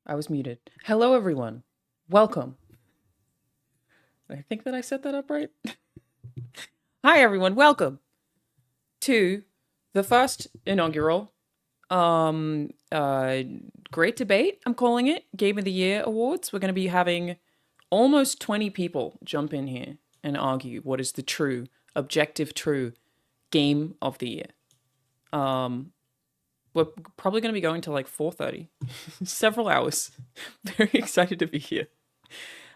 I was muted. Hello, everyone. Welcome. I think that I set that up right. Hi, everyone. Welcome to the first inaugural um uh great debate. I'm calling it Game of the Year Awards. We're going to be having almost 20 people jump in here and argue what is the true, objective, true game of the year. Um, we're probably going to be going till like 4:30, several hours. Very excited to be here.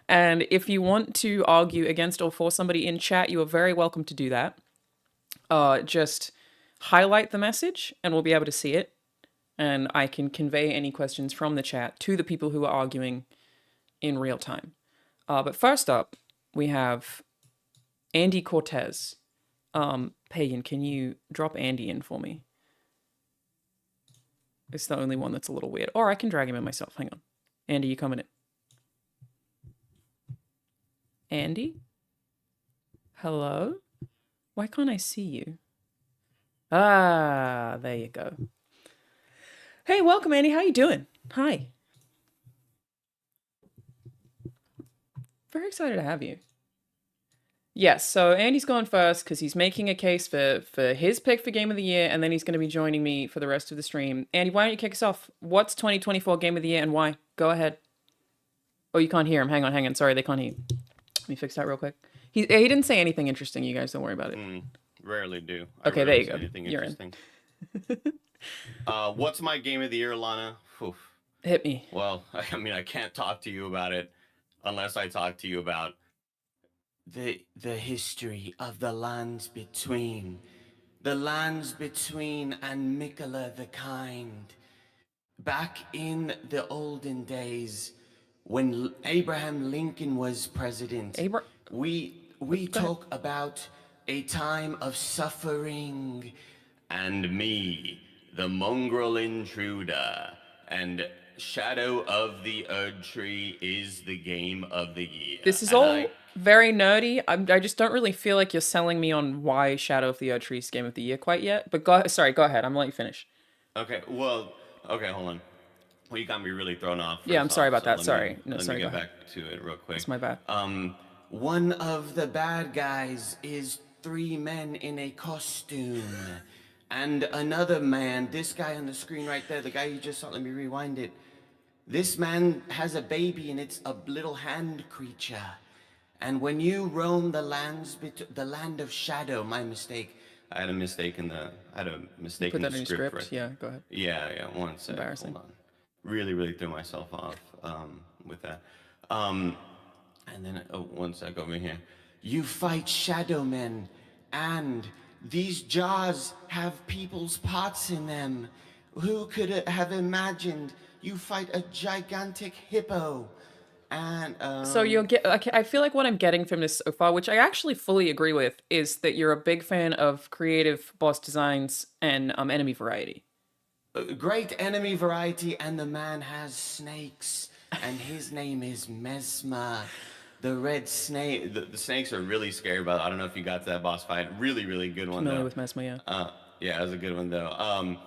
And if you want to argue against or for somebody in chat, you are very welcome to do that. Just highlight the message and we'll be able to see it. And I can convey any questions from the chat to the people who are arguing in real time. But first up, we have Andy Cortez. Pagan, can you drop Andy in for me? It's the only one that's a little weird. Or I can drag him in myself. Hang on. Andy, you coming in? Andy? Hello? Why can't I see you? Ah, there you go. Hey, welcome, Andy. How you doing? Hi. Very excited to have you. Yes, so Andy's going first because he's making a case for his pick for Game of the Year, and then he's going to be joining me for the rest of the stream. Andy, why don't you kick us off? What's 2024 Game of the Year and why? Go ahead. Oh, you can't hear him. Hang on. Sorry, they can't hear you. Let me fix that real quick. He didn't say anything interesting. You guys don't worry about it. Rarely do. Okay, there you go. Anything You're interesting. What's my game of the year, Alanah? Hit me. Well, I mean, I can't talk to you about it unless I talk to you about the history of the lands between. The lands between and Mikola the Kind. Back in the olden days, when Abraham Lincoln was president, we talk about a time of suffering, and me, the mongrel intruder, and Shadow of the Erd Tree is the game of the year. This is all very nerdy. I just don't really feel like you're selling me on why Shadow of the Erd Tree is game of the year quite yet. But go ahead. I'm gonna let you finish. Okay, hold on. Well, you got me really thrown off. Yeah, I'm sorry about that. Sorry. Let me get back to it real quick. It's my bad. One of the bad guys is three men in a costume. And another man, this guy on the screen right there, the guy you just saw, let me rewind it. This man has a baby and it's a little hand creature. And when you roam the land of shadow, my mistake. I had a mistake in the Put that in your script. Yeah, go ahead. Yeah, one second. Embarrassing. Hold on. Really threw myself off with that. And then, one sec over here. You fight shadow men, and these jars have people's parts in them. Who could have imagined you fight a gigantic hippo? And so I feel like what I'm getting from this so far, which I actually fully agree with, is that you're a big fan of creative boss designs and enemy variety. Great enemy variety, and the man has snakes, and his name is Mesmer. The red snake. The snakes are really scary, but I don't know if you got to that boss fight. Really good one. Familiar with Mesmer, yeah. Yeah, it was a good one though.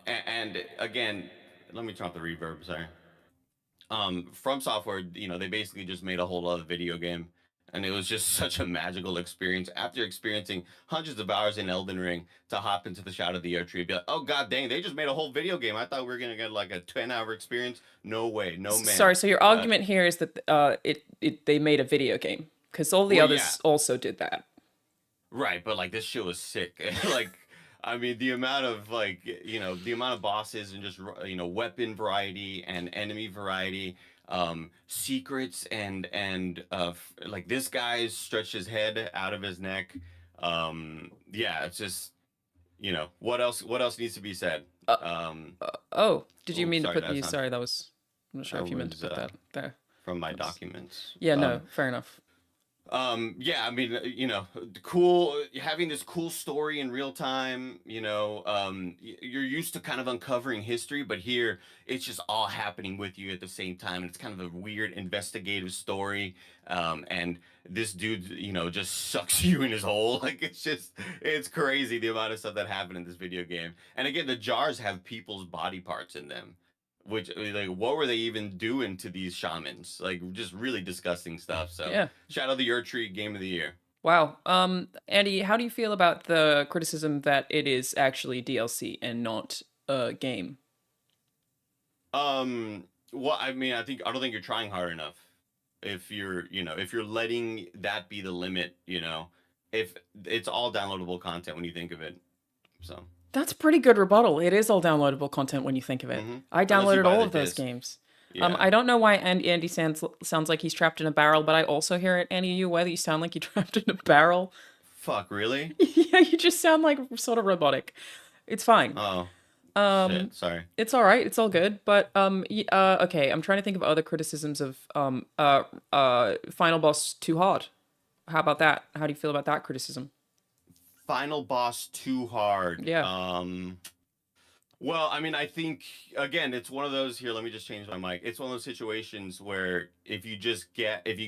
And again, let me turn off the reverb. Sorry. From Software, they basically just made a whole other video game, and it was just such a magical experience after experiencing hundreds of hours in Elden Ring to hop into the Shadow of the Erd Tree and be like, oh god dang, they just made a whole video game. I thought we were gonna get like a 10-hour experience. No way, no man. Sorry, so your argument here is that they made a video game because all the others also did that. Right, but like this shit was sick. Like, I mean, the amount of the amount of bosses and just weapon variety and enemy variety, secrets and like this guy stretched his head out of his neck. Yeah, it's just what else needs to be said. Did you mean to put the? Sorry, that was. I'm not sure if you meant to put that there. From my documents. Yeah, no, fair enough. Yeah, I mean, cool having this cool story in real time. You're used to kind of uncovering history, but here it's just all happening with you at the same time, and it's kind of a weird investigative story. And this dude, just sucks you in his hole. Like it's crazy the amount of stuff that happened in this video game. And again, the jars have people's body parts in them, which like what were they even doing to these shamans? Like just really disgusting stuff. So Yeah. Shadow the Erdtree game of the year. Wow. Andy, how do you feel about the criticism that it is actually DLC and not a game? Well, I mean, I don't think you're trying hard enough. If you're letting that be the limit, if it's all downloadable content when you think of it. So That's pretty good rebuttal. It is all downloadable content when you think of it. I unless you downloaded buy all the of those disc. games. Yeah. I don't know why Andy sounds like he's trapped in a barrel, but I also hear it, Andy, whether you sound like you're trapped in a barrel. Fuck, really? Yeah, you just sound like sort of robotic. It's fine. Oh, shit. Sorry. It's all right. It's all good. But okay. I'm trying to think of other criticisms of Final Boss too hard. How about that? How do you feel about that criticism? Final boss too hard. Yeah. Well, I mean, I think again, it's one of those here. Let me just change my mic. It's one of those situations where if you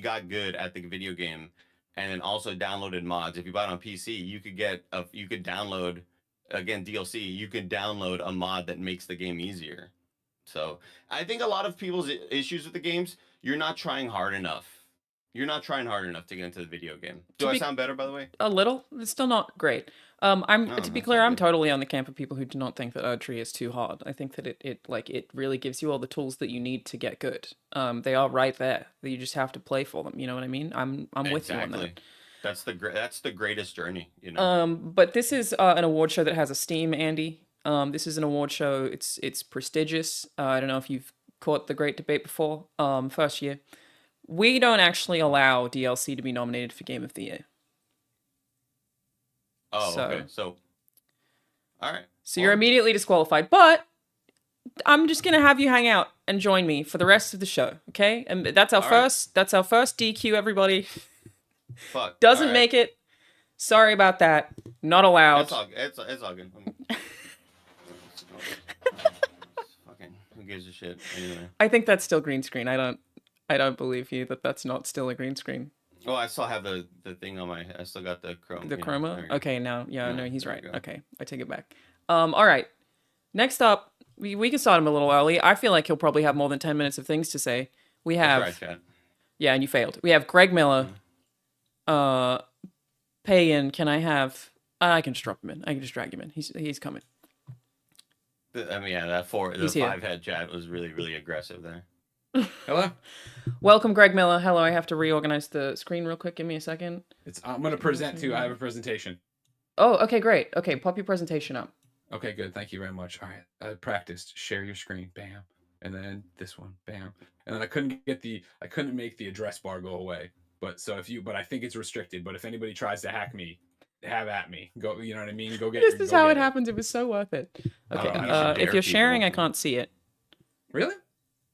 got good at the video game, and then also downloaded mods. If you bought it on PC, you could download again DLC. You could download a mod that makes the game easier. So I think a lot of people's issues with the games, you're not trying hard enough. You're not trying hard enough to get into the video game. Do I sound better, by the way? A little. It's still not great. To be clear, I'm totally on the camp of people who do not think that Erdtree is too hard. I think that it really gives you all the tools that you need to get good. They are right there. You just have to play for them. You know what I mean? I'm with you on that. That's the greatest journey, But this is an award show that has a steam, Andy. This is an award show. It's prestigious. I don't know if you've caught the great debate before. First year, we don't actually allow DLC to be nominated for Game of the Year. Oh, okay. So, all right. So you're immediately disqualified, but I'm just gonna have you hang out and join me for the rest of the show, okay? And that's our first DQ, everybody. Fuck. Doesn't make it. Sorry about that. Not allowed. It's all good. Fucking who gives a shit anyway. I think that's still green screen. I don't believe you that that's not still a green screen. Oh, I still have the thing on I still got the chroma. The chroma? Okay, now, no, he's right. Okay, I take it back. All right. Next up, we can start him a little early. I feel like he'll probably have more than 10 minutes of things to say. We have... That's right, Chad. Yeah, and you failed. We have Greg Miller. Payan, can I have... I can just drop him in. I can just drag him in. He's coming. I mean, yeah, the 5-head chat was really, really aggressive there. Hello. Welcome, Greg Miller. Hello. I have to reorganize the screen real quick. Give me a second. I'm going to present too. I have a presentation. Oh, okay, great. Okay, pop your presentation up. Okay, good. Thank you very much. All right. I practiced. Share your screen. Bam. And then this one. Bam. And then I couldn't make the address bar go away. But I think it's restricted. But if anybody tries to hack me, have at me. Go. You know what I mean? Go get. This is how it happens. It was so worth it. Okay. If you're sharing, I can't see it. Really?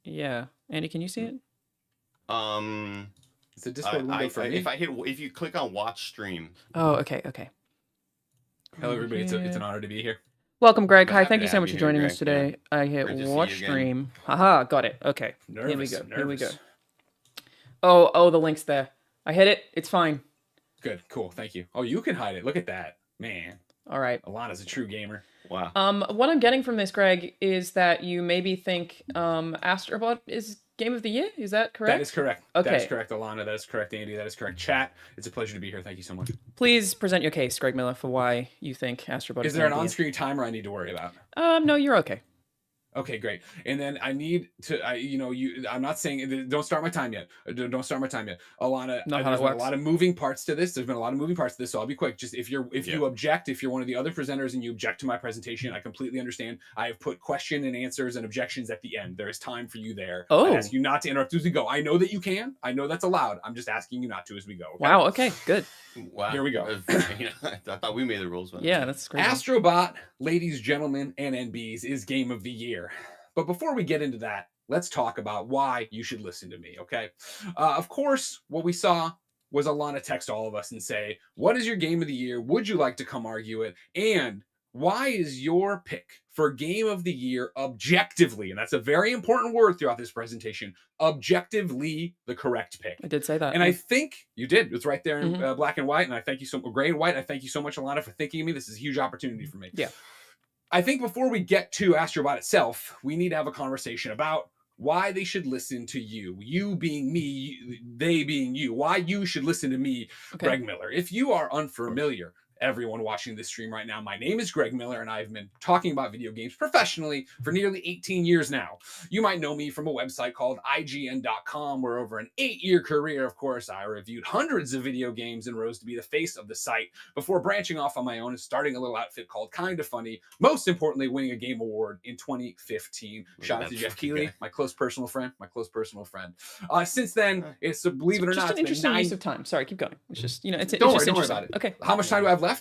Yeah. Andy, can you see it? It's a Discord window for me. If you click on watch stream. Oh, okay. Hello, everybody. It's an honor to be here. Welcome, Greg. Hi, thank you so much for joining us today. Yeah. I hit watch stream. Haha, got it. Okay. Here we go. Oh, the link's there. I hit it. It's fine. Good. Cool. Thank you. Oh, you can hide it. Look at that. Man. All right. Alanah's a true gamer. Wow. What I'm getting from this, Greg, is that you maybe think Astrobot is Game of the Year. Is that correct? That is correct. Okay. That is correct, Alanah. That is correct, Andy. That is correct. Chat, it's a pleasure to be here. Thank you so much. Please present your case, Greg Miller, for why you think Astrobot is there an on-screen timer I need to worry about? No, you're okay. Okay, great. And then I need to, I'm not saying, don't start my time yet. Don't start my time yet. Alanah, there's been a lot of moving parts to this. So I'll be quick. Just if you object, if you're one of the other presenters and you object to my presentation, I completely understand. I have put question and answers and objections at the end. There is time for you there. Oh. I ask you not to interrupt as we go. I know that you can. I know that's allowed. I'm just asking you not to as we go. Okay? Wow, okay, good. Wow. Here we go. I thought we made the rules. Yeah, that's great. Astrobot, ladies, gentlemen, and NBs, is Game of the Year. But before we get into that, let's talk about why you should listen to me, okay? Of course, what we saw was Alanah text all of us and say, what is your Game of the Year? Would you like to come argue it? And why is your pick for Game of the Year objectively, and that's a very important word throughout this presentation, objectively the correct pick? I did say that. And I think you did. It's right there in black and white. And I thank you so much, gray and white. I thank you so much, Alanah, for thinking of me. This is a huge opportunity for me. Yeah. I think before we get to Astrobot itself, we need to have a conversation about why they should listen to you. You being me, they being you. Why you should listen to me, Okay. Greg Miller. If you are unfamiliar, everyone watching this stream right now, my name is Greg Miller, and I've been talking about video games professionally for nearly 18 years now. You might know me from a website called IGN.com, where over an 8-year career, of course, I reviewed hundreds of video games and rose to be the face of the site before branching off on my own and starting a little outfit called Kinda Funny, most importantly, winning a game award in 2015. Shout out to Jeff Keighley, my close personal friend, Since then, it's, believe it or Just not, an it's been interesting use of time. Sorry, keep going. It's just, it's Don't just worry interesting. about it. Okay. How much time do I have left?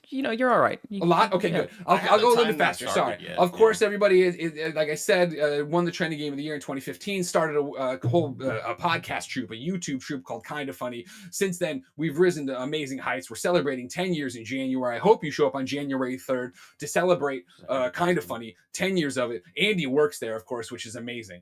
You're all right. A lot? Okay, good. I'll go a little bit faster. Sorry. Of course, everybody is, like I said, won the trending game of the year in 2015, started a whole a podcast troupe, a YouTube troupe called Kinda Funny. Since then, we've risen to amazing heights. We're celebrating 10 years in January. I hope you show up on January 3rd to celebrate Kinda Funny, 10 years of it. Andy works there, of course, which is amazing.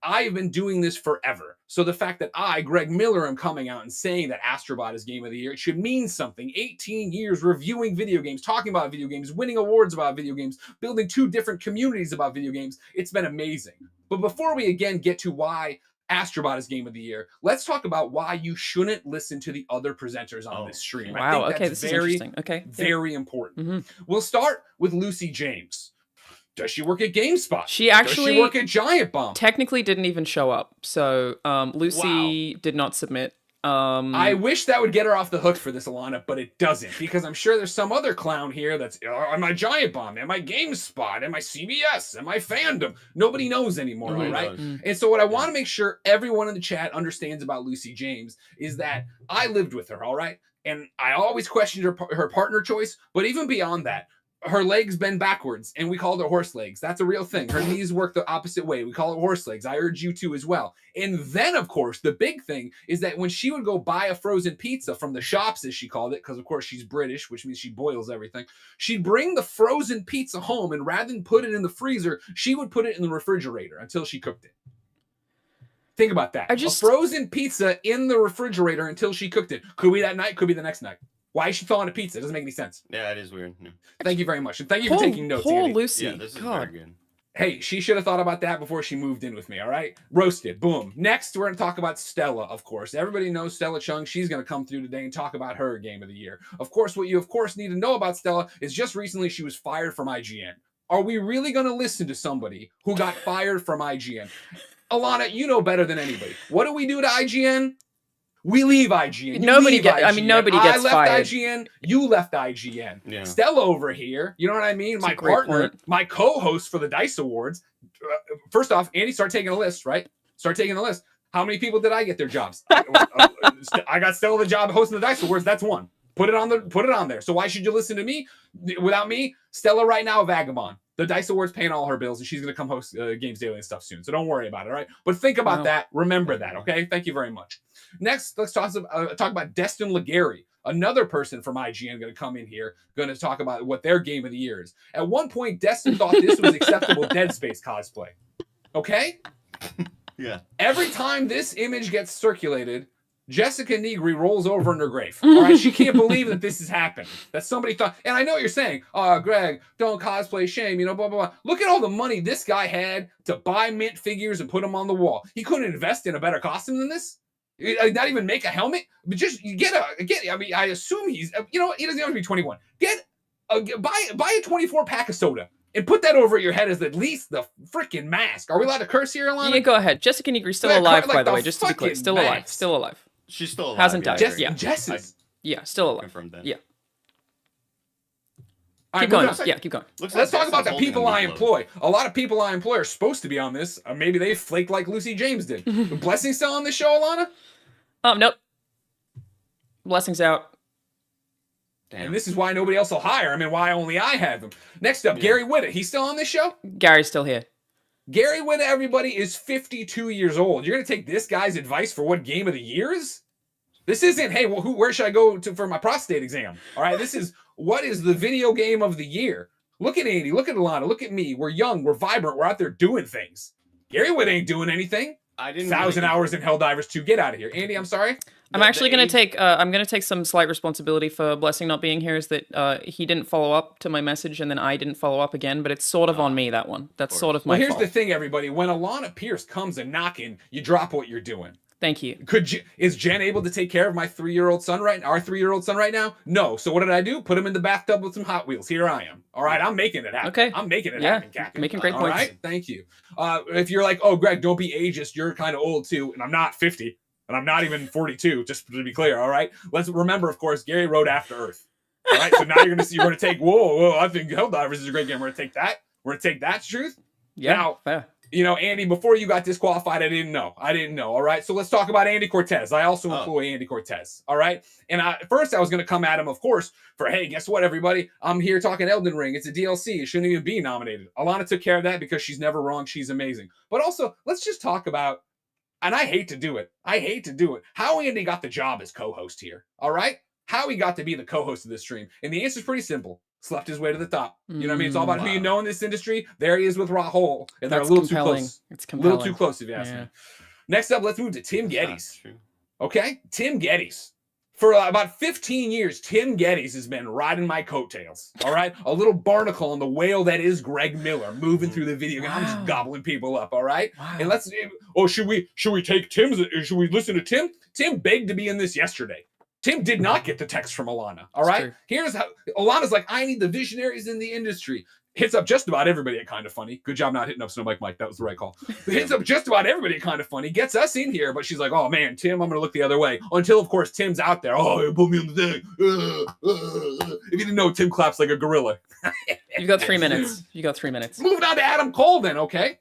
I've been doing this forever. So the fact that I, Greg Miller, am coming out and saying that Astrobot is Game of the Year, it should mean something. 18 years reviewing video games, talking about video games, winning awards about video games, building 2 different communities about video games. It's been amazing. But before we again get to why Astrobot is Game of the Year, let's talk about why you shouldn't listen to the other presenters on this stream. Wow, I think okay, that's this is interesting. Okay. very important. Mm-hmm. We'll start with Lucy James. Does she work at GameSpot? She actually Does she work at Giant Bomb? Technically didn't even show up. So Lucy did not submit. I wish that would get her off the hook for this, Alanah, but it doesn't, because I'm sure there's some other clown here that's, am I Giant Bomb? Am I GameSpot? Am I CBS? Am I Fandom? Nobody knows anymore, right? And so what I want to make sure everyone in the chat understands about Lucy James is that I lived with her, all right? And I always questioned her partner choice, but even beyond that, her legs bend backwards, and we called her horse legs. That's a real thing. Her knees work the opposite way. We call it horse legs. I urge you to as well. And then, of course, the big thing is that when she would go buy a frozen pizza from the shops, as she called it, because, of course, she's British, which means she boils everything, she'd bring the frozen pizza home, and rather than put it in the freezer, she would put it in the refrigerator until she cooked it. Think about that. A frozen pizza in the refrigerator until she cooked it. Could be that night, could be the next night. Why is she throwing a pizza? It doesn't make any sense. Yeah, it is weird. Yeah. Thank you very much. And thank you for taking notes, Poor Andy. Lucy. Yeah, this is very good. Hey, she should have thought about that before she moved in with me, all right? Roasted. Boom. Next, we're going to talk about Stella, of course. Everybody knows Stella Chung. She's going to come through today and talk about her Game of the Year. Of course, what you, of course, need to know about Stella is just recently she was fired from IGN. Are we really going to listen to somebody who got fired from IGN? Alanah, you know better than anybody. What do we do to IGN? We leave IGN. Nobody gets fired. I left IGN. You left IGN. Yeah. Stella over here. You know what I mean? My partner, my co-host for the DICE Awards. First off, Andy, start taking a list, right? Start taking a list. How many people did I get their jobs? I got Stella the job hosting the DICE Awards. That's one. Put it on there. So why should you listen to me? Without me, Stella right now a vagabond. The DICE Awards paying all her bills, and she's going to come host Games Daily and stuff soon. So don't worry about it, all right? But think about that. Remember that, okay? Thank you very much. Next, let's talk about Destin Legary, another person from IGN going to come in here, going to talk about what their Game of the Year is. At one point, Destin thought this was acceptable Dead Space cosplay. Okay? Yeah. Every time this image gets circulated, Jessica Negri rolls over in her grave. All right, she can't believe that this has happened. That somebody thought, and I know what you're saying, oh, Greg, don't cosplay shame, blah, blah, blah. Look at all the money this guy had to buy mint figures and put them on the wall. He couldn't invest in a better costume than this? Not even make a helmet? But just I mean, I assume he's, he doesn't have to be 21. Buy a 24 pack of soda. And put that over your head as at least the freaking mask. Are we allowed to curse here, Alanah? Yeah, go ahead. Jessica Negri's still alive, by the way, just to be clear. Still alive. Still alive. She's still alive. Hasn't died. Yeah, still alive. Confirmed that. Yeah. Keep going. Keep going. Let's talk about the people I employ. A lot of people I employ are supposed to be on this. Maybe they flaked like Lucy James did. Blessing still on this show, Alanah? Nope. Blessings out. Damn. And this is why nobody else will hire him and why only I have him. Next up, Gary Whitta. He's still on this show? Gary's still here. Gary Whitta, everybody, is 52 years old. You're going to take this guy's advice for what Game of the Year is? This isn't, hey, well, where should I go for my prostate exam? All right, this is, what is the video game of the year? Look at Andy, look at Alanah, look at me. We're young, we're vibrant, we're out there doing things. Gary Whitta ain't doing anything. I didn't 1,000 really- hours in Helldivers 2. Get out of here. Andy, I'm sorry. I'm actually going to take I'm going to take some slight responsibility for Blessing not being here. Is that he didn't follow up to my message and then I didn't follow up again, but it's sort of on me, that one. That's sort of my Well, here's fault. the thing, everybody. When Alanah Pierce comes a knocking, you drop what you're doing. Thank you. Is Jen able to take care of my 3-year-old son our 3-year-old son right now? No. So what did I do? Put him in the bathtub with some Hot Wheels. Here I am. All right, I'm making it happen. Okay. I'm making it happen, Captain. Making great All points. right, thank you. If you're like, oh, Greg, don't be ageist. You're kind of old too, and I'm not 50, and I'm not even 42. Just to be clear. All right. Let's remember, of course, Gary wrote After Earth. All right. So now you're going to take. Whoa. I think Helldivers is a great game. We're going to take that. We're going to take that truth. Yeah. Now, fair. You know, Andy, before you got disqualified, I didn't know. All right. So let's talk about Andy Cortez. I also employ Andy Cortez. All right. And first I was going to come at him, of course, for, hey, guess what, everybody? I'm here talking Elden Ring. It's a DLC. It shouldn't even be nominated. Alanah took care of that because she's never wrong. She's amazing. But also, let's just talk about, and I hate to do it. How Andy got the job as co-host here. All right. How he got to be the co-host of this stream. And the answer is pretty simple. Slept his way to the top. You know what I mean? It's all about who you know in this industry. There he is with Rahul. And they're a little compelling. Too close. It's A compelling. little too close, if you ask me. Next up, let's move to Tim Gettys. Okay? Tim Gettys. For about 15 years, Tim Gettys has been riding my coattails. All right? A little barnacle on the whale that is Greg Miller moving through the video game. I'm just gobbling people up, all right? Wow. And should we take Tim's, should we listen to Tim? Tim begged to be in this yesterday. Tim did not get the text from Alanah. All right. Here's how Alana's like, I need the visionaries in the industry. Hits up just about everybody at Kind of Funny. Good job not hitting up Snow Mike. That was the right call. Hits up just about everybody at Kind of Funny. Gets us in here, but she's like, oh man, Tim, I'm gonna look the other way. Until of course Tim's out there. Oh, you put me on the thing. If you didn't know, Tim claps like a gorilla. You've got 3 minutes. Moving on to Adam Cole then, okay?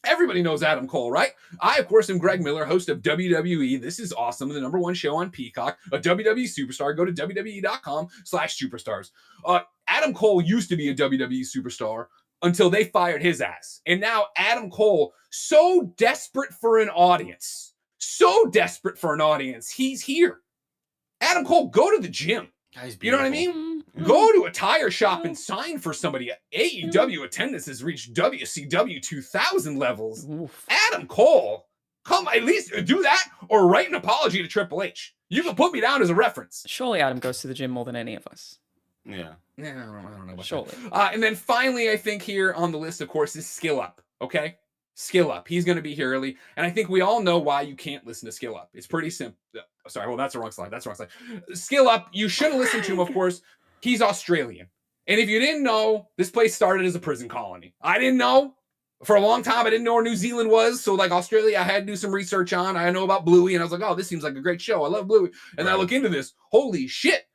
Everybody knows Adam Cole, right? I, of course, am Greg Miller, host of WWE. This is awesome. The #1 show on Peacock, a WWE superstar. Go to WWE.com/superstars. Adam Cole used to be a WWE superstar until they fired his ass. And now Adam Cole, so desperate for an audience, he's here. Adam Cole, go to the gym. You know what I mean? Go to a tire shop and sign for somebody. AEW attendance has reached WCW 2000 levels. Oof. Adam Cole, come at least do that or write an apology to Triple H. You can put me down as a reference. Surely Adam goes to the gym more than any of us. Yeah. I don't know about Surely. that. And then finally, I think here on the list, of course, is Skill Up. Okay? Skill Up. He's going to be here early. And I think we all know why you can't listen to Skill Up. It's pretty simple. Sorry, well, that's the wrong slide. Skill Up, you shouldn't listen to him, of course. He's Australian. And if you didn't know, this place started as a prison colony. I didn't know. For a long time, I didn't know where New Zealand was. So, like, Australia, I had to do some research on. I know about Bluey, and I was like, oh, this seems like a great show. I love Bluey. And then I look into this. Holy shit.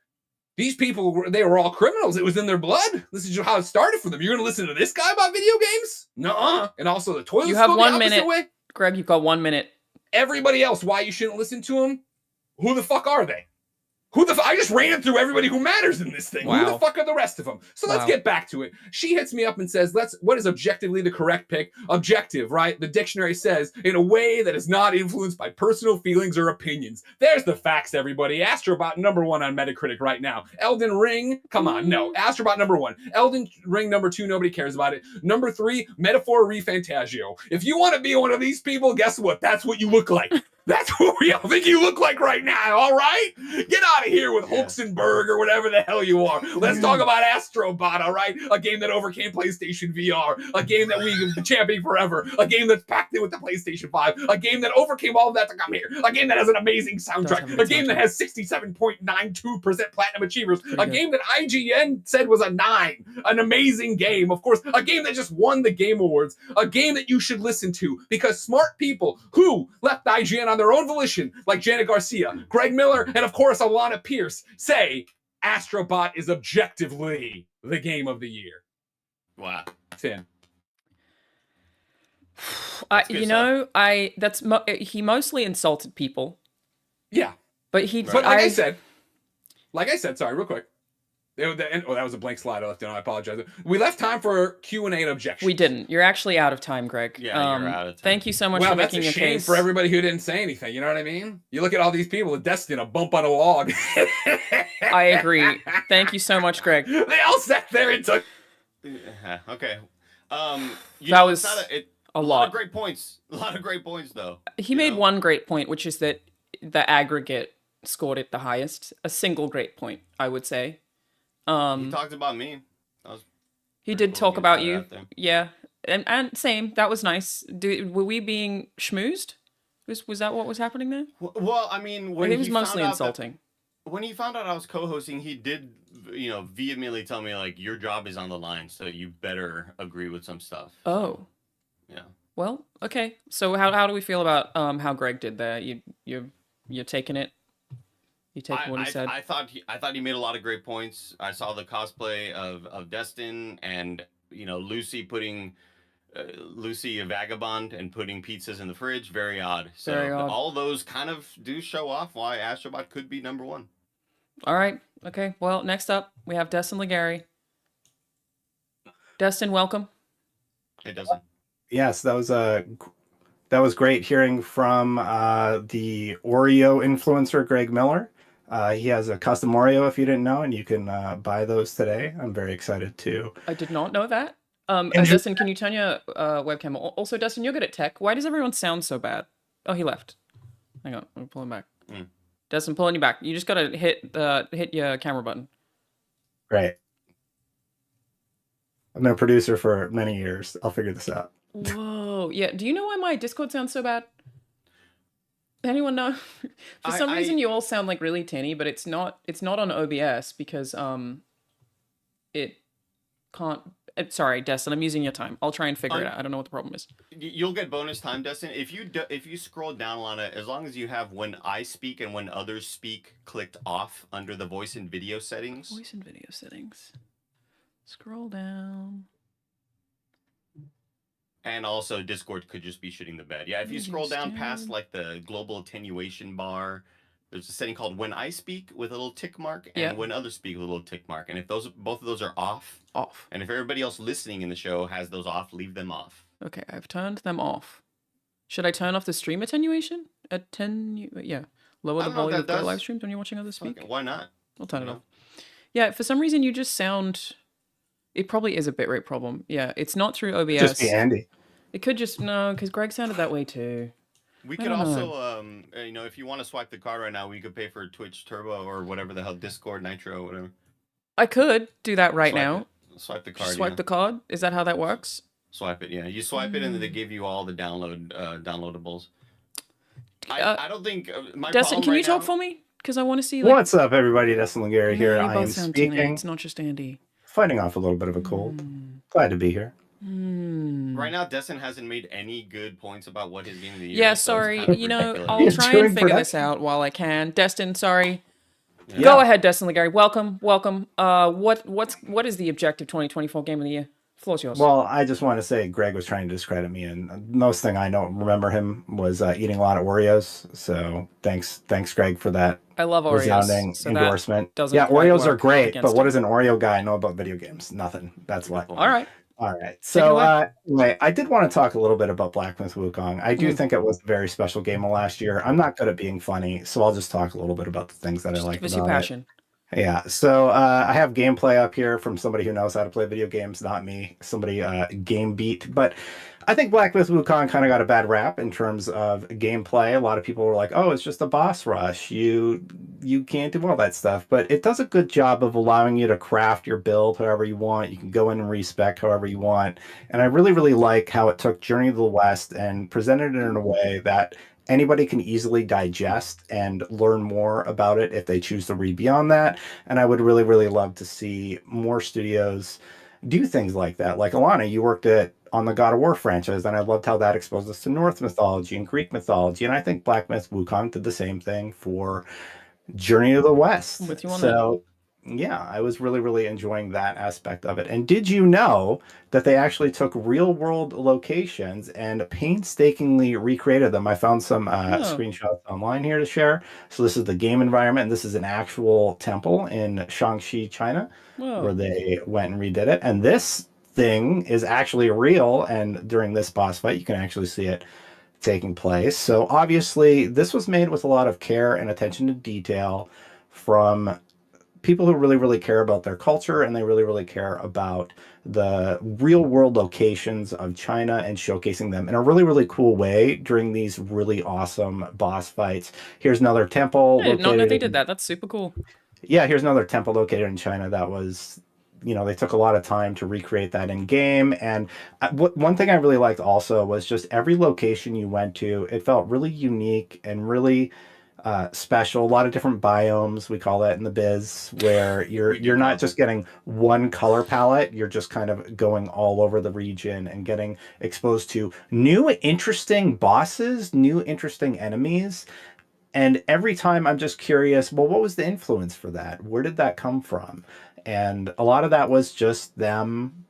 These people, they were all criminals. It was in their blood. This is how it started for them. You're going to listen to this guy about video games? Nuh-uh. And also the toilet. You have 1 minute. minute. Greg, you've got 1 minute. Everybody else, why you shouldn't listen to them? Who the fuck are they? I just ran through everybody who matters in this thing. Wow. Who the fuck are the rest of them? So let's get back to it. She hits me up and says, what is objectively the correct pick? Objective, right? The dictionary says, in a way that is not influenced by personal feelings or opinions. There's the facts, everybody. Astrobot #1 on Metacritic right now. Elden Ring, come on, no. Astrobot #1. Elden Ring #2, nobody cares about it. #3, Metaphor Refantagio. If you want to be one of these people, guess what? That's what you look like. That's what we all think you look like right now, all right? Get out of here with Hulkenberg or whatever the hell you are. Let's talk about Astrobot, all right? A game that overcame PlayStation VR. A game that we've been championing forever. A game that's packed in with the PlayStation 5. A game that overcame all of that to come here. A game that has an amazing soundtrack. A game that has 67.92% Platinum Achievers. A game that IGN said was a 9. An amazing game, of course. A game that just won the Game Awards. A game that you should listen to because smart people who left IGN on their own volition, like Janet Garcia, Greg Miller, and of course Alanah Pierce, say Astrobot is objectively the game of the year. Wow. Finn. He mostly insulted people. Yeah. But he But like I said, sorry, real quick. That was a blank slide I left in. I apologize. We left time for Q&A and objections. We didn't. You're actually out of time, Greg. Yeah, you're out of time. Thank you so much for making that's a your shame case. for everybody who didn't say anything. You know what I mean? You look at all these people with Destin, a bump on a log. I agree. Thank you so much, Greg. They all sat there and took. Okay. A lot lot. of great points. A lot of great points, though. He made one great point, which is that the aggregate scored it the highest. A single great point, I would say. He talked about me. That was He pretty did cool. talk He about put it you. out there. Yeah. And same. That was nice. Were we being schmoozed? Was that what was happening there? Well, I mean, when It was he mostly found out insulting. when he found out I was co-hosting, he did, vehemently tell me like your job is on the line, so you better agree with some stuff. Oh. Yeah. Well, okay. So how do we feel about how Greg did there? You're taking it. You take what he said. I thought he made a lot of great points. I saw the cosplay of Destin and Lucy putting Lucy a vagabond and putting pizzas in the fridge. Very odd. So Very odd. all those kind of do show off why Astrobot could be number one. All right. Okay. Well, next up we have Destin Legary. Destin, welcome. It doesn't. Yes, that was great hearing from the Oreo influencer Greg Miller. He has a custom Oreo, if you didn't know, and you can buy those today. I'm very excited too. I did not know that. Destin, can you turn your webcam? Also, Destin, you're good at tech. Why does everyone sound so bad? Oh, he left. Hang on, I'm pulling back. Destin, pulling you back. You just gotta hit your camera button. Great. I've been a producer for many years. I'll figure this out. Whoa. Yeah. Do you know why my Discord sounds so bad? Anyone know? For some reason, you all sound like really tinny, but it's not. It's not on OBS because it can't. Sorry, Destin. I'm using your time. I'll try and figure it out. I don't know what the problem is. You'll get bonus time, Destin. If you scroll down, Alanah, as long as you have when I speak and when others speak clicked off under the voice and video settings. Voice and video settings. Scroll down. And also, Discord could just be shitting the bed. Yeah, if you scroll down past like the global attenuation bar, there's a setting called when I speak with a little tick mark and when others speak with a little tick mark. And if both of those are off. And if everybody else listening in the show has those off, leave them off. Okay, I've turned them off. Should I turn off the stream attenuation? Yeah. Lower the volume of the live streams when you're watching others speak? Okay, why not? I'll turn it off. Yeah, for some reason you just sound... It probably is a bitrate problem. Yeah, it's not through OBS. Just be Andy. It could just... No, because Greg sounded that way too. We could also, if you want to swipe the card right now, we could pay for Twitch Turbo or whatever the hell, Discord, Nitro, whatever. I could do that right now. Swipe the card. Swipe the card? Is that how that works? Swipe it, yeah. You swipe it and then they give you all the downloadables. I don't think... Destin, can you talk for me? Because I want to see... What's up, everybody? Destin Legary here. I am speaking. speaking. It's not just Andy. Fighting off a little bit of a cold. Glad to be here. Right now, Destin hasn't made any good points about what his game of the year is. Yeah, sorry. I'll try and figure this out while I can. Destin, sorry. Yeah. Go ahead, Destin Legary. Welcome. What is the objective 2024 game of the year? Floor's yours. Well, I just want to say Greg was trying to discredit me, and most thing I remember him was eating a lot of Oreos. So thanks, Greg, for that. I love Oreos. Resounding so endorsement. Yeah, Oreos are great, but what does an Oreo guy know about video games? Nothing. That's why. All right. So anyway, I did want to talk a little bit about Black Myth Wukong. I do think it was a very special game of last year. I'm not good at being funny, so I'll just talk a little bit about the things that I like about your passion. Yeah, so I have gameplay up here from somebody who knows how to play video games, not me, somebody Game Beat. But I think Black Myth Wukong kind of got a bad rap in terms of gameplay. A lot of people were like, oh, it's just a boss rush. You can't do all that stuff. But it does a good job of allowing you to craft your build however you want. You can go in and respec however you want. And I really, really like how it took Journey to the West and presented it in a way that anybody can easily digest and learn more about it if they choose to read beyond that. And I would really, really love to see more studios do things like that. Like Alanah, you worked on the God of War franchise, and I loved how that exposed us to Norse mythology and Greek mythology. And I think Black Myth Wukong did the same thing for Journey to the West. I'm with you on that. Yeah, I was really, really enjoying that aspect of it. And did you know that they actually took real world locations and painstakingly recreated them? I found some screenshots online here to share. So this is the game environment, and this is an actual temple in Shaanxi, China, where they went and redid it. And this thing is actually real, and during this boss fight, you can actually see it taking place. So obviously, this was made with a lot of care and attention to detail from people who really, really care about their culture, and they really, really care about the real world locations of China and showcasing them in a really, really cool way during these really awesome boss fights. Here's another temple I did not know located they did in, that. That's super cool. yeah, here's another temple located in China that was, they took a lot of time to recreate that in game. And one thing I really liked also was just every location you went to, it felt really unique and really special. A lot of different biomes, we call that in the biz, where you're We do you're call not them. just getting one color palette. You're just kind of going all over the region and getting exposed to new interesting bosses, new interesting enemies. And every time I'm just curious, well, what was the influence for that? Where did that come from? And a lot of that was just them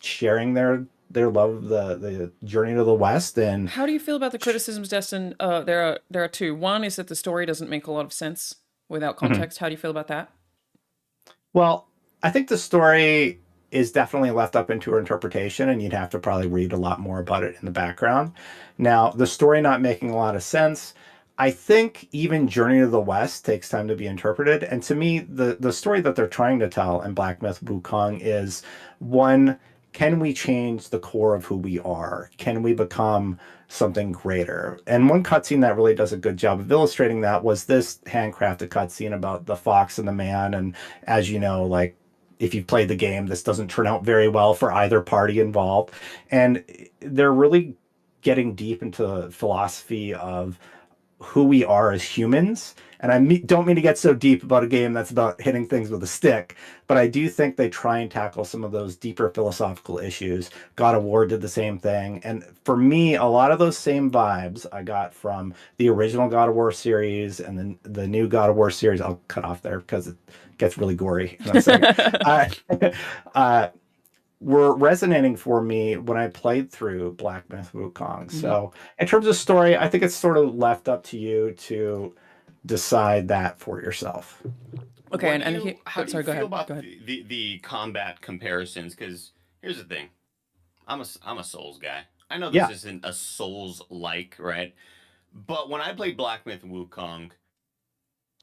sharing their love of the journey to the West. And How do you feel about the criticisms, Destin? There are two. One is that the story doesn't make a lot of sense without Mhm. context. How do you feel about that? Well, I think the story is definitely left up into her interpretation, and you'd have to probably read a lot more about it in the background. Now, the story not making a lot of sense, I think even Journey to the West takes time to be interpreted. And to me, the story that they're trying to tell in Black Myth Wukong is one, can we change the core of who we are? Can we become something greater? And one cutscene that really does a good job of illustrating that was this handcrafted cutscene about the fox and the man. And as you know, like, if you've played the game, this doesn't turn out very well for either party involved. And they're really getting deep into the philosophy of who we are as humans. And don't mean to get so deep about a game that's about hitting things with a stick, but I do think they try and tackle some of those deeper philosophical issues. God of War did the same thing. And for me, a lot of those same vibes I got from the original God of War series and then the new God of War series. I'll cut off there because it gets really gory in a second. Uh, uh, were resonating for me when I played through Black Myth Wukong. Mhm. So, in terms of story, I think it's sort of left up to you to decide that for yourself. Okay, What do and you? How do you sorry, go feel ahead. about Go ahead. the combat comparisons? Because here's the thing, I'm a Souls guy. I know this Yeah. isn't a Souls like, right? But when I played Black Myth Wukong,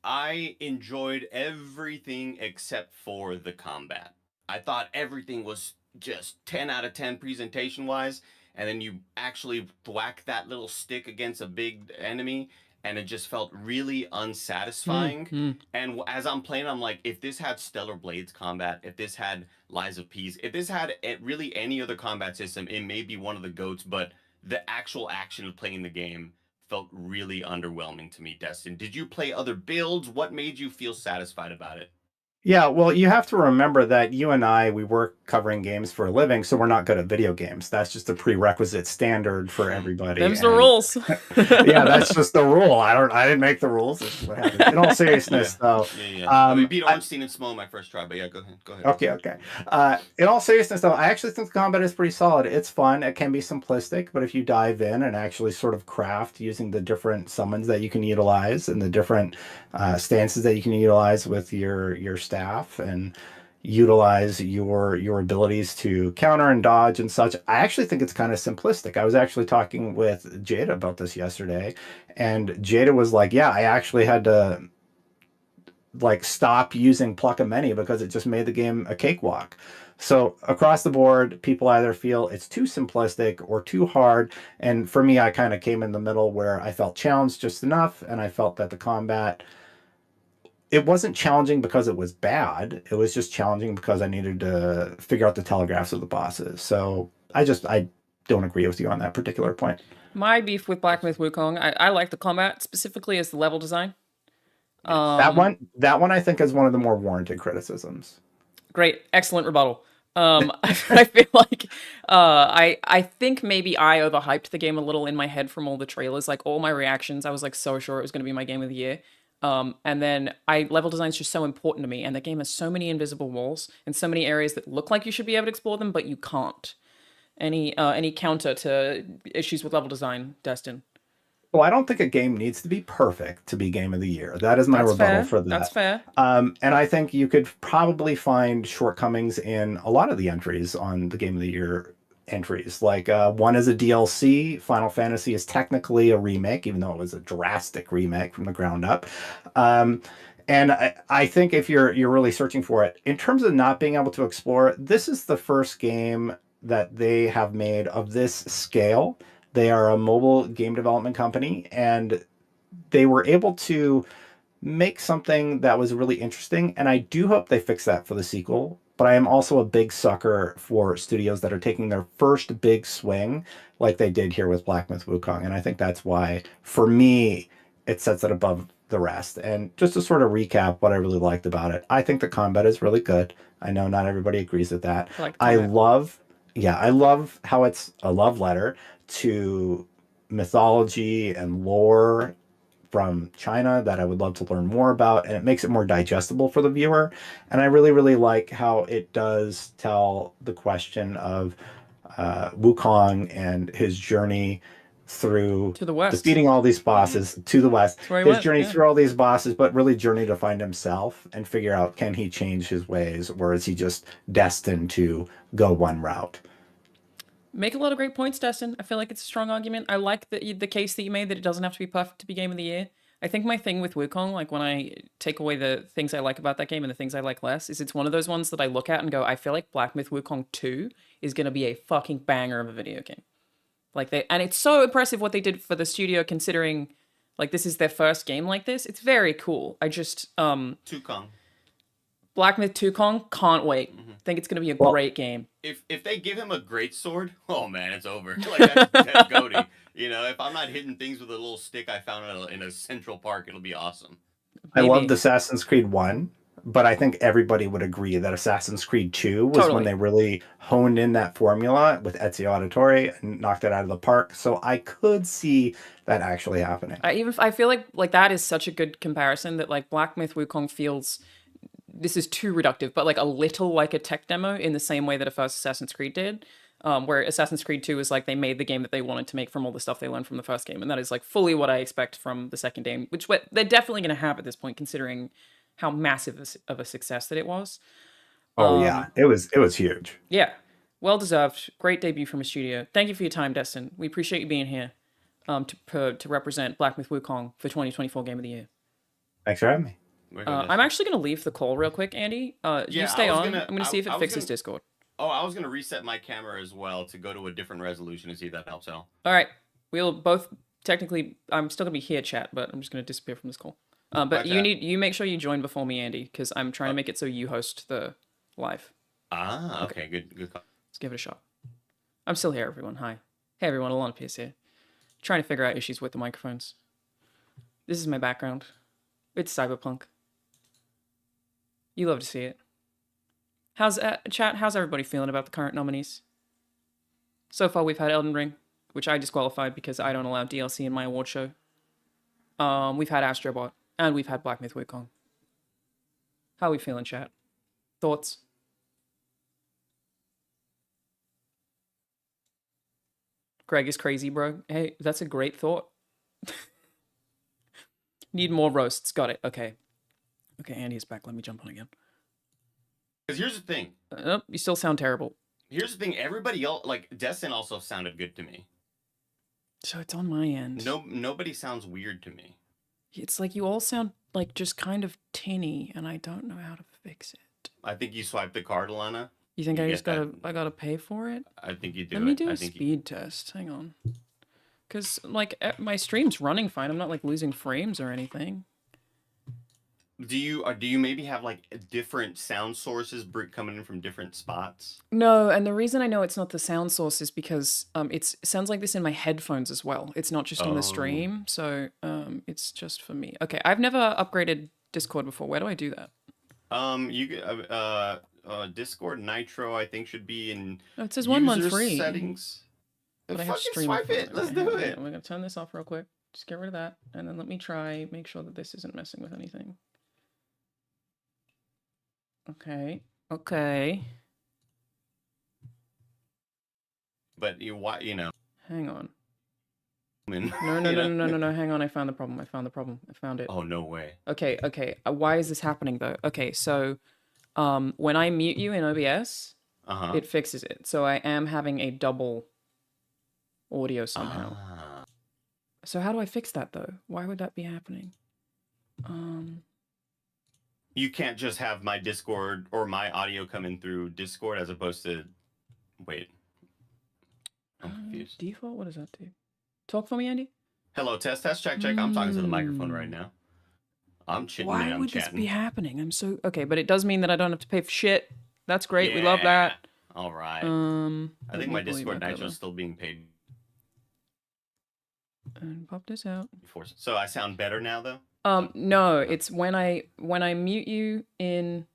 I enjoyed everything except for the combat. I thought everything was just 10 out of 10 presentation wise. And then you actually whack that little stick against a big enemy, and it just felt really unsatisfying. Mm-hmm. And as I'm playing, I'm like, if this had Stellar Blades combat, if this had Lies of Peace, if this had really any other combat system, it may be one of the goats, but the actual action of playing the game felt really underwhelming to me, Destin. Did you play other builds? What made you feel satisfied about it? Yeah, well, you have to remember that you and I, we work covering games for a living, so we're not good at video games. That's just a prerequisite standard for everybody. Them's the And rules. yeah, that's just the rule. I didn't make the rules. This is what happens. In all Yeah, seriousness, though, yeah. I mean, um, beat I, Ornstein and Smo my first try, but yeah, go ahead. Go ahead, okay, Destin. okay. In all seriousness, though, I actually think the combat is pretty solid. It's fun. It can be simplistic, but if you dive in and actually sort of craft using the different summons that you can utilize and the different stances that you can utilize with your staff and utilize your abilities to counter and dodge and such, I actually think it's kind of simplistic. I was actually talking with Jada about this yesterday, and Jada was like, "Yeah, I actually had to." Like stop using pluck of many because it just made the game a cakewalk. So across the board, people either feel it's too simplistic or too hard. And for me, I kind of came in the middle where I felt challenged just enough, and I felt that the combat, it wasn't challenging because it was bad. It was just challenging because I needed to figure out the telegraphs of the bosses. So I don't agree with you on that particular point. My beef with Black Myth Wukong, I like the combat specifically as the level design. Yes. That one I think is one of the more warranted criticisms. Great, excellent rebuttal. I feel like I think maybe I overhyped the game a little in my head from all the trailers. Like all my reactions, I was like so sure it was going to be my game of the year. And then level design is just so important to me, and the game has so many invisible walls and so many areas that look like you should be able to explore them, but you can't. Any counter to issues with level design, Destin? Well, I don't think a game needs to be perfect to be game of the year. That is my That's rebuttal fair. for That's that. fair. And I think you could probably find shortcomings in a lot of the entries on the game of the year entries. Like one is a DLC. Final Fantasy is technically a remake, even though it was a drastic remake from the ground up. Um, And I think if you're really searching for it, in terms of not being able to explore, this is the first game that they have made of this scale. They are a mobile game development company, and they were able to make something that was really interesting. And I do hope they fix that for the sequel. But I am also a big sucker for studios that are taking their first big swing, like they did here with Black Myth Wukong. And I think that's why, for me, it sets it above the rest. And just to sort of recap what I really liked about it, I think the combat is really good. I know not everybody agrees with that. I like the I combat. love, yeah, I love how it's a love letter to mythology and lore from China that I would love to learn more about, and it makes it more digestible for the viewer. And I really, really like how it does tell the question of Wukong and his journey through To the west. defeating all these bosses to the west. That's where he His went, journey yeah. through all these bosses, but really journey to find himself and figure out, can he change his ways, or is he just destined to go one route? Make a lot of great points, Destin. I feel like it's a strong argument. I like the case that you made that it doesn't have to be perfect to be game of the year. I think my thing with Wukong, like when I take away the things I like about that game and the things I like less, is it's one of those ones that I look at and go, I feel like Black Myth Wukong 2 is going to be a fucking banger of a video game. Like and it's so impressive what they did for the studio considering like this is their first game like this. It's very cool. I just Wukong. Black Myth Wukong, can't wait. Think it's going to be a great game. If they give him a great sword, oh man, it's over. Like that's goaty. You know, if I'm not hitting things with a little stick I found in a Central Park, it'll be awesome. Maybe. I loved Assassin's Creed 1, but I think everybody would agree that Assassin's Creed 2 was Totally. when they really honed in that formula with Ezio Auditore and knocked it out of the park. So I could see that actually happening. I feel like that is such a good comparison that like Black Myth Wukong feels, this is too reductive, but like a little like a tech demo in the same way that a first Assassin's Creed did. Where Assassin's Creed 2 is like they made the game that they wanted to make from all the stuff they learned from the first game. And that is like fully what I expect from the second game, which they're definitely going to have at this point, considering how massive of a success that it was. Oh yeah, it was huge. Yeah, well deserved. Great debut from a studio. Thank you for your time, Destin. We appreciate you being here to represent Black Myth Wukong for 2024 Game of the Year. Thanks for having me. I'm actually going to leave the call real quick, Andy. You stay on. I'm going to see if it fixes Discord. Oh, I was going to reset my camera as well to go to a different resolution and see if that helps out. All right. We'll both technically, I'm still going to be here, chat, but I'm just going to disappear from this call. But you make sure you join before me, Andy, because I'm trying to make it so you host the live. Ah, okay. Good call. Let's give it a shot. I'm still here, everyone. Hi. Hey, everyone. Alanah Pierce here. Trying to figure out issues with the microphones. This is my background. It's Cyberpunk. You love to see it. How's chat? How's everybody feeling about the current nominees? So far, we've had Elden Ring, which I disqualified because I don't allow DLC in my award show. We've had Astrobot, and we've had Black Myth Wukong. How are we feeling, chat? Thoughts? Greg is crazy, bro. Hey, that's a great thought. Need more roasts. Got it. Okay. Okay, Andy is back. Let me jump on again. Because here's the thing. You still sound terrible. Here's the thing. Everybody else, like Destin, also sounded good to me. So it's on my end. Nobody sounds weird to me. It's like you all sound like just kind of tinny, and I don't know how to fix it. I think you swiped the card, Alanah. You think I gotta pay for it? I think you do. Let me do a speed test. Hang on. Because like my stream's running fine. I'm not like losing frames or anything. Do you maybe have like different sound sources coming in from different spots? No, and the reason I know it's not the sound source is because it sounds like this in my headphones as well. It's not just on the stream, so it's just for me. Okay, I've never upgraded Discord before. Where do I do that? Discord Nitro I think should be in. Oh, it says 1 month free settings. But I have stream. Swipe it. Let's do it. We're gonna turn this off real quick. Just get rid of that, and then let me make sure that this isn't messing with anything. Okay. But you know. Hang on. No. Hang on. I found the problem. I found it. Oh, no way. Okay. Why is this happening though? Okay, so when I mute you in OBS, it fixes it. So I am having a double audio somehow. So how do I fix that though? Why would that be happening? You can't just have my Discord or my audio come in through Discord as opposed to. Wait. I'm confused. Default? What does that do? Talk for me, Andy? Hello, test, check. I'm talking to the microphone right now. I'm chitting Why and I'm would chatting. this be happening? I'm so... Okay, but it does mean that I don't have to pay for shit. That's great. We love that. All right. I let think me my bully Discord back Nitro's over. still being paid. And pop this out. So I sound better now, though? No, it's when I mute you in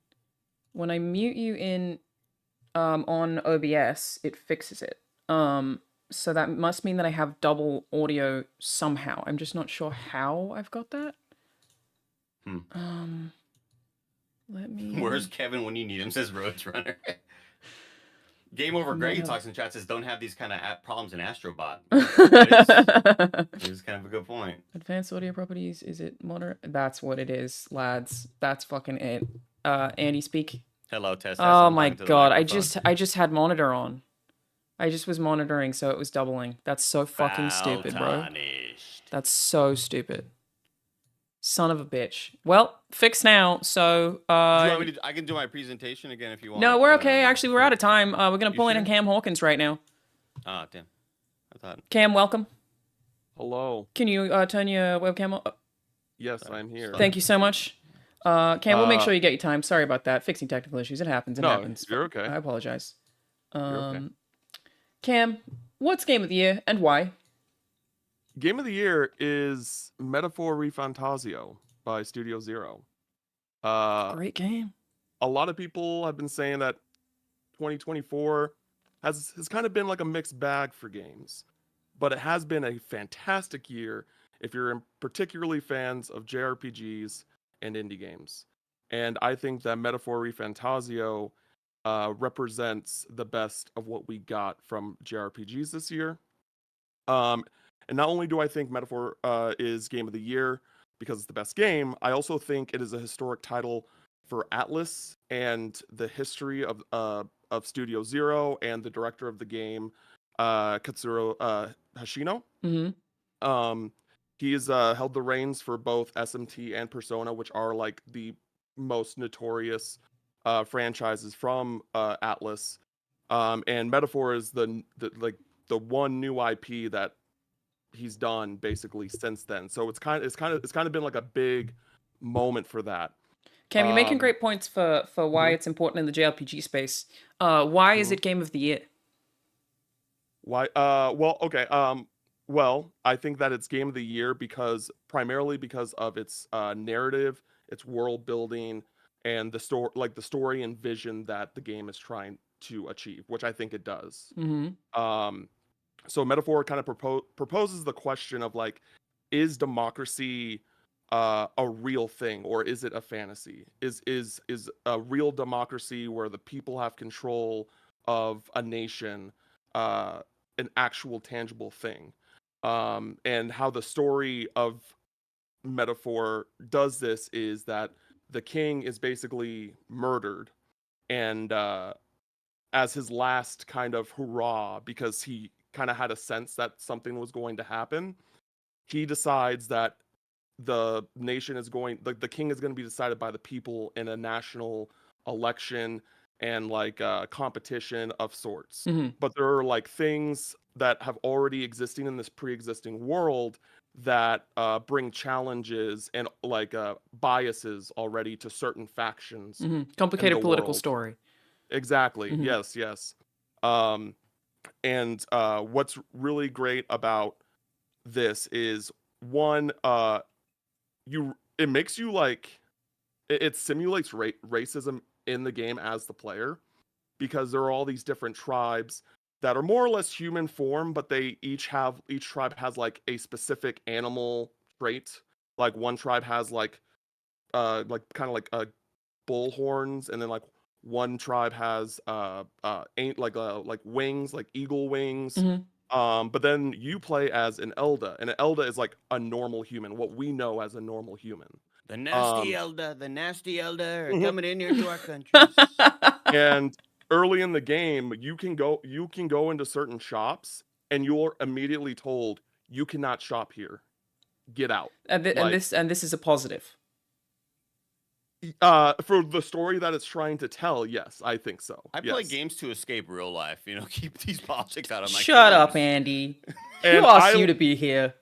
on OBS, it fixes it. So that must mean that I have double audio somehow. I'm just not sure how I've got that. Let me. Where's Kevin when you need him? Says Roadrunner. Game over. Greggy talks in chat says don't have these kind of problems in Astrobot. It is kind of a good point. Advanced audio properties. Is it moderate? That's what it is, lads. That's fucking it. Andy, speak. Hello, test. Oh my god! I just had monitor on. I just was monitoring, so it was doubling. That's so fucking stupid, bro. That's so stupid. Son of a bitch. Well, fixed now. So do you want me to, I can do my presentation again if you want. No, we're okay. Actually, we're out of time. We're gonna pull in sure? Cam Hawkins right now. Oh damn! I thought. Cam, welcome. Hello. Can you turn your webcam on? Yes, I'm here. Thank you so much. Cam, we'll make sure you get your time. Sorry about that. Fixing technical issues. It happens. It happens. You're okay. I apologize. You're okay. Cam, what's game of the year and why? Game of the year is Metaphor Refantasio by Studio Zero. Great game. A lot of people have been saying that 2024 has kind of been like a mixed bag for games, but it has been a fantastic year if you're particularly fans of JRPGs and indie games. And I think that Metaphor Refantasio represents the best of what we got from JRPGs this year. And not only do I think Metaphor is Game of the Year because it's the best game, I also think it is a historic title for Atlus and the history of Studio Zero and the director of the game, Katsuro Hashino. Mm-hmm. He's held the reins for both SMT and Persona, which are like the most notorious franchises from Atlus. And Metaphor is the one new IP that he's done basically since then. So it's kind of been like a big moment for that. Cam, you're making great points for why it's important in the JRPG space. Why is it Game of the Year? Why? Well, okay. Well, I think that it's Game of the Year primarily because of its narrative, its world building, and the story and vision that the game is trying to achieve, which I think it does. Mm-hmm. So Metaphor kind of proposes the question of like, is democracy a real thing or is it a fantasy? Is a real democracy where the people have control of a nation an actual tangible thing? And how the story of Metaphor does this is that the king is basically murdered, and as his last kind of hurrah, because he kind of had a sense that something was going to happen, he decides that the nation is the king is going to be decided by the people in a national election and like competition of sorts. Mm-hmm. But there are like things that have already existing in this pre-existing world that bring challenges and like biases already to certain factions. Mm-hmm. Complicated political world. Story. Exactly. Mm-hmm. Yes. And what's really great about this is one, it makes you like it simulates racism in the game as the player, because there are all these different tribes that are more or less human form, but each tribe has like a specific animal trait. Like one tribe has like kind of like bull horns, and then like one tribe has like wings, like eagle wings. Mm-hmm. But then you play as an Elda, and an Elda is like a normal human, what we know as a normal human. The nasty Elda are coming in here to our country. And early in the game, you can go into certain shops, and you're immediately told you cannot shop here. Get out. And this is a positive. For the story that it's trying to tell, yes, I think so. I play Yes. games to escape real life. You know, keep these politics out of my Shut up, games. Andy. And Who asked you to be here?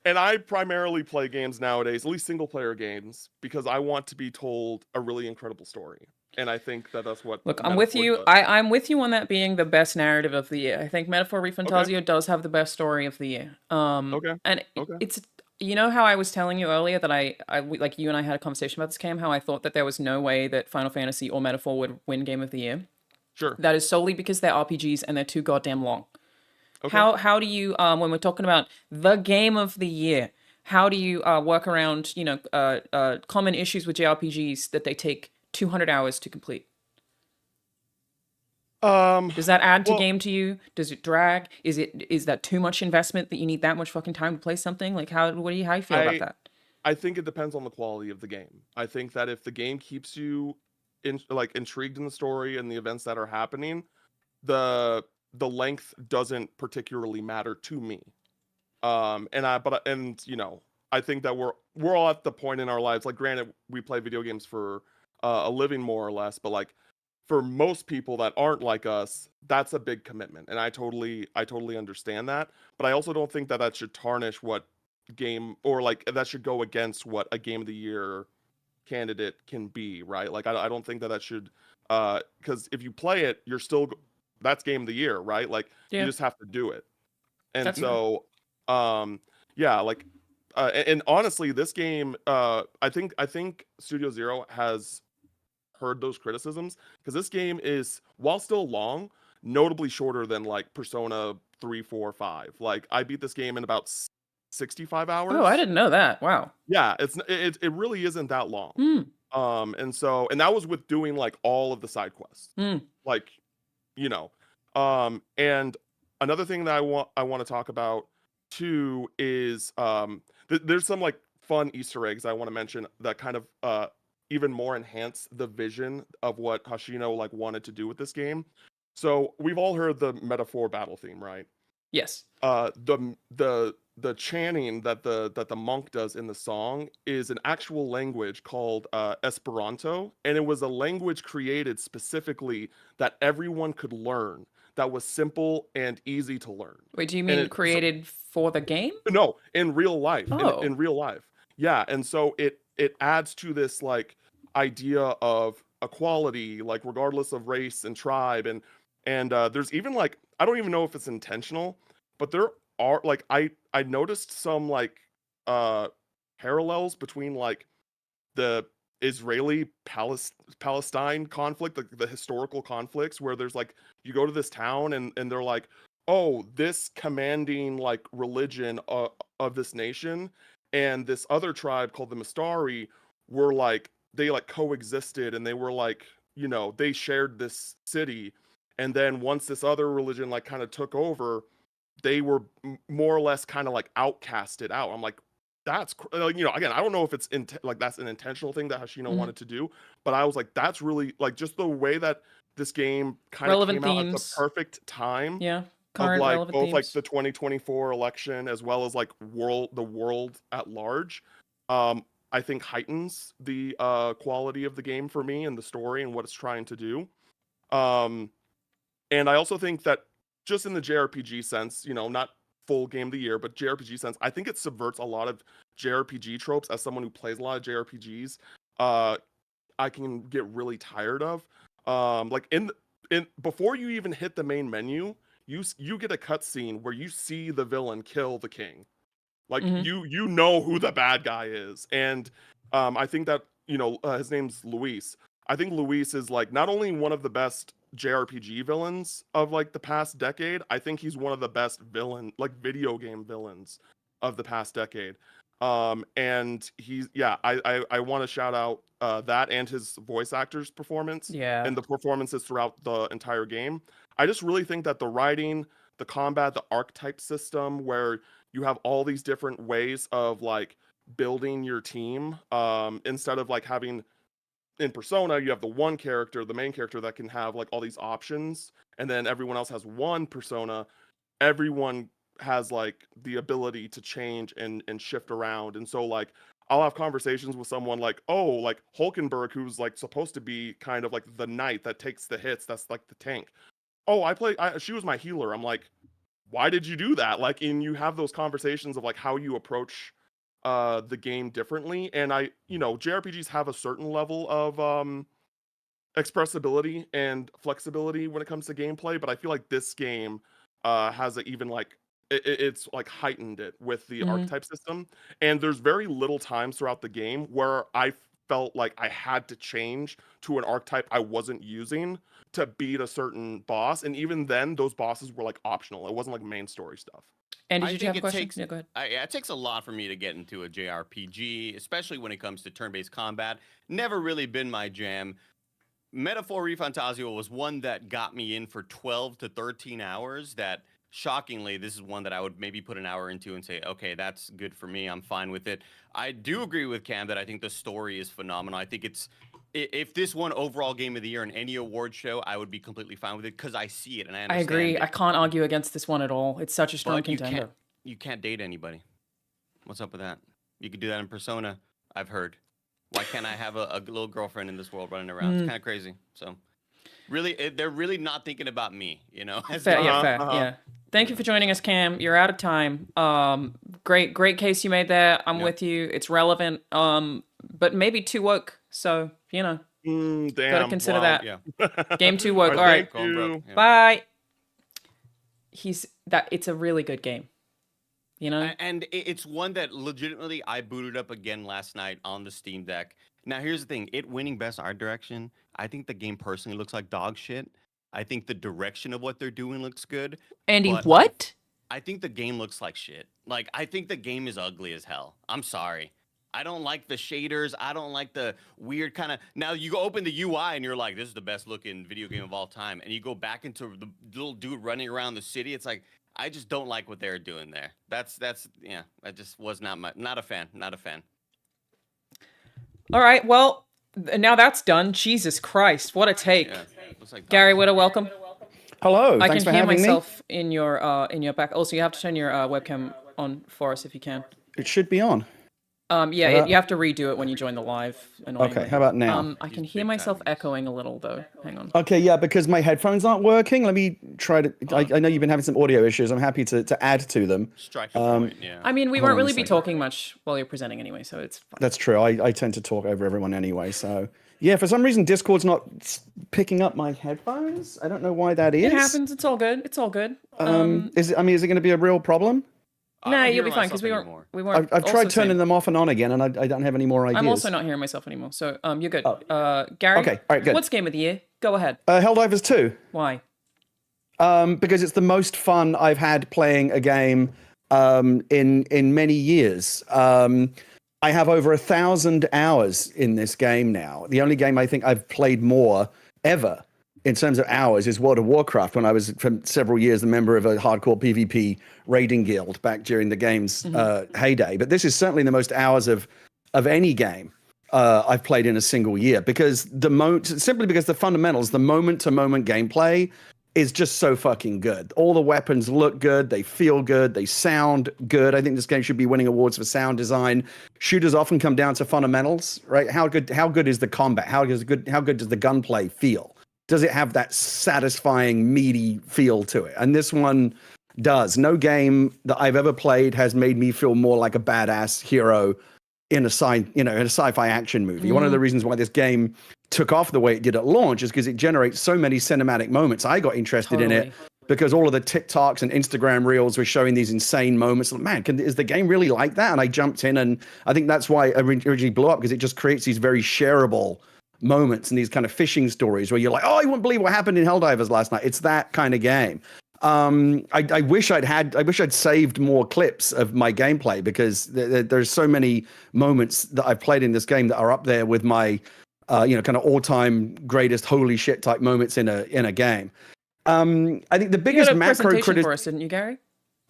And I primarily play games nowadays, at least single player games, because I want to be told a really incredible story. And I think that that's what Look, I'm with Metaphor you. does. I'm with you on that being the best narrative of the year. I think Metaphor ReFantazio does have the best story of the year. Okay. And Okay. it's, you know how I was telling you earlier that like you and I had a conversation about this game, how I thought that there was no way that Final Fantasy or Metaphor would win Game of the Year. Sure. That is solely because they're RPGs and they're too goddamn long. Okay. How do you when we're talking about the game of the year, how do you work around, you know, common issues with JRPGs that they take 200 hours to complete? Does that add to Well, game to you? Does it drag? Is that too much investment that you need that much fucking time to play something? Like how do you feel about that? I think it depends on the quality of the game. I think that if the game keeps you intrigued in the story and the events that are happening, the length doesn't particularly matter to me. And you know, I think that we're all at the point in our lives, like granted we play video games for a living more or less, but like for most people that aren't like us, that's a big commitment, and I totally understand that. But I also don't think that that should tarnish what game, or like that should go against what a game of the year candidate can be, right? Like I don't think that that should, because if you play it, you're still, that's game of the year, right? Like Yeah. you just have to do it. And That's so yeah, like and honestly this game, I think Studio Zero has heard those criticisms, because this game is, while still long, notably shorter than like Persona 3, 4, 5. Like I beat this game in about 65 hours. Oh, I didn't know that. Wow. Yeah, it really isn't that long. And that was with doing like all of the side quests. Like, you know. And another thing that I want to talk about too is there's some like fun Easter eggs I want to mention that kind of even more enhance the vision of what Hoshino like wanted to do with this game. So we've all heard the Metaphor battle theme, right? Yes. The chanting that the monk does in the song is an actual language called Esperanto, and it was a language created specifically that everyone could learn, that was simple and easy to learn. Wait, do you mean created for the game? No, in real life. Oh. In real life. Yeah, and so it adds to this like idea of equality, like regardless of race and tribe, and there's even like, I don't even know if it's intentional, but there are like I noticed some like parallels between like the Israeli Palestine conflict, the historical conflicts, where there's like, you go to this town and they're like, oh, this commanding like religion of this nation and this other tribe called the Mistari were like, they like coexisted, and they were like, you know, they shared this city, and then once this other religion like kind of took over, they were more or less kind of like outcasted out. I'm like, that's you know, again, I don't know if it's like that's an intentional thing that Hoshino wanted to do, but I was like, that's really like just the way that this game kind of came out at the perfect time. Yeah, of like relevant both themes. like the 2024 election as well as like the world at large. I think heightens the quality of the game for me and the story and what it's trying to do. And I also think that just in the JRPG sense, you know, not full game of the year, but JRPG sense, I think it subverts a lot of JRPG tropes. As someone who plays a lot of JRPGs, I can get really tired of. Like in before you even hit the main menu, you get a cutscene where you see the villain kill the king. Like you know who the bad guy is, and I think that, you know, his name's Luis. I think Luis is like not only one of the best JRPG villains of like the past decade, I think he's one of the best video game villains of the past decade. And he's, yeah, I want to shout out that and his voice actor's performance, and the performances throughout the entire game. I just really think that the writing, the combat, the archetype system, where you have all these different ways of like building your team, instead of like having, in Persona, you have the one character, the main character, that can have like all these options, and then everyone else has one persona. Everyone has like the ability to change and shift around. And so like I'll have conversations with someone like, oh, like Hulkenberg, who's like supposed to be kind of like the knight that takes the hits, that's like the tank. Oh, she was my healer. I'm like, why did you do that? Like, and you have those conversations of like how you approach the game differently. And JRPGs have a certain level of expressibility and flexibility when it comes to gameplay, but I feel like this game has a even like it's like heightened it with the archetype system. And there's very little times throughout the game where I felt like I had to change to an archetype I wasn't using to beat a certain boss. And even then, those bosses were like optional. It wasn't like main story stuff. Andy, did you have a question? Yeah, go ahead. It takes a lot for me to get into a JRPG, especially when it comes to turn-based combat. Never really been my jam. Metaphor ReFantazio was one that got me in for 12 to 13 hours that, shockingly, this is one that I would maybe put an hour into and say, okay, that's good for me. I'm fine with it. I do agree with Cam that I think the story is phenomenal. I think if this won overall game of the year in any award show, I would be completely fine with it because I see it and I understand. I agree. it. I can't argue against this one at all. It's such a strong But contender. you can't date anybody. What's up with that? You could do that in Persona, I've heard. Why can't I have a little girlfriend in this world running around? It's kind of crazy. So, really, they're really not thinking about me, you know? Fair, yeah. Thank you for joining us, Cam. You're out of time. Great case you made there. I'm with you. It's relevant. But maybe too woke. So, gotta consider that. Yeah. Game too woke. All right. Thank you. Yeah. Bye. It's a really good game. You know? And it's one that legitimately I booted up again last night on the Steam Deck. Now, here's the thing. It winning Best Art Direction, I think the game personally looks like dog shit. I think the direction of what they're doing looks good. Andy, but what? I think the game looks like shit. Like, I think the game is ugly as hell. I'm sorry. I don't like the shaders. I don't like the weird kind of... Now, you go open the UI and you're like, this is the best looking video game of all time. And you go back into the little dude running around the city. It's like, I just don't like what they're doing there. That's I just was not a fan. All right, well, now that's done. Jesus Christ, what a take. Yeah, looks like Gary Whitta, welcome. Hello, I thanks can for hear having myself in your back. Also, you have to turn your webcam on for us if you can. me. It should be on. You have to redo it when you join the live. Annoyingly. Okay, how about now? I can hear myself echoing a little though. Hang on. Okay, yeah, because my headphones aren't working. Let me try to... I know you've been having some audio issues. I'm happy to add to them. Strike a point, yeah. I mean, we Hold won't on a really be second. talking much while you're presenting anyway, so it's fine. That's true. I tend to talk over everyone anyway, so... Yeah, for some reason, Discord's not picking up my headphones. I don't know why that is. It happens. It's all good. Is it going to be a real problem? Nah, I don't you'll be hear fine because myself we anymore. weren't. I've tried also turning same. them off and on again, and I don't have any more ideas. I'm also not hearing myself anymore. So you're good. Gary. Okay, all right, good. What's game of the year? Go ahead. Helldivers 2. Why? Because it's the most fun I've had playing a game in many years. I have over 1,000 hours in this game now. The only game I think I've played more ever in terms of hours is World of Warcraft, when I was for several years a member of a hardcore PvP raiding guild back during the game's heyday. But this is certainly the most hours of any game I've played in a single year, because simply because the fundamentals, the moment-to-moment gameplay is just so fucking good. All the weapons look good, they feel good, they sound good. I think this game should be winning awards for sound design. Shooters often come down to fundamentals, right? How good is the combat? How good does the gunplay feel? Does it have that satisfying, meaty feel to it? And this one does. No game that I've ever played has made me feel more like a badass hero in a sci-fi action movie. One of the reasons why this game took off the way it did at launch is because it generates so many cinematic moments. I got interested in it because all of the TikToks and Instagram reels were showing these insane moments. Man, is the game really like that? And I jumped in, and I think that's why it originally blew up, because it just creates these very shareable moments and these kind of fishing stories where you're like, oh, I wouldn't believe what happened in Helldivers last night. It's that kind of game. I wish I'd saved more clips of my gameplay, because there's so many moments that I've played in this game that are up there with my, kind of all-time greatest holy shit type moments in a game. I think the biggest you had a macro presentation for us, didn't you, Gary?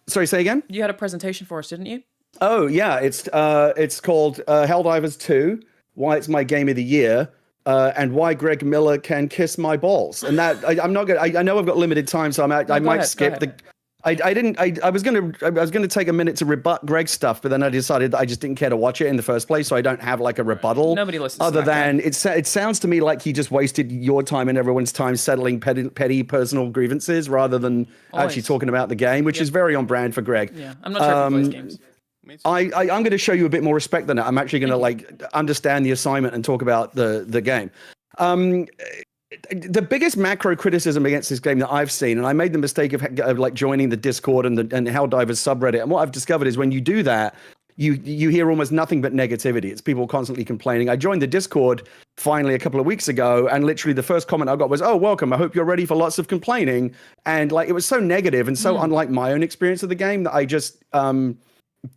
Sorry, say again? You had a presentation for us, didn't you? Oh yeah, it's called Helldivers 2: Why It's My Game of the Year. And why Greg Miller can kiss my balls, and that I'm not gonna. I know I've got limited time, so I might skip I was gonna take a minute to rebut Greg's stuff, but then I decided that I just didn't care to watch it in the first place, so I don't have like a rebuttal. Nobody listens other to that than it sounds to me like he just wasted your time and everyone's time settling petty personal grievances rather than actually talking about the game, which is very on brand for Greg. Yeah, I'm not sure if he plays games. I'm going to show you a bit more respect than that. I'm actually going to like understand the assignment and talk about the game. The biggest macro criticism against this game that I've seen, and I made the mistake of like joining the Discord and Helldivers subreddit, and what I've discovered is when you do that, you hear almost nothing but negativity. It's people constantly complaining. I joined the Discord finally a couple of weeks ago, and literally the first comment I got was, "Oh, welcome. I hope you're ready for lots of complaining." And like it was so negative and so unlike my own experience of the game that I just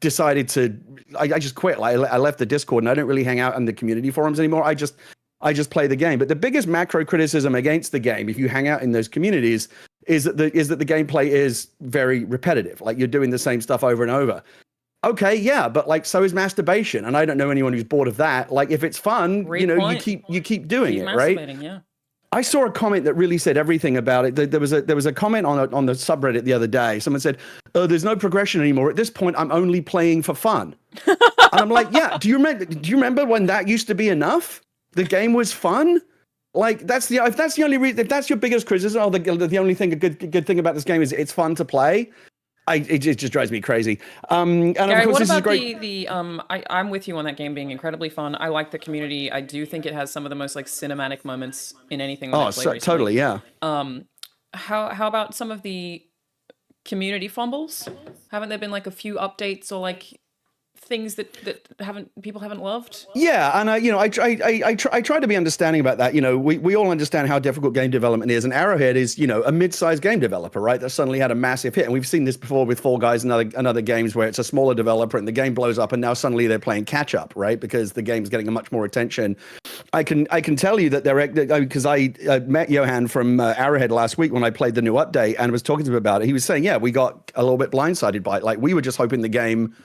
decided to I just quit. Like I left the Discord and I don't really hang out in the community forums anymore. I just play the game. But the biggest macro criticism against the game, if you hang out in those communities, is that the gameplay is very repetitive. Like you're doing the same stuff over and over. Okay, yeah, but like so is masturbation, and I don't know anyone who's bored of that. Like if it's fun, you keep doing it, right? Yeah. I saw a comment that really said everything about it. There was a comment on the subreddit the other day. Someone said, "Oh, there's no progression anymore. At this point, I'm only playing for fun." And I'm like, "Yeah, do you remember when that used to be enough? The game was fun." Like if that's the only reason, if that's your biggest criticism, or the only thing a good thing about this game is it's fun to play. It just drives me crazy. And Gary, of course, what this about is great. I'm with you on that game being incredibly fun. I like the community. I do think it has some of the most like cinematic moments in anything that I played recently. Totally, yeah. How about some of the community fumbles? Haven't there been like a few updates or like things that people haven't loved? Yeah, and I try to be understanding about that. We all understand how difficult game development is, and Arrowhead is a mid-sized game developer, right? That suddenly had a massive hit, and we've seen this before with Fall Guys and other games where it's a smaller developer and the game blows up, and now suddenly they're playing catch up, right? Because the game's getting much more attention. I can tell you that because I met Johan from Arrowhead last week when I played the new update and was talking to him about it. He was saying, yeah, we got a little bit blindsided by it. Like we were just hoping the game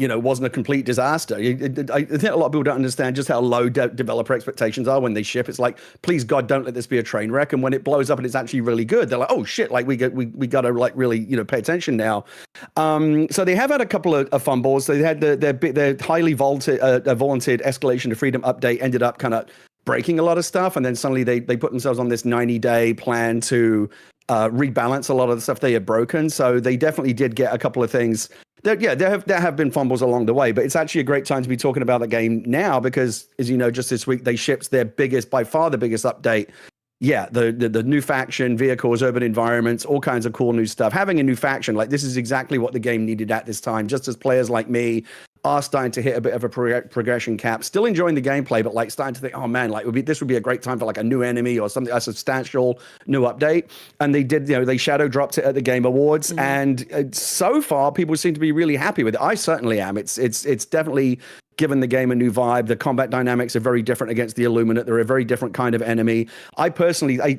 wasn't a complete disaster. I think a lot of people don't understand just how low developer expectations are when they ship. It's like, please God, don't let this be a train wreck. And when it blows up and it's actually really good, they're like, oh shit, like we got to like really pay attention now. So they have had a couple of fumbles. They had their highly vaulted Escalation to Freedom update ended up kind of breaking a lot of stuff, and then suddenly they put themselves on this 90-day plan to rebalance a lot of the stuff they had broken. So they definitely did get a couple of things. There have been fumbles along the way, but it's actually a great time to be talking about the game now because, as you know, just this week they shipped their by far the biggest update. Yeah, the new faction, vehicles, urban environments, all kinds of cool new stuff. Having a new faction, like this is exactly what the game needed at this time, just as players like me are starting to hit a bit of a progression cap, still enjoying the gameplay, but like starting to think, oh man, like this would be a great time for like a new enemy or something, a substantial new update. And they did, they shadow dropped it at the Game Awards, and so far people seem to be really happy with it. I certainly am. It's definitely given the game a new vibe. The combat dynamics are very different against the Illuminate. They're a very different kind of enemy. I personally, I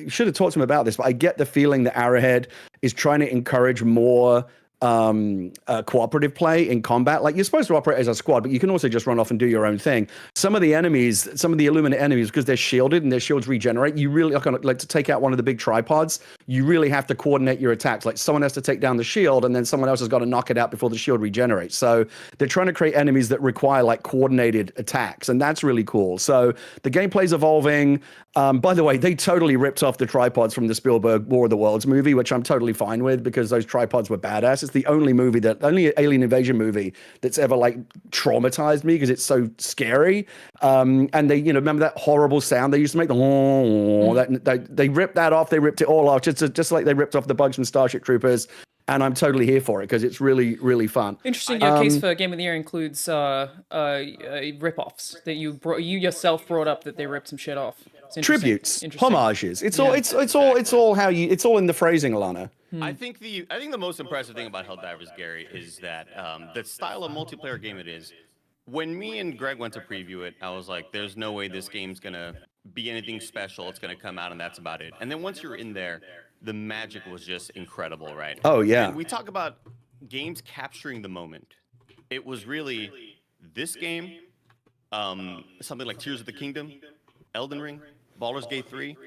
should have talked to him about this, but I get the feeling that Arrowhead is trying to encourage more cooperative play in combat. Like you're supposed to operate as a squad, but you can also just run off and do your own thing. Some of the Illuminate enemies, because they're shielded and their shields regenerate, you really like to take out one of the big tripods. You really have to coordinate your attacks. Like someone has to take down the shield, and then someone else has got to knock it out before the shield regenerates. So they're trying to create enemies that require like coordinated attacks, and that's really cool. So the gameplay's evolving. By the way, they totally ripped off the tripods from the Spielberg War of the Worlds movie, which I'm totally fine with because those tripods were badass. It's the only alien invasion movie that's ever like traumatized me because it's so scary. And they, remember that horrible sound they used to make? They ripped that off. They ripped it all off, just like they ripped off the bugs from Starship Troopers. And I'm totally here for it because it's really, really fun. Interesting. Your case for Game of the Year includes rip-offs that you yourself brought up that they ripped some shit off. Tributes, homages. It's all how you. It's all in the phrasing, Alanah. I think the most impressive thing about Helldivers, Gary, is that the style of multiplayer game it is. When me and Greg went to preview it, I was like, "There's no way this game's gonna be anything special. It's gonna come out, and that's about it." And then once you're in there, the magic was just incredible, right? Oh yeah. And we talk about games capturing the moment. It was really this game, something like Tears of the Kingdom, Elden Ring, Baldur's Gate 3.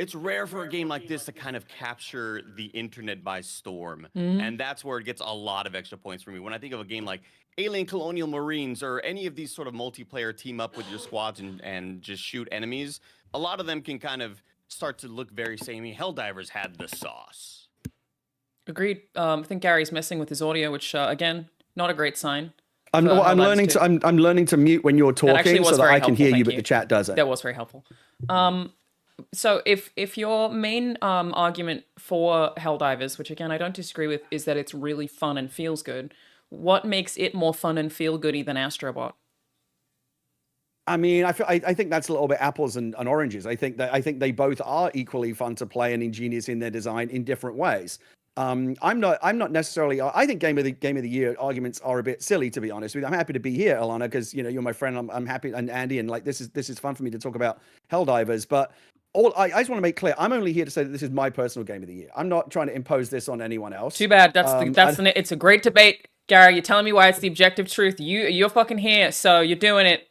it's rare for a game like this to kind of capture the internet by storm. Mhm. And that's where it gets a lot of extra points for me. When I think of a game like Alien Colonial Marines or any of these sort of multiplayer team up with your squads and just shoot enemies, a lot of them can kind of start to look very samey. Helldivers had the sauce. Agreed. I think Gary's messing with his audio, which again, not a great sign. I'm for Helldivers learning 2. I'm learning to mute when you're That actually talking was so that very I can helpful, hear you, thank but you. the chat doesn't. That was very helpful. So if your main argument for Helldivers, which again I don't disagree with, is that it's really fun and feels good, what makes it more fun and feel goody than Astrobot? I mean, I think that's a little bit apples and oranges. I think they both are equally fun to play and ingenious in their design in different ways. I'm not necessarily. I think game of the year arguments are a bit silly, to be honest with you. I'm happy to be here, Alanah, because you're my friend. I'm happy, and Andy, and like this is fun for me to talk about Helldivers. But I just want to make clear, I'm only here to say that this is my personal game of the year. I'm not trying to impose this on anyone else. Too bad. It's a great debate, Gary. You're telling me why it's the objective truth. You're fucking here, so you're doing it.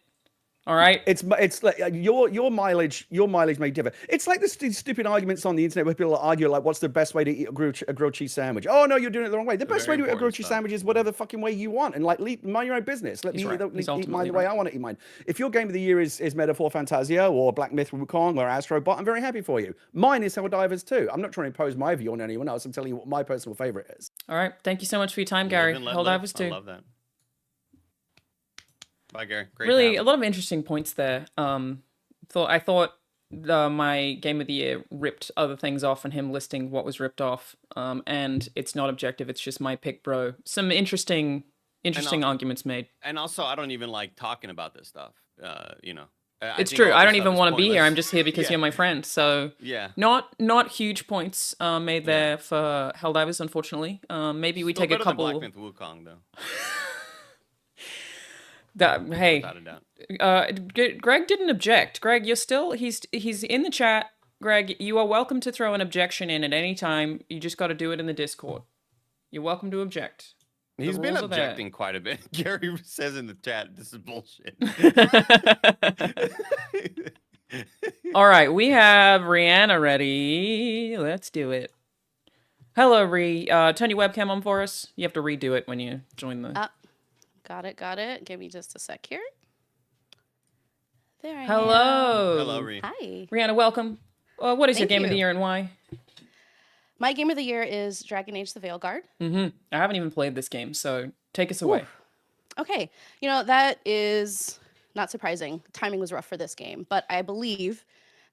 All right. It's like your mileage may differ. It's like the stupid arguments on the internet where people argue like, what's the best way to eat a grilled cheese sandwich? Oh no, you're doing it the wrong way. The best way to eat a grilled cheese sandwich is whatever fucking way you want, and like mind your own business. Let me eat mine the way I want to eat mine. If your game of the year is Metaphor Fantasia or Black Myth Wukong or Astrobot, I'm very happy for you. Mine is Helldivers too. I'm not trying to impose my view on anyone else. I'm telling you what my personal favorite is. All right. Thank you so much for your time, Gary. Helldivers too. I love that. Bye, Gary. Great. Really, a lot of interesting points there. I thought my game of the year ripped other things off, and him listing what was ripped off. And it's not objective; it's just my pick, bro. Some interesting arguments made. And also, I don't even like talking about this stuff. It's true. I don't even want to be here. I'm just here because you're my friend. So yeah, not huge points made there for Helldivers, unfortunately. Maybe we take a couple. Black Myth Wukong, though. Hey, Greg didn't object. Greg, you're still he's in the chat. Greg, you are welcome to throw an objection in at any time. You just got to do it in the Discord. You're welcome to object. He's been objecting quite a bit. Gary says in the chat, "This is bullshit." All right, we have Rihanna ready. Let's do it. Hello, turn your webcam on for us. You have to redo it when you join the. Got it. Give me just a sec here. There I am. Hello, Ree. Hi. Rihanna, welcome. What is your game of the year and why? My game of the year is Dragon Age the Veilguard. I haven't even played this game, so take us away. Okay. That is not surprising. Timing was rough for this game, but I believe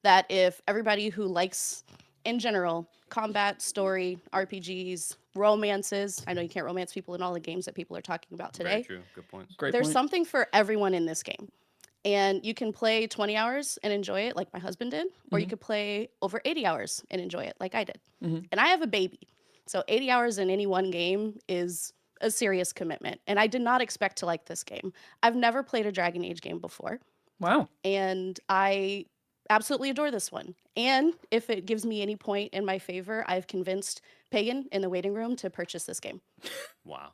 that if everybody who likes, in general, combat, story, RPGs, romances. I know you can't romance people in all the games that people are talking about today. Very true. Good point. There's something for everyone in this game. And you can play 20 hours and enjoy it like my husband did, or you could play over 80 hours and enjoy it like I did. And I have a baby. So 80 hours in any one game is a serious commitment. And I did not expect to like this game. I've never played a Dragon Age game before. Wow. And I absolutely adore this one. And if it gives me any point in my favor, I've convinced Pagan in the waiting room to purchase this game. Wow.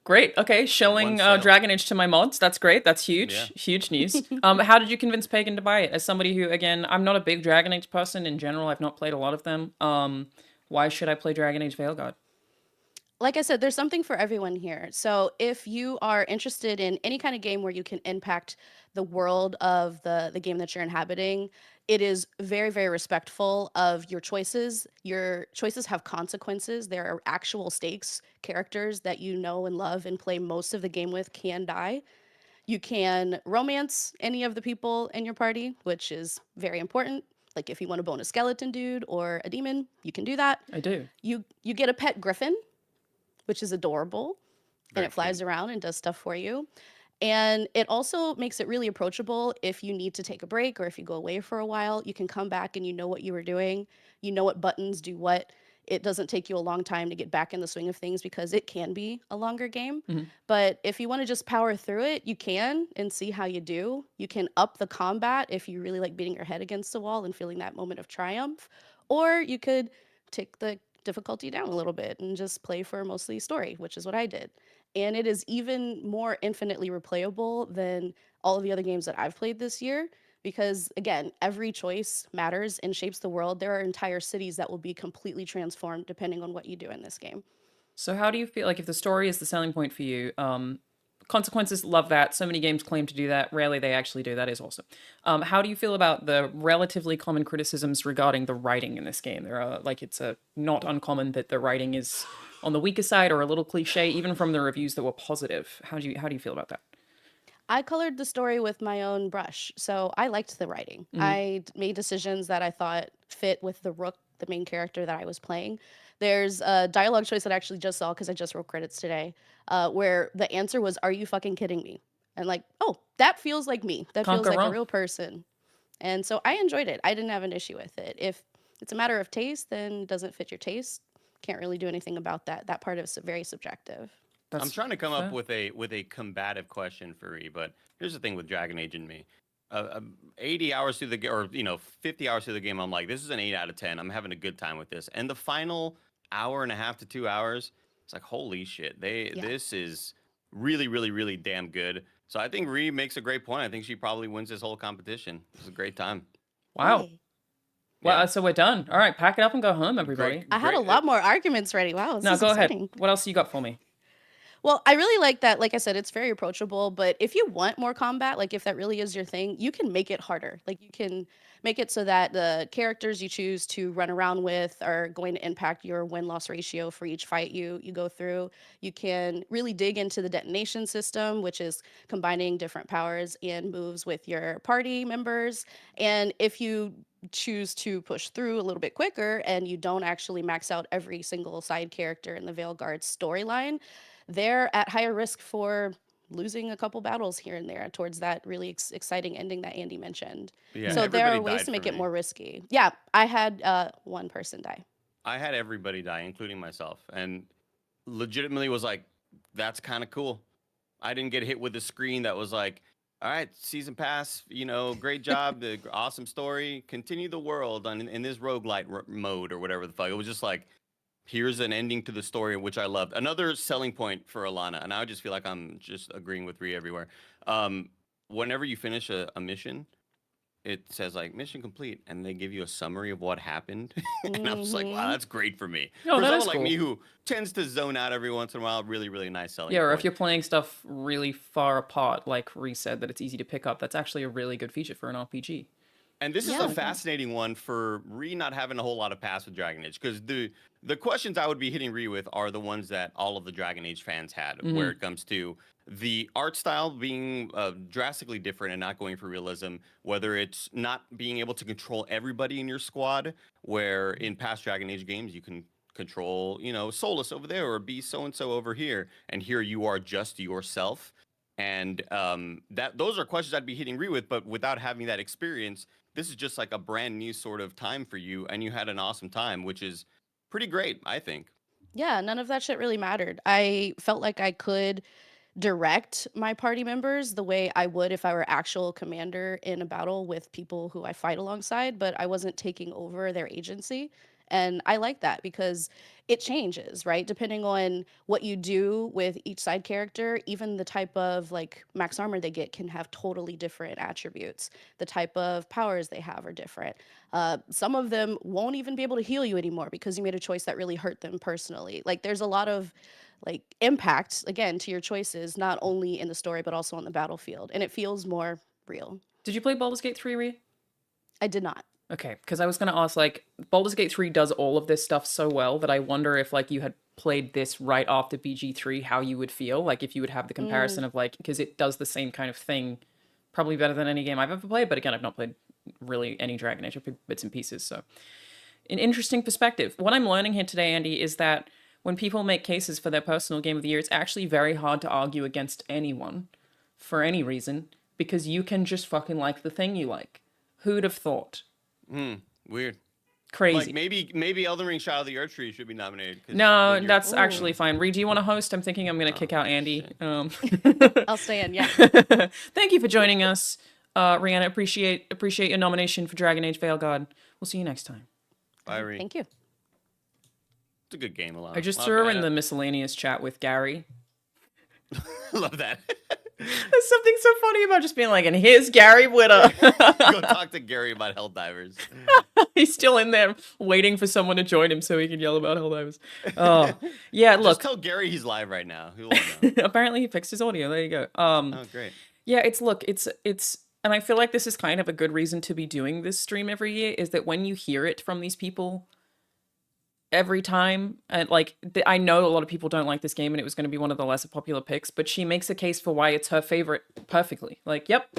Great. Okay, showing Dragon Age to my mods. That's great. That's huge. Yeah. Huge news. How did you convince Pagan to buy it? As somebody who, again, I'm not a big Dragon Age person in general. I've not played a lot of them. Why should I play Dragon Age Veilguard? Like I said, there's something for everyone here. So if you are interested in any kind of game where you can impact the world of the game that you're inhabiting, it is very, very respectful of your choices. Your choices have consequences. There are actual stakes. Characters that you know and love and play most of the game with can die. You can romance any of the people in your party, which is very important. Like if you want to bone a skeleton dude or a demon, you can do that. I do. You get a pet griffin, which is adorable, and it flies cute. around and does stuff for you. And it also makes it really approachable if you need to take a break or if you go away for a while. You can come back and you know what you were doing. You know what buttons do what. It doesn't take you a long time to get back in the swing of things because it can be a longer game. But if you want to just power through it, you can and see how you do. You can up the combat if you really like beating your head against the wall and feeling that moment of triumph. Or you could take the difficulty down a little bit and just play for mostly story, which is what I did. And it is even more infinitely replayable than all of the other games that I've played this year because again, every choice matters and shapes the world. There are entire cities that will be completely transformed depending on what you do in this game. So how do you feel like if the story is the selling point for you? Consequences, love that. So many games claim to do that. Rarely they actually do. That is awesome. How do you feel about the relatively common criticisms regarding the writing in this game? There are it's a not uncommon that the writing is on the weaker side or a little cliche, even from the reviews that were positive. How do you feel about that? I colored the story with my own brush, so I liked the writing. I made decisions that I thought fit with the Rook, the main character that I was playing. There's a dialogue choice that I actually just saw because I just wrote credits today, where the answer was, "Are you fucking kidding me?" And like, oh, that feels like me. That Can't feels go like wrong. a real person. And so I enjoyed it. I didn't have an issue with it. If it's a matter of taste, then it doesn't fit your taste. Can't really do anything about that. That part is very subjective. I'm trying to come fair. up with a combative question for Ree, but here's the thing with Dragon Age and me. 80 hours through the game, or 50 hours through the game, I'm like, this is an 8 out of 10. I'm having a good time with this. And the final hour and a half to 2 hours, it's like, holy shit, this is really, really, really damn good. So I think Ree makes a great point. I think she probably wins this whole competition. It's a great time. Wow. Yay. Well, Yeah. so we're done. All right, pack it up and go home, everybody. I had a lot more arguments ready. Wow, this No, is go exciting. ahead. What else you got for me? Well, I really like that. Like I said, it's very approachable, but if you want more combat, like if that really is your thing, you can make it harder. Like you can make it so that the characters you choose to run around with are going to impact your win-loss ratio for each fight you go through. You can really dig into the detonation system, which is combining different powers and moves with your party members. And if you choose to push through a little bit quicker and you don't actually max out every single side character in the Veilguard storyline, they're at higher risk for losing a couple battles here and there towards that really exciting ending that Andy mentioned. Yeah, So there are everybody ways died to make for it me. more risky. Yeah, I had one person die. I had everybody die, including myself, and legitimately was like, that's kind of cool. I didn't get hit with a screen that was like, all right, season pass, great job, the awesome story, continue the world in this roguelite mode or whatever the fuck. It was just like, here's an ending to the story, which I loved. Another selling point for Alanah, and I just feel like I'm just agreeing with Rhea everywhere. Whenever you finish a mission, it says like mission complete, and they give you a summary of what happened. And I'm just like, wow, that's great for me. No, For that someone is like cool. me who tends to zone out every once in a while, really, really nice selling Yeah, or point. if you're playing stuff really far apart, like Ree said, that it's easy to pick up, that's actually a really good feature for an RPG. And this is Yeah. a fascinating one for Ree not having a whole lot of pass with Dragon Age, because the questions I would be hitting Ree with are the ones that all of the Dragon Age fans had, where it comes to the art style being drastically different and not going for realism, whether it's not being able to control everybody in your squad, where in past Dragon Age games you can control, Solus over there or be so-and-so over here, and here you are just yourself. And those are questions I'd be hitting Ree with, but without having that experience, this is just like a brand new sort of time for you, and you had an awesome time, which is pretty great, I think. Yeah, none of that shit really mattered. I felt like I could direct my party members the way I would if I were actual commander in a battle with people who I fight alongside, but I wasn't taking over their agency. And I like that because it changes, right? Depending on what you do with each side character, even the type of like max armor they get can have totally different attributes. The type of powers they have are different. Some of them won't even be able to heal you anymore because you made a choice that really hurt them personally. Like there's a lot of like impact again to your choices, not only in the story but also on the battlefield, and it feels more real. Did you play Baldur's Gate 3, Ree? I did not. Okay, because I was going to ask, like, Baldur's Gate 3 does all of this stuff so well that I wonder if, like, you had played this right after BG3, how you would feel, like, if you would have the comparison of, like, because it does the same kind of thing, probably better than any game I've ever played, but again, I've not played really any Dragon Age, I've played bits and pieces, so. An interesting perspective. What I'm learning here today, Andy, is that when people make cases for their personal game of the year, it's actually very hard to argue against anyone, for any reason, because you can just fucking like the thing you like. Who'd have thought? Weird. Crazy. Like maybe Elden Ring Shadow of the Earth Tree should be nominated. No, when you're- that's actually fine. Ree, do you want to host? I'm thinking I'm going to kick out Andy. I'll stay in. Yeah. Thank you for joining us, Rihanna. Appreciate your nomination for Dragon Age Veilguard. We'll see you next time. Bye, Ree. Thank you. It's a good game, Alanah. I just threw her in the miscellaneous chat with Gary. Love that. There's something so funny about just being like, and here's Gary Whitta. Go talk to Gary about Helldivers. He's still in there waiting for someone to join him so he can yell about Helldivers. Oh, yeah, Just look. tell Gary he's live right now. He won't know. Apparently he fixed his audio. There you go. Oh, great. Yeah, it's and I feel like this is kind of a good reason to be doing this stream every year, is that when you hear it from these people every time, and like I know a lot of people don't like this game and it was going to be one of the lesser popular picks, but she makes a case for why it's her favorite perfectly. Like, yep,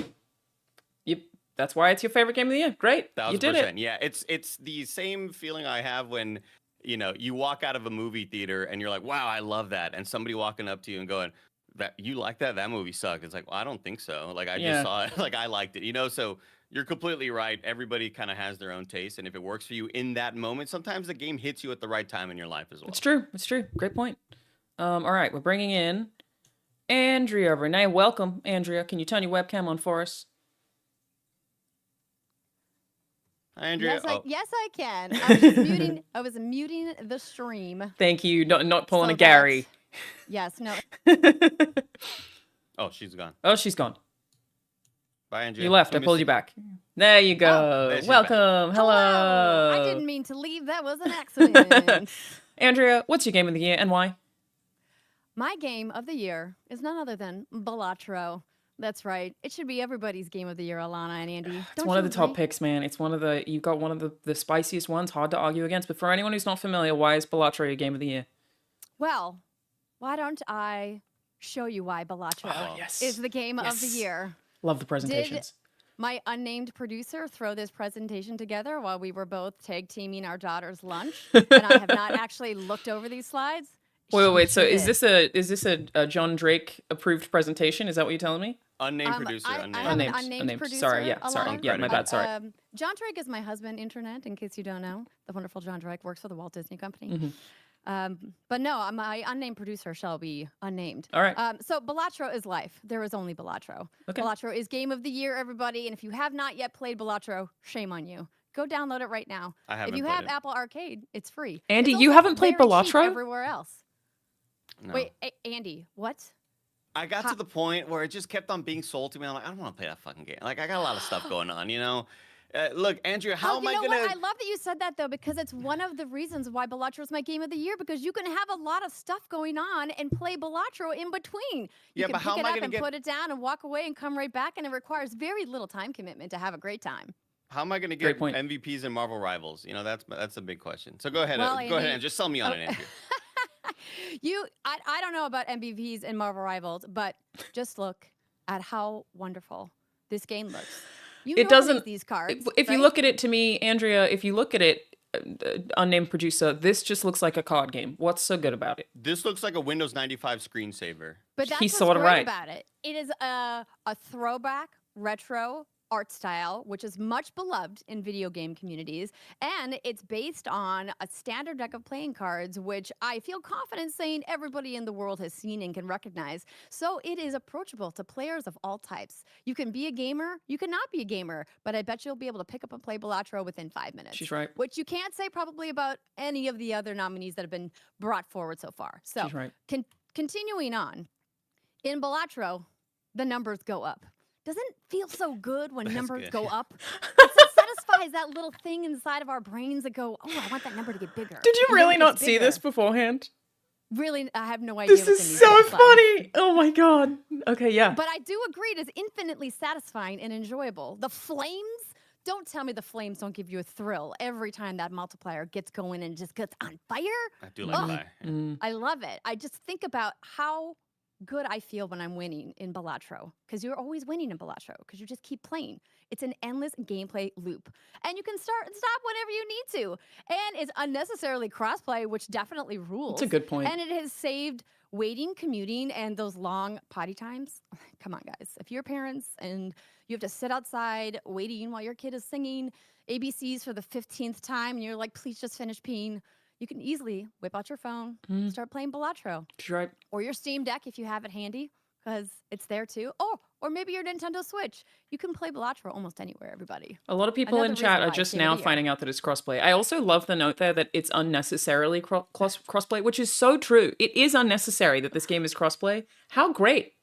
that's why it's your favorite game of the year. Great, you did it. Yeah, it's the same feeling I have when you walk out of a movie theater and you're like, wow, I love that, and somebody walking up to you and going, that you like that movie sucked. It's like, well, I don't think so. Like, I just saw it. Like, I liked it. So you're completely right. Everybody kind of has their own taste, and if it works for you in that moment, sometimes the game hits you at the right time in your life as well. It's true. Great point. All right, we're bringing in Andrea Rene. Welcome, Andrea. Can you turn your webcam on for us? Hi, Andrea. Yes, I can. I was muting the stream. Thank you. Not pulling So a Gary. Yes, no. Oh, she's gone. Oh, she's gone. Bye, Andrea. You left. I pulled you back. There you go. there she's Welcome. Hello. I didn't mean to leave. That was an accident. Andrea, what's your game of the year and why? My game of the year is none other than Balatro. That's right. It should be everybody's game of the year, Alanah and Andy. It's one of the top picks, man. It's you've got one of the spiciest ones, hard to argue against. But for anyone who's not familiar, why is Balatro your game of the year? Well, why don't I show you why Balatro is the game of the year? Love the presentations. Did my unnamed producer throw this presentation together while we were both tag teaming our daughter's lunch? And I have not actually looked over these slides. Wait. So is this a John Drake approved presentation? Is that what you're telling me? Unnamed producer. I have an unnamed producer. Sorry. Alanah. Yeah, my bad. Sorry. John Drake is my husband, internet, in case you don't know. The wonderful John Drake works for the Walt Disney Company. But no, my unnamed producer shall be unnamed. All right. So Balatro is life. There is only Balatro. Okay. Balatro is game of the year, everybody. And if you have not yet played Balatro, shame on you. Go download it right now. I haven't If you played have it. Apple Arcade, it's free. Andy, It's you also haven't played very cheap Balatro? everywhere else. No. Wait, Andy, what? I got to the point where it just kept on being sold to me. I'm like, I don't want to play that fucking game. Like, I got a lot of stuff going on, Look, Andrea, how am I you know gonna? what? I love that you said that though, because it's one of the reasons why Balatro is my game of the year. Because you can have a lot of stuff going on and play Balatro in between. You can but how pick am it I up gonna and get? put it down and walk away and come right back, and it requires very little time commitment to have a great time. How am I gonna Great get point. MVPs in Marvel Rivals? That's a big question. So go ahead, Well, go ahead Andy- and just sell me on it, Andrea. I don't know about MVPs and Marvel Rivals, but just look at how wonderful this game looks. You It know doesn't. these cards. If you right? look at it, to me, Andrea, if you look at it, unnamed producer, this just looks like a card game. What's so good about it? This looks like a Windows 95 screensaver. But that's He's what's sorta great right. about it. It is a throwback, retro art style, which is much beloved in video game communities. And it's based on a standard deck of playing cards, which I feel confident saying everybody in the world has seen and can recognize. So it is approachable to players of all types. You can be a gamer, you cannot be a gamer, but I bet you'll be able to pick up and play Balatro within 5 minutes. She's right. Which you can't say probably about any of the other nominees that have been brought forward so far. So She's right. continuing on, in Balatro, the numbers go up. Doesn't it feel so good when That's numbers good. go up? It satisfies that little thing inside of our brains that go, oh, I want that number to get bigger. Did you And then really it not gets see this bigger. beforehand? Really, I have no idea. This what's in is these so little slides. funny. Oh my god. Okay, yeah. But I do agree it is infinitely satisfying and enjoyable. The flames, don't tell me the flames don't give you a thrill every time that multiplier gets going and just gets on fire. I do like Ugh. fire. Mm. I love it. I just think about how good I feel when I'm winning in Balatro, because you're always winning in Balatro because you just keep playing. It's an endless gameplay loop, and you can start and stop whenever you need to. And it's unnecessarily crossplay, which definitely rules. That's a good point. And it has saved waiting, commuting, and those long potty times. Come on, guys. If you're parents and you have to sit outside waiting while your kid is singing ABCs for the 15th time, and you're like, please just finish peeing, you can easily whip out your phone, start playing Balatro. She's right. Or your Steam Deck if you have it handy, because it's there too. Oh, or maybe your Nintendo Switch. You can play Balatro almost anywhere, everybody. A lot of people in Another chat reason are why just it's game of now the year. finding out that it's crossplay. I also love the note there that it's unnecessarily crossplay, which is so true. It is unnecessary that this game is crossplay. How great.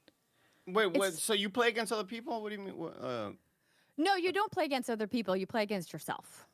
Wait, what? It's- So you play against other people? What do you mean? No, you don't play against other people. You play against yourself.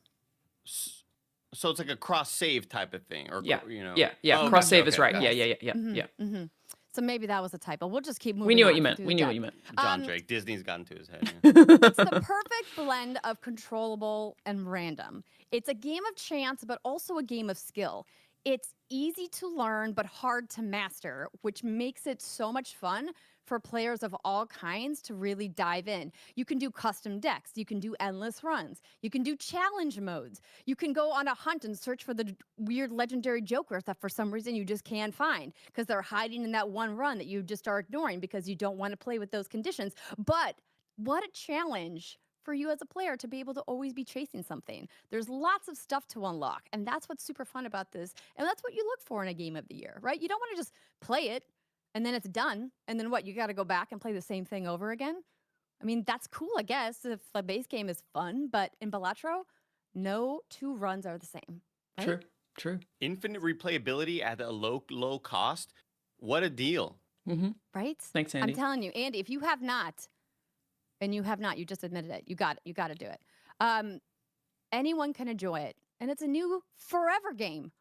So it's like a cross save type of thing, or Yeah. you know? Yeah. Oh, Cross gotcha, save is okay, right. gotcha. Yeah. So maybe that was a typo. We'll just keep moving. We knew what on you meant. through We the knew what deck. you meant. John Drake. Disney's gotten to his head. It's the perfect blend of controllable and random. It's a game of chance, but also a game of skill. It's easy to learn, but hard to master, which makes it so much fun for players of all kinds to really dive in. You can do custom decks. You can do endless runs. You can do challenge modes. You can go on a hunt and search for the weird legendary jokers that for some reason you just can't find because they're hiding in that one run that you just are ignoring because you don't want to play with those conditions. But what a challenge for you as a player to be able to always be chasing something. There's lots of stuff to unlock, and that's what's super fun about this. And that's what you look for in a game of the year, right? You don't want to just play it and then it's done. And then what? You got to go back and play the same thing over again? I mean, that's cool, I guess, if the base game is fun, but in Balatro, no two runs are the same. Right? True. Infinite replayability at a low cost. What a deal! Right? Thanks, Andy. I'm telling you, Andy, if you have not, and you have not, you just admitted it. You got to do it. Anyone can enjoy it, and it's a new forever game.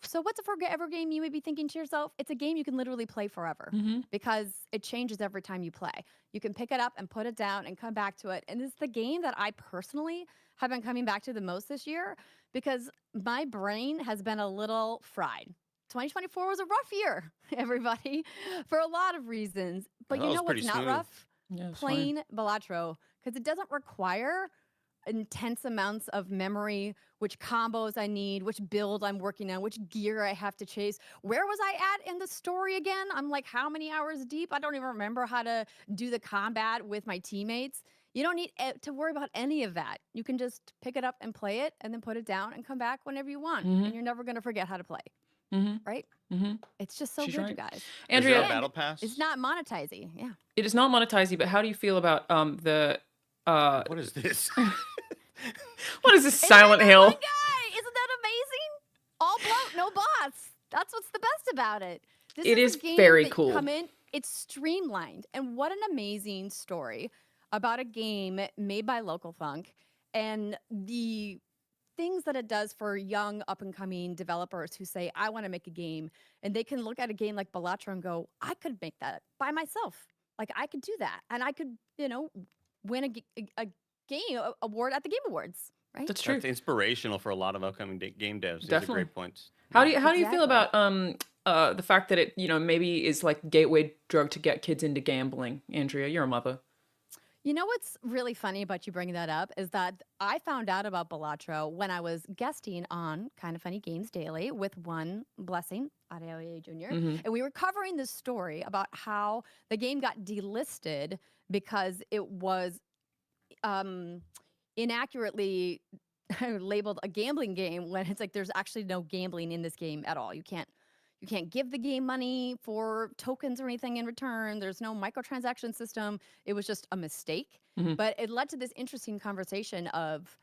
So what's a forever game? You may be thinking to yourself, it's a game you can literally play forever because it changes every time you play. You can pick it up and put it down and come back to it. And it's the game that I personally have been coming back to the most this year because my brain has been a little fried. 2024 was a rough year, everybody, for a lot of reasons. But you know what's not rough? Yeah, it's Plain Balatro, because it doesn't require intense amounts of memory, which combos I need, which build I'm working on, which gear I have to chase. Where was I at in the story again? I'm like how many hours deep? I don't even remember how to do the combat with my teammates. You don't need to worry about any of that. You can just pick it up and play it and then put it down and come back whenever you want. And you're never going to forget how to play. Right? It's just so She's good, right. you guys. Andrea, Is there a battle pass? It's not monetizing. Yeah. it is not monetizing, but how do you feel about the What is this? what is this Silent Hill? One guy. Isn't that amazing? All bloat, no bots. That's what's the best about it. This It a is game very that you cool. Come in, it's streamlined, and what an amazing story about a game made by Local Funk and the things that it does for young up and coming developers who say, I want to make a game, and they can look at a game like Balatro and go, I could make that by myself. Like I could do that, and I could, win a game award at the Game Awards. Right? That's true. That's inspirational for a lot of upcoming game devs. These are Definitely. great points. How do you feel Exactly. about the fact that it maybe is like gateway drug to get kids into gambling? Andrea, you're a mother. You know what's really funny about you bringing that up is that I found out about Balatro when I was guesting on Kind of Funny Games Daily with one blessing, Adeoye Jr. And we were covering this story about how the game got delisted because it was inaccurately labeled a gambling game when it's like there's actually no gambling in this game at all. You can't give the game money for tokens or anything in return. There's no microtransaction system. It was just a mistake. But it led to this interesting conversation of,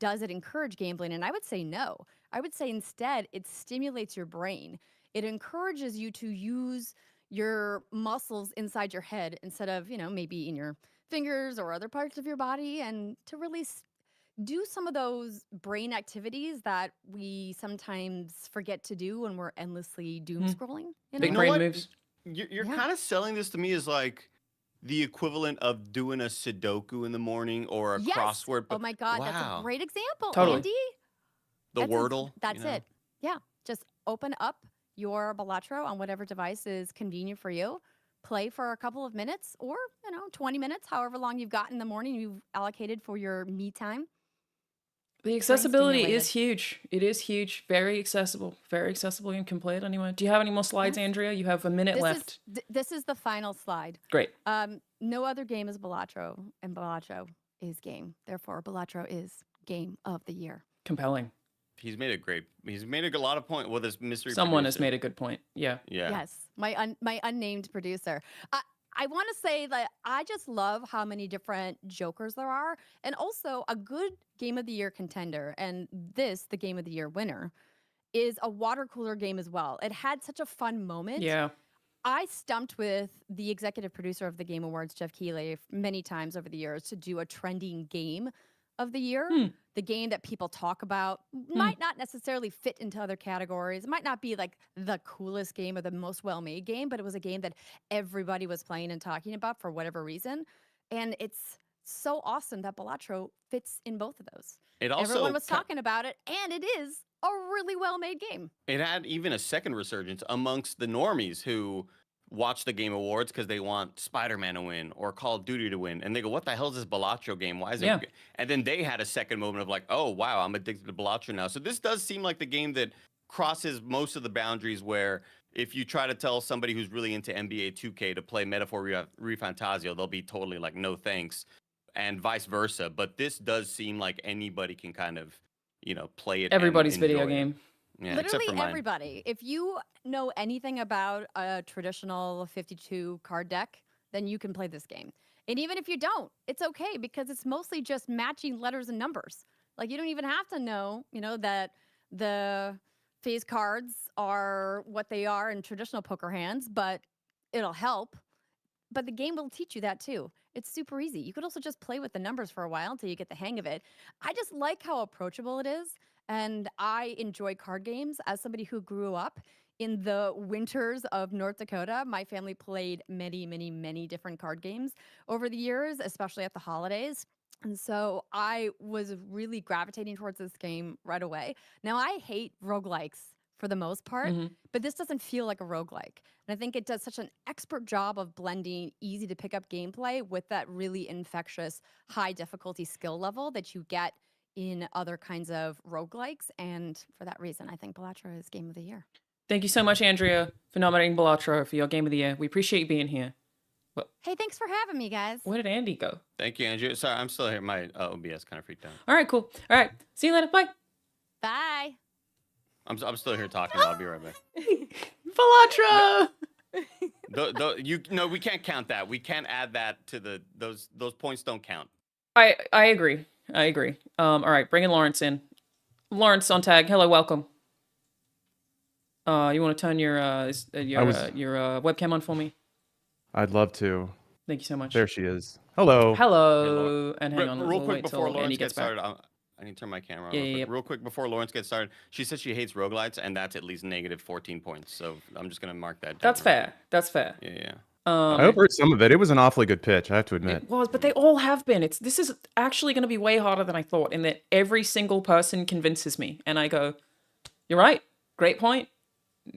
does it encourage gambling? And I would say no. I would say instead it stimulates your brain. It encourages you to use your muscles inside your head instead of, maybe in your fingers or other parts of your body, and to really do some of those brain activities that we sometimes forget to do when we're endlessly doom scrolling. Big know brain what? moves. You're Yeah. kind of selling this to me as like the equivalent of doing a Sudoku in the morning or a Yes. crossword. Oh my God, that's wow. a great example, Totally. Andy. The That's Wordle. That's it. Yeah. Just open up your Balatro on whatever device is convenient for you. Play for a couple of minutes or, 20 minutes, however long you've got in the morning you've allocated for your me time. The accessibility is stimulated. huge. It is huge. Very accessible. Very accessible. You can play it anywhere. Do you have any more slides, Yes. Andrea? You have a minute left. This is the final slide. Great. No other game is Balatro, and Balatro is game. Therefore, Balatro is game of the year. Compelling. He's made a lot of point with his mystery. Someone has producer. made a good point. Yeah. Yeah. Yes, my unnamed producer. I want to say that I just love how many different Jokers there are, and also a good Game of the Year contender, and the Game of the Year winner, is a water cooler game as well. It had such a fun moment. Yeah. I stumped with the executive producer of the Game Awards, Jeff Keighley, many times over the years to do a trending game of the year. The game that people talk about might not necessarily fit into other categories. It might not be like the coolest game or the most well-made game, but it was a game that everybody was playing and talking about for whatever reason. And it's so awesome that Balatro fits in both of those. It also Everyone was talking about it, and it is a really well-made game. It had even a second resurgence amongst the normies who watch the Game Awards because they want Spider-Man to win or Call of Duty to win, and they go, "What the hell is this Balatro game? Why is it?" Yeah. And then they had a second moment of like, "Oh wow, I'm addicted to Balatro now." So this does seem like the game that crosses most of the boundaries. Where if you try to tell somebody who's really into NBA 2K to play Metaphor Refantasio, they'll be totally like, "No thanks," and vice versa. But this does seem like anybody can kind of, play it. Everybody's and video enjoy it. game. Yeah, except Literally for mine. everybody. If you know anything about a traditional 52 card deck, then you can play this game. And even if you don't, it's okay because it's mostly just matching letters and numbers. Like you don't even have to know, that the phase cards are what they are in traditional poker hands, but it'll help. But the game will teach you that too. It's super easy. You could also just play with the numbers for a while until you get the hang of it. I just like how approachable it is. And I enjoy card games. As somebody who grew up in the winters of North Dakota, my family played many, many, many different card games over the years, especially at the holidays. And so I was really gravitating towards this game right away. Now, I hate roguelikes for the most part, but this doesn't feel like a roguelike. And I think it does such an expert job of blending easy to pick up gameplay with that really infectious, high difficulty skill level that you get in other kinds of roguelikes. And for that reason, I think Balatro is Game of the Year. Thank you so much, Andrea, for nominating Balatro for your Game of the Year. We appreciate you being here. Hey, thanks for having me, guys. Where did Andy go? Thank you, Andrew. Sorry, I'm still here. My OBS kind of freaked out. All right, cool. All right. See you later. Bye. Bye. I'm still here talking. I'll be right back. Balatro! We can't count that. We can't add that to those points don't count. I agree. All right, bringing Lawrence in. Lawrence Sonntag, hello, welcome. You want to turn your webcam on for me? I'd love to. Thank you so much. There she is. Hello. Hello. And hang on, real we'll quick wait before till Lawrence Andy gets gets back. started, I need to turn my camera on. Yeah. Real quick before Lawrence gets started, she says she hates roguelites, and that's at least negative 14 points. So I'm just gonna mark that down. That's fair. Yeah. I overheard some of it. It was an awfully good pitch, I have to admit. It was, but they all have been. This is actually going to be way harder than I thought, in that every single person convinces me, and I go, "You're right. Great point.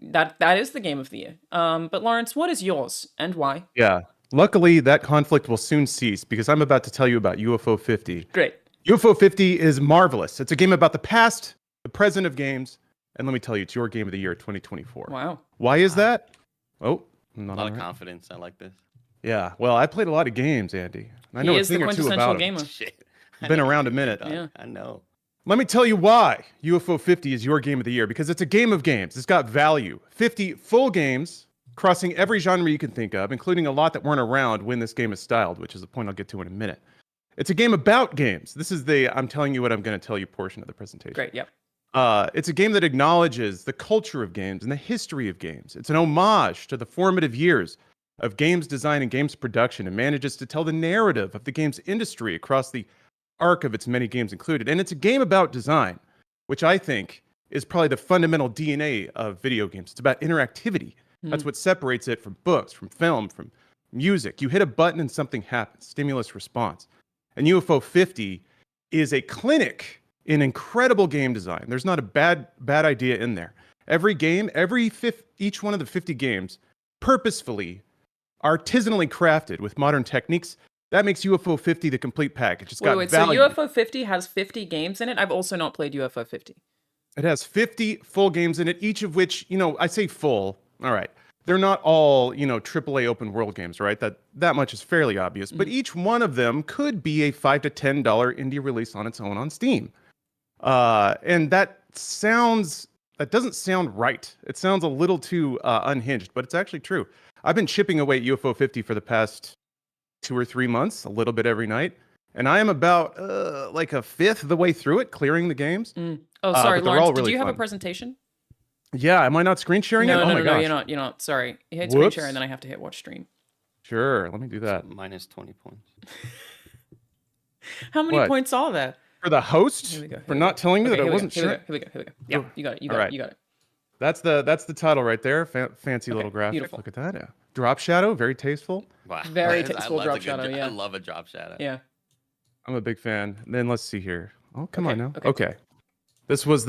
That is the Game of the Year." But Lawrence, what is yours and why? Yeah. Luckily, that conflict will soon cease because I'm about to tell you about UFO 50. Great. UFO 50 is marvelous. It's a game about the past, the present of games, and let me tell you, it's your Game of the Year 2024. Wow. Why is that? Oh, A lot of confidence. I like this. Yeah. Well, I played a lot of games, Andy. I know He a is the thing or two quintessential about gamer. them. Shit. Been around a minute. Yeah. I know. Let me tell you why UFO 50 is your Game of the Year, because it's a game of games. It's got value. 50 full games crossing every genre you can think of, including a lot that weren't around when this game is styled, which is a point I'll get to in a minute. It's a game about games. This is the I'm telling you what I'm going to tell you portion of the presentation. Great. Yep. It's a game that acknowledges the culture of games and the history of games. It's an homage to the formative years of games design and games production, and manages to tell the narrative of the games industry across the arc of its many games included. And it's a game about design, which I think is probably the fundamental DNA of video games. It's about interactivity. That's what separates it from books, from film, from music. You hit a button and something happens, stimulus response. And UFO 50 is a clinic in incredible game design. There's not a bad idea in there. Every game, each one of the 50 games, purposefully, artisanally crafted with modern techniques. That makes UFO 50 the complete package. It's got Wait, value. so UFO 50 has 50 games in it? I've also not played UFO 50. It has 50 full games in it, each of which, I say full. All right. They're not all, AAA open world games, right? That much is fairly obvious. But each one of them could be a $5 to $10 indie release on its own on Steam. And that doesn't sound right. It sounds a little too unhinged, but it's actually true. I've been chipping away at UFO 50 for the past 2 or 3 months, a little bit every night. And I am about like a fifth of the way through it, clearing the games. Oh, sorry, but they're all Lawrence, did really you have a fun. presentation? Yeah, am I not screen sharing it? No, Oh no, my no, no, gosh. you're not. You're not. Sorry. You hit screen share, and Whoops. then I have to hit watch stream. Sure, let me do that. Minus 20 points. How many What? points are there? For the host? Here we go. For not telling me that I wasn't Here we sure? go. Here we go. Here we go. Yeah, you got it. You got it. You got it. That's the title right there. Fancy little graphic. beautiful. Look at that. Yeah. Drop shadow, very tasteful. Wow. Very I tasteful love drop a good shadow, yeah. I love a drop shadow. Yeah. I'm a big fan. Then let's see here. Oh, come Okay, on now. okay. Okay. This was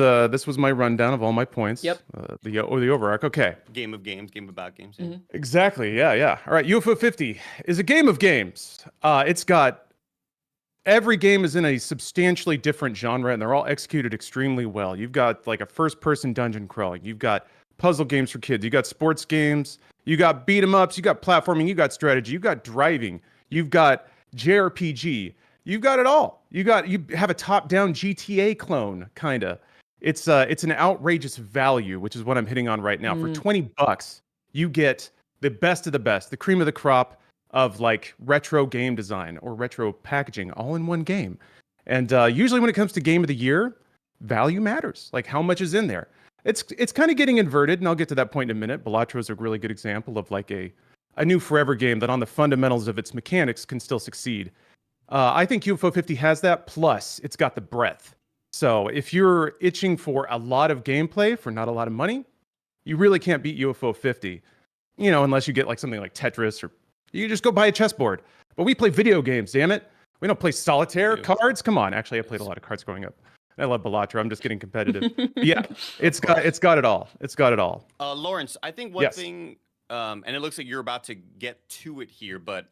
my rundown of all my points. Yep. The over arc. Okay. Game of games, game about games. Yeah. Exactly. Yeah. All right. UFO 50 is a game of games. It's got every game is in a substantially different genre, and they're all executed extremely well. You've got like a first-person dungeon crawling. You've got puzzle games for kids. You got sports games. You got beat 'em ups. You got platforming. You got strategy. You got driving. You've got JRPG. You've got it all. You have a top-down GTA clone, kinda. It's an outrageous value, which is what I'm hitting on right now. For $20, you get the best of the best, the cream of the crop of like retro game design or retro packaging, all in one game. And usually when it comes to game of the year, value matters. Like how much is in there. It's kind of getting inverted, and I'll get to that point in a minute. Balatro is a really good example of like a new forever game that on the fundamentals of its mechanics can still succeed. I think UFO 50 has that, plus it's got the breadth. So if you're itching for a lot of gameplay for not a lot of money, you really can't beat UFO 50, unless you get like something like Tetris, or you just go buy a chessboard. But we play video games, damn it. We don't play solitaire, cards. Come on. Actually, I played a lot of cards growing up. I love Balatro. I'm just getting competitive. Yeah, it's got it all. It's got it all. Lawrence, I think one thing, and it looks like you're about to get to it here, but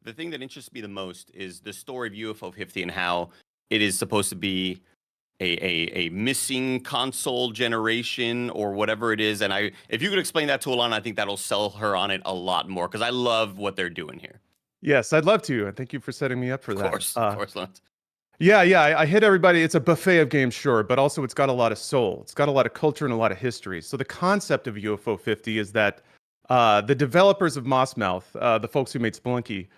the thing that interests me the most is the story of UFO 50 and how it is supposed to be a missing console generation or whatever it is. And if you could explain that to Alanah, I think that'll sell her on it a lot more, because I love what they're doing here. Yes, I'd love to. And thank you for setting me up for that. Of course, Lawrence. Yeah, I hit everybody. It's a buffet of games, sure, but also it's got a lot of soul. It's got a lot of culture and a lot of history. So the concept of UFO 50 is that the developers of Mossmouth, the folks who made Spelunky,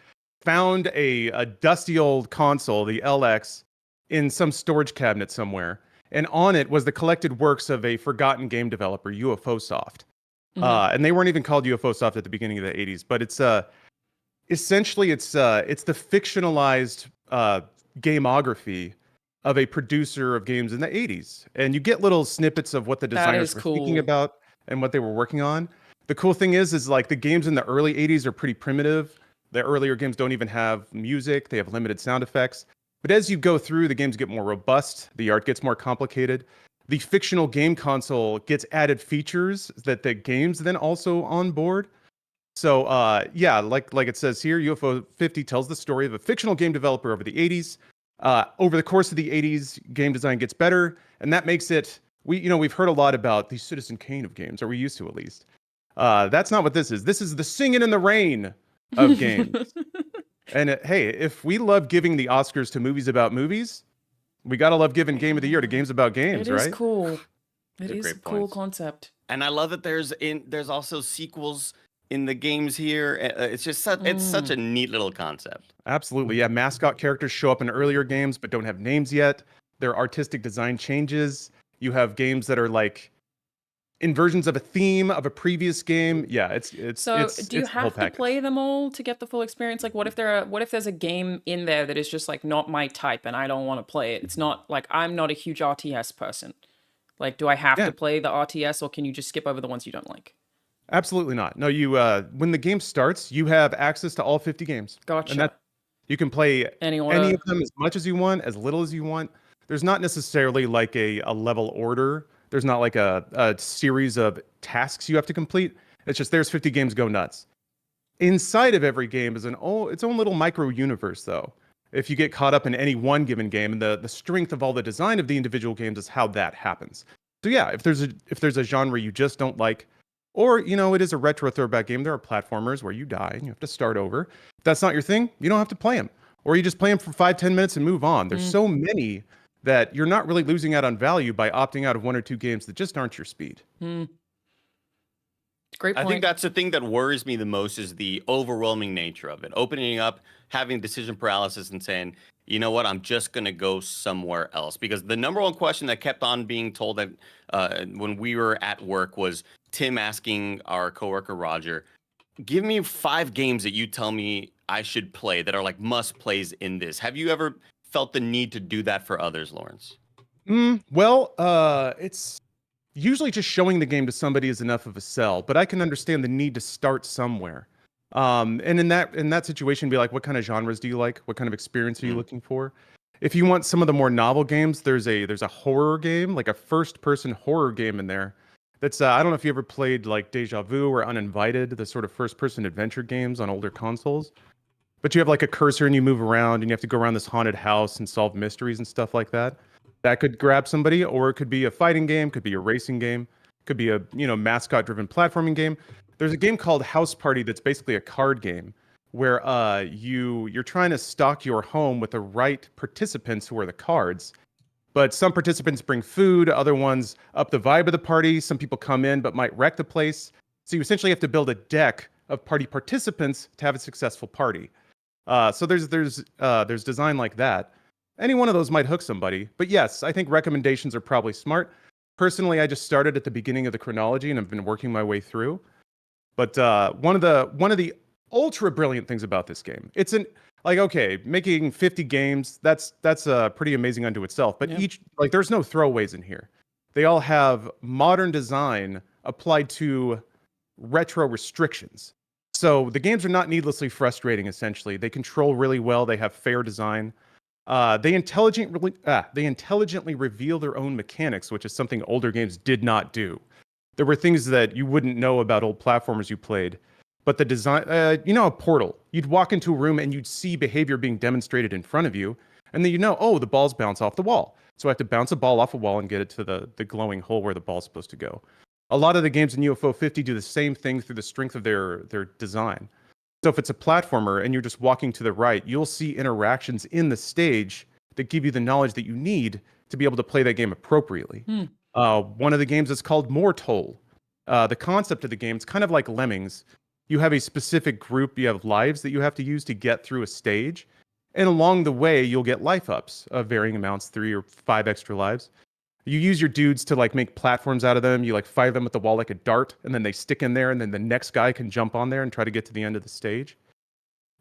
found a dusty old console, the LX, in some storage cabinet somewhere. And on it was the collected works of a forgotten game developer, UFO Soft. And they weren't even called UFO Soft at the beginning of the 80s, but it's essentially it's the fictionalized gameography of a producer of games in the 80s. And you get little snippets of what the designers were thinking about and what they were working on. The cool thing is like the games in the early 80s are pretty primitive. The earlier games don't even have music. They have limited sound effects. But as you go through, the games get more robust. The art gets more complicated. The fictional game console gets added features that the games then also onboard. So like it says here, UFO 50 tells the story of a fictional game developer over the 80s. Over the course of the 80s, game design gets better, and that makes it, we've heard a lot about the Citizen Kane of games, or we used to at least. That's not what this is. This is the singing in the rain of games. And hey, if we love giving the Oscars to movies about movies, we gotta love giving Game of the Year to games about games, right? It is cool. It Those are is a great cool points. concept. And I love that there's also sequels in the games here. It's just it's such a neat little concept. Absolutely, yeah. Mascot characters show up in earlier games but don't have names yet. Their artistic design changes. You have games that are like inversions of a theme of a previous game. Yeah, it's So it's do you it's the whole have to package. play them all to get the full experience? Like what if there's a game in there that is just like not my type and I don't want to play it? It's not like, I'm not a huge RTS person. Like, do I have to play the RTS, or can you just skip over the ones you don't like? Absolutely not. No, you when the game starts, you have access to all 50 games. Gotcha. And that you can play Any any of them as much as you want, as little as you want. There's not necessarily like a level order. There's not like a series of tasks you have to complete. It's just there's 50 games, go nuts. Inside of every game is its own little micro universe, though. If you get caught up in any one given game, and the strength of all the design of the individual games is how that happens. So yeah, if there's a genre you just don't like, or it is a retro throwback game, there are platformers where you die and you have to start over. If that's not your thing, you don't have to play them, or you just play them for 5-10 minutes and move on. There's so many that you're not really losing out on value by opting out of one or two games that just aren't your speed. Great point. I think that's the thing that worries me the most, is the overwhelming nature of it. Opening up, having decision paralysis, and saying, you know what, I'm just going to go somewhere else. Because the number one question that kept on being told that when we were at work was Tim asking our coworker Roger, give me 5 games that you tell me I should play that are like must plays in this. Have you ever felt the need to do that for others, Lawrence? It's usually just showing the game to somebody is enough of a sell, but I can understand the need to start somewhere. And in that situation, be like, what kind of genres do you like? What kind of experience are you looking for? If you want some of the more novel games, there's a horror game, like a first-person horror game in there. That's I don't know if you ever played like Deja Vu or Uninvited, the sort of first-person adventure games on older consoles. But you have like a cursor and you move around and you have to go around this haunted house and solve mysteries and stuff like that. That could grab somebody, or it could be a fighting game, could be a racing game, could be a mascot-driven platforming game. There's a game called House Party that's basically a card game where you're trying to stock your home with the right participants who are the cards. But some participants bring food, other ones up the vibe of the party. Some people come in but might wreck the place. So you essentially have to build a deck of party participants to have a successful party. So there's design like that. Any one of those might hook somebody. But yes, I think recommendations are probably smart. Personally, I just started at the beginning of the chronology and I've been working my way through. But one of the ultra brilliant things about this game, making 50 games, that's pretty amazing unto itself. But there's no throwaways in here. They all have modern design applied to retro restrictions. So the games are not needlessly frustrating, essentially. They control really well. They have fair design. They intelligently reveal their own mechanics, which is something older games did not do. There were things that you wouldn't know about old platformers you played. But the design, a Portal. You'd walk into a room and you'd see behavior being demonstrated in front of you. And then the balls bounce off the wall. So I have to bounce a ball off a wall and get it to the glowing hole where the ball's supposed to go. A lot of the games in UFO 50 do the same thing through the strength of their design. So if it's a platformer and you're just walking to the right, you'll see interactions in the stage that give you the knowledge that you need to be able to play that game appropriately. One of the games is called Mortal. The concept of the game is kind of like Lemmings. You have a specific group, you have lives that you have to use to get through a stage. And along the way, you'll get life ups of varying amounts, 3 or 5 extra lives. You use your dudes to make platforms out of them. You fire them at the wall like a dart, and then they stick in there, and then the next guy can jump on there and try to get to the end of the stage.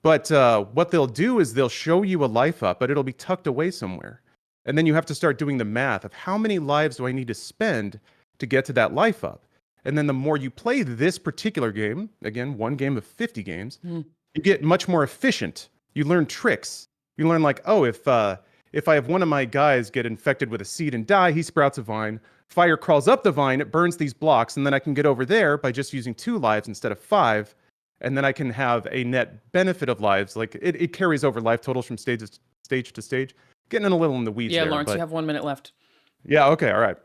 But what they'll do is they'll show you a life up, but it'll be tucked away somewhere. And then you have to start doing the math of how many lives do I need to spend to get to that life up. And then the more you play this particular game, again, one game of 50 games, you get much more efficient. You learn tricks. You learn if I have one of my guys get infected with a seed and die, he sprouts a vine. Fire crawls up the vine, it burns these blocks, and then I can get over there by just using 2 lives instead of 5. And then I can have a net benefit of lives. It carries over life totals from stage to stage. Getting a little in the weeds there. Yeah, Lawrence, you have 1 minute left. Yeah, okay, all right.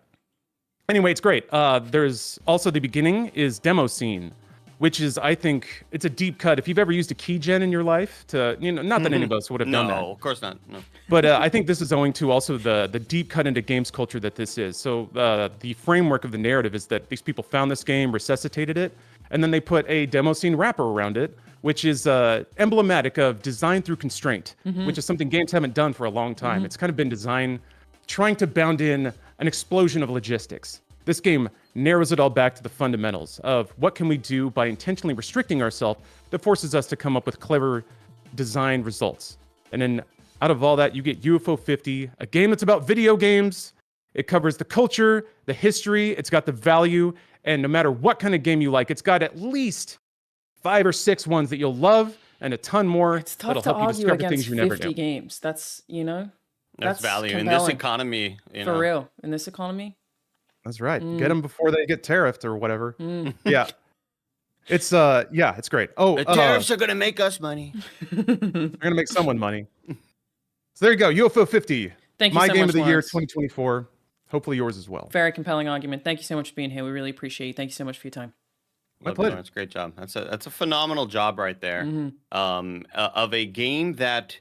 Anyway, it's great. There's also the beginning is demo scene, which is, I think, it's a deep cut. If you've ever used a keygen in your life not that any of us would have done that. No, of course not. No. But I think this is owing to also the deep cut into games culture that this is. So the framework of the narrative is that these people found this game, resuscitated it, and then they put a demo scene wrapper around it, which is emblematic of design through constraint, which is something games haven't done for a long time. It's kind of been designed trying to bound in an explosion of logistics. This game narrows it all back to the fundamentals of what can we do by intentionally restricting ourselves that forces us to come up with clever design results. And then out of all that, you get UFO 50, a game that's about video games. It covers the culture, the history, it's got the value, and no matter what kind of game you like, it's got at least 5 or 6 ones that you'll love and a ton more It's tough that'll to help you argue discover against things you never 50 knew. games. That's That's value in compelling. this economy. For real, in this economy. That's right. Get them before they get tariffed or whatever. Yeah. It's it's great. Oh, The tariffs are gonna make us money. they're gonna make someone money. So there you go, UFO 50. Thank you My so game much, of the year Lawrence. 2024. Hopefully yours as well. Very compelling argument. Thank you so much for being here. We really appreciate you. Thank you so much for your time. My Love pleasure. Lawrence, great job. That's a phenomenal job right there. Of a game that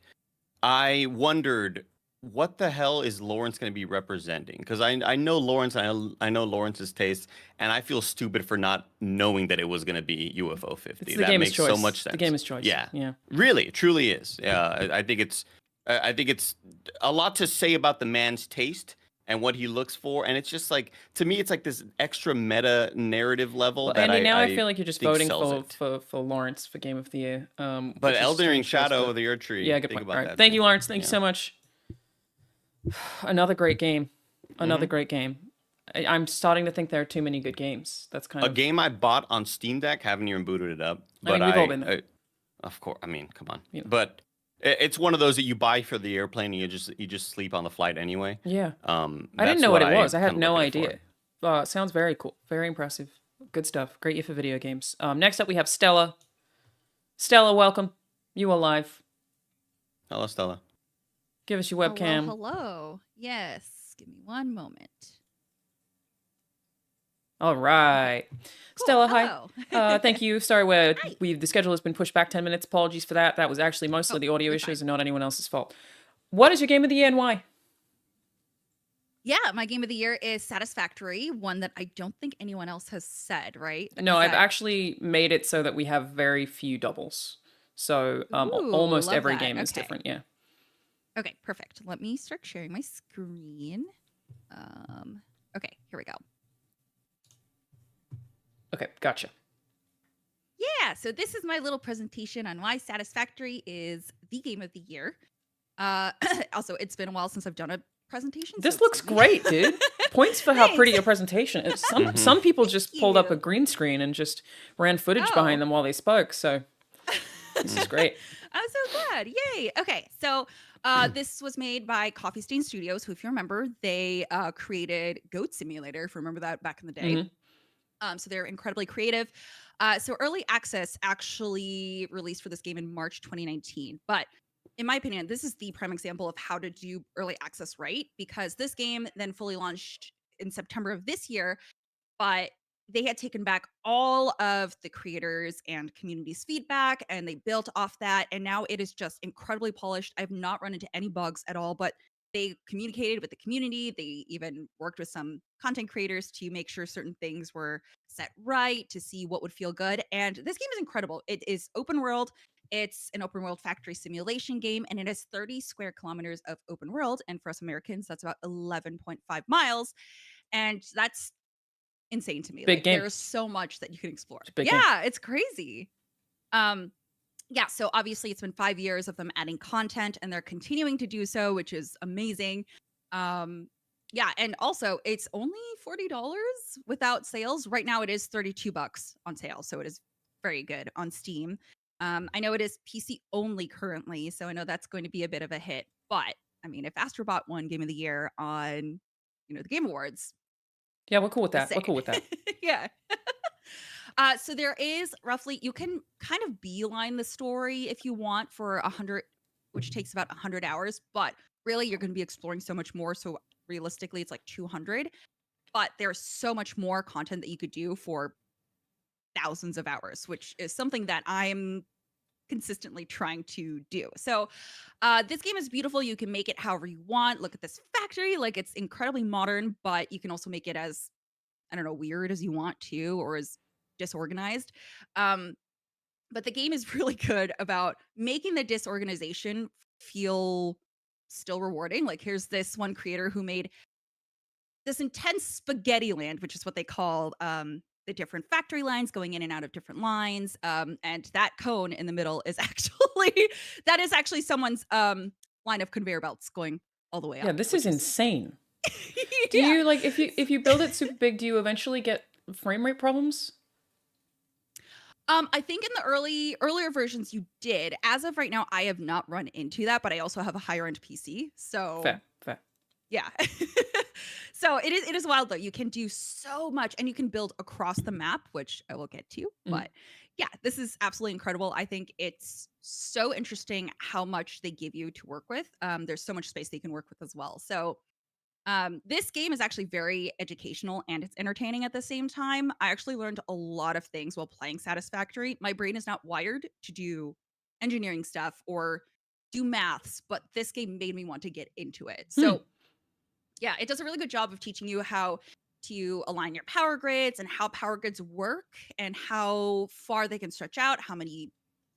I wondered what the hell is Lawrence going to be representing? Because I know Lawrence, I know Lawrence's taste, and I feel stupid for not knowing that it was going to be UFO 50. It's the That gamer's makes choice. so much sense. The gamer's choice. Yeah, Yeah. really, it truly is. Yeah, I think it's I think it's a lot to say about the man's taste and what he looks for, and it's just like, to me, it's like this extra meta narrative level Well, that Andy, now I feel like you're just think voting sells it. for Lawrence for Game of the Year. But which is Elden Ring strange choice, Shadow but- of the Earth Tree. Yeah, good think point. about All right. that. Thank you, Lawrence. Thank you Yeah. so much. Another great game. Another great game. I'm starting to think there are too many good games. That's kind A of game I bought on Steam Deck, haven't even booted it up. I mean, But we've all been there. of course, I mean, come on. You know. But it's one of those that you buy for the airplane and you just sleep on the flight anyway. Yeah. I didn't That's know what it I was. I had kinda no looking for. idea. Sounds very cool. Very impressive. Good stuff. Great year for video games. Next up, we have Stella. Stella, welcome. You are live. Hello, Stella. Give us your webcam. Hello. Yes. Give me one moment. All right. Cool. Stella, hi. Hello. Thank you. Sorry, Hi. the schedule has been pushed back 10 minutes. Apologies for that. That was actually mostly Oh, the audio you're issues fine. and not anyone else's fault. What is your game of the year and why? Yeah, my game of the year is Satisfactory, one that I don't think anyone else has said, right? No, Is I've that- actually made it so that we have very few doubles. So Ooh, almost love every that. game is Okay. different. Yeah. Okay, perfect. Let me start sharing my screen. Okay, here we go. Okay, gotcha. Yeah, so this is my little presentation on why Satisfactory is the game of the year. Also, it's been a while since I've done a presentation. This so looks excuse me. great, dude. Points for how Thanks. pretty your presentation is. Mhm. Some people just Thank pulled up a you. green screen and just ran footage Oh. behind them while they spoke. So this is great. I'm so glad. Yay. Okay. So this was made by Coffee Stain Studios, who, if you remember, they created Goat Simulator, if you remember that back in the day. Mhm. So they're incredibly creative. So Early Access actually released for this game in March 2019. But in my opinion, this is the prime example of how to do Early Access right, because this game then fully launched in September of this year, but they had taken back all of the creators and community's feedback and they built off that. And now it is just incredibly polished. I've not run into any bugs at all, but they communicated with the community. They even worked with some content creators to make sure certain things were set right to see what would feel good. And this game is incredible. It is open world. It's an open world factory simulation game, and it has 30 square kilometers of open world. And for us Americans, that's about 11.5 miles. And that's insane to me. Big Like, game. there's so much that you can explore. It's a big game. Yeah, it's crazy. Yeah, so obviously it's been 5 years of them adding content and they're continuing to do so, which is amazing. Yeah, and also it's only $40 without sales. Right now it is $32 on sale, so it is very good on Steam. I know it is PC only currently, so I know that's going to be a bit of a hit. But I mean, if Astrobot won Game of the Year on, the Game Awards, Yeah, we're cool with that. just We're cool with saying. that. Yeah. So there is roughly, you can kind of beeline the story if you want for 100, which takes about 100 hours, but really you're going to be exploring so much more. So realistically, it's like 200, but there's so much more content that you could do for thousands of hours, which is something that I'm consistently trying to do. So this game is beautiful. You can make it however you want. Look at this factory. Like, it's incredibly modern, but you can also make it as, I don't know, weird as you want to, or as disorganized. But the game is really good about making the disorganization feel still rewarding. Like, here's this one creator who made this intense spaghetti land, which is what they call the different factory lines going in and out of different lines. And that cone in the middle is actually someone's line of conveyor belts going all the way Yeah, up. this which is insane. Do Yeah. you like if you build it super big, do you eventually get frame rate problems? I think in the earlier versions you did. As of right now, I have not run into that, but I also have a higher end PC. So Fair. yeah. So it is wild though. You can do so much and you can build across the map, which I will get to. Mhm. But yeah, this is absolutely incredible. I think it's so interesting how much they give you to work with. There's so much space they can work with as well. So this game is actually very educational and it's entertaining at the same time. I actually learned a lot of things while playing Satisfactory. My brain is not wired to do engineering stuff or do maths, but this game made me want to get into it. So yeah, it does a really good job of teaching you how to align your power grids and how power grids work and how far they can stretch out, how many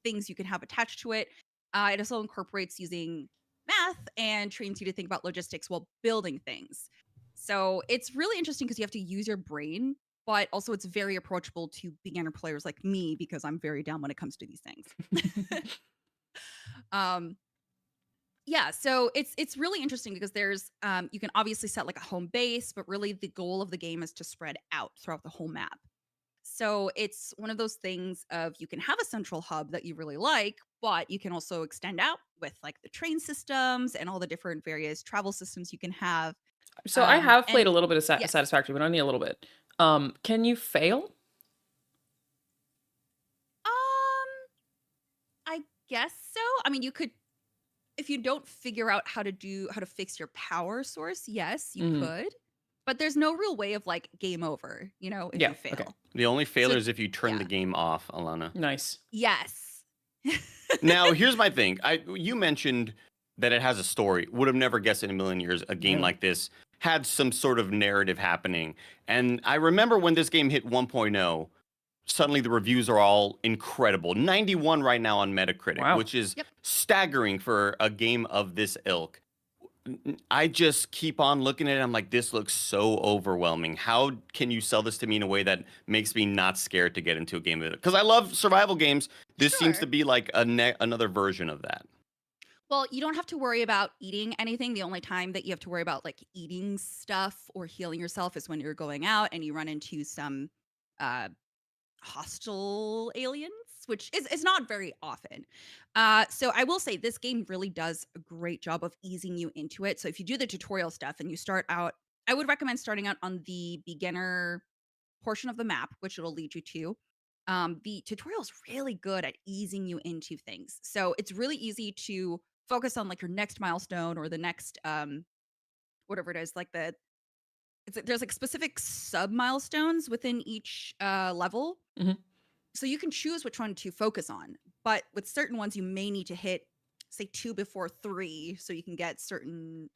things you can have attached to it. It also incorporates using math and trains you to think about logistics while building things. So it's really interesting because you have to use your brain, but also it's very approachable to beginner players like me because I'm very down when it comes to these things. Yeah, so it's really interesting because there's you can obviously set like a home base, but really the goal of the game is to spread out throughout the whole map. So it's one of those things of you can have a central hub that you really like, but you can also extend out with like the train systems and all the different various travel systems you can have. So I have played And a little bit of yes, Satisfactory, but only a little bit. Can you fail? I guess so. I mean, you could if you don't figure out how to fix your power source, yes, you Mhm. could. But there's no real way of like game over, if Yeah, you fail. okay. The only failure So is if you turn the yeah. game off, Alanah. Nice. Yes. Now, here's my thing. You mentioned that it has a story. Would have never guessed in a million years a game Yeah. like this had some sort of narrative happening. And I remember when this game hit 1.0, suddenly the reviews are all incredible. 91 right now on Metacritic, Wow. which is Yep. staggering for a game of this ilk. I just keep on looking at it. I'm like, this looks so overwhelming. How can you sell this to me in a way that makes me not scared to get into a game of it? Because I love survival games. This seems to Sure. be like another version of that. Well, you don't have to worry about eating anything. The only time that you have to worry about like eating stuff or healing yourself is when you're going out and you run into some uh hostile aliens, which is not very often. So I will say this game really does a great job of easing you into it. So if you do the tutorial stuff and you start out, I would recommend starting out on the beginner portion of the map, which it'll lead you to. The tutorial is really good at easing you into things. So it's really easy to focus on like your next milestone or the next whatever it is, like there's like specific sub milestones within each level. Mhm. So you can choose which one to focus on. But with certain ones, you may need to hit, say, 2 before 3 so you can get certain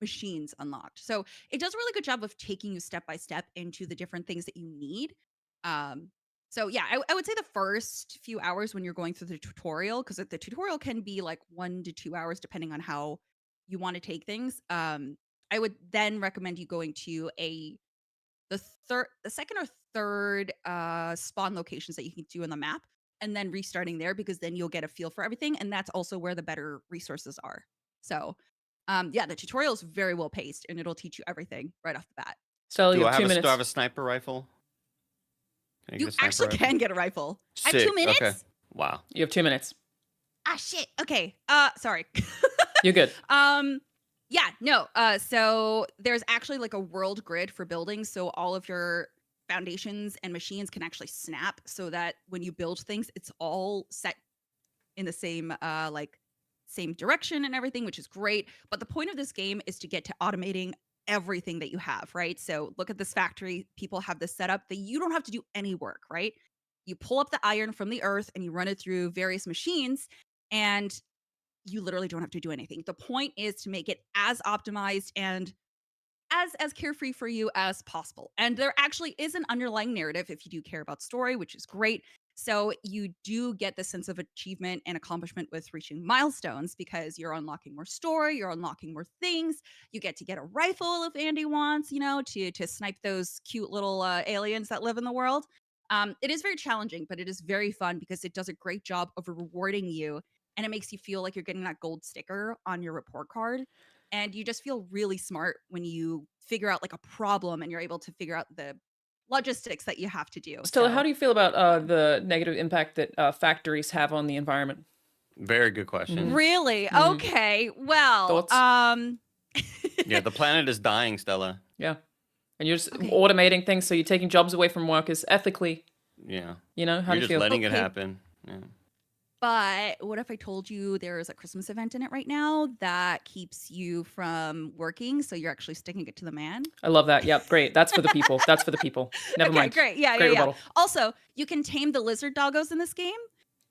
machines unlocked. So it does a really good job of taking you step by step into the different things that you need. So yeah, I would say the first few hours when you're going through the tutorial, because the tutorial can be like 1 to 2 hours depending on how you want to take things. I would then recommend you going to the second or third spawn locations that you can do in the map and then restarting there because then you'll get a feel for everything, and that's also where the better resources are. So yeah, the tutorial is very well paced and it'll teach you everything right off the bat. Stella, Do you I have 2 have minutes. do I have a sniper rifle? Can I You get a sniper actually rifle? can get a rifle. At Sick. 2 minutes? Okay. Wow. You have 2 minutes. Ah shit. Okay. Sorry. You're good. Yeah, no. So there's actually like a world grid for buildings, so all of your foundations and machines can actually snap so that when you build things, it's all set in the same same direction and everything, which is great. But the point of this game is to get to automating everything that you have, right? So look at this factory. People have this set up that you don't have to do any work, right? You pull up the iron from the earth and you run it through various machines, and you literally don't have to do anything. The point is to make it as optimized and as carefree for you as possible. And there actually is an underlying narrative if you do care about story, which is great. So you do get the sense of achievement and accomplishment with reaching milestones because you're unlocking more story, you're unlocking more things. You get to get a rifle if Andy wants, to snipe those cute little aliens that live in the world. It is very challenging, but it is very fun because it does a great job of rewarding you, and it makes you feel like you're getting that gold sticker on your report card. And you just feel really smart when you figure out like a problem and you're able to figure out the logistics that you have to do. Stella, how So do you feel about the negative impact that factories have on the environment? Very good question. really, Mhm. okay, well, Thoughts? Yeah, the planet is dying, Stella. Yeah. And you're just Okay. automating things, so you're taking jobs away from workers ethically. Yeah. How You're do you just feel? letting it Okay. happen. Yeah. But what if I told you there's a Christmas event in it right now that keeps you from working, so you're actually sticking it to the man? I love that. Yep, great. That's for the people. That's for the people. Never Okay, mind. great. Yeah, Great yeah, yeah. rebuttal. Also, you can tame the lizard doggos in this game.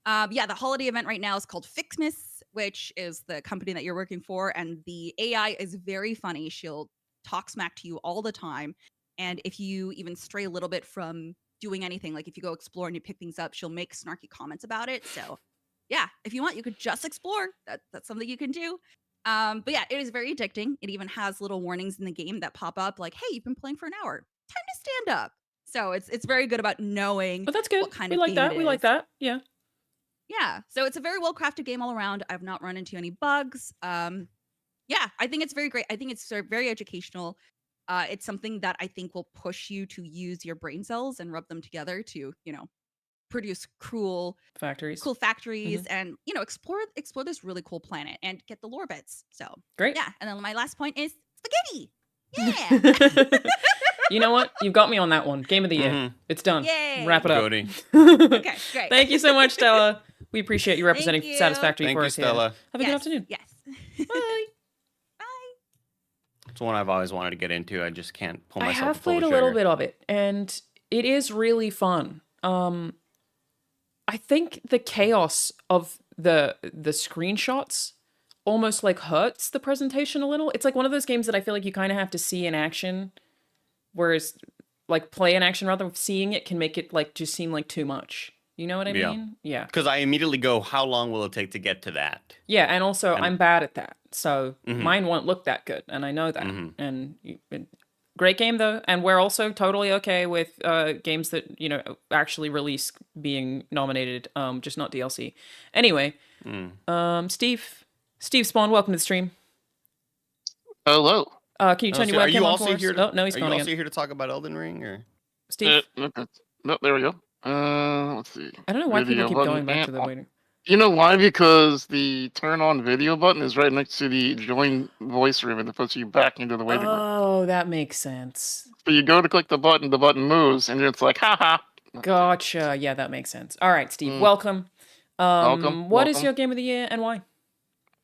Yeah, the holiday event right now is called Fixmas, which is the company that you're working for, and the AI is very funny. She'll talk smack to you all the time, and if you even stray a little bit from doing anything, like if you go explore and you pick things up, she'll make snarky comments about it. So, yeah, if you want, you could just explore. That's something you can do. But yeah, it is very addicting. It even has little warnings in the game that pop up like, hey, you've been playing for an hour. Time to stand up. So it's very good about knowing But that's good. what kind We of like game that. it We like is. that. Yeah. Yeah. So it's a very well crafted game all around. I've not run into any bugs. Yeah, I think it's very great. I think it's very educational. It's something that I think will push you to use your brain cells and rub them together to, produce cool Factories. factories and explore this really cool planet and get the lore bits. So Great. yeah, and then my last point is spaghetti. Yeah. You know what? You've got me on that one. Game of the year. Mhm. It's done. Yay. Wrap it up. Goaty. Okay, great. Thank you so much, Stella. We appreciate you representing Thank you. Satisfactory Thank for you, us here. Stella. Have a good afternoon. Yes. Bye. It's one I've always wanted to get into. I just can't pull I myself. have to pull played the a little trigger. bit of it, and it is really fun. I think the chaos of the screenshots almost like hurts the presentation a little. It's like one of those games that I feel like you kind of have to see in action, whereas like play in action rather than seeing it can make it like just seem like too much. You know what I Yeah. mean? Yeah. Because I immediately go, how long will it take to get to that? Yeah, and also And- I'm bad at that, so Mhm. mine won't look that good, and I know that. Mhm. And great game though, and we're also totally okay with games that actually release being nominated, just not DLC. Anyway, Steve Spawn, welcome to the stream. Hello. Can you turn your are webcam you on also for us? here? To, Oh no, he's are gone you again. also here to talk about Elden Ring, or Steve, No, there we go. Let's see. I don't know why Video people keep button going back to and the on. waiting. You know why? Because the turn on video button is right next to the join voice room, and it puts you back into the waiting room. Oh, that makes sense. So you go to click the button moves, and it's like, haha. Gotcha. Yeah, that makes sense. All right, Steve, Mm. welcome. Welcome. What is your game of the year and why?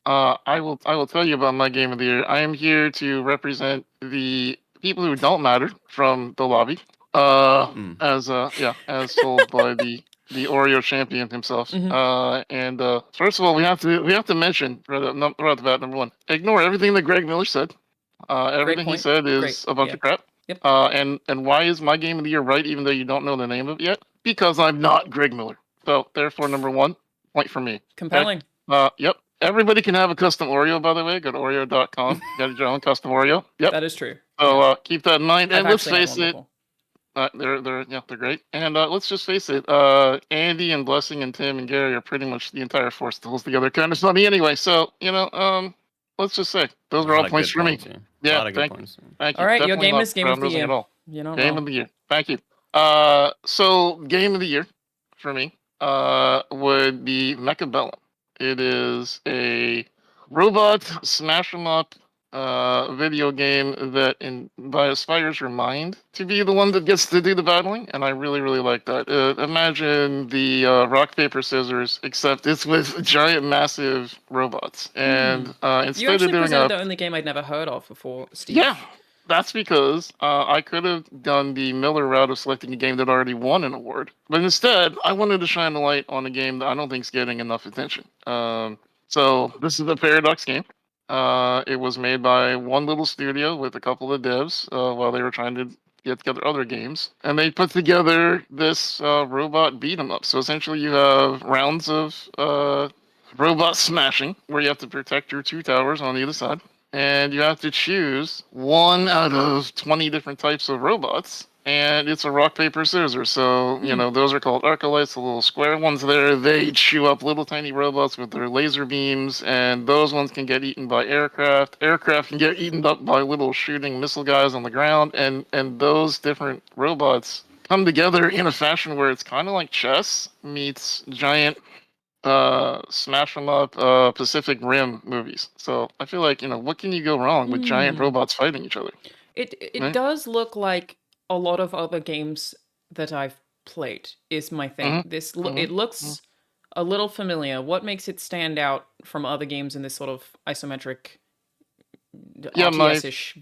I will tell you about my game of the year. I am here to represent the people who don't matter from the lobby. As told by the Oreo champion himself. Mhm. First of all, we have to mention right off the bat, number one, ignore everything that Greg Miller said. Everything he point. said is Great. a bunch Yeah. of crap. Yep. And why is my game of the year right, even though you don't know the name of it yet? Because I'm not Greg Miller. So therefore, number one, point for me. Compelling. Yep. Everybody can have a custom Oreo, by the way. Go to Oreo.com. Get your own custom Oreo. Yep. That is true. So keep that in mind. I've And let's actually had face one it, before. they're great. And let's just face it, Andy and Blessing and Tim and Gary are pretty much the entire force that holds together kind of funny anyway. So let's just say those are all points for me. A lot of good points. Thank you. All right, your Definitely game not is game of the ground-losing year. at all. You're not Game wrong. of the year. Thank you. So game of the year for me would be Mechabellum. It is a robot smash 'em up video game that aspires your mind to be the one that gets to do the battling, and I really, really like that. Imagine the rock, paper, scissors, except it's with giant, massive robots. And You instead actually of doing presented the only game I'd never heard of before, Steve. yeah, that's because I could have done the Miller route of selecting a game that already won an award, but instead I wanted to shine a light on a game that I don't think is getting enough attention. So this is a Paradox game. It was made by one little studio with a couple of devs while they were trying to get together other games, and they put together this robot beat 'em up. So essentially, you have rounds of robot smashing where you have to protect your two towers on either side, and you have to choose one out of 20 different types of robots. And it's a rock, paper, scissors. So, those are called Arcolites, the little square ones there. They chew up little tiny robots with their laser beams, and those ones can get eaten by aircraft. Aircraft can get eaten up by little shooting missile guys on the ground, and those different robots come together in a fashion where it's kind of like chess meets giant smash 'em up Pacific Rim movies. So I feel like, what can you go wrong with giant robots fighting each other? It Right? does look like a lot of other games that I've played is my thing. It looks a little familiar. What makes it stand out from other games in this sort of isometric Yeah, RTS-ish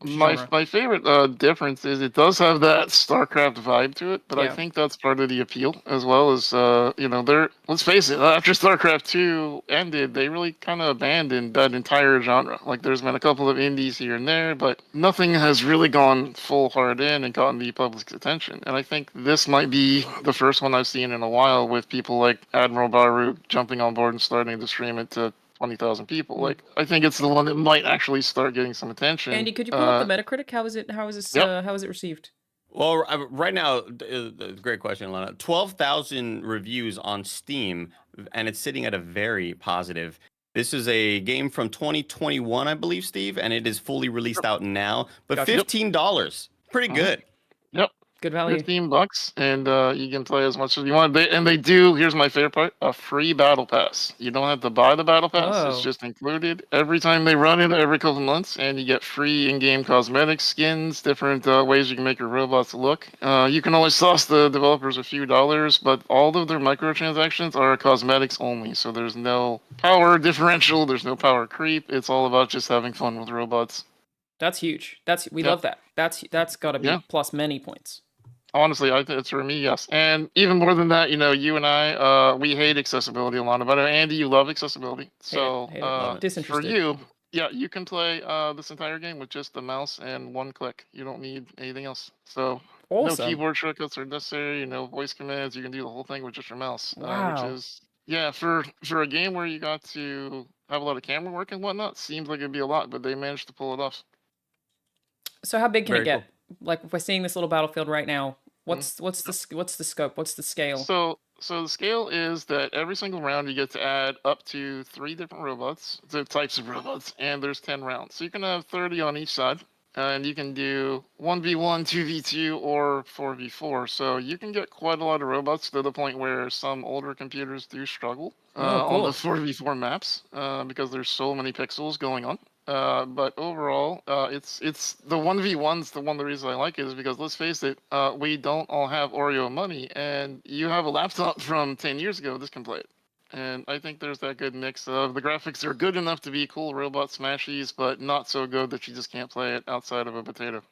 genre? my favorite difference is it does have that StarCraft vibe to it, but I Yeah. think that's part of the appeal as well as let's face it, after StarCraft 2 ended, they really kind of abandoned that entire genre. Like there's been a couple of indies here and there, but nothing has really gone full hard in and gotten the public's attention. And I think this might be the first one I've seen in a while with people like Admiral Baru jumping on board and starting to stream it to 20,000 people. Like, I think it's the one that might actually start getting some attention. Andy, could you pull up the Metacritic? How is it received? Well, right now, great question, Alanah. 12,000 reviews on Steam, and it's sitting at a very positive. This is a game from 2021, I believe, Steve, and it is fully released out now. But Gotcha. $15, pretty good. Yep. Good value. $15, and you can play as much as you want. They do. Here's my favorite part: a free battle pass. You don't have to buy the battle pass; it's Whoa. just included every time they run it every couple of months, and you get free in-game cosmetics, skins, different ways you can make your robots look. You can always sauce the developers a few dollars, but all of their microtransactions are cosmetics only. So there's no power differential. There's no power creep. It's all about just having fun with robots. That's huge. We love that. That's got to be plus many points. Honestly, I think it's for me, yes. And even more than that, you and I, we hate accessibility a lot. But Andy, you love accessibility. So for you, you can play this entire game with just the mouse and one click. You don't need anything else. So awesome. No keyboard shortcuts are necessary. No voice commands. You can do the whole thing with just your mouse. Wow. Which is, for a game where you got to have a lot of camera work and whatnot, seems like it'd be a lot, but they managed to pull it off. So how big can it Very get? Like if we're seeing this little battlefield right now, what's the scope? What's the scale? So the scale is that every single round you get to add up to 3 different robots, the types of robots, and there's 10 rounds. So you can have 30 on each side, and you can do 1v1, 2v2, or 4v4. So you can get quite a lot of robots to the point where some older computers do struggle on the 4v4 maps because there's so many pixels going on. But overall, it's the 1v1's the one of the reasons I like it is because let's face it, we don't all have Oreo money, and you have a laptop from 10 years ago, this can play it. And I think there's that good mix of the graphics are good enough to be cool robot smashies, but not so good that you just can't play it outside of a potato.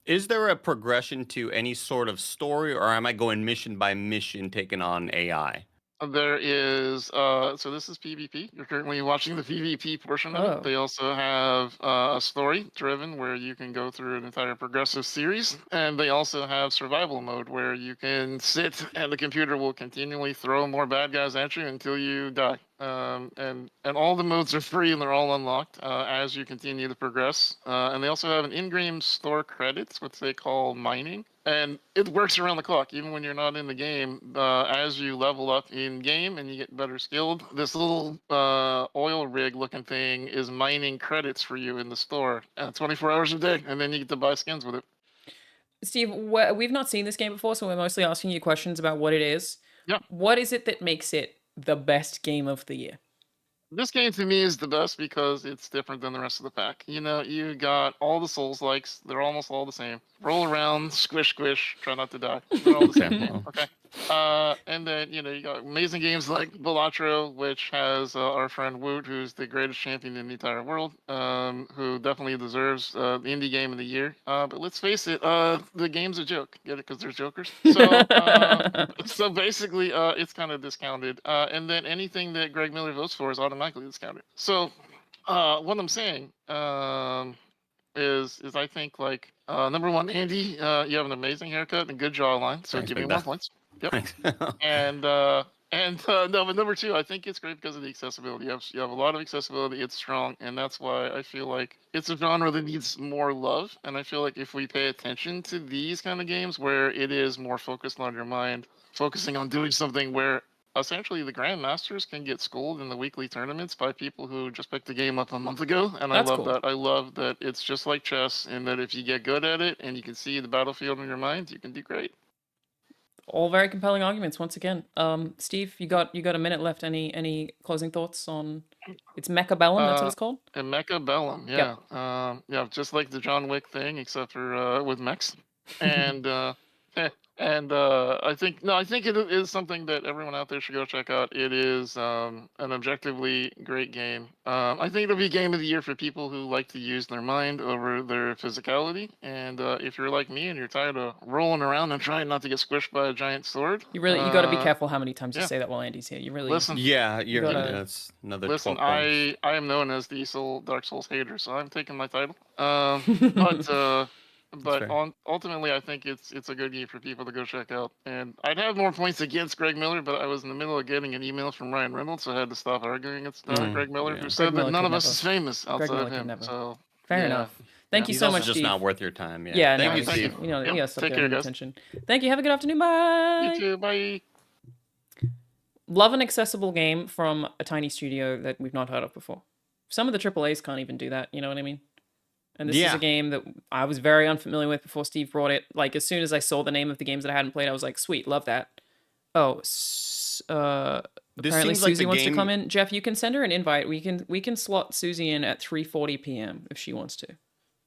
Is there a progression to any sort of story, or am I going mission by mission taking on AI? There is, so this is PvP. You're currently watching the PvP portion of it. They also have a story driven where you can go through an entire progressive series. And they also have survival mode where you can sit and the computer will continually throw more bad guys at you until you die. And all the modes are free and they're all unlocked as you continue to progress. And they also have an in-game store credits, which they call mining. And it works around the clock, even when you're not in the game. As you level up in game and you get better skilled, this little oil rig looking thing is mining credits for you in the store 24 hours a day, and then you get to buy skins with it. Steve, we've not seen this game before, so we're mostly asking you questions about what it is. Yeah. What is it that makes it the best game of the year? This game to me is the best because it's different than the rest of the pack. You got all the Souls-likes. They're almost all the same. Roll around, squish, squish, try not to die. They're all the same. Okay. And then, you got amazing games like Balatro, which has our friend Woot, who's the greatest champion in the entire world, who definitely deserves the indie game of the year. But let's face it, the game's a joke. Get it? Because there's jokers. So basically, it's kind of discounted. And then anything that Greg Miller votes for is automatically discounted. So what I'm saying is I think like number one, Andy, you have an amazing haircut and a good jawline, so Thanks, give me big more guy. points. Yep. and no, but number two, I think it's great because of the accessibility. You have a lot of accessibility. It's strong, and that's why I feel like it's a genre that needs more love. And I feel like if we pay attention to these kind of games where it is more focused on your mind, focusing on doing something where essentially the grandmasters can get schooled in the weekly tournaments by people who just picked the game up a month ago, and That's I love cool. that. I love that it's just like chess, and that if you get good at it and you can see the battlefield in your mind, you can do great. All very compelling arguments once again. Steve, you got a minute left. Any closing thoughts on it's Mecha Bellum, that's what it's called? And Mecha Bellum, yeah. Yeah, just like the John Wick thing, except for with mechs. And I think it is something that everyone out there should go check out. It is an objectively great game. I think it'll be game of the year for people who like to use their mind over their physicality. And if you're like me and you're tired of rolling around and trying not to get squished by a giant sword, You got to be careful how many times you say that while Andy's here. You really Listen. Yeah, gotta- that's another Listen, 12 points. I am known as the Dark Souls hater, so I'm taking my title. but fair. ultimately, I think it's a good game for people to go check out. And I'd have more points against Greg Miller, but I was in the middle of getting an email from Ryan Reynolds, so I had to stop arguing against Greg Miller, yeah. who said Miller that none could of us never. is famous Greg outside Miller of could him. never. So Fair yeah. enough. Thank you He's so also much, just Steve. not worth your time. Yeah, Thank no, you, he's, thank you. you know, he Yep, has stuff take to care, get guys. attention. Thank you. Have a good afternoon. Bye. You too. Bye. Love an accessible game from a tiny studio that we've not heard of before. Some of the AAAs can't even do that. You know what I mean? And this is Yeah. a game that I was very unfamiliar with before Steve brought it. Like, as soon as I saw the name of the games that I hadn't played, I was like, sweet, love that. Oh, apparently seems like Susie the wants to come game- in. Jeff, you can send her an invite. We can slot Susie in at 3:40 p.m. if she wants to.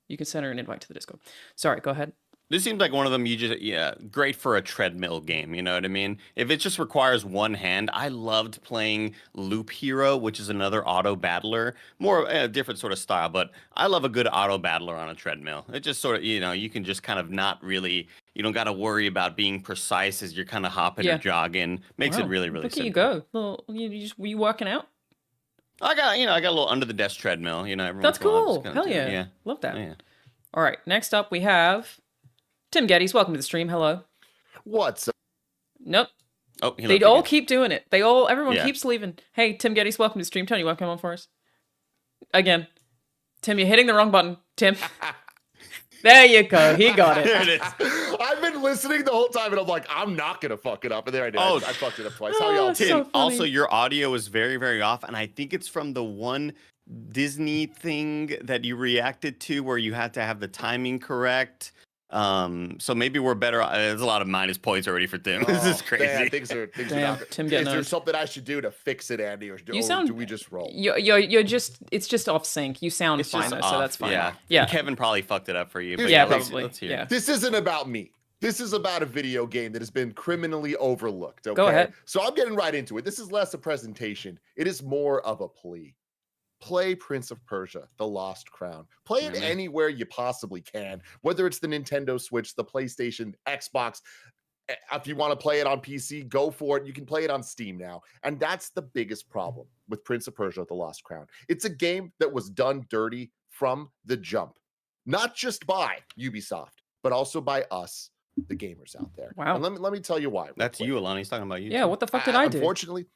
You can send her an invite to the Discord. Sorry, go ahead. This seems like one of them great for a treadmill game, you know what I mean? If it just requires one hand, I loved playing Loop Hero, which is another auto battler, more a different sort of style, but I love a good auto battler on a treadmill. It just sort of, you can just kind of not really, you don't got to worry about being precise as you're kind of hopping Yeah. or jogging. Makes it Wow, really, really look simple. at you go. Little, were you working out? I got a little under the desk treadmill, every That's once in a while, just cool. kinda Hell do it. yeah. Yeah. Love that. Yeah. All right, next up we have Tim Gettys. Welcome to the stream. Hello. What's up? Nope. Oh, he They left all again. keep doing it. Everyone Yeah. keeps leaving. Hey, Tim Gettys, welcome to the stream. Tony, you want to come on for us? Again. Tim, you're hitting the wrong button. Tim. There you go. He got it. There it is. I've been listening the whole time, and I'm like, I'm not gonna fuck it up, and there I did. Oh. I fucked it up twice. How y'all Oh, doing? so Tim, also funny. your audio is very, very off, and I think it's from the one Disney thing that you reacted to where you had to have the timing correct. So maybe we're better. There's a lot of minus points already for Tim. This is Oh, crazy. man, things are Damn, not. Tim Is getting there owned. something I should do to fix it, Andy, or You sound- do we just roll? You're just, it's just off sync. You sound It's fine just though, off. so that's fine. Yeah. Yeah. Kevin probably fucked it up for you. But Yeah, let's probably. hear. Yeah. This isn't about me. This is about a video game that has been criminally overlooked. Okay? Go ahead. So I'm getting right into it. This is less a presentation. It is more of a plea. Play Prince of Persia, The Lost Crown. Play it Really? anywhere you possibly can, whether it's the Nintendo Switch, the PlayStation, Xbox. If you want to play it on PC, go for it. You can play it on Steam now. And that's the biggest problem with Prince of Persia, The Lost Crown. It's a game that was done dirty from the jump, not just by Ubisoft, but also by us, the gamers out there. Wow. And let me tell you why. real That's quick. you, Alanah. He's talking about you. Yeah, too. what the fuck did I do? Unfortunately,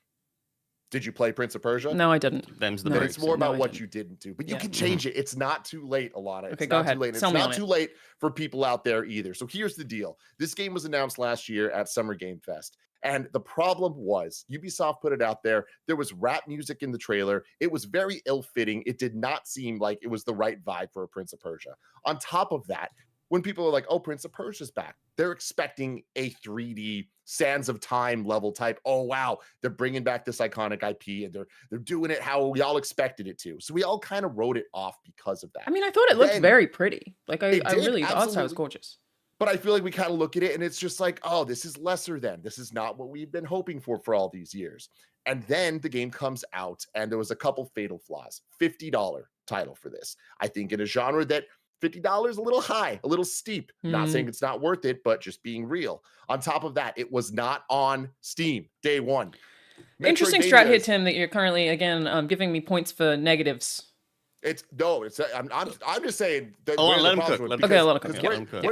did you play Prince of Persia? No, I didn't. Them's the No. But breaks. it's more No, about I what didn't. you didn't do. But you Yeah. can change it. It's not too late, Alanah. Okay, It's go not ahead. too late. Sell It's me not on it. too late for people out there either. So here's the deal. This game was announced last year at Summer Game Fest. And the problem was Ubisoft put it out there. There was rap music in the trailer. It was very ill-fitting. It did not seem like it was the right vibe for a Prince of Persia. On top of that, when people are like, oh, Prince of Persia's back, they're expecting a 3D Sands of Time level type. Oh, wow, they're bringing back this iconic IP and they're doing it how we all expected it to. So we all kind of wrote it off because of that. I mean, I thought it looked Then- very pretty. Like, I It did, really, the art style was absolutely. gorgeous. But I feel like we kind of look at it and it's just like, oh, this is lesser than. This is not what we've been hoping for all these years. And then the game comes out and there was a couple fatal flaws. $50 title for this. I think in a genre that $50 a little high, a little steep. Not saying it's not worth it, but just being real. On top of that, it was not on Steam day one. Interesting strat here, Metroidvania Tim, that you're currently, again, giving me points for negatives. I'm just saying that Oh, where let the him problems cook, were, let him because- Okay, I'll let him cook, because yeah. where- Let him cook.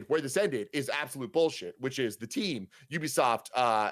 where this ended is absolute bullshit, which is the team, Ubisoft,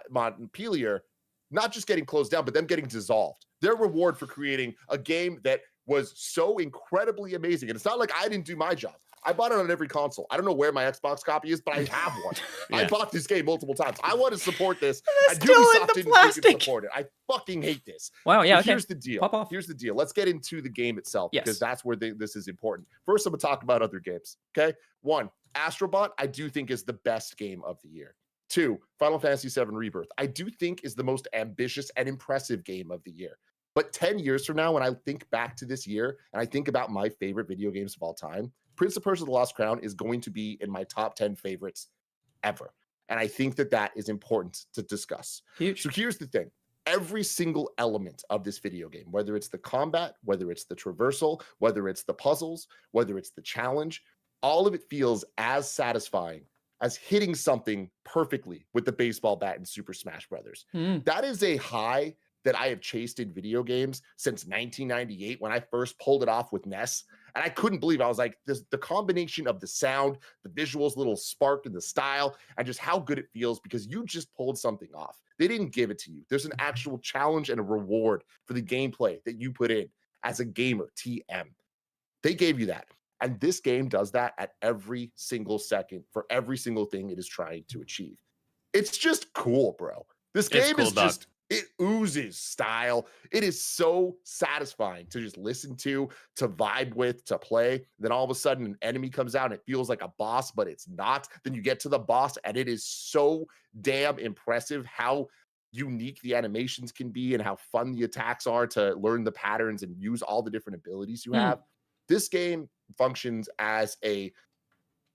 Montpellier, not just getting closed down, but them getting dissolved. Their reward for creating a game that was so incredibly amazing. And it's not like I didn't do my job. I bought it on every console. I don't know where my Xbox copy is, but I have one. I Yeah. bought this game multiple times. I want to support this. It's And still in Ubisoft the didn't plastic. freaking support it. I fucking hate this. Wow, yeah, So okay. here's the deal. Pop off. Here's the deal. Let's get into the game itself Yes. because that's where this is important. First, I'm going to talk about other games. Okay. 1, Astrobot, I do think is the best game of the year. 2, Final Fantasy VII Rebirth, I do think is the most ambitious and impressive game of the year. But 10 years from now, when I think back to this year and I think about my favorite video games of all time, Prince of Persia: The Lost Crown is going to be in my top 10 favorites ever. And I think that is important to discuss. Huge. So here's the thing. Every single element of this video game, whether it's the combat, whether it's the traversal, whether it's the puzzles, whether it's the challenge, all of it feels as satisfying as hitting something perfectly with the baseball bat in Super Smash Brothers. Mm. That is a high that I have chased in video games since 1998 when I first pulled it off with Ness. And I couldn't believe, I was like, the combination of the sound, the visuals, little spark in the style, and just how good it feels because you just pulled something off. They didn't give it to you. There's an actual challenge and a reward for the gameplay that you put in as a gamer, TM. They gave you that. And this game does that at every single second for every single thing it is trying to achieve. It's just cool, bro. This game cool, is dog. just, it oozes style. It is so satisfying to just listen to vibe with, to play. Then all of a sudden an enemy comes out and it feels like a boss, but it's not. Then you get to the boss and it is so damn impressive how unique the animations can be and how fun the attacks are to learn the patterns and use all the different abilities you have. This game functions as a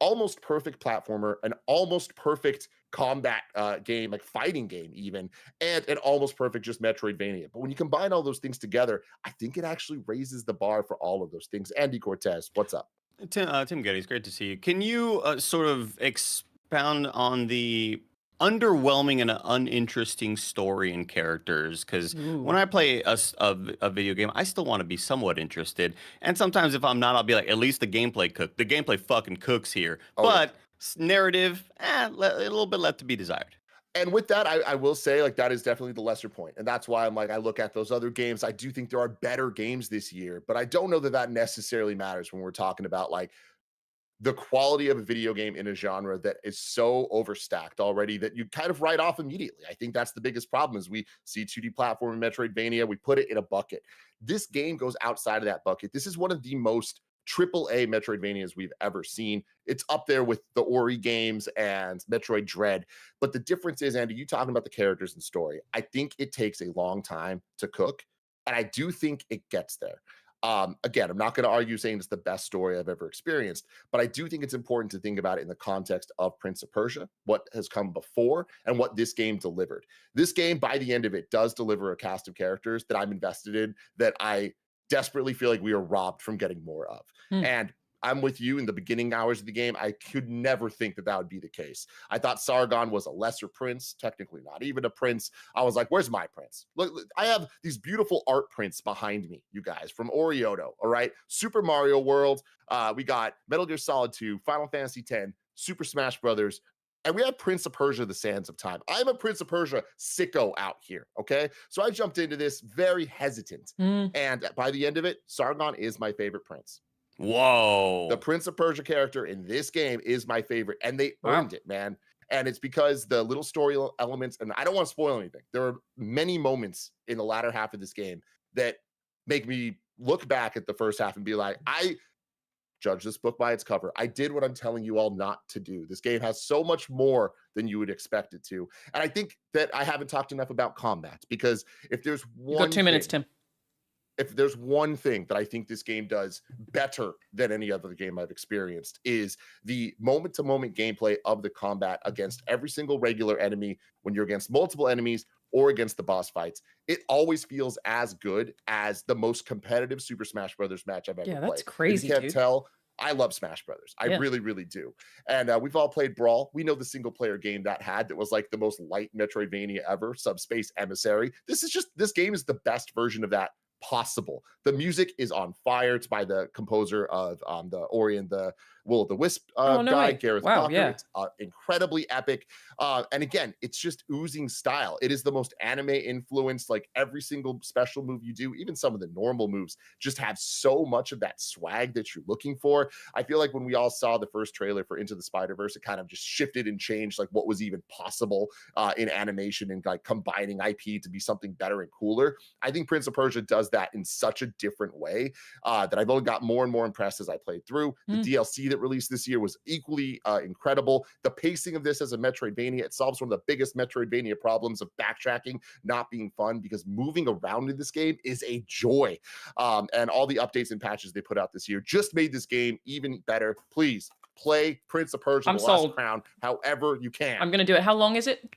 almost perfect platformer, an almost perfect combat game, like fighting game even, and an almost perfect just Metroidvania. But when you combine all those things together, I think it actually raises the bar for all of those things. Andy Cortez, what's up? Tim Gettys, great to see you. Can you sort of expound on the underwhelming and uninteresting story and characters? Because when I play a video game, I still want to be somewhat interested. And sometimes if I'm not, I'll be like, at least the gameplay cooked. The gameplay fucking cooks here. But narrative, a little bit left to be desired. And with that, I will say, like, that is definitely the lesser point. And that's why I'm like, I look at those other games. I do think there are better games this year, but I don't know that that necessarily matters when we're talking about like the quality of a video game in a genre that is so overstacked already that you kind of write off immediately. I think that's the biggest problem is we see 2D platform Metroidvania, we put it in a bucket. This game goes outside of that bucket. This is one of the most AAA Metroidvanias we've ever seen. It's up there with the Ori games and Metroid Dread. But the difference is, Andy, you talking about the characters and story, I think it takes a long time to cook. And I do think it gets there. Again, I'm not going to argue saying it's the best story I've ever experienced, but I do think it's important to think about it in the context of Prince of Persia, what has come before, and what this game delivered. This game, by the end of it, does deliver a cast of characters that I'm invested in, that I desperately feel like we are robbed from getting more of. And I'm with you in the beginning hours of the game. I could never think that that would be the case. I thought Sargon was a lesser prince, technically not even a prince. I was like, where's my prince? Look, I have these beautiful art prints behind me, you guys, from Orioto, all right? Super Mario World. We got Metal Gear Solid 2, Final Fantasy X, Super Smash Brothers, and we have Prince of Persia, The Sands of Time. I'm a Prince of Persia sicko out here, okay? So I jumped into this very hesitant. And by the end of it, Sargon is my favorite prince. Whoa. The Prince of Persia character in this game is my favorite, and they earned it, man. And it's because the little story elements, and I don't want to spoil anything. There are many moments in the latter half of this game that make me look back at the first half and be like, I judge this book by its cover. I did what I'm telling you all not to do. This game has so much more than you would expect it to. And I think that I haven't talked enough about combat, because if there's one You got 2 minutes, Tim. If there's one thing that I think this game does better than any other game I've experienced, is the moment-to-moment gameplay of the combat against every single regular enemy. When you're against multiple enemies or against the boss fights, it always feels as good as the most competitive Super Smash Brothers match I've ever played. Yeah, that's crazy, If you can't dude. tell, I love Smash Brothers. I really, really do. And we've all played Brawl. We know the single-player game that was like the most light Metroidvania ever, Subspace Emissary. This game is the best version of that possible. The music is on fire. It's by the composer of the Ori and the Will of the Wisp guy, Gareth Walker. It's incredibly epic. And again, it's just oozing style. It is the most anime influenced, like every single special move you do, even some of the normal moves just have so much of that swag that you're looking for. I feel like when we all saw the first trailer for Into the Spider-Verse, it kind of just shifted and changed like what was even possible in animation and like combining IP to be something better and cooler. I think Prince of Persia does that in such a different way that I've only got more and more impressed as I played through. The DLC that released this year was equally incredible. The pacing of this as a Metroidvania, it solves one of the biggest Metroidvania problems of backtracking not being fun, because moving around in this game is a joy. And all the updates and patches they put out this year just made this game even better. Please play Prince of Persia: The Lost Crown however you can. I'm gonna do it. How long is it?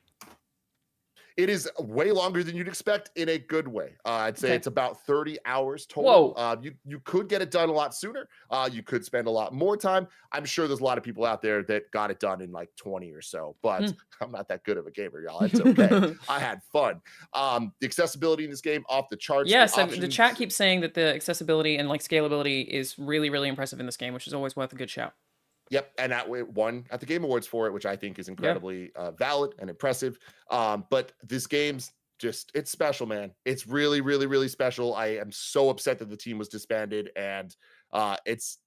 It is way longer than you'd expect in a good way. I'd say Okay. it's about 30 hours total. Whoa. You could get it done a lot sooner. You could spend a lot more time. I'm sure there's a lot of people out there that got it done in like 20 or so, but I'm not that good of a gamer, y'all. It's okay. I had fun. The accessibility in this game off the charts. Yes, the the chat options- keeps saying that the accessibility and like scalability is really, really impressive in this game, which is always worth a good shout. Yep, and that won at the Game Awards for it, which I think is incredibly valid and impressive. But this game's it's special, man. It's really, really, really special. I am so upset that the team was disbanded, and it's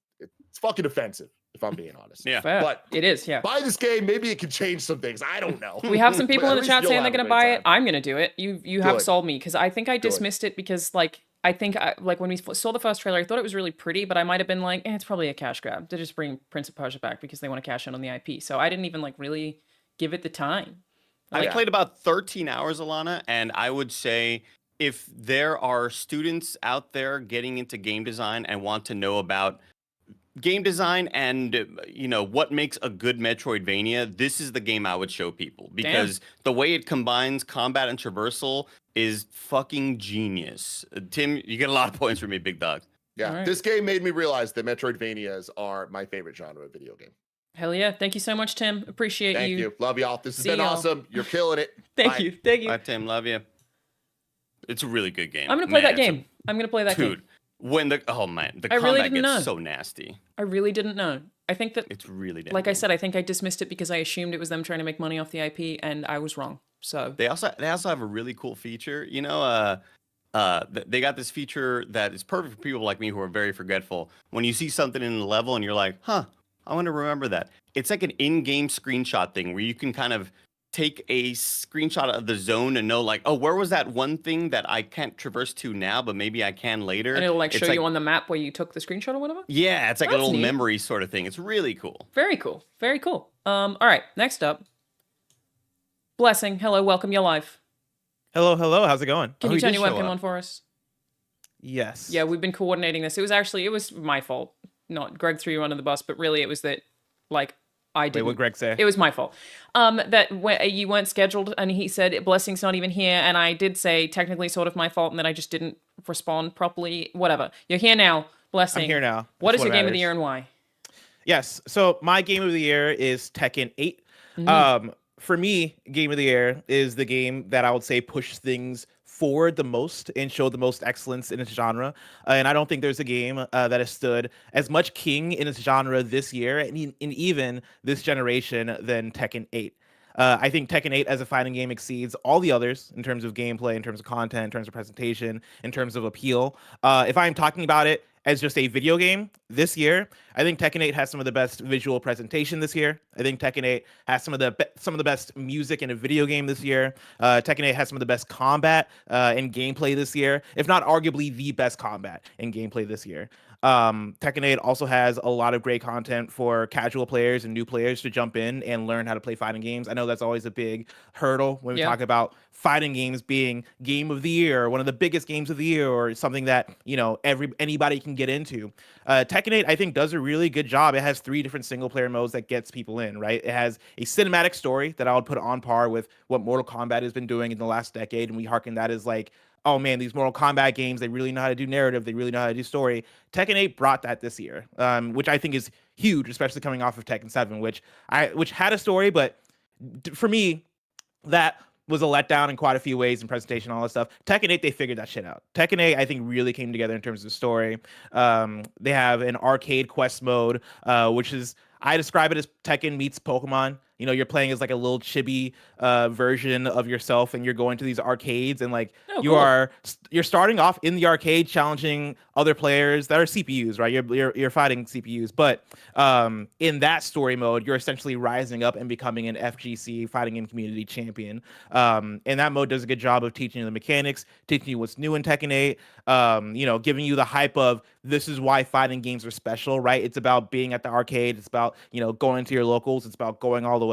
fucking offensive, if I'm being honest. Yeah. Fair. But It is, yeah. buy this game. Maybe it can change some things. I don't know. We have some people But in at the chat least saying you'll they're have going a to great buy it. time. I'm going to do it. You have Good. sold me because I think I Good. dismissed it because like I think like when we saw the first trailer, I thought it was really pretty, but I might have been like, it's probably a cash grab to just bring Prince of Persia back because they want to cash in on the IP. So I didn't even like really give it the time. I played about 13 hours, Alanah, and I would say if there are students out there getting into game design and want to know about game design and what makes a good Metroidvania, this is the game I would show people because the way it combines combat and traversal is fucking genius. Tim, you get a lot of points from me, big dog. Yeah, Right. this game made me realize that Metroidvanias are my favorite genre of video game. Hell yeah. Thank you so much, Tim. Appreciate Thank you. Love y'all. This has See been y'all. awesome. You're killing it. Thank Bye. you. Thank you. Bye, Tim. Love you. It's a really good game. I'm going to play Man, that it's a- game. I'm going to play that Dude, game. when the I really combat didn't gets know. so nasty. I really didn't know. I think that, It's really damn like I good. said, I think I dismissed it because I assumed it was them trying to make money off the IP, and I was wrong. So They also have a really cool feature. They got this feature that is perfect for people like me who are very forgetful. When you see something in the level and you're like, I want to remember that. It's like an in-game screenshot thing where you can kind of take a screenshot of the zone and know like, oh, where was that one thing that I can't traverse to now, but maybe I can later. and it'll like It's show you on the map where you took the screenshot or whatever. Yeah, it's like a That's little neat. memory sort of thing. It's really cool. Very cool. Very cool. All right. Next up, Blessing. Hello. Welcome. You're live. Hello, hello. How's it going? Can Oh, you he turn did your show webcam up. on for us? Yes. Yeah, we've been coordinating this. It was my fault. Not Greg threw you under the bus, but really it was that like I Wait, didn't. what Greg say? It was my fault. That you weren't scheduled, and he said Blessing's not even here, and I did say technically sort of my fault, and that I just didn't respond properly. Whatever. You're here now, Blessing. I'm here now. What That's is your game of the matters. year and why? Yes. So my game of the year is Tekken 8. For me, game of the year is the game that I would say pushes things forward the most and showed the most excellence in its genre. And I don't think there's a game that has stood as much king in its genre this year and even this generation than Tekken 8. I think Tekken 8 as a fighting game exceeds all the others in terms of gameplay, in terms of content, in terms of presentation, in terms of appeal. If I'm talking about it as just a video game this year, I think Tekken 8 has some of the best visual presentation this year. I think Tekken 8 has some of the best music in a video game this year. Tekken 8 has some of the best combat and gameplay this year, if not arguably the best combat and gameplay this year. Tekken 8 also has a lot of great content for casual players and new players to jump in and learn how to play fighting games. I know that's always a big hurdle when we Yeah. talk about fighting games being game of the year, or one of the biggest games of the year, or something that anybody can get into. Tekken 8, I think, does a really good job. It has 3 different single player modes that gets people in, right? It has a cinematic story that I would put on par with what Mortal Kombat has been doing in the last decade, and we harken that as like, oh man, these Mortal Kombat games, they really know how to do narrative, they really know how to do story. Tekken 8 brought that this year, which I think is huge, especially coming off of Tekken 7, which had a story, but for me, that was a letdown in quite a few ways in presentation, all that stuff. Tekken 8, they figured that shit out. Tekken 8, I think, really came together in terms of story. They have an arcade quest mode, which is, I describe it as Tekken meets Pokemon. You're playing as like a little chibi version of yourself, and you're going to these arcades, and like you're starting off in the arcade challenging other players that are CPUs, right? You're fighting CPUs, but in that story mode, you're essentially rising up and becoming an FGC fighting game community champion. And that mode does a good job of teaching you the mechanics, teaching you what's new in Tekken 8, giving you the hype of this is why fighting games are special, right? It's about being at the arcade. It's about, going to your locals. It's about going all the way.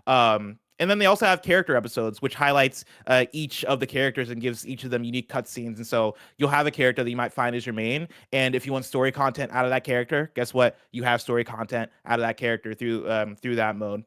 And then they also have character episodes, which highlights each of the characters and gives each of them unique cutscenes. And so you'll have a character that you might find as your main. And if you want story content out of that character, guess what? You have story content out of that character through that mode.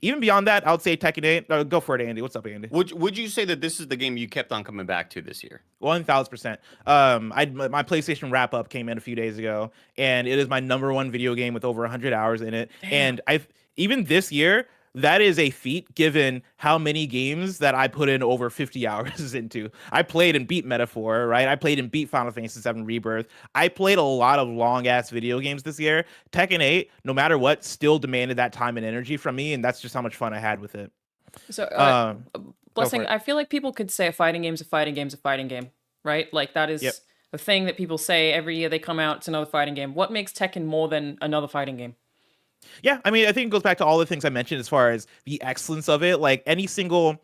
even beyond that, I would say Tekken 8. Go for it, Andy. What's up, Andy? Would you say that this is the game you kept on coming back to this year? 1000%. My PlayStation wrap up came in a few days ago, and it is my #1 video game with over 100 hours in it. Damn. And even this year, that is a feat given how many games that I put in over 50 hours into. I played and beat Metaphor, right? I played and beat Final Fantasy VII Rebirth. I played a lot of long ass video games this year. Tekken 8, no matter what, still demanded that time and energy from me, and that's just how much fun I had with it. So, Blessing, I feel like people could say a fighting game's a fighting game's a fighting game, right? Like that is a thing that people say every year they come out, it's another fighting game. What makes Tekken more than another fighting game? Yeah, I mean, I think it goes back to all the things I mentioned as far as the excellence of it. Like any single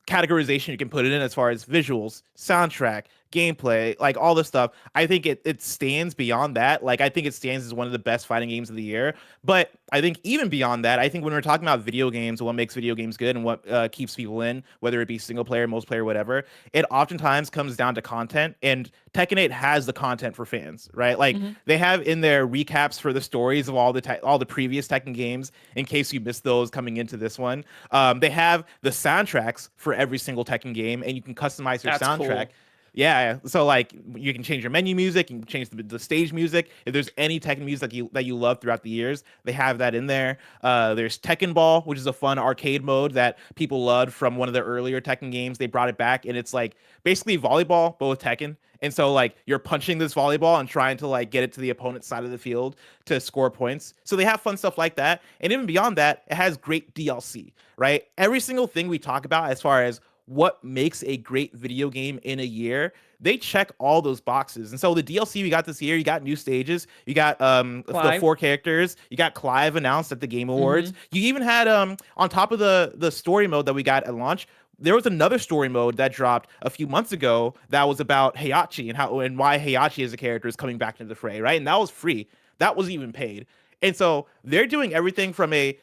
categorization you can put it in as far as visuals, soundtrack, gameplay, like all this stuff. I think it stands beyond that. Like I think it stands as one of the best fighting games of the year. But I think even beyond that, I think when we're talking about video games, what makes video games good and what keeps people in, whether it be single player, multiplayer, whatever, it oftentimes comes down to content. And Tekken 8 has the content for fans, right? Like they have in their recaps for the stories of all the previous Tekken games, in case you missed those coming into this one. They have the soundtracks for every single Tekken game, and you can customize your soundtrack. Cool. Yeah, so like you can change your menu music, you can change the stage music. If there's any Tekken music that you love throughout the years, they have that in there. There's Tekken Ball, which is a fun arcade mode that people loved from one of the earlier Tekken games. They brought it back, and it's like basically volleyball, but with Tekken. And so like you're punching this volleyball and trying to like get it to the opponent's side of the field to score points. So they have fun stuff like that. And even beyond that, it has great DLC, right? Every single thing we talk about as far as what makes a great video game in a year, they check all those boxes. And so the DLC we got this year, you got new stages, you got the 4 characters, you got Clive announced at the Game Awards. You even had on top of the story mode that we got at launch, there was another story mode that dropped a few months ago that was about Heihachi and why Heihachi as a character is coming back into the fray, right? And that was free. That wasn't even paid. And so they're doing everything from a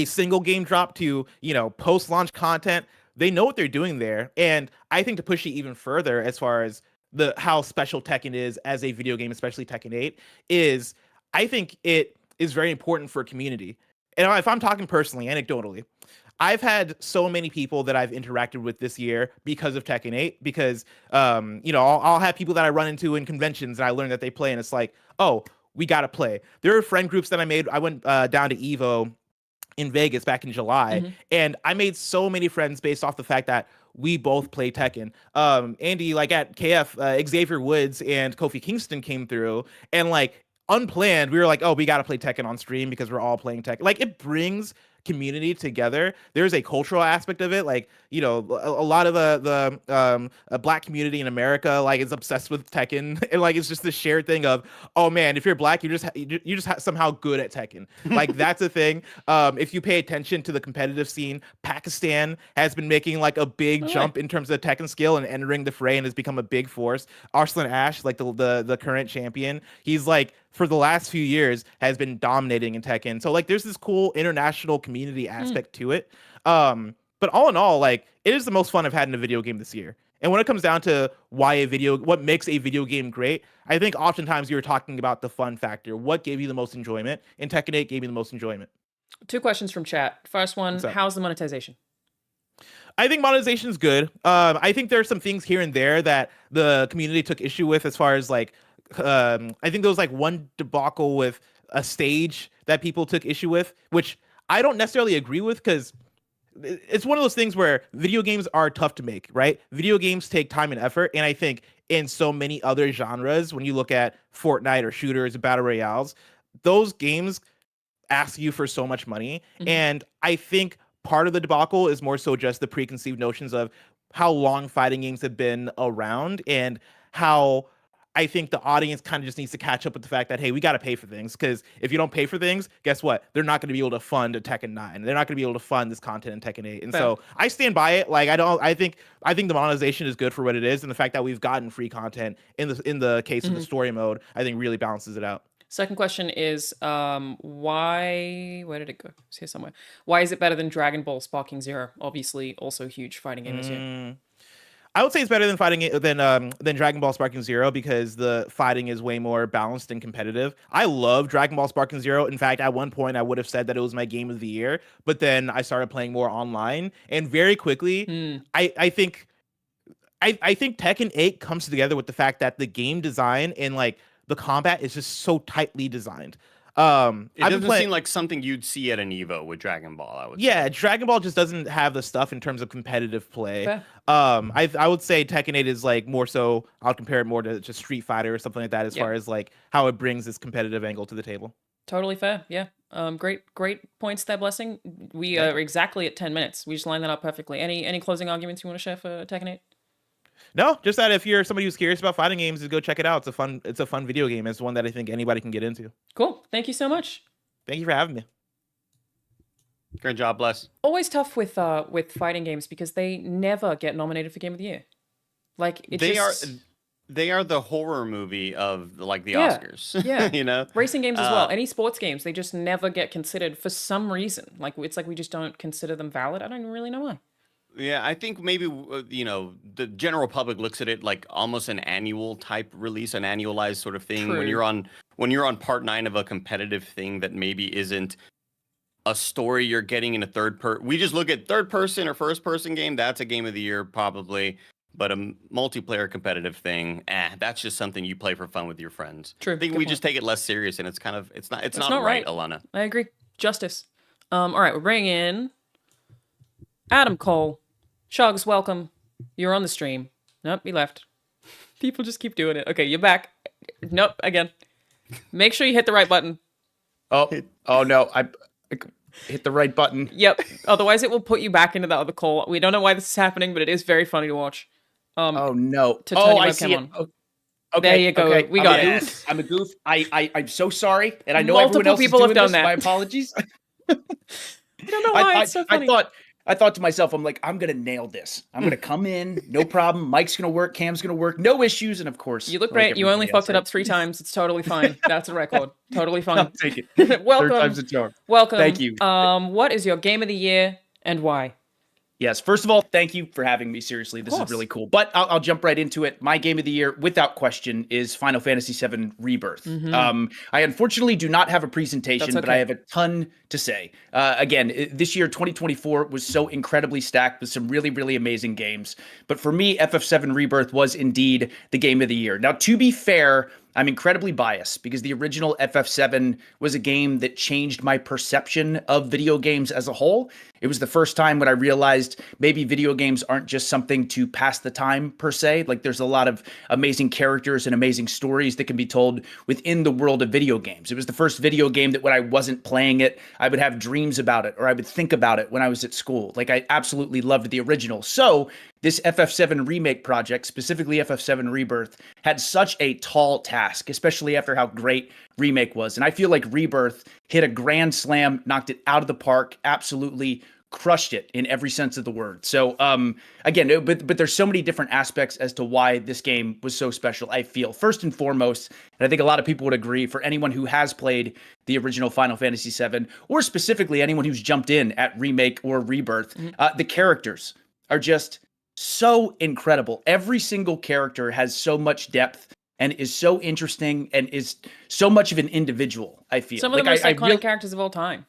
single game drop to, post-launch content. They know what they're doing there. And I think to push it even further as far as how special Tekken is as a video game, especially Tekken 8, is I think it is very important for a community. And if I'm talking personally, anecdotally, I've had so many people that I've interacted with this year because of Tekken 8, because, I'll have people that I run into in conventions and I learn that they play, and it's like, oh, we got to play. There are friend groups that I made. I went down to EVO in Vegas back in July, and I made so many friends based off the fact that we both play Tekken. Andy, like at KF, Xavier Woods and Kofi Kingston came through, and like unplanned, we were like, oh, we got to play Tekken on stream because we're all playing Tekken. Like it brings community together. There's a cultural aspect of it. Like, a lot of the black community in America, like, is obsessed with Tekken. And like, it's just this shared thing of, oh man, if you're black, you're just somehow good at Tekken. Like that's a thing. If you pay attention to the competitive scene, Pakistan has been making like a big jump in terms of Tekken skill and entering the fray and has become a big force. Arslan Ash, like the current champion, he's like, for the last few years has been dominating in Tekken. So like there's this cool international community aspect to it. But all in all, like it is the most fun I've had in a video game this year. And when it comes down to what makes a video game great, I think oftentimes you're talking about the fun factor. What gave you the most enjoyment? And Tekken 8 gave me the most enjoyment. 2 questions from chat. First one, how's the monetization? I think monetization is good. I think there are some things here and there that the community took issue with as far as like, I think there was like one debacle with a stage that people took issue with, which I don't necessarily agree with, because it's one of those things where video games are tough to make, right? Video games take time and effort. And I think in so many other genres, when you look at Fortnite or shooters, battle royales, those games ask you for so much money. And I think part of the debacle is more so just the preconceived notions of how long fighting games have been around, and how I think the audience kind of just needs to catch up with the fact that, hey, we got to pay for things, because if you don't pay for things, guess what? They're not going to be able to fund a Tekken 9. They're not going to be able to fund this content in Tekken 8. And so I stand by it. Like I think the monetization is good for what it is, and the fact that we've gotten free content in the case of the story mode, I think really balances it out. Second question is, why? Where did it go? It's here somewhere. Why is it better than Dragon Ball Sparking Zero? Obviously, also a huge fighting game this year. I would say it's better than than Dragon Ball Sparking Zero because the fighting is way more balanced and competitive. I love Dragon Ball Sparking Zero. In fact, at one point I would have said that it was my game of the year, but then I started playing more online, and very quickly, I think Tekken 8 comes together with the fact that the game design and like the combat is just so tightly designed. It doesn't seem like something you'd see at an Evo with Dragon Ball, I would say. Yeah, Dragon Ball just doesn't have the stuff in terms of competitive play. Fair. I would say Tekken 8 is like more so, I'll compare it more to just Street Fighter or something like that as far as like how it brings this competitive angle to the table. Totally fair. Yeah. Great points there, Blessing. We are exactly at 10 minutes. We just lined that up perfectly. Any closing arguments you want to share for Tekken 8? No, just that if you're somebody who's curious about fighting games, go check it out. It's a fun video game. It's one that I think anybody can get into. Cool. Thank you so much. Thank you for having me. Great job, Bless. Always tough with fighting games because they never get nominated for Game of the Year. Like they are the horror movie of like the Oscars. Yeah. You know? Racing games as well. Any sports games, they just never get considered for some reason. Like it's like we just don't consider them valid. I don't really know why. Yeah, I think maybe the general public looks at it like almost an annual type release, an annualized sort of thing. True. When you're on part 9 of a competitive thing that maybe isn't a story you're getting in a we just look at third person or first person game. That's a game of the year probably, but a multiplayer competitive thing, that's just something you play for fun with your friends. True. I think we just take it less serious, and it's not right, Alanah. I agree. Justice. All right, we're bringing in Adam Cole. Chugs, welcome. You're on the stream. Nope, he left. People just keep doing it. Okay, you're back. Nope, again. Make sure you hit the right button. Oh no, I hit the right button. Yep. Otherwise, it will put you back into the other call. We don't know why this is happening, but it is very funny to watch. Oh no. To turn your I webcam see it. on. Okay, There you go. We got it. I'm a goof. I'm so sorry, and I know Multiple everyone else people is have doing done this. that. My apologies. I don't know why. It's so funny. I thought to myself, I'm like, I'm gonna nail this. I'm gonna come in, no problem. Mic's gonna work, cam's gonna work, no issues, and of course, You look great. You only fucked it up 3 times. It's totally fine. That's a record. Totally fine. I'll take it. Welcome. 3rd time's a charm. Welcome. Thank you. What is your game of the year and why? Yes, first of all, thank you for having me. Seriously, this is really cool. But I'll jump right into it. My game of the year, without question, is Final Fantasy VII Rebirth. I unfortunately do not have a presentation, but I have a ton to say. Again, this year, 2024, was so incredibly stacked with some really, really amazing games. But for me, FF7 Rebirth was indeed the game of the year. Now, to be fair, I'm incredibly biased because the original FF7 was a game that changed my perception of video games as a whole. It was the first time when I realized maybe video games aren't just something to pass the time per se. Like there's a lot of amazing characters and amazing stories that can be told within the world of video games. It was the first video game that when I wasn't playing it, I would have dreams about it or I would think about it when I was at school. Like I absolutely loved the original. So this FF7 remake project, specifically FF7 Rebirth, had such a tall task, especially after how great Remake was. And I feel like Rebirth hit a grand slam, knocked it out of the park, absolutely crushed it in every sense of the word. So again, but there's so many different aspects as to why this game was so special, I feel. First and foremost, and I think a lot of people would agree, for anyone who has played the original Final Fantasy VII, or specifically anyone who's jumped in at Remake or Rebirth, the characters are just so incredible. Every single character has so much depth and is so interesting and is so much of an individual, I feel. Some of the most iconic characters of all time.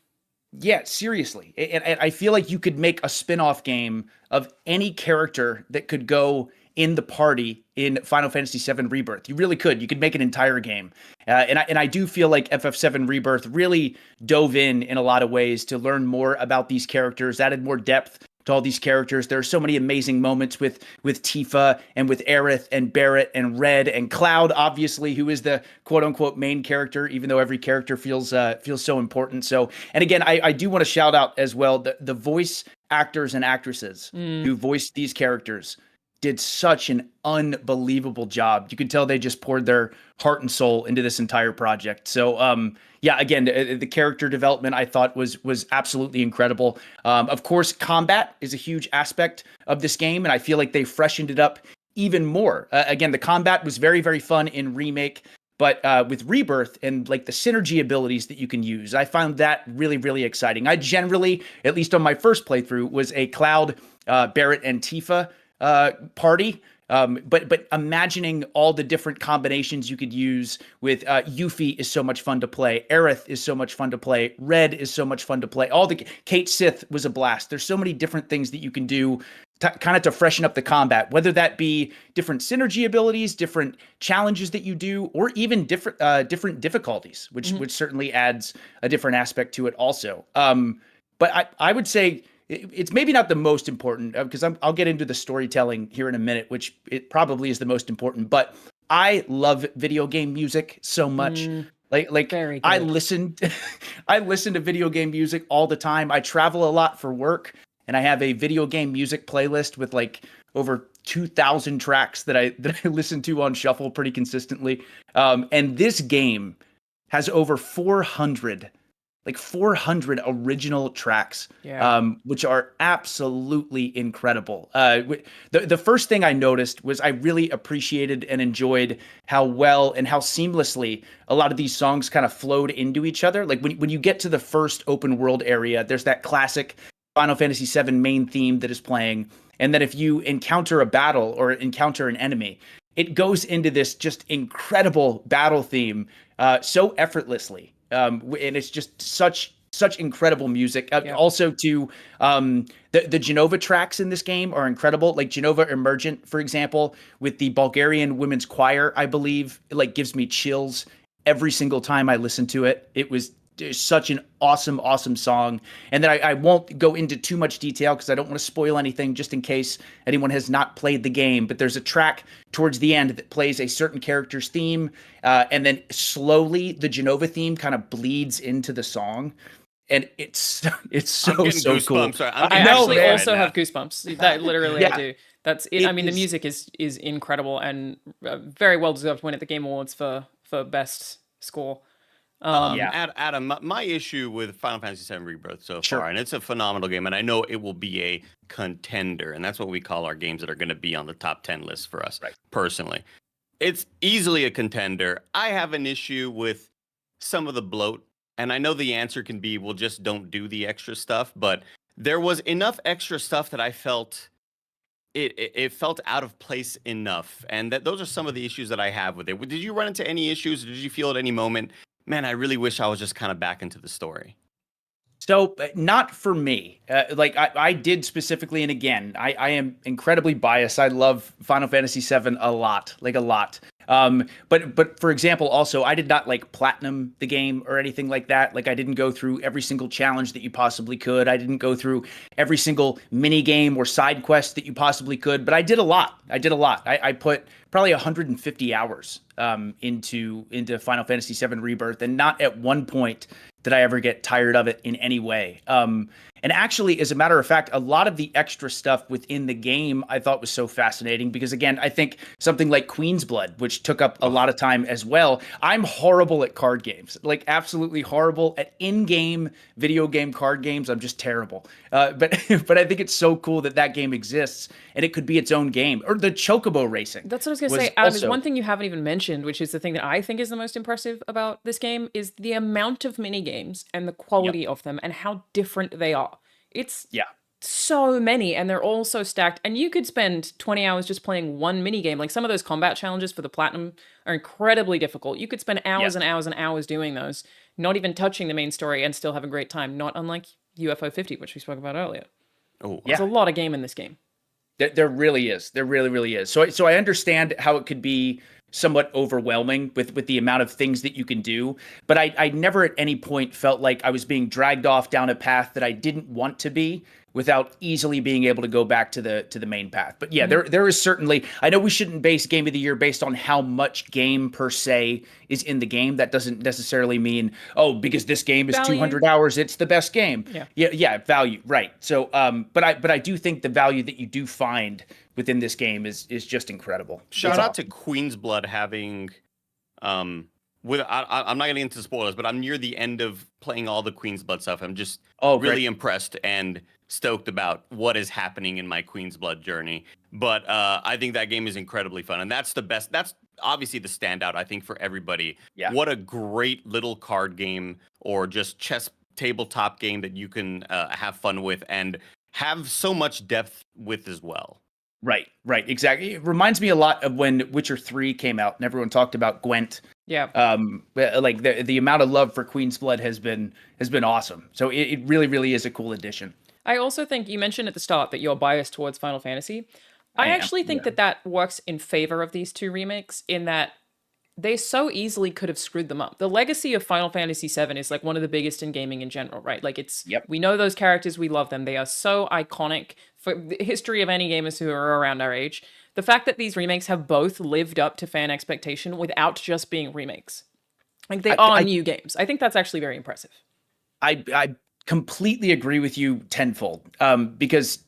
Yeah, seriously. And I feel like you could make a spin-off game of any character that could go in the party in Final Fantasy VII Rebirth. You really could. You could make an entire game. And I do feel like FF7 Rebirth really dove in a lot of ways to learn more about these characters, added more depth to all these characters. There are so many amazing moments with Tifa and with Aerith and Barrett and Red and Cloud, obviously, who is the quote unquote main character, even though every character feels so important. So, and again, I do want to shout out as well the voice actors and actresses who voiced these characters did such an unbelievable job. You could tell they just poured their heart and soul into this entire project. So, yeah, again, the character development I thought was absolutely incredible. Of course, combat is a huge aspect of this game, and I feel like they freshened it up even more. Again, the combat was very, very fun in Remake, but with Rebirth and like the synergy abilities that you can use, I found that really, really exciting. I generally, at least on my first playthrough, was a Cloud, Barrett, and Tifa party. But imagining all the different combinations you could use with Yuffie is so much fun to play. Aerith is so much fun to play. Red is so much fun to play. Kate Sith was a blast. There's so many different things that you can do kind of to freshen up the combat, whether that be different synergy abilities, different challenges that you do, or even different difficulties, which certainly adds a different aspect to it also. But I would say it's maybe not the most important, because I'll get into the storytelling here in a minute, which it probably is the most important. But I love video game music so much. Like I listen to video game music all the time. I travel a lot for work, and I have a video game music playlist with like over 2,000 tracks that I listen to on shuffle pretty consistently. And this game has over 400 original tracks, which are absolutely incredible. The first thing I noticed was I really appreciated and enjoyed how well and how seamlessly a lot of these songs kind of flowed into each other. Like when you get to the first open world area, there's that classic Final Fantasy VII main theme that is playing. And then if you encounter a battle or encounter an enemy, it goes into this just incredible battle theme so effortlessly. And it's just such incredible music. Also, the Genova tracks in this game are incredible. Like Genova Emergent, for example, with the Bulgarian Women's Choir, I believe, it like gives me chills every single time I listen to it. It was such an awesome song. And then I won't go into too much detail because I don't want to spoil anything, just in case anyone has not played the game. But there's a track towards the end that plays a certain character's theme, and then slowly the Genova theme kind of bleeds into the song. And it's so cool. I actually also have goosebumps. That literally I do. That's it. I mean, the music is incredible and very well deserved win at the Game Awards for best score. Adam, my issue with Final Fantasy VII Rebirth so far, and it's a phenomenal game, and I know it will be a contender, and that's what we call our games that are going to be on the top 10 list for us, personally. It's easily a contender. I have an issue with some of the bloat, and I know the answer can be, well, just don't do the extra stuff, but there was enough extra stuff that I felt it felt out of place enough, and those are some of the issues that I have with it. Did you run into any issues? Did you feel at any moment, man, I really wish I was just kind of back into the story? So not for me. I did specifically, and again, I am incredibly biased. I love Final Fantasy VII a lot. But for example, also, I did not like platinum the game or anything like that. Like I didn't go through every single challenge that you possibly could. I didn't go through every single mini game or side quest that you possibly could, but I did a lot. I put probably 150 hours into Final Fantasy VII Rebirth, and not at one point did I ever get tired of it in any way. And actually, as a matter of fact, a lot of the extra stuff within the game I thought was so fascinating because, again, I think something like Queen's Blood, which took up a lot of time as well. I'm horrible at card games, like absolutely horrible at in-game video game card games. I'm just terrible. But I think it's so cool that game exists and it could be its own game. Or the Chocobo racing. That's what I was going to say. Adam, is one thing you haven't even mentioned, which is the thing that I think is the most impressive about this game, is the amount of mini games and the quality of them and how different they are. It's so many, and they're all so stacked. And you could spend 20 hours just playing one mini game. Like some of those combat challenges for the platinum are incredibly difficult. You could spend hours and hours and hours doing those, not even touching the main story, and still have a great time. Not unlike UFO 50, which we spoke about earlier. There's a lot of game in this game. There really is. There really is. So I understand how it could be somewhat overwhelming with the amount of things that you can do, but I never at any point felt like I was being dragged off down a path that I didn't want to be, without easily being able to go back to the main path. But yeah, there is certainly, I know we shouldn't base Game of the Year based on how much game per se is in the game. That doesn't necessarily mean, because this game is value. 200 hours, it's the best game. Yeah, value, right. So, but I do think the value that you do find within this game is just incredible. Shout out to Queen's Blood having, I'm not getting into spoilers, but I'm near the end of playing all the Queen's Blood stuff. I'm just really impressed and stoked about what is happening in my Queen's Blood journey. But I think that game is incredibly fun, and that's the best. That's obviously the standout, I think, for everybody. Yeah. What a great little card game or just chess tabletop game that you can have fun with and have so much depth with as well. Right, exactly. It reminds me a lot of when Witcher 3 came out and everyone talked about Gwent. Yeah. Like the amount of love for Queen's Blood has been awesome. So it really, really is a cool addition. I also think you mentioned at the start that you're biased towards Final Fantasy. I actually think that works in favor of these two remakes in that they so easily could have screwed them up. The legacy of Final Fantasy VII is like one of the biggest in gaming in general, right? Like we know those characters, we love them. They are so iconic for the history of any gamers who are around our age. The fact that these remakes have both lived up to fan expectation without just being remakes. Like they are new games. I think that's actually very impressive. I completely agree with you tenfold. Because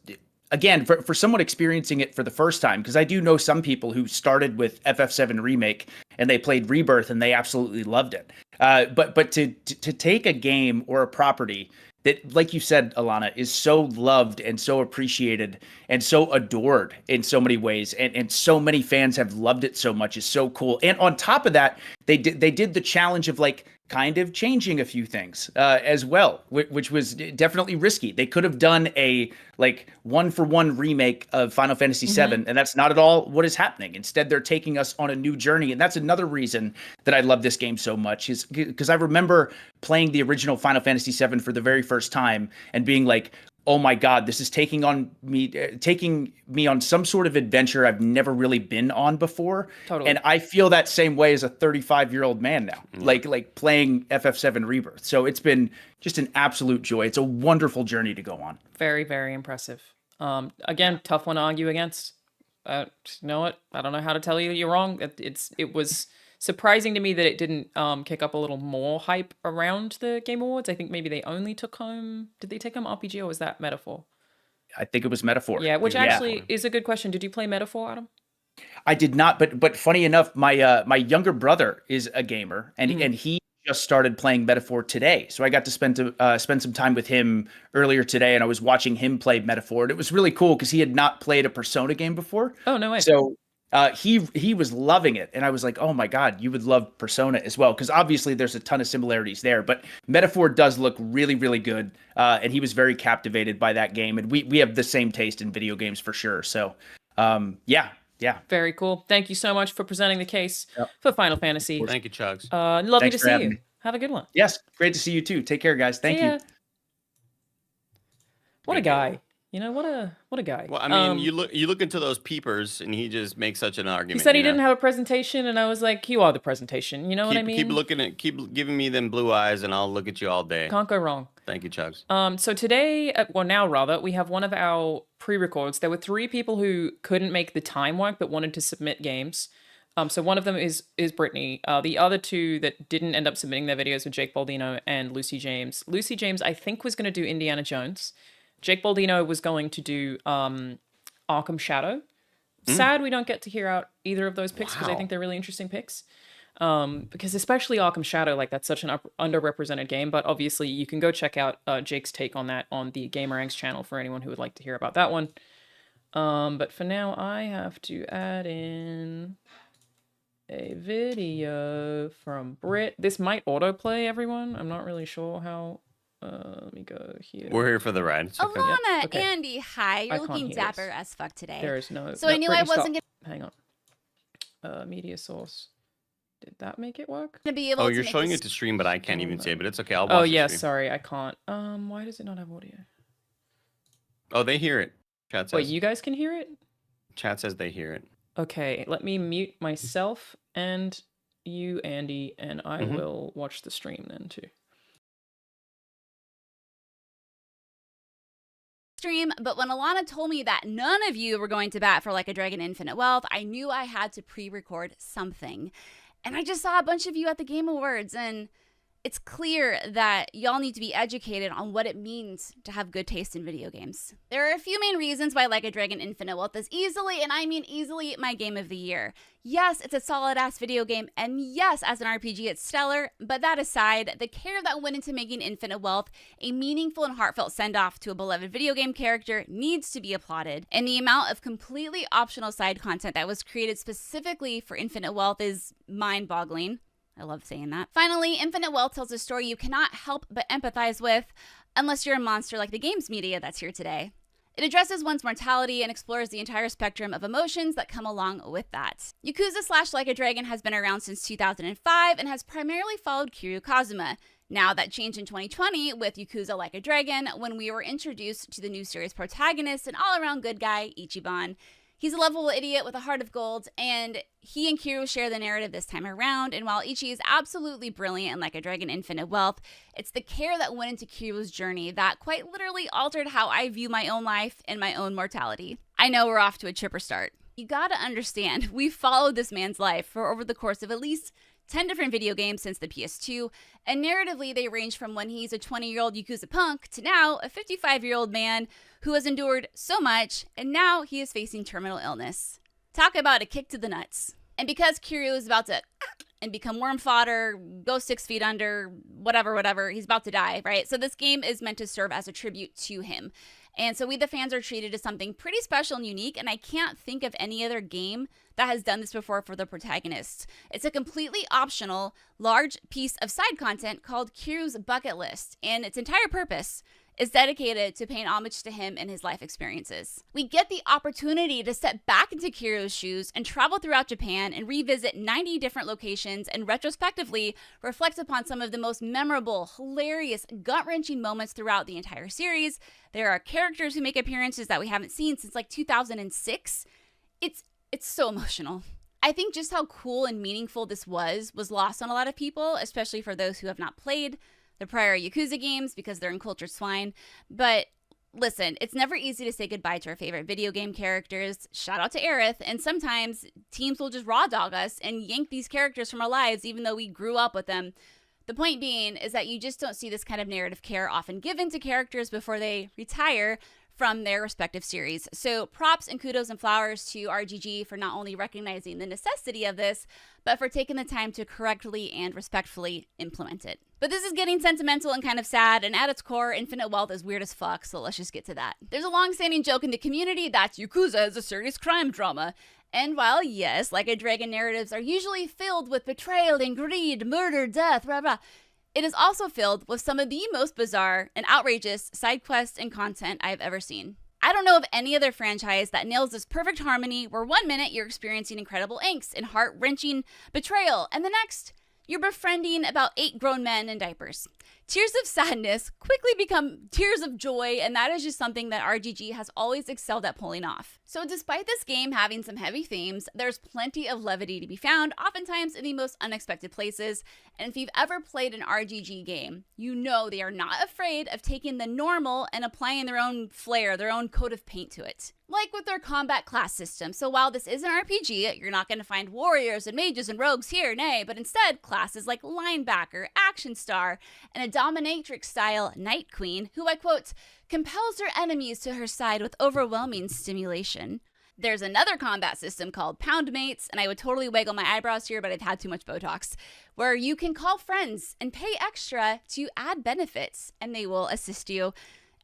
again, for someone experiencing it for the first time, because I do know some people who started with FF7 Remake and they played Rebirth and they absolutely loved it. But to take a game or a property that, like you said, Alanah, is so loved and so appreciated and so adored in so many ways, and so many fans have loved it so much is so cool. And on top of that, they did the challenge of like kind of changing a few things as well, which was definitely risky. They could have done a like 1-for-1 remake of Final Fantasy VII, and that's not at all what is happening. Instead, they're taking us on a new journey, and that's another reason that I love this game so much, is because I remember playing the original Final Fantasy VII for the very first time and being like, oh my God, this is taking me on some sort of adventure I've never really been on before. Totally. And I feel that same way as a 35-year-old man now, like playing FF7 Rebirth. So it's been just an absolute joy. It's a wonderful journey to go on. Very, very impressive. Again, tough one to argue against. You know what? I don't know how to tell you that you're wrong. It was surprising to me that it didn't kick up a little more hype around the Game Awards. I think maybe they only took home... Did they take home RPG or was that Metaphor? I think it was Metaphor. Yeah, which actually is a good question. Did you play Metaphor, Adam? I did not, but funny enough, my younger brother is a gamer, and he just started playing Metaphor today. So I got to spend some time with him earlier today, and I was watching him play Metaphor, and it was really cool because he had not played a Persona game before. Oh, no way. So he was loving it, and I was like, oh my God, you would love Persona as well, because obviously there's a ton of similarities there, but Metaphor does look really, really good, and he was very captivated by that game, and we have the same taste in video games for sure. So yeah. Very cool. Thank you so much for presenting the case for Final Fantasy. Thank you, Chugs. Lovely Thanks to for see having you. me. Have a good one. Yes, great to see you too. Take care, guys. Thank you. What a guy. You know, what a guy. Well, I mean, you look into those peepers, and he just makes such an argument. He said he didn't have a presentation, and I was like, you are the presentation. You know what I mean? Keep giving me them blue eyes, and I'll look at you all day. Can't go wrong. Thank you, Chugs. So today, now rather, we have one of our pre-records. There were 3 people who couldn't make the time work but wanted to submit games. So one of them is Brittany. The other 2 that didn't end up submitting their videos were Jake Baldino and Lucy James. Lucy James, I think, was going to do Indiana Jones. Jake Baldino was going to do Arkham Shadow. Sad we don't get to hear out either of those picks because I think they're really interesting picks. Because especially Arkham Shadow, like that's such an underrepresented game, but obviously you can go check out Jake's take on that on the Gamerangs channel for anyone who would like to hear about that one. But for now, I have to add in a video from Britt. This might autoplay, everyone. I'm not really sure how. Let me go here. We're here for the ride. It's okay. Alanah, Okay. Andy, hi. You're I can't looking hear dapper this. as fuck today. There is no. So I knew I wasn't Hang on. Media source. Did that make it work? gonna be able Oh, to you're make showing this- it to stream, but I can't even see it. But it's okay. I'll watch Oh the yeah, stream. sorry, I can't. Why does it not have audio? Oh, they hear it. Chat says. Wait, you guys can hear it? Chat says they hear it. Okay, let me mute myself and you, Andy, and I will watch the stream then too. Stream, but when Alanah told me that none of you were going to bat for Like a Dragon Infinite Wealth, I knew I had to pre-record something. And I just saw a bunch of you at the Game Awards, and it's clear that y'all need to be educated on what it means to have good taste in video games. There are a few main reasons why Like a Dragon Infinite Wealth is easily, and I mean easily, my game of the year. Yes, it's a solid-ass video game, and yes, as an RPG, it's stellar, but that aside, the care that went into making Infinite Wealth a meaningful and heartfelt send-off to a beloved video game character needs to be applauded, and the amount of completely optional side content that was created specifically for Infinite Wealth is mind-boggling. I love saying that. Finally, Infinite Wealth tells a story you cannot help but empathize with, unless you're a monster like the games media that's here today. It addresses one's mortality and explores the entire spectrum of emotions that come along with that. Yakuza / Like a Dragon has been around since 2005 and has primarily followed Kiryu Kazuma. Now that changed in 2020 with Yakuza Like a Dragon when we were introduced to the new series protagonist and all-around good guy, Ichiban. He's a lovable idiot with a heart of gold, and he and Kiryu share the narrative this time around, and while Ichi is absolutely brilliant in Like a Dragon Infinite Wealth, it's the care that went into Kiryu's journey that quite literally altered how I view my own life and my own mortality. I know we're off to a chipper start. You gotta understand, we've followed this man's life for over the course of at least 10 different video games since the PS2, and narratively they range from when he's a 20-year-old Yakuza punk to now a 55-year-old man who has endured so much, and now he is facing terminal illness. Talk about a kick to the nuts. And because Kiryu is about to and become worm fodder, go 6 feet under, whatever, he's about to die, right? So this game is meant to serve as a tribute to him. And so we, the fans, are treated as something pretty special and unique, and I can't think of any other game that has done this before for the protagonist. It's a completely optional, large piece of side content called Kiryu's Bucket List, and its entire purpose is dedicated to paying homage to him and his life experiences. We get the opportunity to step back into Kiryu's shoes and travel throughout Japan and revisit 90 different locations and retrospectively reflect upon some of the most memorable, hilarious, gut-wrenching moments throughout the entire series. There are characters who make appearances that we haven't seen since like 2006. It's so emotional. I think just how cool and meaningful this was lost on a lot of people, especially for those who have not played the prior Yakuza games because they're uncultured swine. But listen, it's never easy to say goodbye to our favorite video game characters. Shout out to Aerith. And sometimes teams will just raw dog us and yank these characters from our lives even though we grew up with them. The point being is that you just don't see this kind of narrative care often given to characters before they retire from their respective series. So props and kudos and flowers to RGG for not only recognizing the necessity of this, but for taking the time to correctly and respectfully implement it. But this is getting sentimental and kind of sad, and at its core, Infinite Wealth is weird as fuck, so let's just get to that. There's a long-standing joke in the community that Yakuza is a serious crime drama. And while, yes, Like a Dragon narratives are usually filled with betrayal and greed, murder, death, blah, blah, it is also filled with some of the most bizarre and outrageous side quests and content I've ever seen. I don't know of any other franchise that nails this perfect harmony where 1 minute you're experiencing incredible angst and heart-wrenching betrayal, and the next, you're befriending about 8 grown men in diapers. Tears of sadness quickly become tears of joy, and that is just something that RGG has always excelled at pulling off. So despite this game having some heavy themes, there's plenty of levity to be found, oftentimes in the most unexpected places. And if you've ever played an RGG game, you know they are not afraid of taking the normal and applying their own flair, their own coat of paint to it. Like with their combat class system. So while this is an RPG, you're not going to find warriors and mages and rogues here, nay, but instead classes like linebacker, action star, and a dominatrix style Night Queen, who I quote, compels her enemies to her side with overwhelming stimulation. There's another combat system called Pound Mates, and I would totally waggle my eyebrows here, but I've had too much Botox, where you can call friends and pay extra to add benefits, and they will assist you.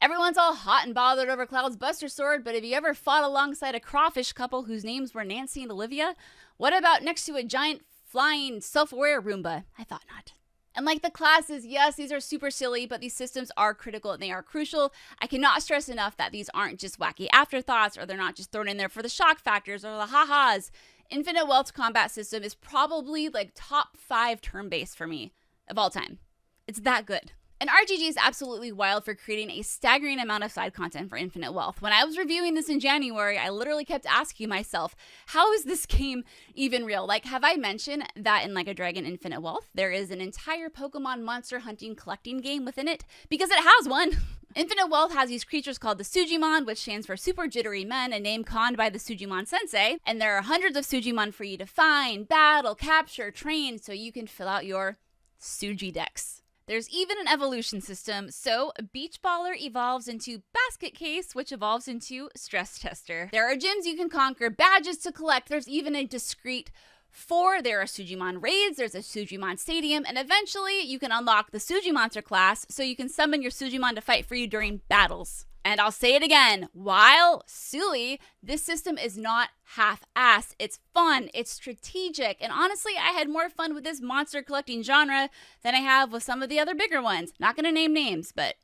Everyone's all hot and bothered over Cloud's Buster Sword, but have you ever fought alongside a crawfish couple whose names were Nancy and Olivia? What about next to a giant flying self-aware Roomba? I thought not. And like the classes, yes, these are super silly, but these systems are critical and they are crucial. I cannot stress enough that these aren't just wacky afterthoughts, or they're not just thrown in there for the shock factors or the ha-has. Infinite Wealth's combat system is probably like top 5 turn-based for me of all time. It's that good. And RGG is absolutely wild for creating a staggering amount of side content for Infinite Wealth. When I was reviewing this in January, I literally kept asking myself, how is this game even real? Like, have I mentioned that in Like a Dragon Infinite Wealth, there is an entire Pokemon monster hunting collecting game within it? Because it has one. Infinite Wealth has these creatures called the Sujimon, which stands for Super Jittery Men, a name conned by the Sujimon Sensei. And there are hundreds of Sujimon for you to find, battle, capture, train, so you can fill out your Suji decks. There's even an evolution system, so Beach Baller evolves into Basket Case, which evolves into Stress Tester. There are gyms you can conquer, badges to collect, there's even a discrete 4, there are Sujimon Raids, there's a Sujimon Stadium, and eventually you can unlock the Sujimonster class, so you can summon your Sujimon to fight for you during battles. And I'll say it again, while silly, this system is not half-assed. It's fun, it's strategic, and honestly, I had more fun with this monster collecting genre than I have with some of the other bigger ones. Not gonna name names, but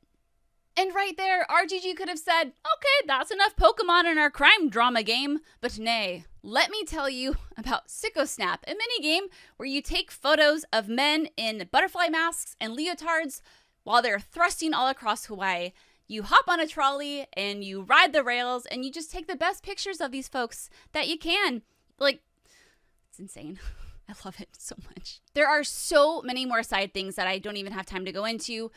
And right there, RGG could have said, okay, that's enough Pokemon in our crime drama game. But nay, let me tell you about Sicko Snap, a minigame where you take photos of men in butterfly masks and leotards while they're thrusting all across Hawaii. You hop on a trolley and you ride the rails and you just take the best pictures of these folks that you can. Like, it's insane. I love it so much. There are so many more side things that I don't even have time to go into.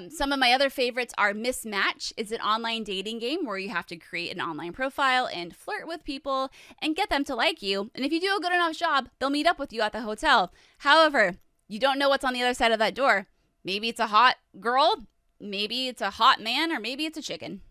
Some of my other favorites are Mismatch. It's an online dating game where you have to create an online profile and flirt with people and get them to like you. And if you do a good enough job, they'll meet up with you at the hotel. However, you don't know what's on the other side of that door. Maybe it's a hot girl, maybe it's a hot man, or maybe it's a chicken.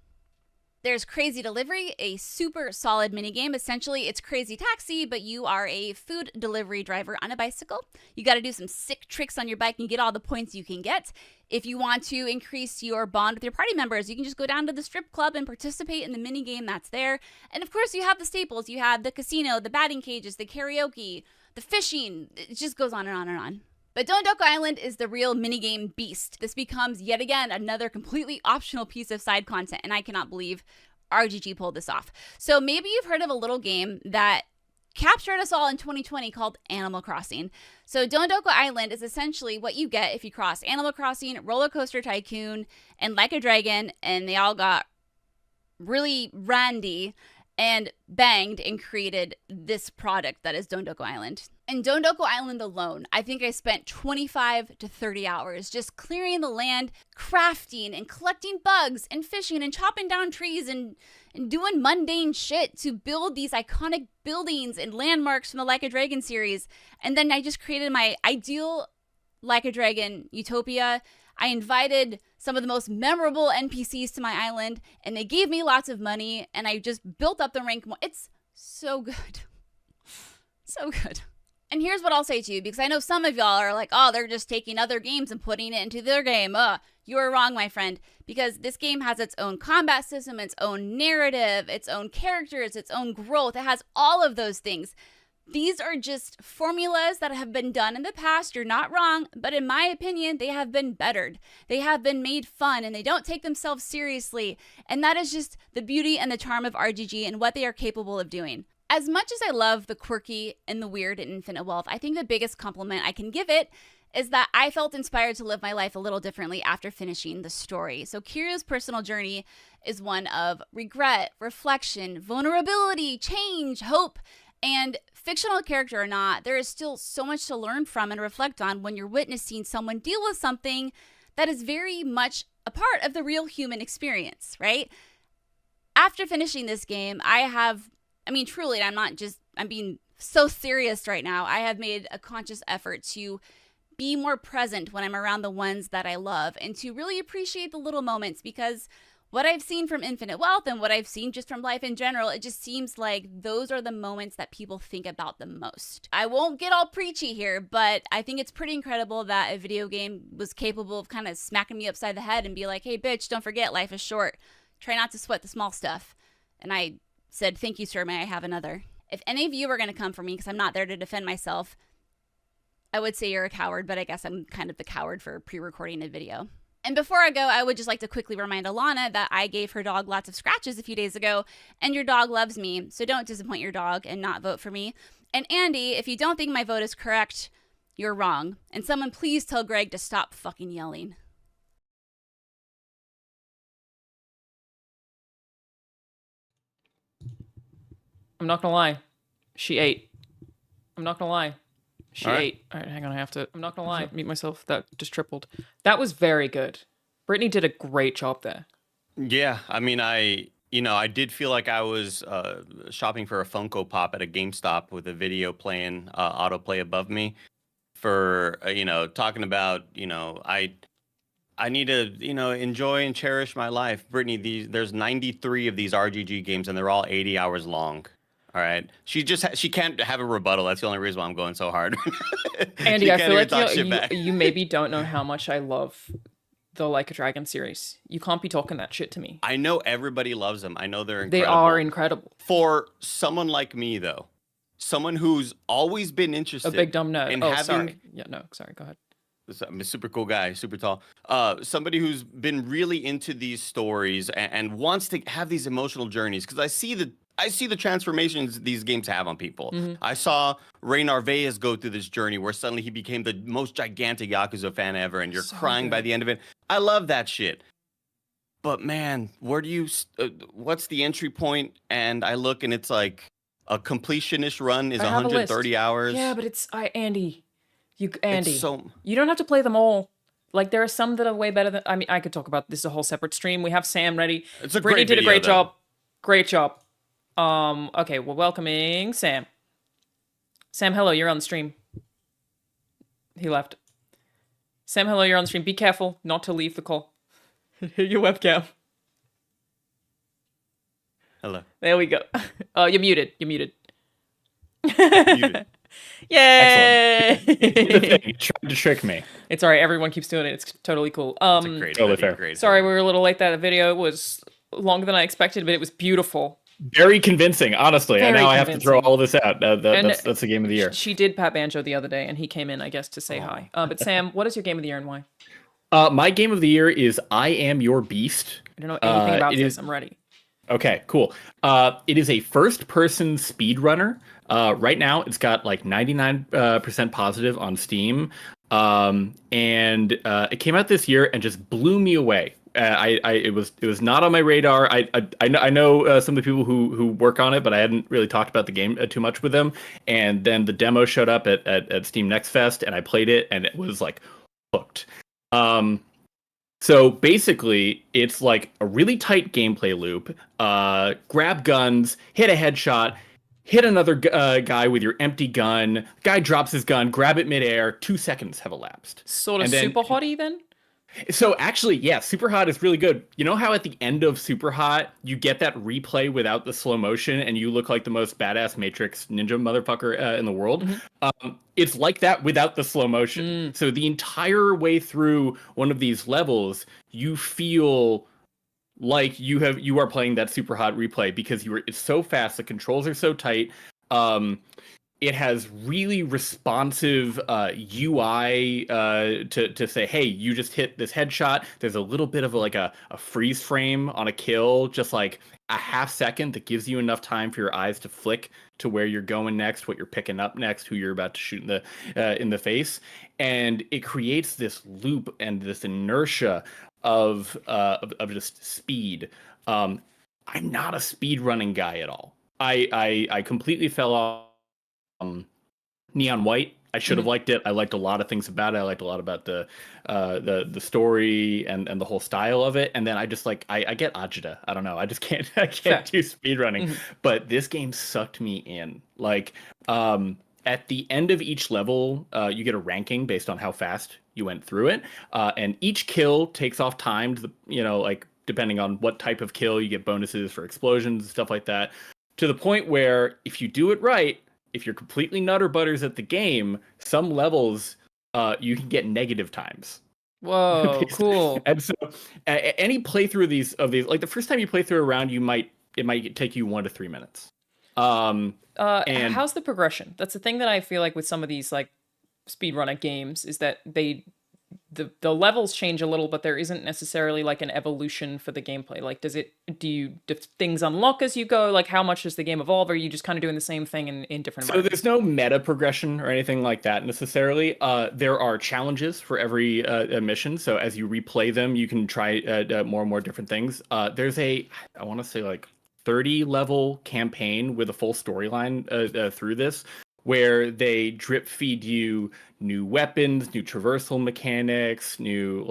There's Crazy Delivery, a super solid minigame. Essentially, it's Crazy Taxi, but you are a food delivery driver on a bicycle. You got to do some sick tricks on your bike and get all the points you can get. If you want to increase your bond with your party members, you can just go down to the strip club and participate in the minigame that's there. And of course, you have the staples. You have the casino, the batting cages, the karaoke, the fishing. It just goes on and on and on. But Dondoku Island is the real minigame beast. This becomes, yet again, another completely optional piece of side content, and I cannot believe RGG pulled this off. So maybe you've heard of a little game that captured us all in 2020 called Animal Crossing. So Dondoku Island is essentially what you get if you cross Animal Crossing, Roller Coaster Tycoon, and Like a Dragon, and they all got really randy and banged and created this product that is Dondoku Island. In Dondoku Island alone, I think I spent 25 to 30 hours just clearing the land, crafting and collecting bugs and fishing and chopping down trees and doing mundane shit to build these iconic buildings and landmarks from the Like a Dragon series. And then I just created my ideal Like a Dragon utopia. I invited some of the most memorable NPCs to my island, and they gave me lots of money, and I just built up the rank more. It's so good. So good. And here's what I'll say to you, because I know some of y'all are like, oh, they're just taking other games and putting it into their game. You are wrong, my friend, because this game has its own combat system, its own narrative, its own characters, its own growth. It has all of those things. These are just formulas that have been done in the past. You're not wrong, but in my opinion, they have been bettered. They have been made fun, and they don't take themselves seriously. And that is just the beauty and the charm of RGG and what they are capable of doing. As much as I love the quirky and the weird in Infinite Wealth, I think the biggest compliment I can give it is that I felt inspired to live my life a little differently after finishing the story. So Kiryu's personal journey is one of regret, reflection, vulnerability, change, hope, and fictional character or not, there is still so much to learn from and reflect on when you're witnessing someone deal with something that is very much a part of the real human experience, right? After finishing this game, truly, I'm being so serious right now. I have made a conscious effort to be more present when I'm around the ones that I love and to really appreciate the little moments, because what I've seen from Infinite Wealth and what I've seen just from life in general, it just seems like those are the moments that people think about the most. I won't get all preachy here, but I think it's pretty incredible that a video game was capable of kind of smacking me upside the head and be like, hey, bitch, don't forget, life is short. Try not to sweat the small stuff. And I said, thank you, sir. May I have another? If any of you are going to come for me because I'm not there to defend myself, I would say you're a coward, but I guess I'm kind of the coward for pre-recording a video. And before I go, I would just like to quickly remind Alanah that I gave her dog lots of scratches a few days ago, and your dog loves me, so don't disappoint your dog and not vote for me. And Andy, if you don't think my vote is correct, you're wrong. And someone please tell Greg to stop fucking yelling. I'm not gonna lie. She ate. I'm not gonna lie. She All right. ate. All right, hang on. I have to. I'm not gonna lie. Mute myself. That just tripled. That was very good. Brittany did a great job there. Yeah, I did feel like I was shopping for a Funko Pop at a GameStop with a video playing autoplay above me for, talking about, I need to, enjoy and cherish my life. Brittany, there's 93 of these RGG games and they're all 80 hours long. All right. She can't have a rebuttal. That's the only reason why I'm going so hard. Andy, I feel like you maybe don't know how much I love the Like a Dragon series. You can't be talking that shit to me. I know everybody loves them. I know they're incredible. They are incredible. For someone like me, though, someone who's always been interested. A big dumb nerd. In Oh, having... sorry. Yeah, no, sorry. Go ahead. I'm a super cool guy, super tall. Somebody who's been really into these stories and wants to have these emotional journeys, because I see the transformations these games have on people. Mhm. I saw Ray Narvaez go through this journey where suddenly he became the most gigantic Yakuza fan ever, and you're So crying by good. the end of it. I love that shit. But man, where do you? What's the entry point? And I look, and it's like a completionist run is I have a list. 130 hours. Yeah, but Andy, Andy, so- you don't have to play them all. Like there are some that are way better than. I mean, I could talk about this is a whole separate stream. We have Sam ready. It's a Brittany great did a video, great though. job. Great job. Okay, we're welcoming Sam. Sam, hello, you're on the stream. He left. Sam, hello, you're on the stream. Be careful not to leave the call. Your webcam. Hello. There we go. Oh, you're muted. You're muted. Muted. Yay! You tried to trick me. It's all right. Everyone keeps doing it. It's totally cool. Great Totally video, fair. great Sorry, video. we were a little late. That video was longer than I expected, but it was beautiful. Very convincing, honestly. Very and now I have to throw convincing. all this out. And That's the game of the year. She did Pat Banjo the other day, and he came in, I guess, to say hi. But Sam, what is your game of the year and why? My game of the year is I Am Your Beast. I don't know anything about it this. is- I'm ready. Okay, cool. It is a first-person speedrunner. Right now, it's got like 99% positive on Steam, and it came out this year and just blew me away. It was not on my radar. I know some of the people who work on it, but I hadn't really talked about the game too much with them. And then the demo showed up at Steam Next Fest, and I played it, and it was like hooked. So basically, it's like a really tight gameplay loop. Grab guns, hit a headshot, hit another guy with your empty gun. Guy drops his gun, grab it midair. 2 seconds have elapsed. Sort of And then- super hottie then? So actually, yeah, Super Hot is really good. You know how at the end of Super Hot, you get that replay without the slow motion and you look like the most badass Matrix ninja motherfucker in the world? It's like that without the slow motion. So the entire way through one of these levels, you feel like you are playing that Super Hot replay because it's so fast, the controls are so tight. It has really responsive UI to say, hey, you just hit this headshot. There's a little bit of a freeze frame on a kill, just like a half second that gives you enough time for your eyes to flick to where you're going next, what you're picking up next, who you're about to shoot in the face. And it creates this loop and this inertia of just speed. I'm not a speed running guy at all. I completely fell off. Neon White. I should have liked it. I liked a lot of things about it. I liked a lot about the story and the whole style of it. And then I just I get agita. I don't know. I just can't do speedrunning. But this game sucked me in. Like at the end of each level, you get a ranking based on how fast you went through it. And each kill takes off time to depending on what type of kill, you get bonuses for explosions and stuff like that. To the point where if you do it right, if you're completely nutter butters at the game, some levels you can get negative times. Whoa, cool. And so any playthrough of these, like the first time you play through a round, it might take you 1 to 3 minutes. And how's the progression? That's the thing that I feel like with some of these like speedrunner games is that the levels change a little, but there isn't necessarily like an evolution for the gameplay. Like, do things unlock as you go? Like, how much does the game evolve? Or are you just kind of doing the same thing in different So environments? there's no meta progression or anything like that necessarily. There are challenges for every mission. So as you replay them, you can try more and more different things. There's I want to say like 30 level campaign with a full storyline through this, where they drip feed you new weapons, new traversal mechanics, new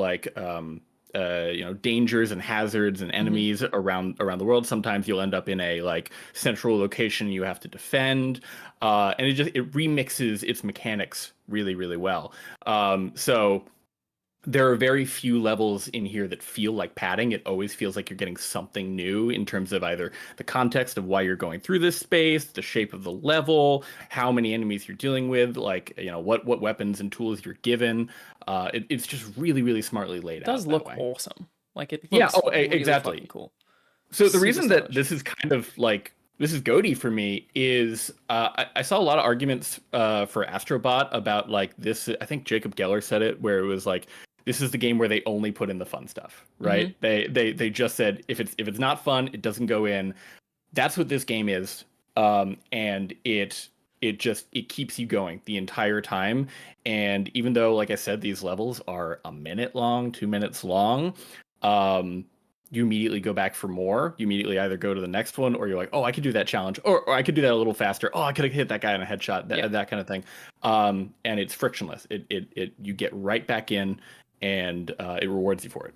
dangers and hazards and enemies around the world. Sometimes you'll end up in a like central location you have to defend, and it remixes its mechanics really, really well. So there are very few levels in here that feel like padding. It always feels like you're getting something new in terms of either the context of why you're going through this space, the shape of the level, how many enemies you're dealing with, what weapons and tools you're given. It's just really, really smartly laid out. It does look awesome. Like it looks Yeah, really exactly. fucking cool. So the Super reason that stylish. this is kind of like goaty for me is I saw a lot of arguments for Astrobot about like this. I think Jacob Geller said it, where it was like, this is the game where they only put in the fun stuff, right? They just said if it's not fun, it doesn't go in. That's what this game is, and it keeps you going the entire time. And even though, like I said, these levels are a minute long, 2 minutes long, you immediately go back for more. You immediately either go to the next one, or you're like, oh, I could do that challenge, or I could do that a little faster. Oh, I could have hit that guy in a headshot, that kind of thing. And it's frictionless. It you get right back in, and it rewards you for it.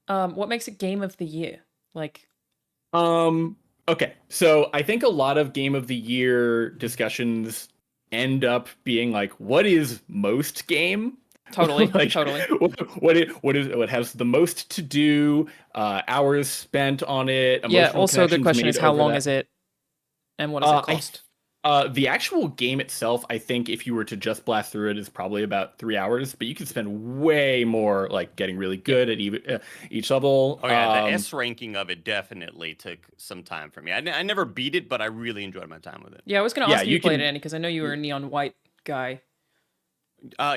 What makes it game of the year? Like, okay, so I think a lot of game of the year discussions end up being like, what is most game? Totally, like, totally. What has the most to do? Hours spent on it. Yeah. Also, the question is, how long is it, and what does it cost? The actual game itself, I think, if you were to just blast through it, is probably about 3 hours. But you can spend way more, like getting really good at each level. Oh yeah, the S ranking of it definitely took some time for me. I never beat it, but I really enjoyed my time with it. Yeah, I was going to ask you played it, Andy, because I know you were a neon white guy.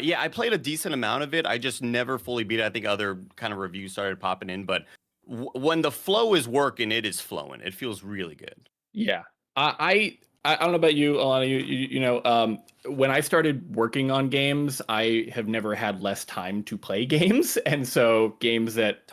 Yeah, I played a decent amount of it. I just never fully beat it. I think other kind of reviews started popping in, but when the flow is working, it is flowing. It feels really good. Yeah, I don't know about you, Alanah. You know, when I started working on games, I have never had less time to play games, and so games that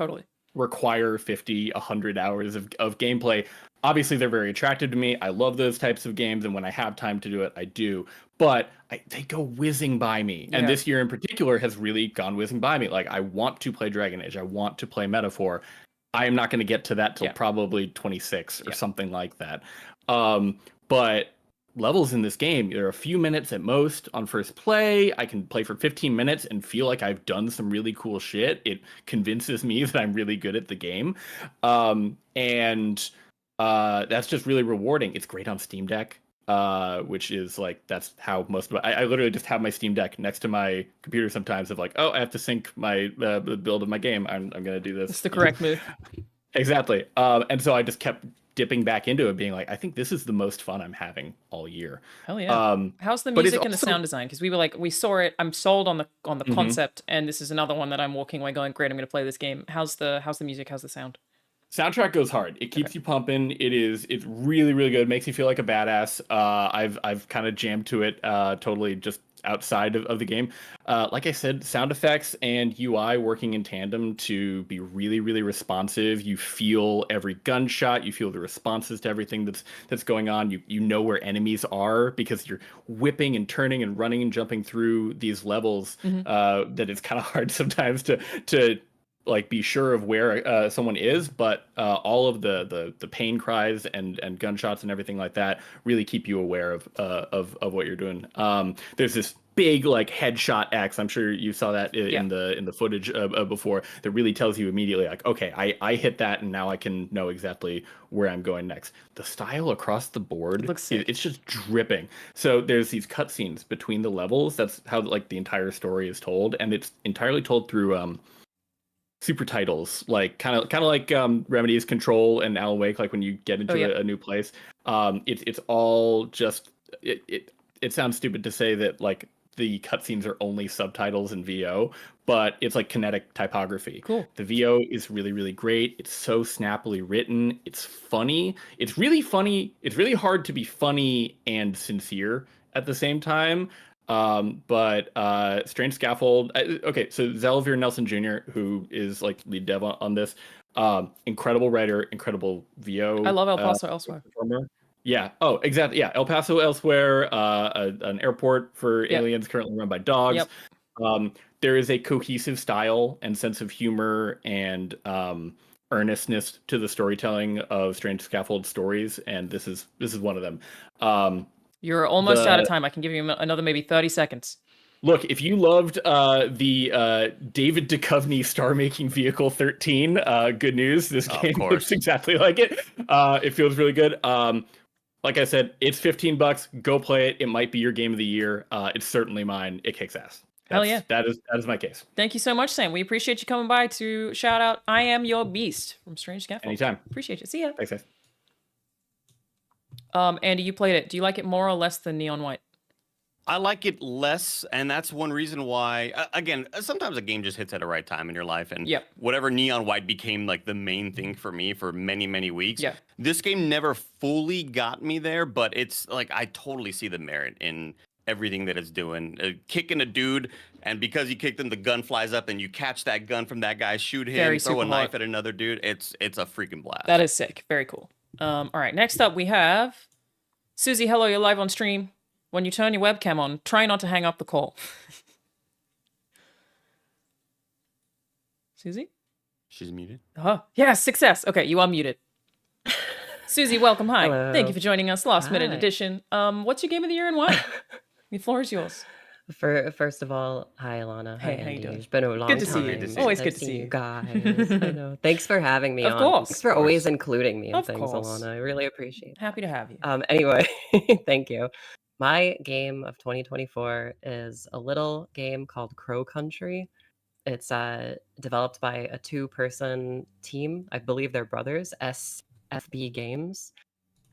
require 50, 100 hours of gameplay, obviously they're very attractive to me. I love those types of games, and when I have time to do it, I do. But they go whizzing by me, and this year in particular has really gone whizzing by me. Like, I want to play Dragon Age, I want to play Metaphor. I am not going to get to that till probably 26 or something like that. But levels in this game, there are a few minutes at most on first play. I can play for 15 minutes and feel like I've done some really cool shit. It convinces me that I'm really good at the game. And that's just really rewarding. It's great on Steam Deck, which is like, that's how most of it. I literally just have my Steam Deck next to my computer sometimes of like, oh, I have to sync my the build of my game. I'm going to do this. It's the correct move. Exactly. And so I just kept dipping back into it, being like, I think this is the most fun I'm having all year. Hell yeah. How's the music and the sound design? Because we were like, we saw it. I'm sold on the concept, and this is another one that I'm walking away going, great, I'm going to play this game. How's the music? How's the sound? Soundtrack goes hard. It keeps you pumping. It's really, really good. It makes you feel like a badass. I've kind of jammed to it totally just outside of the game. Like I said, sound effects and UI working in tandem to be really, really responsive. You feel every gunshot. You feel the responses to everything that's going on. You know where enemies are because you're whipping and turning and running and jumping through these levels. That it's kind of hard sometimes to like be sure of where someone is, but all of the pain cries and gunshots and everything like that really keep you aware of what you're doing. There's this big like headshot X. I'm sure you saw that in the footage before. That really tells you immediately like, okay, I hit that and now I can know exactly where I'm going next. The style across the board, it's just dripping. So there's these cutscenes between the levels. That's how like the entire story is told, and it's entirely told through super titles, like kind of like Remedy's Control and Alan Wake, like when you get into a new place. It's all just it sounds stupid to say that like the cutscenes are only subtitles in VO, but it's like kinetic typography. Cool. The VO is really, really great. It's so snappily written. It's funny. It's really funny. It's really hard to be funny and sincere at the same time. But Strange Scaffold. Okay, so Xelvier Nelson Jr., who is like lead dev on this, incredible writer, incredible VO. I love El Paso Elsewhere. Performer. Yeah. Oh, exactly. Yeah. El Paso Elsewhere, an airport for aliens currently run by dogs. There is a cohesive style and sense of humor and earnestness to the storytelling of Strange Scaffold stories, and this is one of them. You're almost out of time. I can give you another maybe 30 seconds. Look, if you loved the David Duchovny star-making vehicle 13, good news. This game looks exactly like it. It feels really good. Like I said, it's $15. Go play it. It might be your game of the year. It's certainly mine. It kicks ass. Hell yeah. That is my case. Thank you so much, Sam. We appreciate you coming by to shout out I Am Your Beast from Strange Scaffold. Anytime. Appreciate it. See ya. Thanks, guys. Andy, you played it. Do you like it more or less than Neon White? I like it less, and that's one reason why. Again, sometimes a game just hits at the right time in your life, and whatever Neon White became like the main thing for me for many, many weeks. Yeah. This game never fully got me there, but it's like I totally see the merit in everything that it's doing. Kicking a dude, and because you kicked him, the gun flies up, and you catch that gun from that guy, shoot him, Very throw a super knife hot. at another dude. It's a freaking blast. That is sick. Very cool. All right, next up we have Susie. Hello, you're live on stream. When you turn your webcam on, try not to hang up the call. Susie? She's muted. Oh, yeah, success. Okay, you are muted. Susie, welcome. Hi. Hello. Thank you for joining us. Last minute Hi. edition. What's your game of the year and why? The floor is yours. First of all, hi Alanah. Hi Hey, how you Andy. doing? It's been a long Good to time. see you. Good to see you. Always good to see you. guys. I know. Thanks for having me Of on. course. Thanks for always including me in Of things, course. Alanah. I really appreciate it. Happy to have you. Anyway, thank you. My game of 2024 is a little game called Crow Country. It's developed by a 2-person team. I believe they're brothers, SFB Games,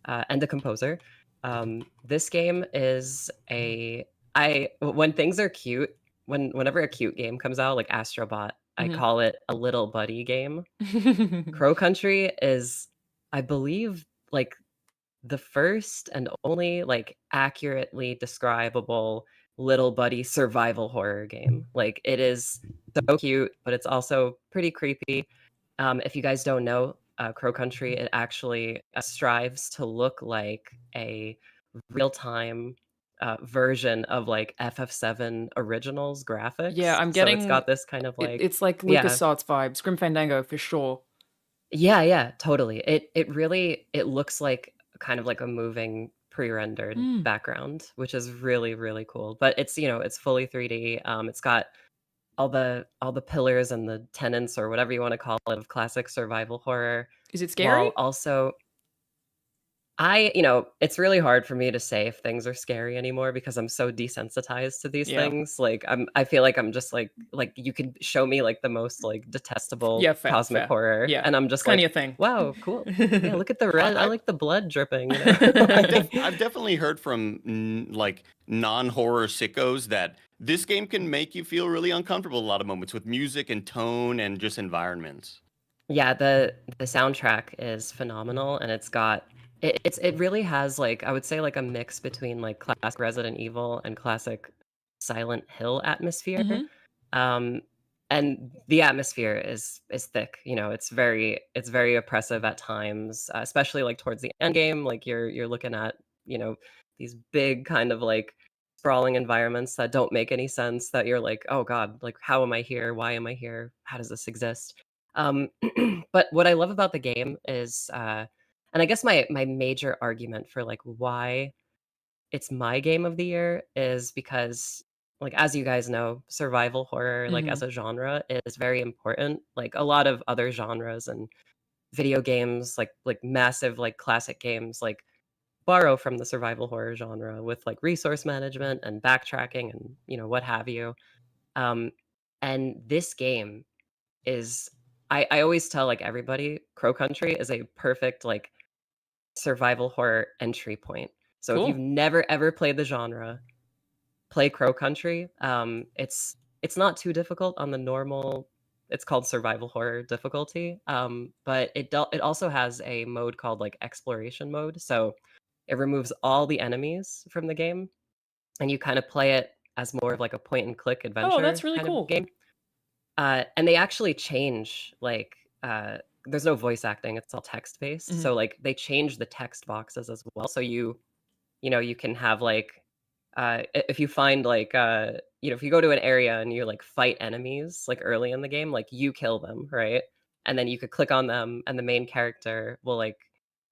and a composer. This game is when things are cute, whenever a cute game comes out, like Astrobot, I Mhm. call it a little buddy game. Crow Country is, I believe, like the first and only like accurately describable little buddy survival horror game. Like it is so cute, but it's also pretty creepy. If you guys don't know, Crow Country, it actually strives to look like a real-time version of like FF7 Originals graphics. Yeah, I'm So getting. it's got this kind of like It's like yeah. LucasArts vibes. Grim Fandango for sure. Yeah, totally. It really it looks like kind of like a moving pre-rendered Mm. background, which is really, really cool. But it's, it's fully 3D. It's got all the pillars and the tenets or whatever you want to call it of classic survival horror. Is it scary? While also it's really hard for me to say if things are scary anymore because I'm so desensitized to these Yeah. things. Like I feel like I'm just like you could show me like the most like detestable Yeah, fair, cosmic fair. horror, Yeah, and I'm it's just kinda like, your thing. wow, cool. Yeah, look at the red. I like the blood dripping. I've definitely heard from like non-horror sickos that this game can make you feel really uncomfortable a lot of moments with music and tone and just environments. Yeah, the soundtrack is phenomenal, and it's got it really has like I would say like a mix between like classic Resident Evil and classic Silent Hill atmosphere. Mhm. And the atmosphere is thick. It's very oppressive at times, especially like towards the end game. Like you're looking at these big kind of like sprawling environments that don't make any sense. That you're like, oh god, like how am I here? Why am I here? How does this exist? But what I love about the game is, and I guess my major argument for like why it's my game of the year is because, like as you guys know, survival horror, like as Mhm. a genre, is very important. Like a lot of other genres and video games, like massive like classic games, like borrow from the survival horror genre with like resource management and backtracking and what have you. Um, and this game is I always tell like everybody, Crow Country is a perfect like survival horror entry point. So if you've Cool. never ever played the genre, play Crow Country. It's not too difficult on the normal. It's called survival horror difficulty. But it also has a mode called like exploration mode. So it removes all the enemies from the game, and you kind of play it as more of like a point and click Oh, adventure that's really kind cool. of game. And they actually change like there's no voice acting, it's all text based. Mhm. So like they change the text boxes as well. So you can have like if you find like if you go to an area and you like fight enemies like early in the game, like you kill them, right? And then you could click on them and the main character will like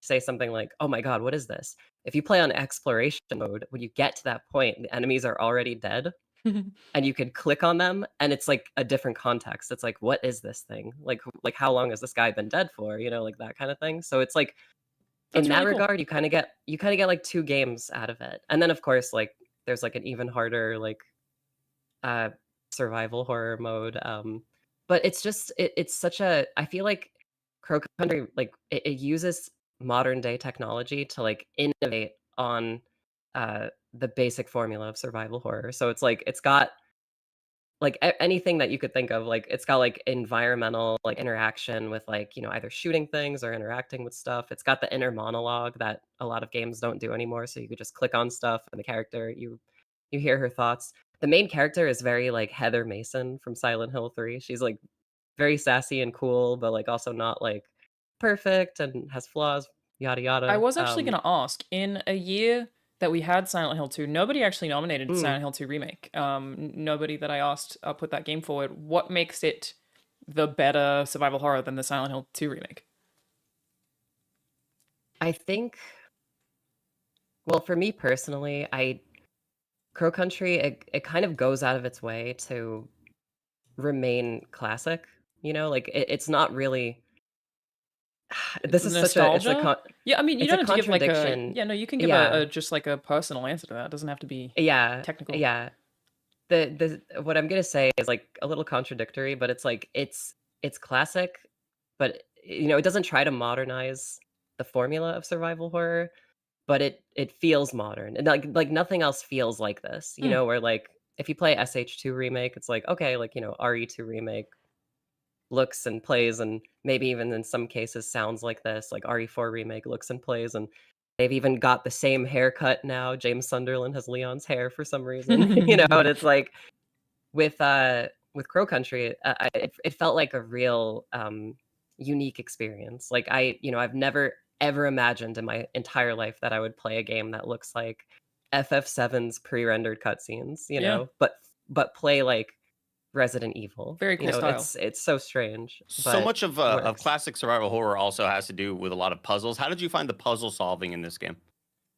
say something like, oh my god, what is this? If you play on exploration mode, when you get to that point, the enemies are already dead, and you could click on them and it's like a different context. It's like, what is this thing? Like how long has this guy been dead for? Like that kind of thing. So it's like That's in that really cool. regard, you kind of get like 2 games out of it. And then of course, like there's like an even harder like uh survival horror mode. But it's just it's such a I feel like Crow Country, like it uses modern day technology to like innovate on the basic formula of survival horror. So it's like it's got like anything that you could think of. Like it's got like environmental like interaction with like, you know, either shooting things or interacting with stuff. It's got the inner monologue that a lot of games don't do anymore. So you could just click on stuff and the character, you hear her thoughts. The main character is very like Heather Mason from Silent Hill 3. She's like very sassy and cool, but like also not like perfect and has flaws, yada I yada. was actually going to ask, in a year that we had Silent Hill 2, nobody actually nominated Silent Hill 2 Remake. Nobody that I asked put that game forward. What makes it the better survival horror than the Silent Hill 2 Remake? I think, well, for me personally, Crow Country, it kind of goes out of its way to remain classic, you know, like it's not really. This is such a, it's a yeah, I mean, you it's don't a have to give like a, contradiction. yeah, no, you can give Yeah. a just like a personal answer to that. It doesn't have to be Yeah, technical. yeah. The what I'm gonna say is like a little contradictory, but it's like it's classic, but you know, it doesn't try to modernize the formula of survival horror, but it feels modern. And like nothing else feels like this, you know, where like if you play SH2 remake, it's like, okay, like, you know, RE2 remake looks and plays and maybe even in some cases sounds like this, like RE4 remake looks and plays, and they've even got the same haircut now. James Sunderland has Leon's hair for some reason, you know, and it's like with Crow Country, it felt like a real unique experience. Like I've never ever imagined in my entire life that I would play a game that looks like FF7's pre-rendered cutscenes, you know, but play like Resident Evil. Very cool style. It's so strange. So but much of classic survival horror also has to do with a lot of puzzles. How did you find the puzzle solving in this game?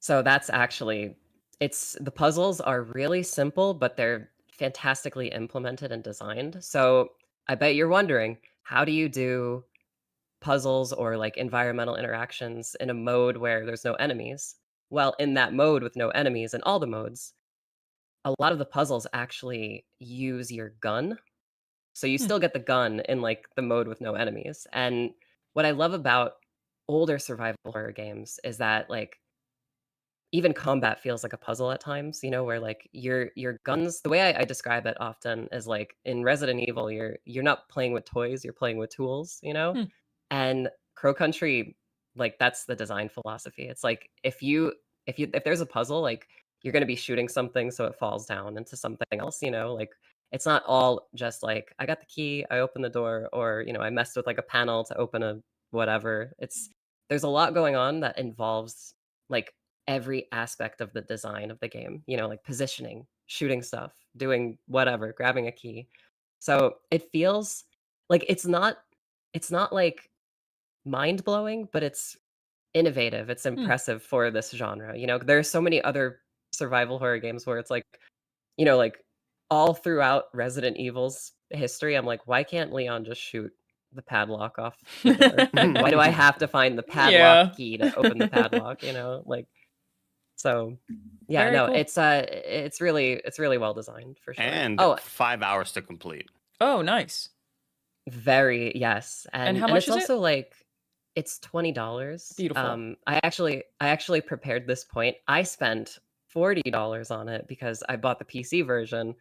So that's actually, the puzzles are really simple, but they're fantastically implemented and designed. So I bet you're wondering, how do you do puzzles or like environmental interactions in a mode where there's no enemies? Well, in that mode with no enemies, in all the modes, a lot of the puzzles actually use your gun. So you still get the gun in like the mode with no enemies. And what I love about older survival horror games is that like even combat feels like a puzzle at times, you know, where like your guns, the way I describe it often is like in Resident Evil, you're not playing with toys, you're playing with tools, you know? And Crow Country, like that's the design philosophy. It's like if there's a puzzle, like you're gonna be shooting something so it falls down into something else, you know, like it's not all just like I got the key, I opened the door, or you know, I messed with like a panel to open a whatever. There's a lot going on that involves like every aspect of the design of the game, you know, like positioning, shooting stuff, doing whatever, grabbing a key. So it feels like it's not like mind-blowing, but it's innovative, it's impressive for this genre. You know, there are so many other survival horror games where it's like, you know, like all throughout Resident Evil's history, I'm like, why can't Leon just shoot the padlock off the door? Like, why do I have to find the padlock key to open the padlock, you know? Like, so yeah, Very no, cool. it's really well designed for sure. And 5 hours to complete. Oh, nice. Very, yes. And how much it's is it? also like it's $20. Beautiful. I actually prepared this point. I spent $40 on it because I bought the PC version,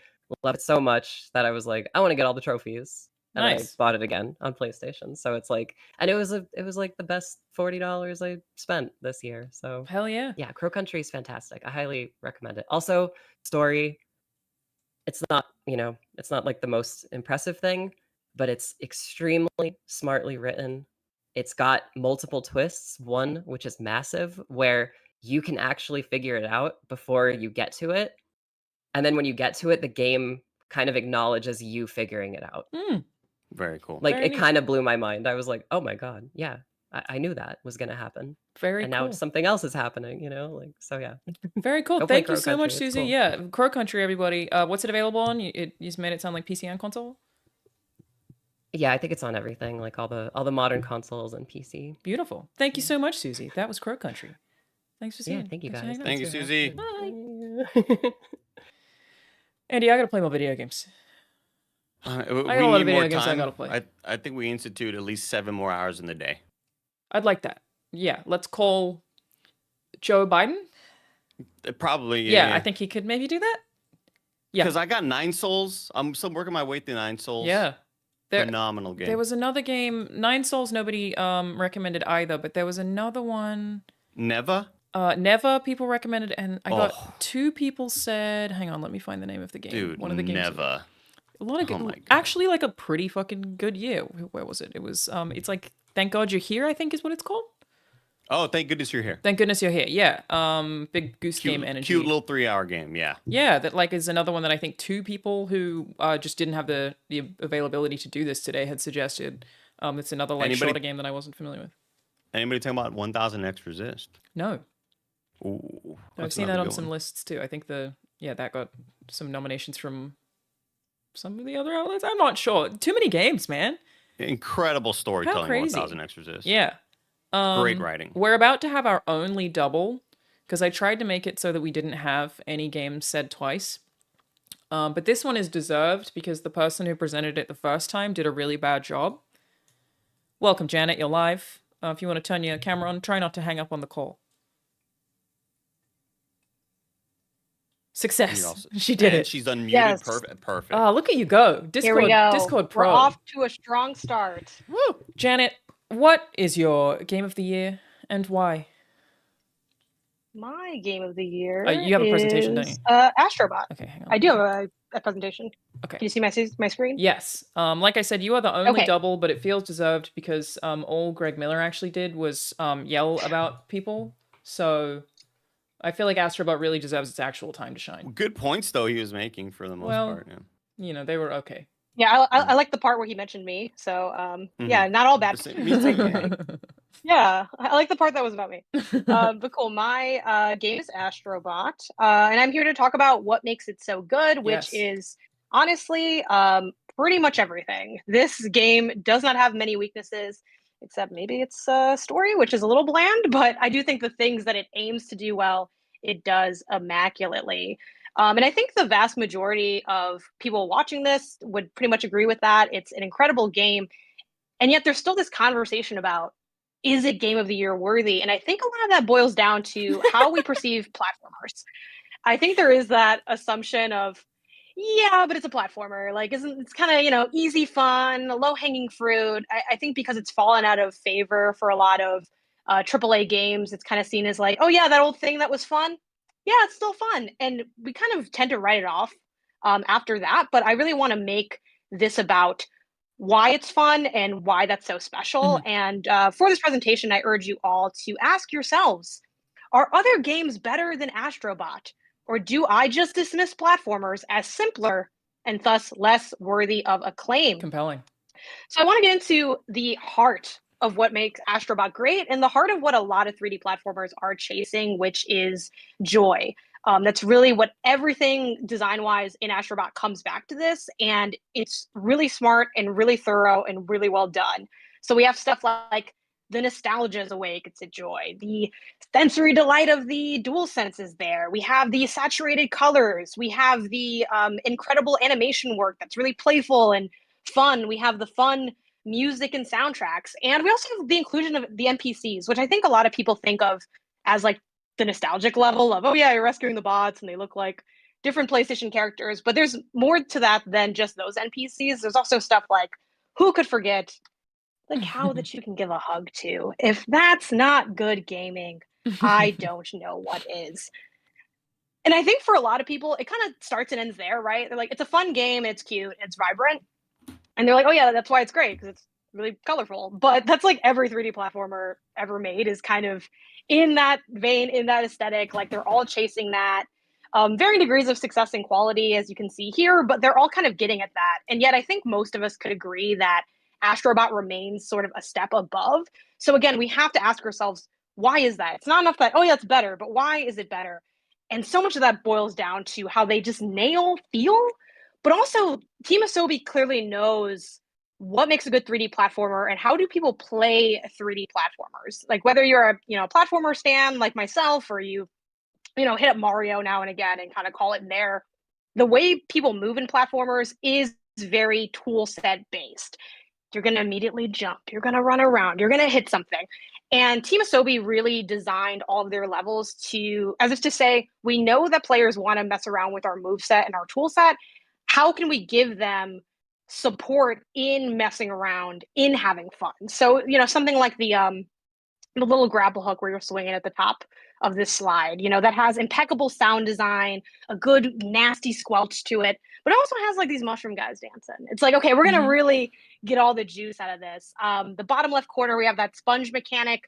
loved it so much that I was like, I want to get all the trophies. And Nice. I bought it again on PlayStation. So it's like, and it was like the best $40 I spent this year. So hell yeah. Yeah, Crow Country is fantastic. I highly recommend it. Also, story, it's not, you know, it's not like the most impressive thing, but it's extremely smartly written. It's got multiple twists, one which is massive, where you can actually figure it out before you get to it. And then when you get to it, the game kind of acknowledges you figuring it out. Very cool. Like Very it neat. kind of blew my mind. I was like, oh my God, yeah, I knew that was going to happen. Very And cool. now something else is happening, you know? Like, so yeah. Very cool. Go play Thank you Crow so much, Country, it's Susie. cool. Yeah, Crow Country, everybody. What's it available on? You just made it sound like PC and console. Yeah, I think it's on everything, like all the modern consoles and PC. Beautiful. Thank you so much, Susie. That was Crow Country. Thanks for seeing. Yeah, thank you Thanks for guys. hanging out. Thank you, Susie. Bye. Andy, I gotta play more video games. We I got a lot of need video more games I time. gotta play. I think we institute at least 7 more hours in the day. I'd like that. yeah, let's call Joe Biden. Probably, Yeah, yeah. I think he could maybe do that. Yeah. Because I got 9 Souls. I'm still working my way through 9 Souls. Yeah. Phenomenal game. There was another game, 9 Souls, nobody recommended either, but there was another one. Never? Never people recommended, and I got 2 people said, hang on, let me find the name of the game. Dude, one of the games. Never. A lot of good, actually like a pretty fucking good year. Where was it? It was it's like Thank God You're Here, I think is what it's called. Oh, thank goodness you're here. Thank goodness you're here. Yeah. Big Goose Game energy. Cute little 3-hour game, yeah. Yeah, that like is another one that I think 2 people who just didn't have the availability to do this today had suggested. It's another like shorter game that I wasn't familiar with. Anybody talking about 1000 X Resist? No. Ooh, I've seen that on some lists too. I think that got some nominations from some of the other outlets. I'm not sure. Too many games, man. Incredible storytelling. 1000 X Resist. Yeah. Great writing. We're about to have our only double because I tried to make it so that we didn't have any games said twice. But this one is deserved because the person who presented it the first time did a really bad job. Welcome, Janet. You're live. If you want to turn your camera on, try not to hang up on the call. Success. She did it. She's unmuted. Yes. Perfect. Oh, look at you go. Discord, Here we go. Discord Pro. We're off to a strong start. Woo! Janet, what is your game of the year and why? My game of the year. You have a presentation, don't you? Astrobot. Okay, hang on. I do have a presentation. Okay. Can you see my screen? Yes. Like I said, you are the only Okay. double, but it feels deserved because all Greg Miller actually did was yell about people. So I feel like Astrobot really deserves its actual time to shine. Good points, though, he was making for the most part. Yeah. You know, they were okay. Yeah, I like the part where he mentioned me. So yeah, not all bad. Yeah, I like the part that was about me. But cool. My game is Astrobot, and I'm here to talk about what makes it so good, which is honestly pretty much everything. This game does not have many weaknesses, except maybe its story, which is a little bland, but I do think the things that it aims to do well, it does immaculately. And I think the vast majority of people watching this would pretty much agree with that. It's an incredible game. And yet there's still this conversation about, is it Game of the Year worthy? And I think a lot of that boils down to how we perceive platformers. I think there is that assumption of, yeah, but it's a platformer. Like, it's kind of, easy fun, low-hanging fruit. I think because it's fallen out of favor for a lot of AAA games, it's kind of seen as like, oh yeah, that old thing that was fun. Yeah, it's still fun. And we kind of tend to write it off after that. But I really want to make this about why it's fun and why that's so special. And for this presentation, I urge you all to ask yourselves, are other games better than Astrobot? Or do I just dismiss platformers as simpler and thus less worthy of acclaim? Compelling. So I want to get into the heart of what makes Astrobot great and the heart of what a lot of 3D platformers are chasing, which is joy. That's really what everything design-wise in Astrobot comes back to this, and it's really smart and really thorough and really well done. So we have stuff like the nostalgia is awake, it's a joy. The sensory delight of the DualSense is there. We have the saturated colors. We have the incredible animation work that's really playful and fun. We have the fun music and soundtracks. And we also have the inclusion of the NPCs, which I think a lot of people think of as like the nostalgic level of, oh yeah, you're rescuing the bots and they look like different PlayStation characters. But there's more to that than just those NPCs. There's also stuff like, who could forget the cow that you can give a hug to? If that's not good gaming, I don't know what is. And I think for a lot of people, it kind of starts and ends there, right? They're like, it's a fun game, it's cute, it's vibrant. And they're like, oh yeah, that's why it's great, because it's really colorful. But that's like every 3D platformer ever made is kind of in that vein, in that aesthetic. Like they're all chasing that. Varying degrees of success and quality, as you can see here, but they're all kind of getting at that. And yet I think most of us could agree that Astrobot remains sort of a step above. So again, we have to ask ourselves, why is that? It's not enough that, oh yeah, it's better, but why is it better? And so much of that boils down to how they just nail feel. But also, Team Asobi clearly knows what makes a good 3D platformer and how do people play 3D platformers. Like whether you're a platformer stan like myself, or you hit up Mario now and again and kind of call it there. The way people move in platformers is very tool set based. You're going to immediately jump. You're going to run around. You're going to hit something. And Team Asobi really designed all of their levels to, as if to say, we know that players want to mess around with our moveset and our tool set. How can we give them support in messing around, in having fun? So, something like the little grapple hook where you're swinging at the top of this slide, that has impeccable sound design, a good nasty squelch to it, but it also has like these mushroom guys dancing. It's like, okay, we're going to really get all the juice out of this. The bottom left corner, we have that sponge mechanic.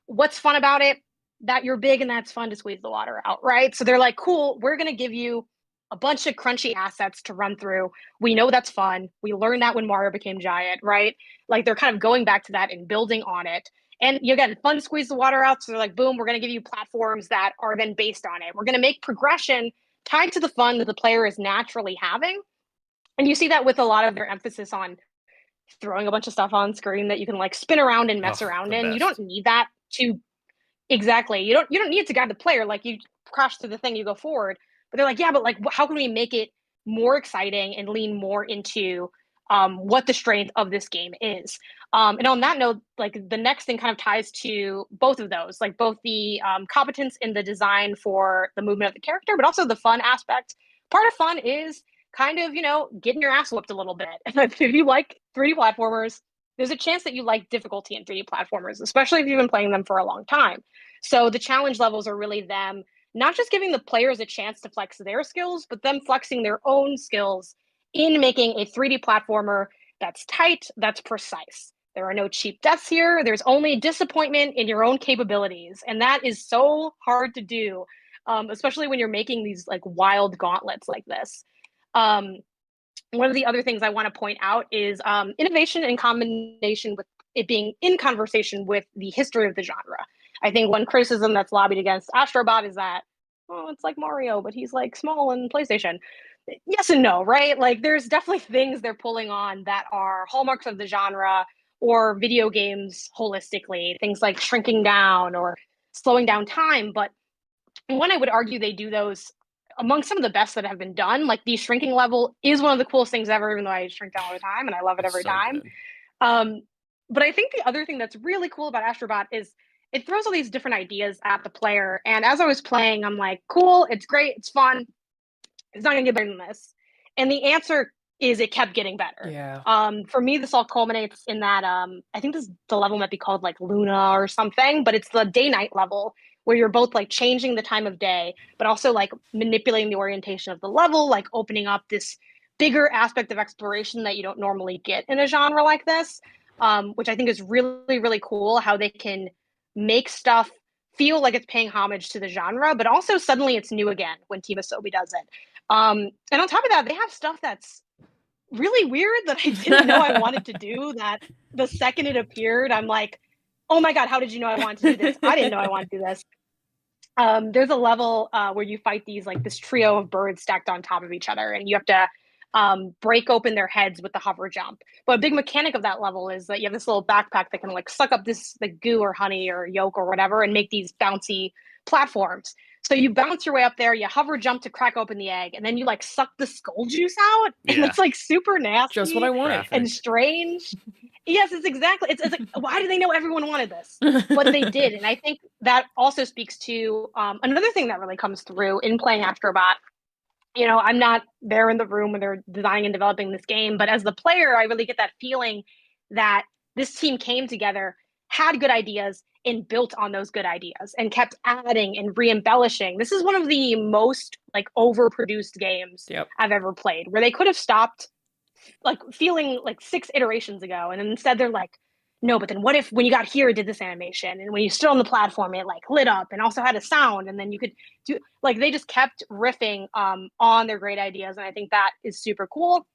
What's fun about it? That you're big and that's fun to squeeze the water out, right? So they're like, cool, we're going to give you a bunch of crunchy assets to run through. We know that's fun. We learned that when Mario became giant, right? Like they're kind of going back to that and building on it. And again, fun to squeeze the water out. So they're like, boom, we're going to give you platforms that are then based on it. We're going to make progression tied to the fun that the player is naturally having. And you see that with a lot of their emphasis on throwing a bunch of stuff on screen that you can like spin around and mess around in. You don't need that to exactly. You don't need it to guide the player. Like you crash through the thing, you go forward. But they're like, yeah, but like, how can we make it more exciting and lean more into what the strength of this game is? And on that note, like the next thing kind of ties to both of those, like both the competence in the design for the movement of the character, but also the fun aspect. Part of fun is kind of, getting your ass whooped a little bit. If you like 3D platformers, there's a chance that you like difficulty in 3D platformers, especially if you've been playing them for a long time. So the challenge levels are really them not just giving the players a chance to flex their skills, but them flexing their own skills in making a 3D platformer that's tight, that's precise. There are no cheap deaths here. There's only disappointment in your own capabilities. And that is so hard to do, especially when you're making these like wild gauntlets like this. One of the other things I want to point out is innovation in combination with it being in conversation with the history of the genre. I think one criticism that's lobbied against Astrobot is that, oh, it's like Mario, but he's like small in PlayStation. Yes and no, right? Like there's definitely things they're pulling on that are hallmarks of the genre or video games holistically, things like shrinking down or slowing down time. But one, I would argue they do those among some of the best that have been done. Like the shrinking level is one of the coolest things ever, even though I shrink down all the time and I love it every time. But I think the other thing that's really cool about Astrobot is it throws all these different ideas at the player. And as I was playing, I'm like, cool, it's great, it's fun. It's not gonna get better than this. And the answer is it kept getting better. Yeah. For me, this all culminates in that I think the level might be called like Luna or something, but it's the day-night level where you're both like changing the time of day, but also like manipulating the orientation of the level, like opening up this bigger aspect of exploration that you don't normally get in a genre like this, which I think is really, really cool how they can make stuff feel like it's paying homage to the genre, but also suddenly it's new again when Team Asobi does it. And on top of that, they have stuff that's really weird that I didn't know I wanted to do, that the second it appeared, I'm like, oh my God, how did you know I wanted to do this? I didn't know I wanted to do this. There's a level where you fight this trio of birds stacked on top of each other, and you have to break open their heads with the hover jump. But a big mechanic of that level is that you have this little backpack that can like suck up this like goo or honey or yolk or whatever and make these bouncy platforms. So you bounce your way up there, you hover jump to crack open the egg, and then you like suck the skull juice out, and it's like super nasty, Just what I wanted. and strange. Yes, it's exactly. It's like, why do they know everyone wanted this? But they did, and I think that also speaks to another thing that really comes through in playing Astrobot. I'm not there in the room when they're designing and developing this game, but as the player, I really get that feeling that this team came together, had good ideas, and built on those good ideas, and kept adding and re-embellishing. This is one of the most like overproduced games I've ever played, where they could have stopped like feeling like 6 iterations ago, and instead they're like, no, but then what if when you got here it did this animation, and when you stood on the platform it like lit up and also had a sound, and then you could do like, they just kept riffing on their great ideas, and I think that is super cool.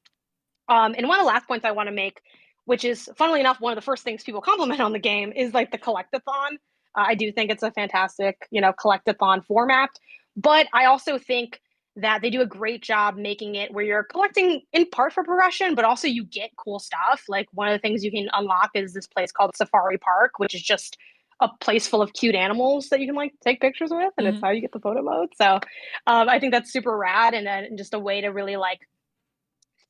And one of the last points I want to make, which is funnily enough one of the first things people compliment on the game, is like the collectathon. I do think it's a fantastic collectathon format, but I also think that they do a great job making it where you're collecting in part for progression, but also you get cool stuff. Like one of the things you can unlock is this place called Safari Park, which is just a place full of cute animals that you can like take pictures with, and it's how you get the photo mode. So I think that's super rad, and just a way to really like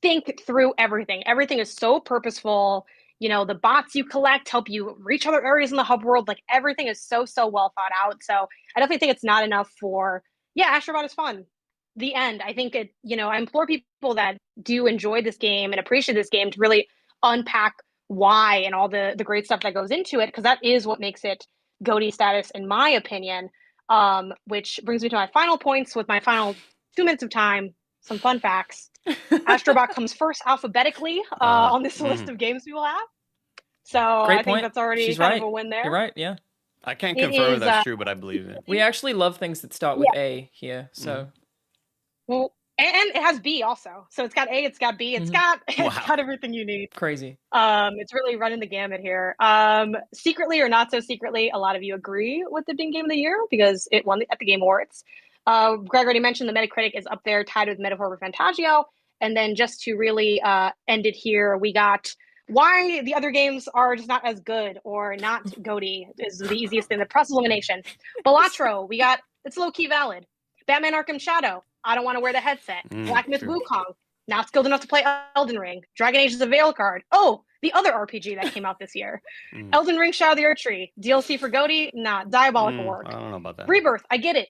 think through everything. Everything is so purposeful. the bots you collect help you reach other areas in the hub world. Like everything is so well thought out. So I definitely think it's not enough for, yeah, Astrobot is fun. The end. I think I implore people that do enjoy this game and appreciate this game to really unpack why and all the great stuff that goes into it, because that is what makes it GOTY status, in my opinion. Which brings me to my final points with my final 2 minutes of time. Some fun facts. Astrobot comes first alphabetically on this list of games people have. So I think that's already She's kind right. of a win there. You're right, yeah. I can't It confirm if is, that's true, but I believe it. We actually love things that start with A here, so. Well, and it has B also. So it's got A, it's got B, it's got everything you need. Crazy. It's really running the gamut here. Secretly or not so secretly, a lot of you agree with it being Game of the Year because it won at the Game Awards. Greg already mentioned the Metacritic is up there, tied with Metaphor Fantagio. And then just to really end it here, we got why the other games are just not as good or not GOTY is the easiest thing. The process elimination. Balatro, we got it's low key valid. Batman Arkham Shadow, I don't want to wear the headset. Black Myth Wukong, not skilled enough to play Elden Ring. Dragon Age is a Veil card. Oh, the other RPG that came out this year. Elden Ring Shadow of the Earth Tree. DLC for GOTY? Nah, diabolical work. I don't know about that. Rebirth, I get it.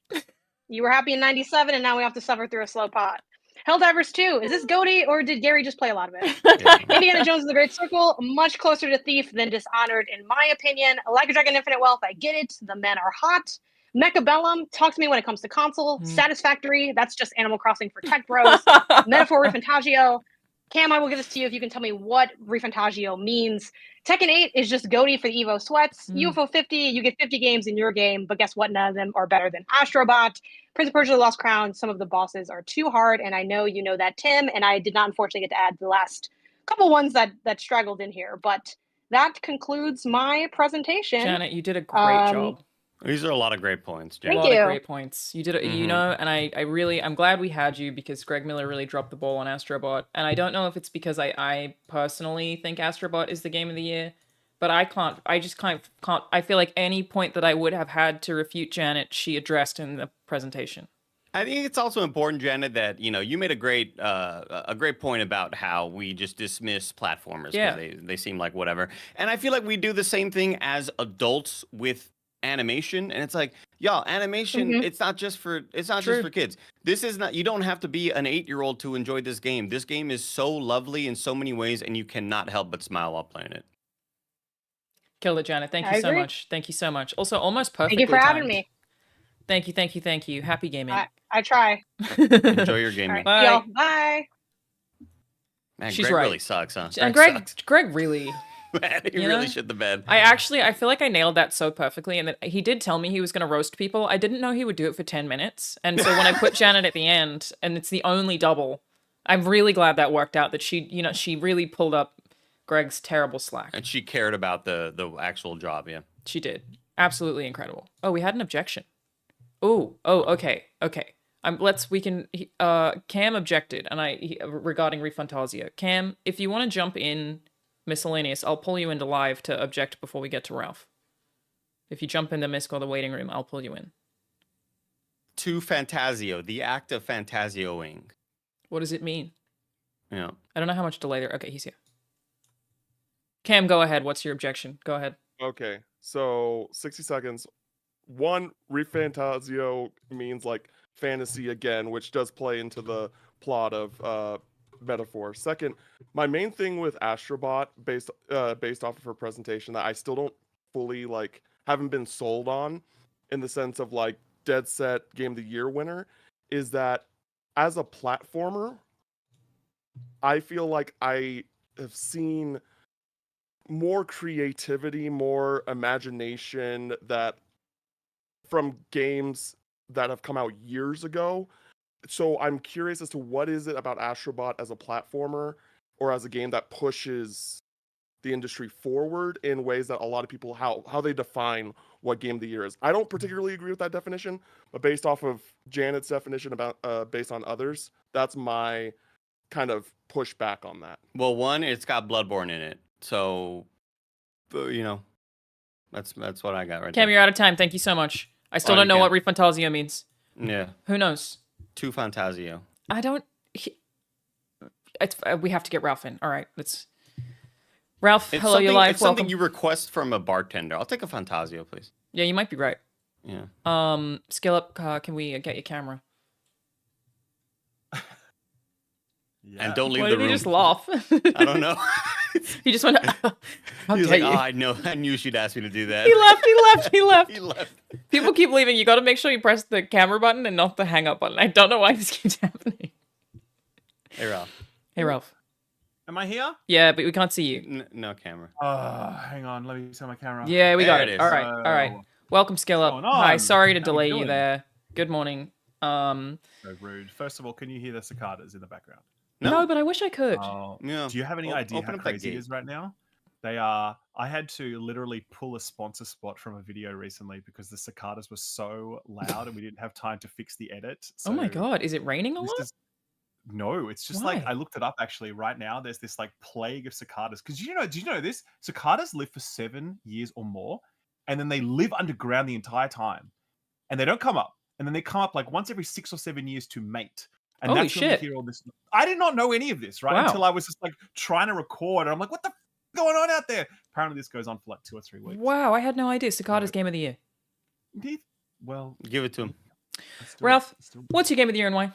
You were happy in 97 and now we have to suffer through a slow pot. Helldivers 2, is this GOTY or did Gary just play a lot of it? Indiana Jones and the Great Circle, much closer to Thief than Dishonored in my opinion. Like a Dragon Infinite Wealth, I get it. The men are hot. Mechabellum, talk to me when it comes to console. Satisfactory, that's just Animal Crossing for tech bros. Metaphor Refantagio. Cam, I will give this to you if you can tell me what Refantagio means. Tekken 8 is just GOTY for the Evo sweats. UFO 50, you get 50 games in your game, but guess what? None of them are better than Astrobot. Prince of Persia: The Lost Crown, some of the bosses are too hard, and I know you know that, Tim, and I did not unfortunately get to add the last couple ones that straggled in here, but that concludes my presentation. Janet, you did a great job. These are a lot of great points, A lot of great points. You did it, and I'm glad we had you because Greg Miller really dropped the ball on Astrobot. And I don't know if it's because I personally think Astrobot is the game of the year, but I just can't, I feel like any point that I would have had to refute Janet, she addressed in the presentation. I think it's also important, Janet, that you made a great point about how we just dismiss platformers because they seem like whatever. And I feel like we do the same thing as adults with animation, and it's like, y'all, animation, it's not just for kids. This is not, you don't have to be an 8-year-old to enjoy this game. This game is so lovely in so many ways, and you cannot help but smile while playing it. Killed it, Janet. Thank you so much. Thank you so much. Also, almost perfectly Thank you for timed. having me. Thank you. Happy gaming. I try. Enjoy your gaming. Right. Bye. Yo, bye. Man, She's Greg right. really sucks, huh? And Greg really... Man, he really shit the bed. I feel like I nailed that so perfectly, and that he did tell me he was going to roast people. I didn't know he would do it for 10 minutes, and so when I put Janet at the end, and it's the only double, I'm really glad that worked out. That she really pulled up Greg's terrible slack, and she cared about the actual job. Yeah, she did. Absolutely incredible. Oh, we had an objection. Okay. Cam objected, and regarding Refantazio. Cam, if you want to jump in miscellaneous, I'll pull you into live to object before we get to Ralph. If you jump in the misc or the waiting room, I'll pull you in. To Fantasio, the act of Fantasioing. What does it mean? Yeah. I don't know how much delay there. Okay, he's here. Cam, go ahead. What's your objection? Go ahead. Okay, so 60 seconds. One, Refantasio means like fantasy again, which does play into the plot of Metaphor. Second, my main thing with Astrobot, based off of her presentation, that I still don't fully haven't been sold on, in the sense of dead set Game of the Year winner, is that as a platformer, I feel like I have seen more creativity, more imagination that from games that have come out years ago. So I'm curious as to what is it about Astrobot as a platformer or as a game that pushes the industry forward in ways that a lot of people, how they define what Game of the Year is. I don't particularly agree with that definition, but based off of Janet's definition about based on others, that's my kind of pushback on that. Well, one, it's got Bloodborne in it, so that's what I got right Cam, there. you're out of time. Thank you so much. I still don't know what Refantazio means. Yeah. Who knows? To Fantasio. I don't... we have to get Ralph in. All right, let's... Ralph, It's hello, something, you're live. it's something Welcome. you request from a bartender. I'll take a Fantasio, please. Yeah, you might be right. Yeah. Scale up. Can we get your camera? And don't leave Why the did room. he just laugh? I don't know. He just went. How He was dare like, you? oh, I know. I knew she'd ask me to do that. He left. He left. He left. He left. People keep leaving. You got to make sure you press the camera button and not the hang up button. I don't know why this keeps happening. Hey, Ralph. Hey, Ralph. Am I here? Yeah, but we can't see you. No camera. Hang on. Let me turn my camera off. Yeah, we got There it. it is. All right. All right. Welcome, Scale Up. going Hi. on? Sorry to How we delay you doing? there. Good morning. So rude. First of all, can you hear the cicadas in the background? No, but I wish I could. Yeah. Do you have any idea Open how up that crazy it gate. is right now? They are. I had to literally pull a sponsor spot from a video recently because the cicadas were so loud and we didn't have time to fix the edit. Oh my So God. Is it raining a this lot? is no. It's just like Why? I looked it up actually. Right now, there's this like plague of cicadas because did you know this? Cicadas live for 7 years or more, and then they live underground the entire time, and they don't come up, and then they come up like once every 6 or 7 years to mate. And Holy that's when shit. we hear all this. I did not know any of this, right? Wow. Until I was just like trying to record. And I'm like, what the f- going on out there? Apparently this goes on for like 2 or 3 weeks. Wow, I had no idea. Cicadas Game of the Year. Indeed. Well, Give it to him. Ralph, what's your Game of the Year and why?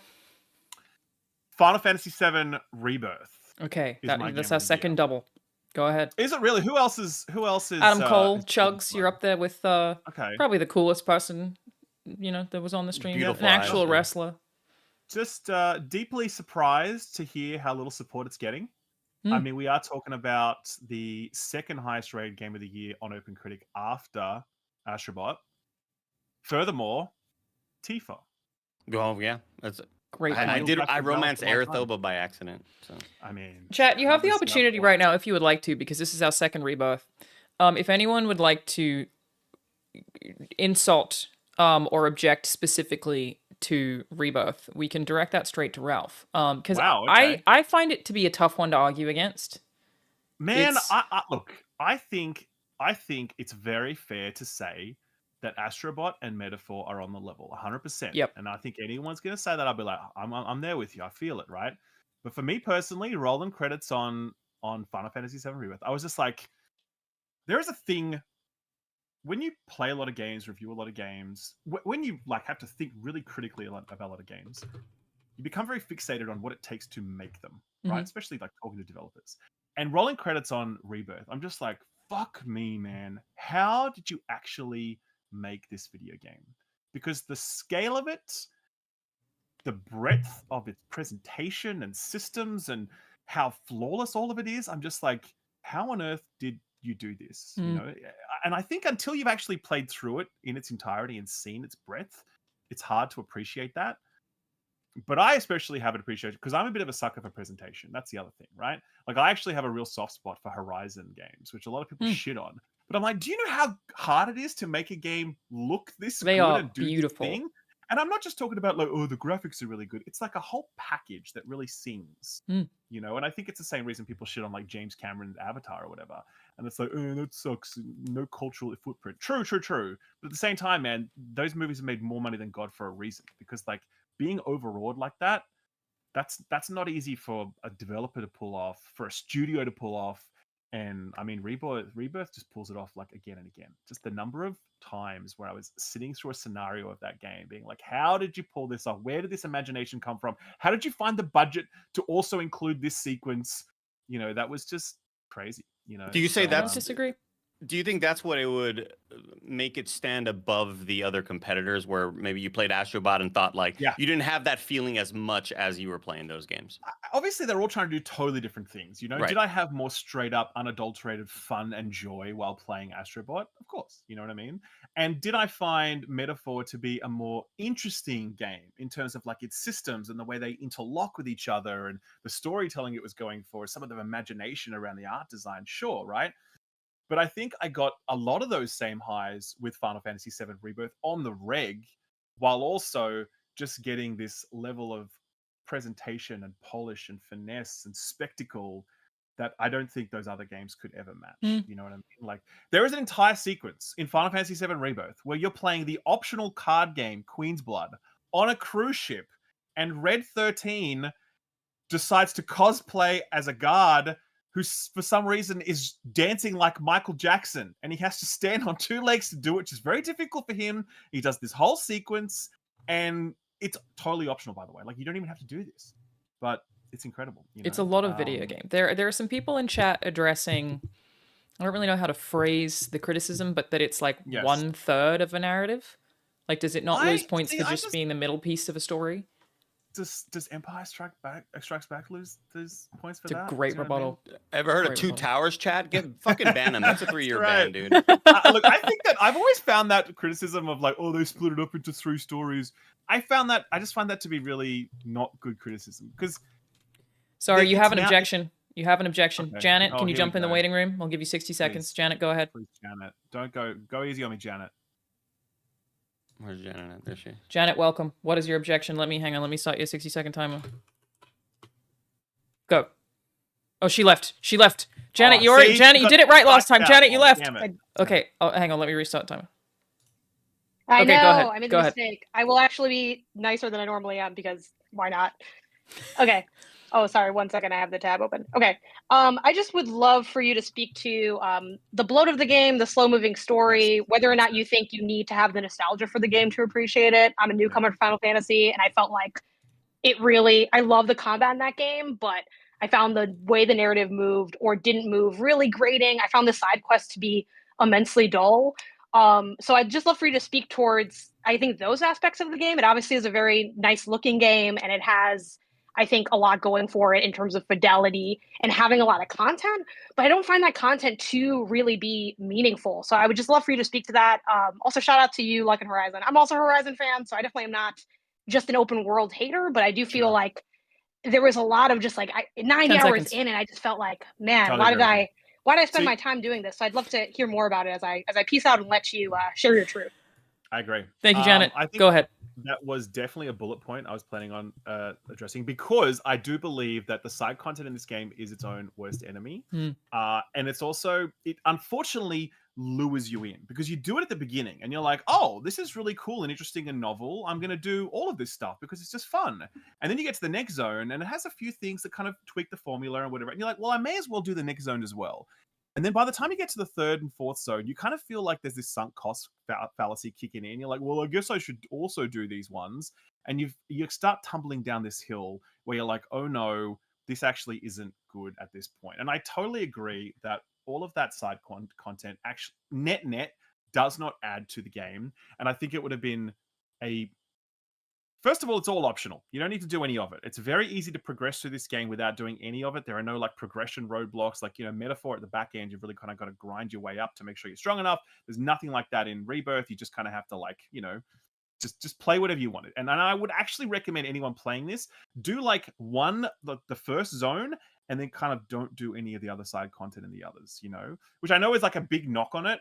Final Fantasy VII Rebirth. Okay, is my game that's of our the second double. Go ahead. Is it really? Who else is? Adam Cole, is- Chugs, you're up there with Okay. probably the coolest person, that was on the stream. Beautiful An actual eyes. wrestler. Just deeply surprised to hear how little support it's getting. I Hmm. mean, we are talking about the second highest rated game of the year on OpenCritic after Astrobot. Furthermore, Tifa. Oh yeah, that's Great. I game. did. Back I to Ralph romanced for a long time. Aerith but by accident. So I mean, Chat, you have the this is opportunity right now if you would like to, because this is our second rebirth. If anyone would like to insult or object specifically to rebirth, we can direct that straight to Ralph. Because Wow, okay. I find it to be a tough one to argue against. Man, It's- I look. I think it's very fair to say that Astrobot and Metaphor are on the level 100%. Yep. And I think anyone's going to say that, I'll be like, I'm there with you. I feel it, right? But for me personally, rolling credits on Final Fantasy VII Rebirth, I was just like, there is a thing when you play a lot of games, review a lot of games, when you like have to think really critically about a lot of games, you become very fixated on what it takes to make them, right? Mhm. Especially like talking to developers. And rolling credits on Rebirth, I'm just like, fuck me, man. How did you actually make this video game? Because the scale of it, the breadth of its presentation and systems, and how flawless all of it is, I'm just like, how on earth did you do this? You Mm. know, and I think until you've actually played through it in its entirety and seen its breadth, it's hard to appreciate that. But I especially have it appreciated because I'm a bit of a sucker for presentation. That's the other thing, right? Like I actually have a real soft spot for Horizon games, which a lot of people shit on. But I'm like, do you know how hard it is to make a game look this They good are and do beautiful. this thing? And I'm not just talking about like, oh, the graphics are really good. It's like a whole package that really sings, Mm. you know? And I think it's the same reason people shit on like James Cameron's Avatar or whatever. And it's like, oh, that sucks. No cultural footprint. True. But at the same time, man, those movies have made more money than God for a reason. Because like being overawed like that, that's not easy for a developer to pull off, for a studio to pull off. And I mean, Rebirth just pulls it off like again and again. Just the number of times where I was sitting through a scenario of that game being like, how did you pull this off? Where did this imagination come from? How did you find the budget to also include this sequence? You know, that was just crazy. You know, do you say so, that's? disagree. Do you think that's what it would make it stand above the other competitors, where maybe you played Astrobot and thought like you didn't have that feeling as much as you were playing those games? Obviously they're all trying to do totally different things, you know. Right. Did I have more straight up unadulterated fun and joy while playing Astrobot? Of course, you know what I mean. And did I find Metaphor to be a more interesting game in terms of like its systems and the way they interlock with each other and the storytelling it was going for, some of the imagination around the art design? Sure, right? But I think I got a lot of those same highs with Final Fantasy VII Rebirth on the reg, while also just getting this level of presentation and polish and finesse and spectacle that I don't think those other games could ever match. Mm. You know what I mean? Like there is an entire sequence in Final Fantasy VII Rebirth where you're playing the optional card game Queen's Blood on a cruise ship, and Red 13 decides to cosplay as a guard for some reason is dancing like Michael Jackson, and he has to stand on 2 legs to do it, which is very difficult for him. He does this whole sequence, and it's totally optional, by the way. Like, you don't even have to do this, but it's incredible. It's a lot of video game. There are some people in chat addressing, I don't really know how to phrase the criticism, but that it's like Yes. 1/3 of a narrative. Like, does it not lose points for I just being the middle piece of a story? Does Empire Strikes Back lose points for It's a that? great Do you know what I mean? rebuttal. Ever heard of Great Two rebuttal. Towers chat? Get fucking ban them. That's a 3-year ban, Right. dude. Look, I think that I've always found that criticism of like, oh, they split it up into 3 stories. I just find that to be really not good criticism because. Sorry, you it's have an now- objection. You have an objection. Okay. Janet, Oh, can you here jump we in the go. waiting room? I'll give you 60 seconds. Please. Janet, go ahead. Please, Janet, don't go easy on me, Janet. Where's Janet at? There she. Janet, welcome. What is your objection? Let me start your 60-second timer. Go. Oh, she left. She left. Janet, Oh, you already, see? Janet, She you got did it right last time. fucked out. Janet, you Oh, left. damn it. Okay. Oh, hang on. Let me restart the timer. I Okay, know. go ahead. I made Go the ahead. mistake. I will actually be nicer than I normally am because why not? Okay. Oh, sorry. 1 second. I have the tab open. Okay. I just would love for you to speak to the bloat of the game, the slow-moving story, whether or not you think you need to have the nostalgia for the game to appreciate it. I'm a newcomer to Final Fantasy, and I felt like I love the combat in that game, but I found the way the narrative moved or didn't move really grating. I found the side quest to be immensely dull. So I'd just love for you to speak towards, I think, those aspects of the game. It obviously is a very nice looking game, and it has, I think, a lot going for it in terms of fidelity and having a lot of content, but I don't find that content to really be meaningful. So I would just love for you to speak to that. Also, shout out to you, Luck and Horizon. I'm also a Horizon fan, so I definitely am not just an open world hater, but I do feel like there was a lot of just like 90 10 hours seconds. in, and I just felt like, man, Totally why agree with you. did I spend See- my time doing this? So I'd love to hear more about it as I peace out and let you share your truth. I agree. Thank you, Janet. I think Go ahead. That was definitely a bullet point I was planning on addressing because I do believe that the side content in this game is its own worst enemy. Hmm. And it's also, it unfortunately lures you in because you do it at the beginning and you're like, oh, this is really cool and interesting and novel. I'm going to do all of this stuff because it's just fun. And then you get to the next zone and it has a few things that kind of tweak the formula and whatever. And you're like, well, I may as well do the next zone as well. And then by the time you get to the 3rd and 4th zone, you kind of feel like there's this sunk cost fallacy kicking in. You're like, well, I guess I should also do these ones. And you start tumbling down this hill where you're like, oh no, this actually isn't good at this point. And I totally agree that all of that side content actually net does not add to the game. And I think it would have been first of all, it's all optional. You don't need to do any of it. It's very easy to progress through this game without doing any of it. There are no like progression roadblocks, like, Metaphor at the back end. You've really kind of got to grind your way up to make sure you're strong enough. There's nothing like that in Rebirth. You just kind of have to like, just play whatever you wanted. And I would actually recommend anyone playing this do like the first zone and then kind of don't do any of the other side content in the others, which I know is like a big knock on it.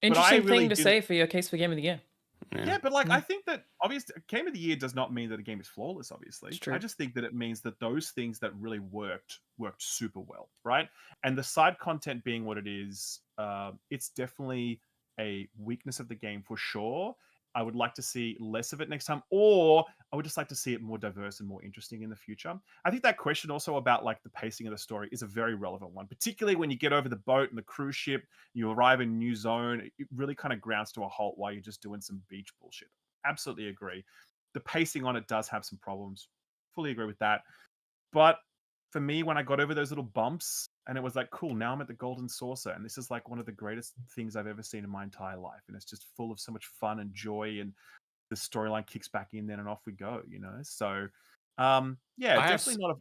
Interesting really thing to didn't- say for your case for Game of the Year. Yeah, but like I think that obviously Game of the Year does not mean that a game is flawless, obviously. It's true. I just think that it means that those things that really worked super well, right? And the side content being what it is, it's definitely a weakness of the game for sure. I would like to see less of it next time, or I would just like to see it more diverse and more interesting in the future. I think that question also about like the pacing of the story is a very relevant one, particularly when you get over the boat and the cruise ship, you arrive in a new zone, it really kind of grounds to a halt while you're just doing some beach bullshit. Absolutely agree. The pacing on it does have some problems. Fully agree with that. But for me, when I got over those little bumps and it was like, cool, now I'm at the Golden Saucer. And this is like one of the greatest things I've ever seen in my entire life. And it's just full of so much fun and joy. And the storyline kicks back in then and off we go, So, definitely not a...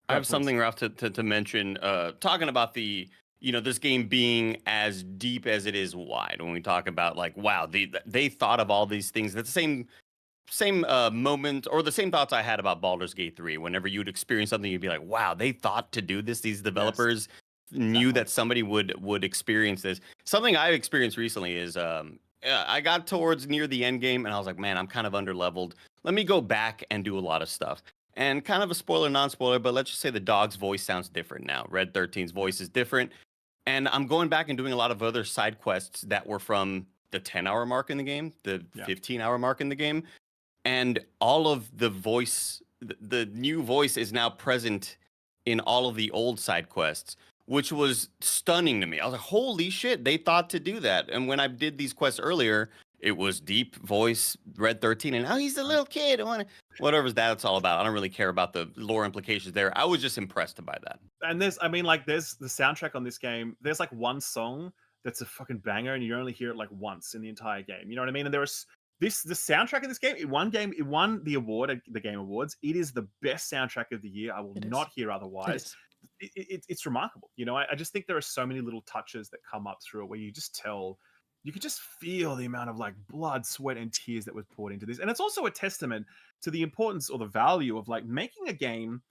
I have something, Ralph, to mention. Talking about this game being as deep as it is wide. When we talk about like, wow, they thought of all these things. That's the same moment or the same thoughts I had about Baldur's Gate 3. Whenever you'd experience something, you'd be like, wow, they thought to do this. These developers knew that somebody would experience this. Something I've experienced recently is I got towards near the end game and I was like, man, I'm kind of underleveled. Let me go back and do a lot of stuff. And kind of a spoiler, non-spoiler, but let's just say the dog's voice sounds different now. Red 13's voice is different. And I'm going back and doing a lot of other side quests that were from the 10-hour mark in the game, the 15-hour mark in the game. And all of the voice, the new voice is now present in all of the old side quests, which was stunning to me. I was like, holy shit, they thought to do that. And when I did these quests earlier, it was deep voice, Red 13, and oh, he's a little kid. Whatever that's all about. I don't really care about the lore implications there. I was just impressed by that. And there's the soundtrack on this game. There's like one song that's a fucking banger, and you only hear it like once in the entire game. You know what I mean? And the soundtrack of this game, it won the award at the Game Awards. It is the best soundtrack of the year. I will not hear otherwise. It's remarkable. You know, I just think there are so many little touches that come up through it where you could just feel the amount of like blood, sweat, and tears that was poured into this. And it's also a testament to the importance or the value of like making a game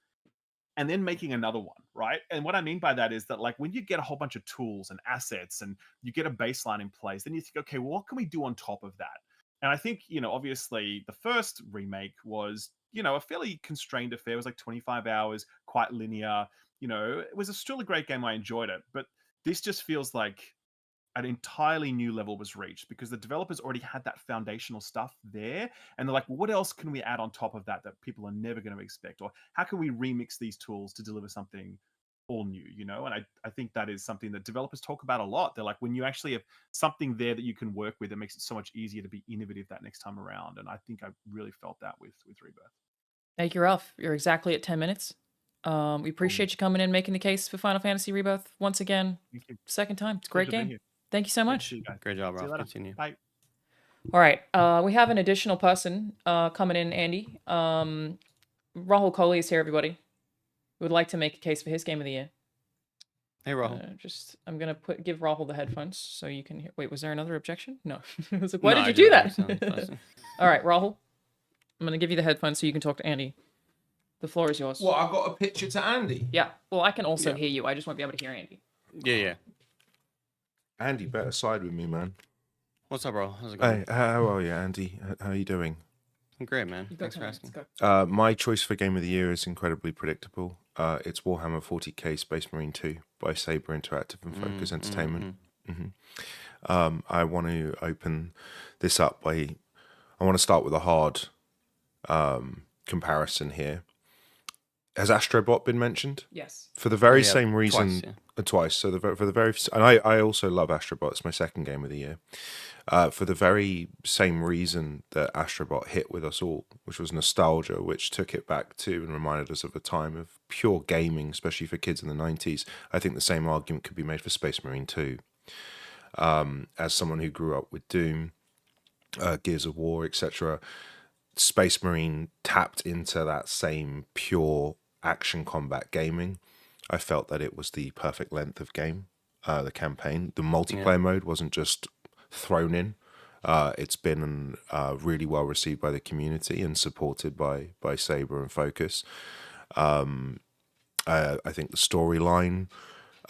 and then making another one, right? And what I mean by that is that like when you get a whole bunch of tools and assets and you get a baseline in place, then you think, okay, well, what can we do on top of that? And I think, you know, obviously the first remake was, you know, a fairly constrained affair. It was like 25 hours, quite linear. You know, it was still a great game. I enjoyed it. But this just feels like an entirely new level was reached because the developers already had that foundational stuff there. And they're like, well, what else can we add on top of that people are never going to expect? Or how can we remix these tools to deliver something all new, you know? And I think that is something that developers talk about a lot. They're like, when you actually have something there that you can work with, it makes it so much easier to be innovative that next time around. And I think I really felt that with Rebirth. Thank you, Ralph. You're exactly at 10 minutes. We appreciate you coming in, making the case for Final Fantasy Rebirth once again. Second time. It's a great game. Thank you so much. Great job, Ralph. Continue. Bye. All right. We have an additional person coming in, Andy. Rahul Kohli is here, everybody. Would like to make a case for his game of the year. Hey, Rahul. I'm gonna give Rahul the headphones so you can hear. Wait, was there another objection? No. I was like, why did you do that? All right, Rahul. I'm gonna give you the headphones so you can talk to Andy. The floor is yours. Well, I've got a picture to Andy. Yeah. Well, I can also hear you. I just won't be able to hear Andy. Yeah. Andy, better side with me, man. What's up, bro? How's it going? Hey, how are you, Andy? How are you doing? I'm great, man. Thanks for asking. My choice for Game of the Year is incredibly predictable. It's Warhammer 40k Space Marine 2 by Saber Interactive and Focus Entertainment. I want to open this up I want to start with a hard comparison here. Has Astrobot been mentioned? Yes. For the very same reason, twice. So and I also love Astrobot. It's my second game of the year. For the very same reason that Astrobot hit with us all, which was nostalgia, which took it back to and reminded us of a time of pure gaming, especially for kids in the 90s. I think the same argument could be made for Space Marine 2. As someone who grew up with Doom, Gears of War, etc., Space Marine tapped into that same pure action combat gaming. I felt that it was the perfect length of game, the campaign. The multiplayer mode wasn't just thrown in. It's been really well received by the community and supported by Saber and Focus. I think the storyline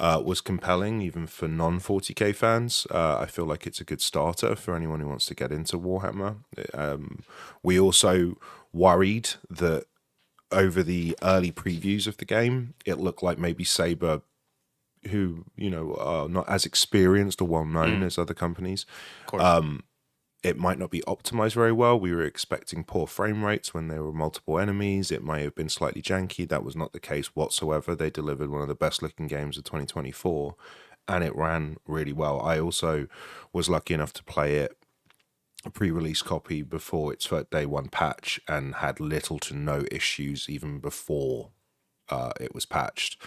was compelling, even for non-40k fans. I feel like it's a good starter for anyone who wants to get into Warhammer. We also worried that over the early previews of the game, it looked like maybe Saber, who, you know, are not as experienced or well-known as other companies, it might not be optimized very well. We were expecting poor frame rates when there were multiple enemies. It may have been slightly janky. That was not the case whatsoever. They delivered one of the best looking games of 2024 and it ran really well. I also was lucky enough to play it a pre-release copy before its day one patch and had little to no issues even before it was patched.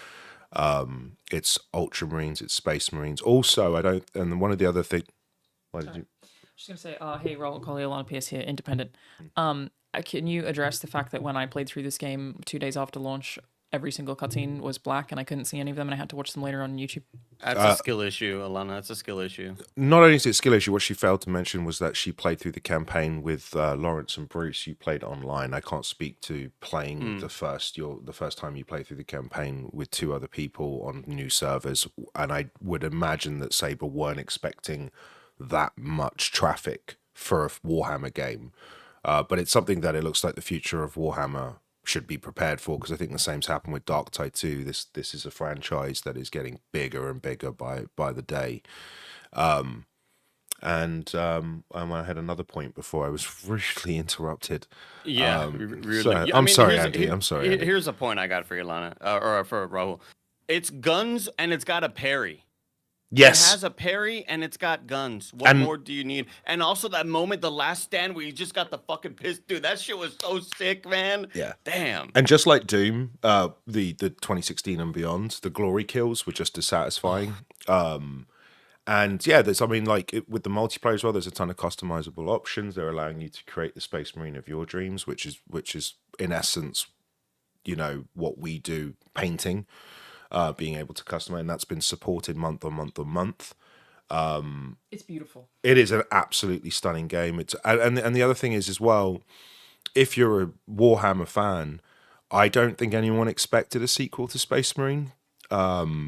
It's Ultramarines, it's Space Marines. Also, and one of the other things... Why did you... Just gonna say, hey, Rahul Kohli, Alanah PS here, independent. Can you address the fact that when I played through this game 2 days after launch, every single cutscene was black and I couldn't see any of them and I had to watch them later on YouTube? That's a skill issue, Alanah. That's a skill issue. Not only is it a skill issue, what she failed to mention was that she played through the campaign with Lawrence and Bruce. You played online. I can't speak to playing the first time you play through the campaign with two other people on new servers, and I would imagine that Saber weren't expecting that much traffic for a Warhammer game. But it's something that it looks like the future of Warhammer should be prepared for, because I think the same's happened with Darktide 2. This is a franchise that is getting bigger and bigger by the day. And I had another point before I was rudely interrupted. Yeah, So, Yeah, I'm sorry, here's- Andy. I'm sorry, Andy. Here's a point I got for you, Alanah, or for Rahul. It's guns and it's got a parry. Yes. It has a parry and it's got guns. What And- more do you need? And also that moment, the last stand where you just got the fucking piss. Dude, that shit was so sick, man. Yeah. Damn. And just like Doom, the 2016 and beyond, the glory kills were just as satisfying. And yeah, there's, I mean, like with the multiplayer as well, there's a ton of customizable options. They're allowing you to create the Space Marine of your dreams, which is in essence, you know, what we do, painting, being able to customize, and that's been supported month on month on month. It's beautiful. It is an absolutely stunning game. It's and the other thing is as well, if you're a Warhammer fan, I don't think anyone expected a sequel to Space Marine,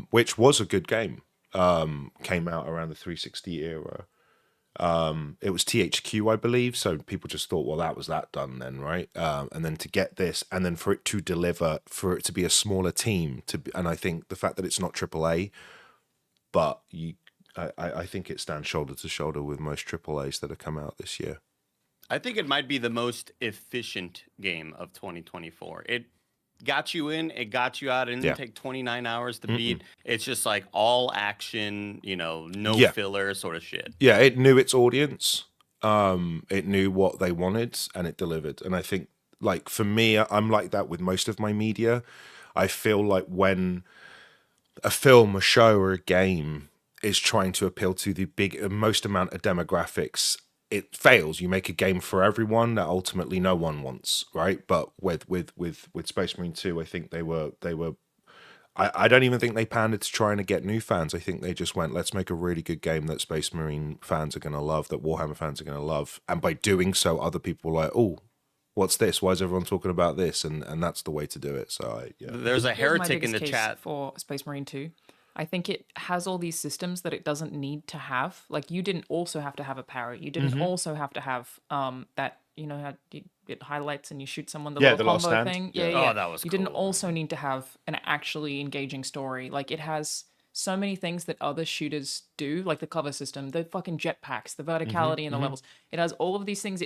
which was a good game. Came out around the 360 era. It was THQ, I believe, so people just thought, well, that was that done then, right? And then to get this, and then for it to deliver, for it to be a smaller team, and I think the fact that it's not AAA, but I think it stands shoulder to shoulder with most AAAs that have come out this year. I think it might be the most efficient game of 2024. It got you in, it got you out. It didn't take 29 hours to beat. It's just like all action, you know, no filler sort of shit. Yeah, it knew its audience. It knew what they wanted, and it delivered. And I think, like, for me, I'm like that with most of my media. I feel like when a film, a show, or a game is trying to appeal to the most amount of demographics, it fails. You make a game for everyone that ultimately no one wants, right? But with Space Marine 2, I think they were. I don't even think they pandered to trying to get new fans. I think they just went, let's make a really good game that Space Marine fans are going to love, that Warhammer fans are going to love. And by doing so, other people were like, oh, what's this? Why is everyone talking about this? And that's the way to do it. So There's a heretic in the chat for Space Marine 2. I think it has all these systems that it doesn't need to have. Like, you didn't also have to have a parry. You didn't also have to have that, you know, how it highlights and you shoot someone, the little combo thing. Yeah. Oh, that was You didn't also need to have an actually engaging story. Like, it has so many things that other shooters do, like the cover system, the fucking jetpacks, the verticality in the levels. It has all of these things.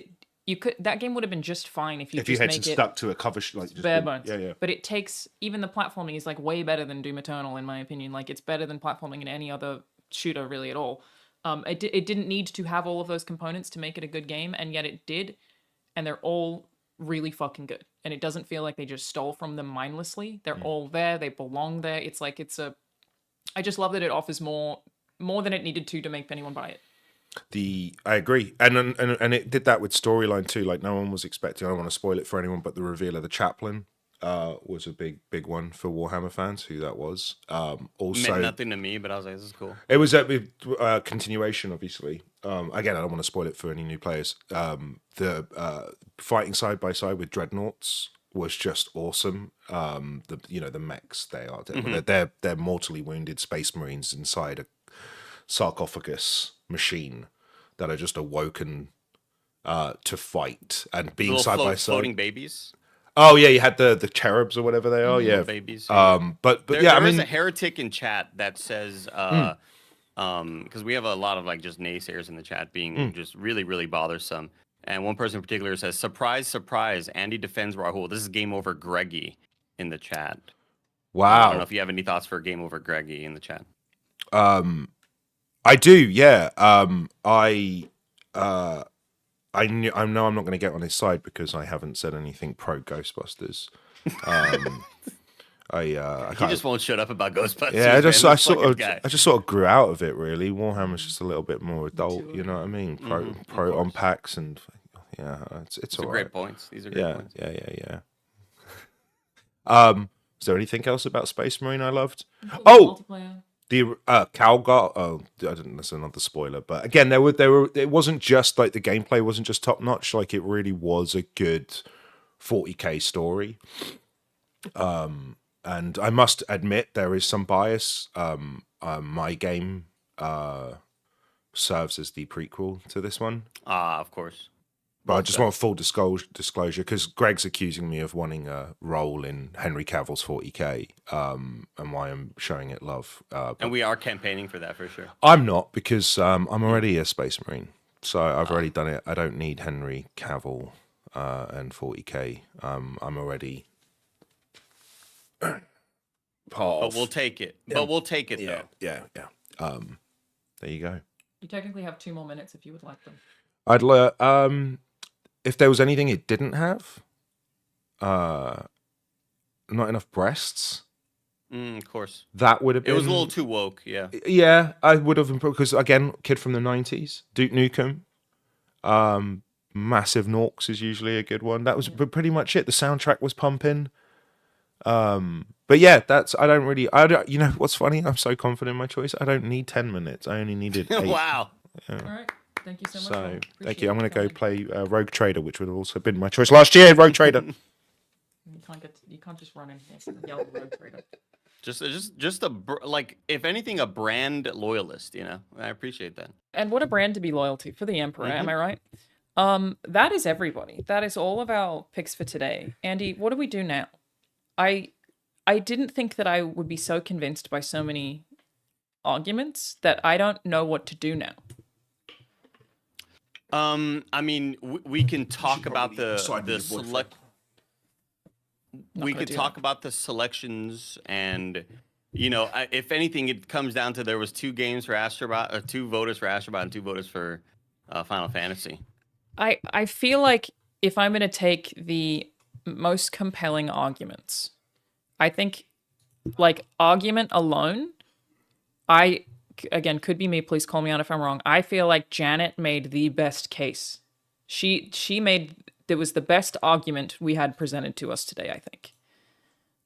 That game would have been just fine if you just had make it stuck to a cover like just bare bones. Yeah. But it takes, even the platforming is like way better than Doom Eternal in my opinion. Like, it's better than platforming in any other shooter really at all. It didn't need to have all of those components to make it a good game, and yet it did, and they're all really fucking good. And it doesn't feel like they just stole from them mindlessly. They're all there. They belong there. It's like I just love that it offers more than it needed to make anyone buy it. I agree, and it did that with storyline too. Like, no one was expecting. I don't want to spoil it for anyone, but the reveal of the chaplain was a big one for Warhammer fans. Who that was. Also, meant nothing to me, but I was like, this is cool. It was a continuation, obviously. Again, I don't want to spoil it for any new players. The fighting side by side with dreadnoughts was just awesome. The mechs they are. They're mortally wounded space marines inside a sarcophagus machine that are just awoken to fight, and being side by side. Floating babies. Oh yeah, you had the cherubs or whatever they are. Yeah, babies. But there, yeah, there is a heretic in chat that says because we have a lot of like just naysayers in the chat being just really, really bothersome. And one person in particular says, surprise, surprise, Andy defends Rahul. This is Game Over Greggy in the chat. Wow. I don't know if you have any thoughts for Game Over Greggy in the chat. I do, yeah. I know I'm not going to get on his side because I haven't said anything pro Ghostbusters. He just won't shut up about Ghostbusters. Yeah, I just sort of grew out of it. Really, Warhammer's just a little bit more adult. You know what I mean? Pro on packs and yeah, it's all right. Great points. These are great points. Yeah. Is there anything else about Space Marine I loved? Oh. The Calgar. Oh, I didn't. That's another spoiler. But again, there were. It wasn't just like the gameplay wasn't just top notch. Like, it really was a good 40K story. And I must admit there is some bias. My game serves as the prequel to this one. Of course. But I just want full disclosure because Greg's accusing me of wanting a role in Henry Cavill's 40K, and why I'm showing it love. And we are campaigning for that for sure. I'm not, because I'm already a Space Marine, so I've already done it. I don't need Henry Cavill and 40K. I'm already. But we'll take it. Yeah. But we'll take it though. Yeah. There you go. You technically have 2 more minutes if you would like them. I'd if there was anything it didn't have, not enough breasts. Of course. That would have been. It was a little too woke. Yeah. Yeah, I would have improved because again, kid from the 90s, Duke Nukem, Massive Norks is usually a good one. That was pretty much it. The soundtrack was pumping. But yeah, I don't. You know what's funny? I'm so confident in my choice. I don't need 10 minutes. I only needed 8. Wow. Yeah. All right. Thank you so much. So thank you. I'm going to go play Rogue Trader, which would have also been my choice last year. Rogue Trader. You can't just run in here and yell at Rogue Trader. Just like, if anything, a brand loyalist. You know, I appreciate that. And what a brand to be loyal to for the Emperor. Am I right? That is everybody. That is all of our picks for today. Andy, what do we do now? I didn't think that I would be so convinced by so many arguments that I don't know what to do now. I mean, we can talk about the select. We could talk about the selections, and you know, if anything, it comes down to there was 2 games for Astrobot, or 2 voters for Astrobot, and 2 voters for Final Fantasy. I feel like if I'm going to take the most compelling arguments, I think, like, argument alone, again, could be me, please call me out if I'm wrong. I feel like Janet made the best case. There was the best argument we had presented to us today, I think.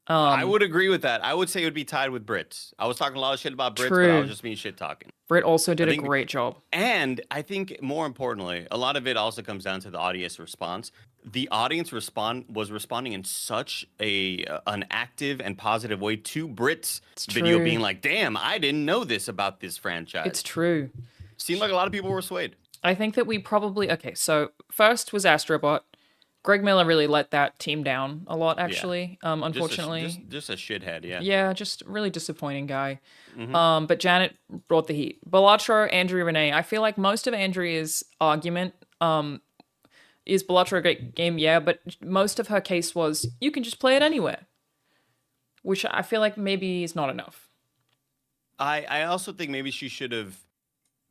I would agree with that. I would say it would be tied with Brits. I was talking a lot of shit about Brits, but True. I was just being shit talking. Brit also did a great job. And I think more importantly, a lot of it also comes down to the audience response. The audience was responding in such an active and positive way to Brit's video, true. being like, damn, I didn't know this about this franchise. It's true. Seemed like a lot of people were swayed. I think that we probably... Okay, so first was Astrobot. Greg Miller really let that team down a lot, actually, unfortunately. Just a shithead, yeah. Yeah, just really disappointing guy. Mhm. But Janet brought the heat. Balatro, Andrea Rene. I feel like most of Andrea's argument is Balatro a great game? Yeah, but most of her case was you can just play it anywhere, which I feel like maybe is not enough. I also think maybe she should have,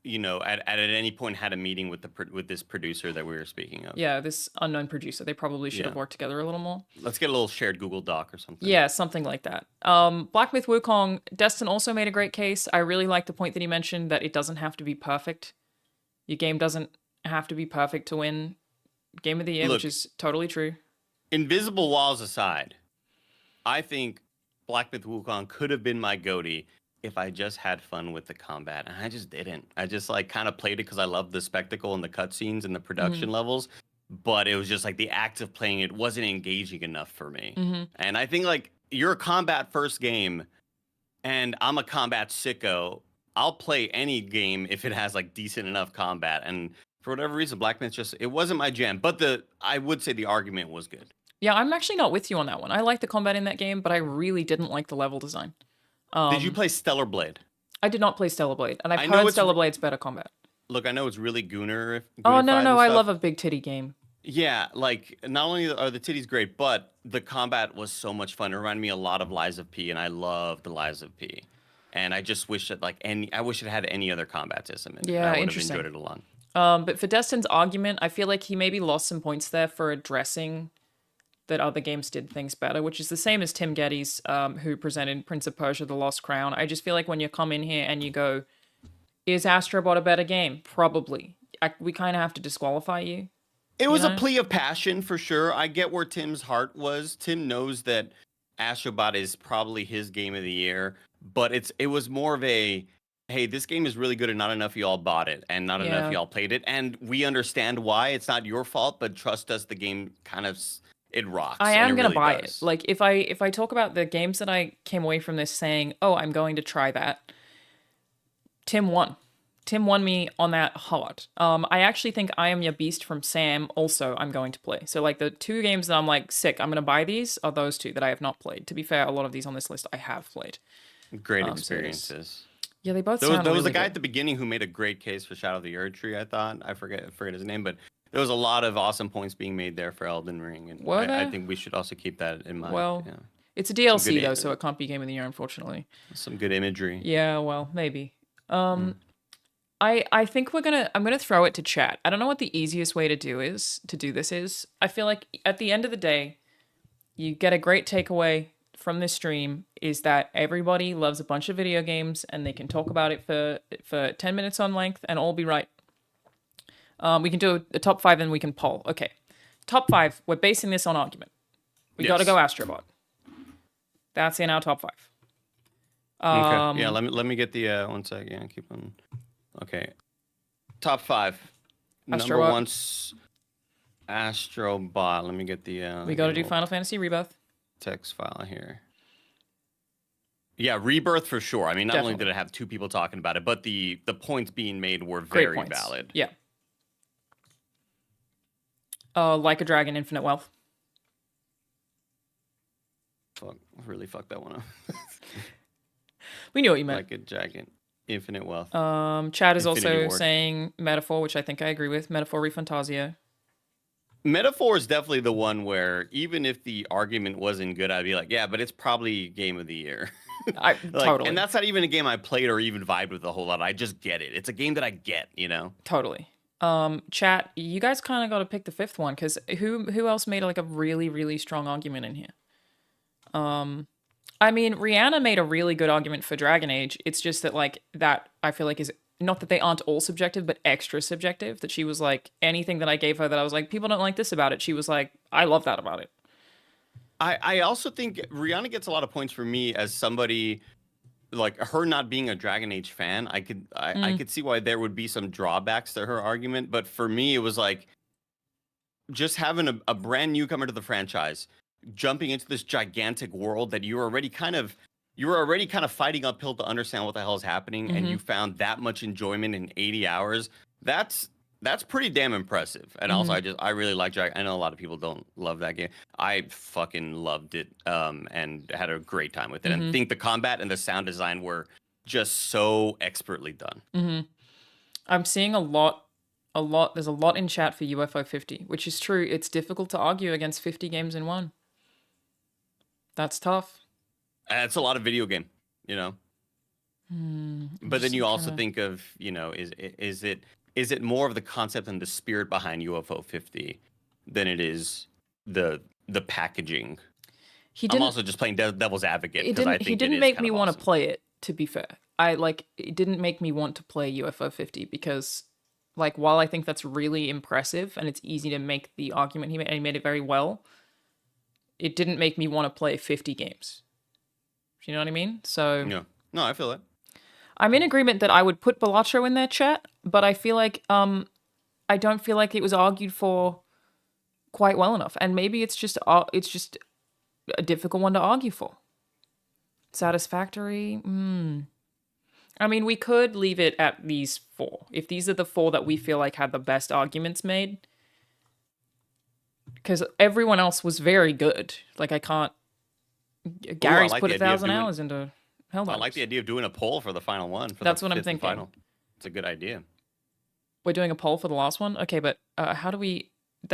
you know, at any point had a meeting with this producer that we were speaking of. Yeah, this unknown producer. They probably should have worked together a little more. Let's get a little shared Google Doc or something. Yeah, something like that. Black Myth Wukong, Destin also made a great case. I really like the point that he mentioned that it doesn't have to be perfect. Your game doesn't have to be perfect to win Game of the Year, Look, which is totally true. Invisible Walls aside, I think Black Myth Wukong could have been my GOTY if I just had fun with the combat, and I just didn't. I just like kind of played it because I loved the spectacle and the cutscenes and the production levels, but it was just like the act of playing it wasn't engaging enough for me. And I think like you're a combat first game, and I'm a combat sicko. I'll play any game if it has like decent enough combat, and for whatever reason, Black Myth it wasn't my jam. But I would say the argument was good. Yeah, I'm actually not with you on that one. I like the combat in that game, but I really didn't like the level design. Did you play Stellar Blade? I did not play Stellar Blade, and I've I know heard it's- Stellar Blade's better combat. Look, I know it's really Gooner. Oh, no, Goonified no, and I stuff. love a big titty game. Yeah, like not only are the titties great, but the combat was so much fun. It reminded me a lot of Lies of P, and I love the Lies of P. And I just wish that I wish it had any other combat system in it. Yeah, I would have interesting. enjoyed it a lot. But for Destin's argument, I feel like he maybe lost some points there for addressing that other games did things better, which is the same as Tim Gettys, who presented Prince of Persia: The Lost Crown. I just feel like when you come in here and you go, is Astrobot a better game? Probably. We kind of have to disqualify you. It was a plea of passion for sure. I get where Tim's heart was. Tim knows that Astrobot is probably his game of the year, but it was more of a, hey, this game is really good and not enough of y'all bought it and not enough of y'all played it. And we understand why. It's not your fault, but trust us, the game kind of, it rocks. I am going to buy does. it. Like, if I talk about the games that I came away from this saying, oh, I'm going to try that, Tim won. Tim won me on that hard. I actually think I Am Your Beast from Sam also I'm going to play. So like the 2 games that I'm like sick, I'm going to buy these are those 2 that I have not played. To be fair, a lot of these on this list I have played. Great So experiences. yeah, they both There was, sound there was really a guy good. at the beginning who made a great case for Shadow of the Erdtree, I thought. I forget his name, but there was a lot of awesome points being made there for Elden Ring, and Were I there? think we should also keep that in mind. Well, yeah. it's a Some DLC good though, so it can't be Game of the Year, unfortunately. Some good imagery. Yeah, well, maybe. I think I'm gonna throw it to chat. I don't know what the easiest way to do this is. I feel like at the end of the day, you get a great takeaway from this stream is that everybody loves a bunch of video games and they can talk about it for 10 minutes on length and all be right. We can do a top 5 and we can poll. Okay. Top 5, we're basing this on argument. We gotta go Astrobot. That's in our top 5. Okay. Yeah, let me get the one sec. Yeah, keep on. Okay. Top 5. Number Astrobot. 1's Astrobot. Let me get the We gotta do Final Fantasy Rebirth. text file here. Yeah, Rebirth for sure. I mean, not only did it have 2 people talking about it, but the points being made were Great very points. valid. Yeah. Like a Dragon, Infinite Wealth. Fuck, really fucked that one up. We knew what you meant. Like a Dragon, Infinite Wealth. Chad is Infinity also Ward. saying Metaphor, which I think I agree with. Metaphor Refantasia. Metaphor is definitely the one where even if the argument wasn't good, I'd be like, yeah, but it's probably Game of the Year. Totally. And that's not even a game I played or even vibed with a whole lot. I just get it. It's a game that I get, you know? Totally. Chat, you guys kind of got to pick the 5th one because who else made like a really, really strong argument in here? I mean, Rihanna made a really good argument for Dragon Age. It's just that like that I feel like is not that they aren't all subjective, but extra subjective. That she was like anything that I gave her that I was like, people don't like this about it. She was like, I love that about it. I also think Rihanna gets a lot of points for me as somebody like her not being a Dragon Age fan. I could see why there would be some drawbacks to her argument, but for me it was like just having a brand newcomer to the franchise jumping into this gigantic world that you were already kind of fighting uphill to understand what the hell is happening, and you found that much enjoyment in 80 hours. That's pretty damn impressive. And also I really like Dragon. I know a lot of people don't love that game. I fucking loved it and had a great time with it. And I think the combat and the sound design were just so expertly done. I'm seeing a lot. There's a lot in chat for UFO 50, which is true. It's difficult to argue against 50 games in one. That's tough. It's a lot of video game, you know. But then you also think of, you know, is it more of the concept and the spirit behind UFO 50 than it is the packaging? I'm also just playing devil's advocate because I think he didn't make me want to play it. To be fair, it didn't make me want to play UFO 50 because, like, while I think that's really impressive and it's easy to make the argument and he made it very well, it didn't make me want to play 50 games. You know what I mean? So no, I feel it. I'm in agreement that I would put Balatro in their chat, but I feel like I don't feel like it was argued for quite well enough, and maybe it's just a difficult one to argue for. Satisfactory. I mean, we could leave it at these 4 if these are the 4 that we feel like had the best arguments made, because everyone else was very good. Like I can't. Gary's put 1,000 hours into Helldivers. I like the idea of doing a poll for the final one. That's what I'm thinking. Final. It's a good idea. We're doing a poll for the last one? Okay, but how do we...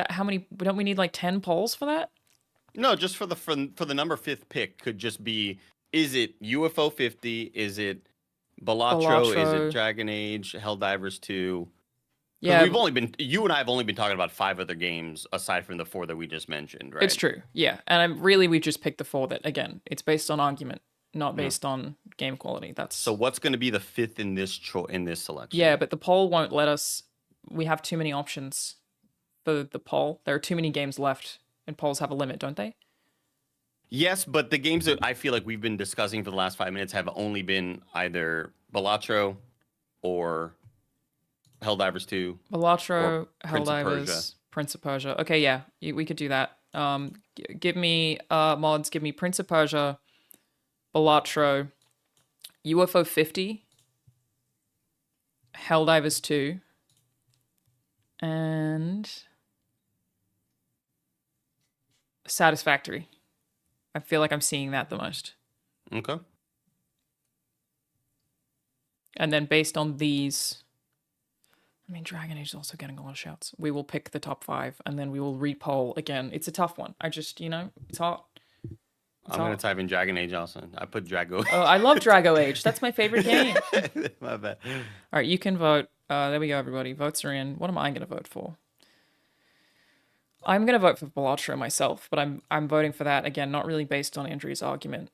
How many... Don't we need like 10 polls for that? No, just for the number 5th pick could just be, is it UFO 50? Is it Balatro? Is it Dragon Age? Helldivers 2? Yeah. You and I have only been talking about 5 other games aside from the 4 that we just mentioned, right? It's true, yeah. And we just picked the 4 that, again, it's based on argument, not based on game quality. That's So what's going to be the 5th in this selection? Yeah, but the poll won't let us... We have too many options for the poll. There are too many games left, and polls have a limit, don't they? Yes, but the games that I feel like we've been discussing for the last 5 minutes have only been either Balatro or Helldivers 2. Balatro, Prince of Persia. Helldivers, Prince of Persia. Okay, yeah, we could do that. Give me mods. Give me Prince of Persia, Balatro, UFO 50, Helldivers 2, and Satisfactory. I feel like I'm seeing that the most. Okay. And then based on these, I mean, Dragon Age is also getting a lot of shouts. We will pick the top 5, and then we will repoll again. It's a tough one. I just, it's hard. I'm going to type in Dragon Age also. I put Drago. Oh, I love Drago Age. That's my favorite game. My bad. All right, you can vote. There we go, everybody. Votes are in. What am I going to vote for? I'm going to vote for Balatro myself, but I'm voting for that, again, not really based on Andrea's argument.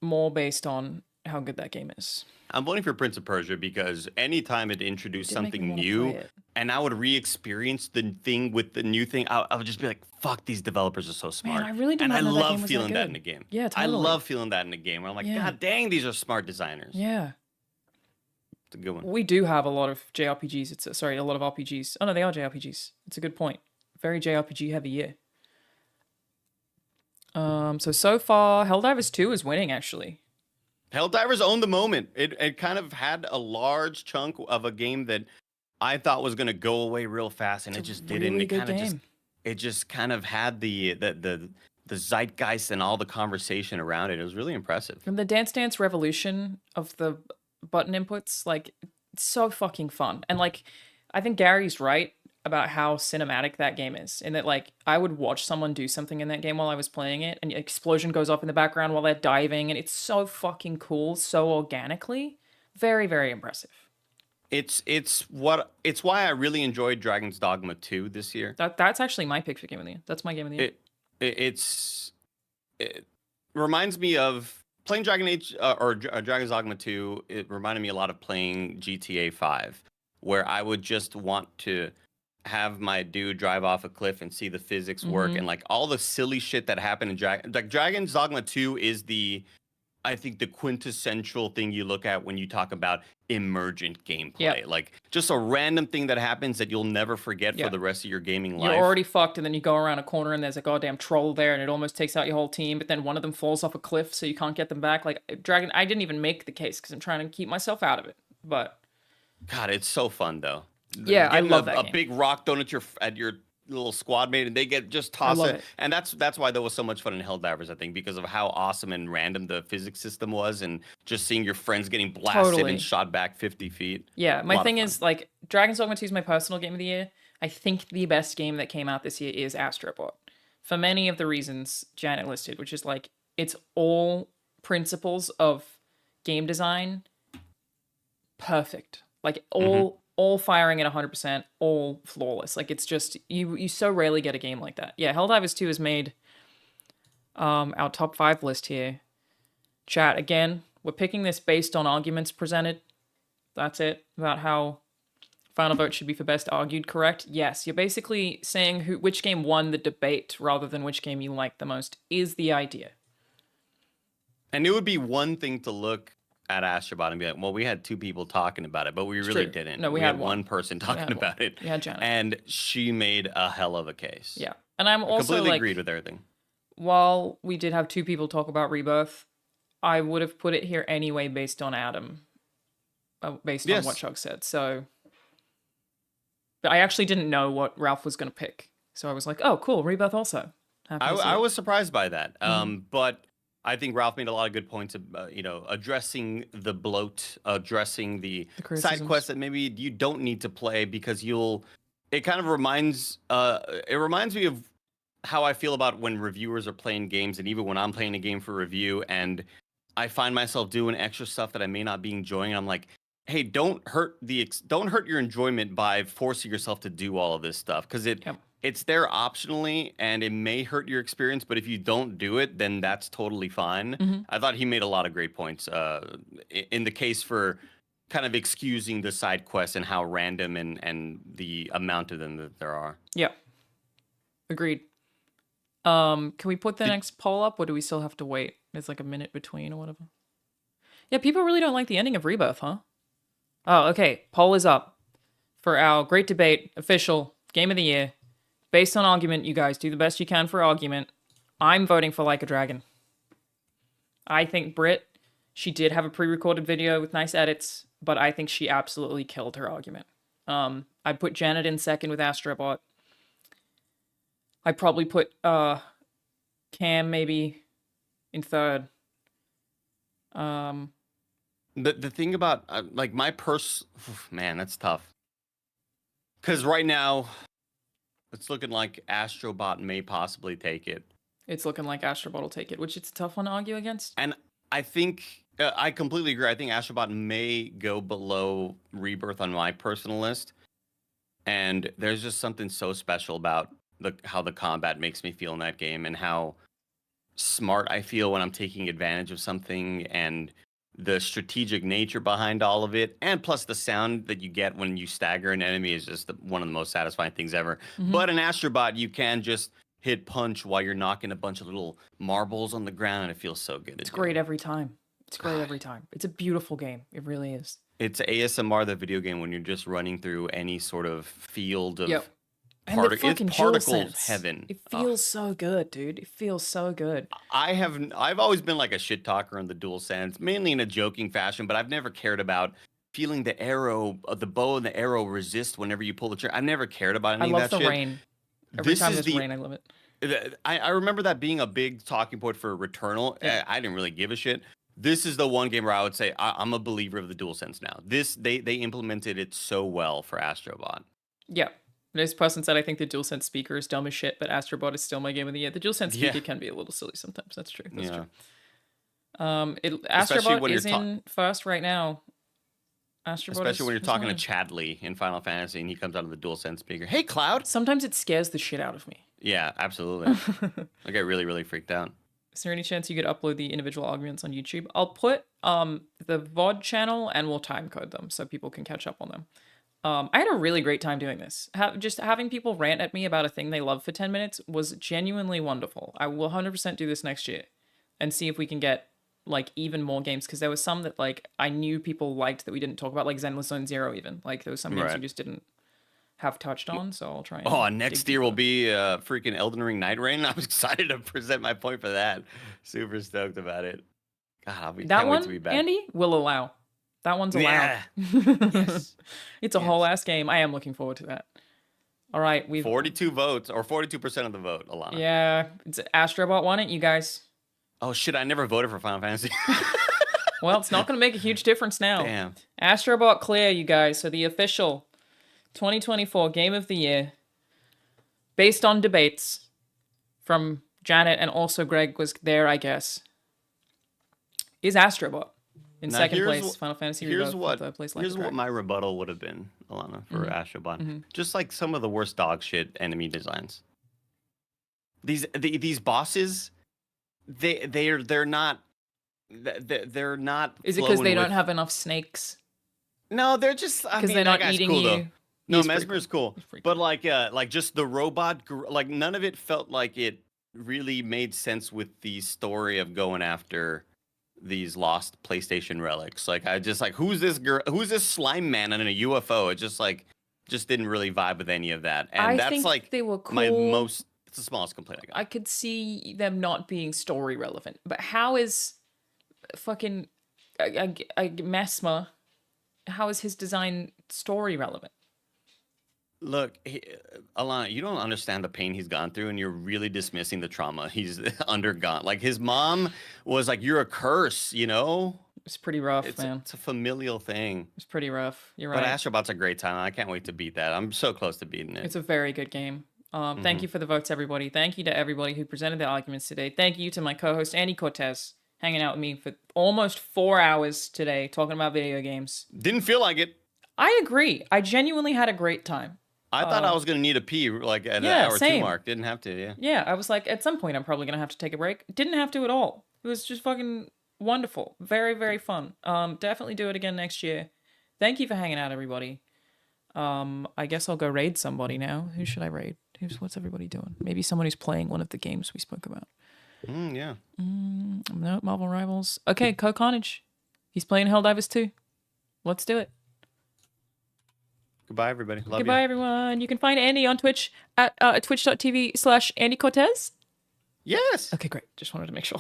More based on how good that game is. I'm voting for Prince of Persia because anytime it introduced something new and I would re-experience the thing with the new thing, I would just be like, fuck, these developers are so smart. Man, I really did and not know that game love was feeling that that good. in a game. Yeah, I totally. love feeling that in a game where I'm like, Yeah. God dang, these are smart designers. Yeah. It's a good one. We do have a lot of JRPGs. A lot of RPGs. Oh, no, they are JRPGs. It's a good point. Very JRPG heavy year. So far, Helldivers 2 is winning, actually. Helldivers owned the moment. It kind of had a large chunk of a game that I thought was going to go away real fast, and it just didn't. really It good kind of game. it just kind of had the zeitgeist and all the conversation around it. It was really impressive. From the Dance Dance Revolution of the button inputs, like, it's so fucking fun. And, like, I think Gary's right about how cinematic that game is. And that, like, I would watch someone do something in that game while I was playing it, and an explosion goes off in the background while they're diving, and it's so fucking cool, so organically. Very, very impressive. It's why I really enjoyed Dragon's Dogma 2 this year. That's actually my pick for Game of the Year. That's my Game of the Year. It reminds me of playing Dragon Age or Dragon's Dogma 2. It reminded me a lot of playing GTA 5, where I would just want to have my dude drive off a cliff and see the physics work and like all the silly shit that happened in Dragon's Dogma 2 is I think the quintessential thing you look at when you talk about emergent gameplay. Yep. Like just a random thing that happens that you'll never forget for the rest of your gaming life. You're already fucked, and then you go around a corner and there's a goddamn troll there, and it almost takes out your whole team, but then one of them falls off a cliff, so you can't get them back. Like, Dragon, I didn't even make the case because I'm trying to keep myself out of it. But God, it's so fun though. Yeah, I Getting love that a game. big rock thrown at your little squad mate, and they get just toss love it. it. And that's why that was so much fun in Helldivers, I think, because of how awesome and random the physics system was, and just seeing your friends getting blasted Totally. and shot back 50 feet. yeah, A my lot of thing fun. is, like, Dragon's Dogma 2 is my personal Game of the Year. I think the best game that came out this year is Astrobot. For many of the reasons Janet listed, which is, like, it's all principles of game design perfect. Like, all firing at 100%, all flawless. Like, it's just, you so rarely get a game like that. Yeah, Helldivers 2 has made our top 5 list here. Chat, again, we're picking this based on arguments presented. That's it. About how final vote should be for best argued, correct? Yes, you're basically saying which game won the debate rather than which game you like the most is the idea. And it would be one thing to look at Astrobot and be like, well, we had 2 people talking about it, but we really true. didn't. No, we had had one one. person We talking had one. about it. We had Janet. And she made a hell of a case. Yeah. And I'm I also completely like, agreed with everything. while we did have 2 people talk about Rebirth, I would have put it here anyway based on Adam. Based on Yes. what Chuck said. So, but I actually didn't know what Ralph was going to pick. So I was like, oh, cool, Rebirth also. Happy to see I it. was surprised by that. Mhm. But I think Ralph made a lot of good points, addressing the bloat, addressing the side criticisms. quests that maybe you don't need to play because it kind of reminds me of how I feel about when reviewers are playing games, and even when I'm playing a game for review and I find myself doing extra stuff that I may not be enjoying. I'm like, hey, don't hurt your enjoyment by forcing yourself to do all of this stuff, because it's there optionally and it may hurt your experience, but if you don't do it, then that's totally fine. Mhm. I thought he made a lot of great points in the case for kind of excusing the side quests and how random and the amount of them that there are. Yeah. Agreed. Can we put the next poll up, or do we still have to wait? It's like a minute between or whatever. Yeah, people really don't like the ending of Rebirth, huh? Oh, okay. Poll is up for our great debate, official Game of the Year. Based on argument, you guys do the best you can for argument. I'm voting for Like a Dragon. I think, Britt, She did have a pre-recorded video with nice edits, but I think she absolutely killed her argument. I put Janet in second with Astrobot. I probably put Cam maybe in third. The thing about like my man, that's tough. Because right now, it's looking like Astrobot may possibly take it. It's looking like Astrobot will take it, which it's a tough one to argue against. And I think I completely agree. I think Astrobot may go below Rebirth on my personal list. And there's just something so special about how the combat makes me feel in that game, and how smart I feel when I'm taking advantage of something, and the strategic nature behind all of it, and plus the sound that you get when you stagger an enemy is just one of the most satisfying things ever. Mhm. But in Astrobot, you can just hit punch while you're knocking a bunch of little marbles on the ground, and it feels so good. It's great every time. It's great every time. It's a beautiful game. It really is. It's ASMR, the video game, when you're just running through any sort of field of Yep. And the fucking it's particle DualSense. heaven. It feels so good, dude. It feels so good. I've always been like a shit talker on the DualSense, mainly in a joking fashion, but I've never cared about feeling the arrow, the bow and the arrow resist whenever you pull the trigger. I've never cared about any I of love that the shit. rain. Every time there's rain, I love it. I remember that being a big talking point for Returnal. Yeah. I didn't really give a shit. This is the one game where I would say I'm a believer of the DualSense now. They implemented it so well for Astrobot. Yeah. This person said, I think the DualSense speaker is dumb as shit, but Astrobot is still my game of the year. The DualSense speaker can be a little silly sometimes. That's true. That's true. Especially Astrobot when is you're in first right now. Astrobot Especially when you're is talking to mine. Chadley in Final Fantasy and he comes out of the DualSense speaker. Hey, Cloud. Sometimes it scares the shit out of me. Yeah, absolutely. I get really, really freaked out. Is there any chance you could upload the individual arguments on YouTube? I'll put the VOD channel and we'll time code them so people can catch up on them. I had a really great time doing this. Just having people rant at me about a thing they love for 10 minutes was genuinely wonderful. I will 100% do this next year and see if we can get like even more games, because there was some that like I knew people liked that we didn't talk about, like Zenless Zone Zero even. Like there was some games we Right. just didn't have touched on, so I'll try and Oh, dig next year will be freaking Elden Ring Night Rain. I'm excited to present my point for that. Super stoked about it. God, that can't wait one, to be back. Andy, will allow. That one's allowed. Yeah. It's a whole ass game. I am looking forward to that. All right, we've 42 votes, or 42% of the vote, Alanah. yeah. It's Astrobot won it, you guys. Oh shit, I never voted for Final Fantasy. Well, it's not going to make a huge difference now. Damn. Astrobot clear, you guys. So the official 2024 Game of the Year, based on debates from Janet and also Greg was there, I guess, is Astrobot. In Now, second here's place, wh- Final Fantasy Here's Rebirth, in what third place, here's Like a what Crack. my rebuttal would have been, Alanah, for Mhm. Astrobot. Mhm. Just like some of the worst dog shit enemy designs. These bosses, they're not they're not. Is it because they flowing don't with- have enough snakes? No, they're just I Because mean, they're that not guy's eating cool, you. though. No, He's pretty Mesmer is cool, but like just the robot, like none of it felt like it really made sense with the story of going after these lost PlayStation relics. Like I just like who's this girl? Who's this slime man in a UFO? It just didn't really vibe with any of that, and I that's think like they were my cool. most. It's the smallest complaint I got. I could see them not being story relevant, but how is fucking Mesmer? How is his design story relevant? Look, Alanah, you don't understand the pain he's gone through, and you're really dismissing the trauma he's undergone. Like his mom was like, "You're a curse," you know. It's pretty rough, It's man. it's a familial thing. It's pretty rough. You're But right. Astrobot's a great time. I can't wait to beat that. I'm so close to beating it. It's a very good game. Thank you for the votes, everybody. Thank you to everybody who presented their arguments today. Thank you to my co-host, Andy Cortez, hanging out with me for almost 4 hours today, talking about video games. Didn't feel like it. I agree. I genuinely had a great time. I thought I was gonna need a pee like at yeah, the hour same. 2 mark. Didn't have to. Yeah. Yeah, I was like, at some point, I'm probably going to have to take a break. Didn't have to at all. It was just fucking wonderful. Very, very fun. Definitely do it again next year. Thank you for hanging out, everybody. I guess I'll go raid somebody now. Who should I raid? What's everybody doing? Maybe someone who's playing one of the games we spoke about. Yeah. No, Marvel Rivals. Okay, Co-Carnage. He's playing Helldivers 2. Let's do it. Goodbye, everybody. Love Goodbye, everyone. You can find Andy on Twitch at twitch.tv/Andy Cortez. Yes. Okay, great. Just wanted to make sure.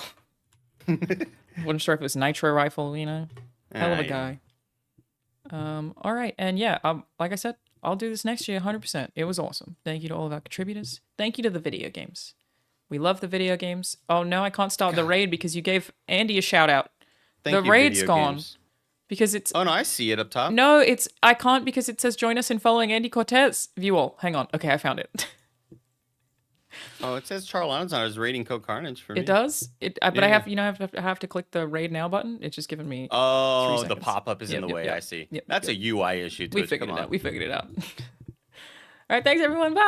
Wasn't sure if it was Nitro Rifle, you know. Hell of a Yeah. guy. All right. And yeah, like I said, I'll do this next year 100%. It was awesome. Thank you to all of our contributors. Thank you to the video games. We love the video games. Oh, no, I can't start the raid because you gave Andy a shout out. Thank The you, raid's video gone. games. Because it's... Oh, no, I see it up top. No, I can't because it says join us in following Andy Cortez. View all. Hang on. Okay, I found it. Oh, it says Charles on his raiding Code Carnage for me. It does? But Yeah. I have to click the raid now button. It's just giving me 3 Oh, the seconds. pop-up is in the way. I see. That's a UI issue. We Twitch, figured come it on. out. We figured it out. All right, thanks everyone. Bye.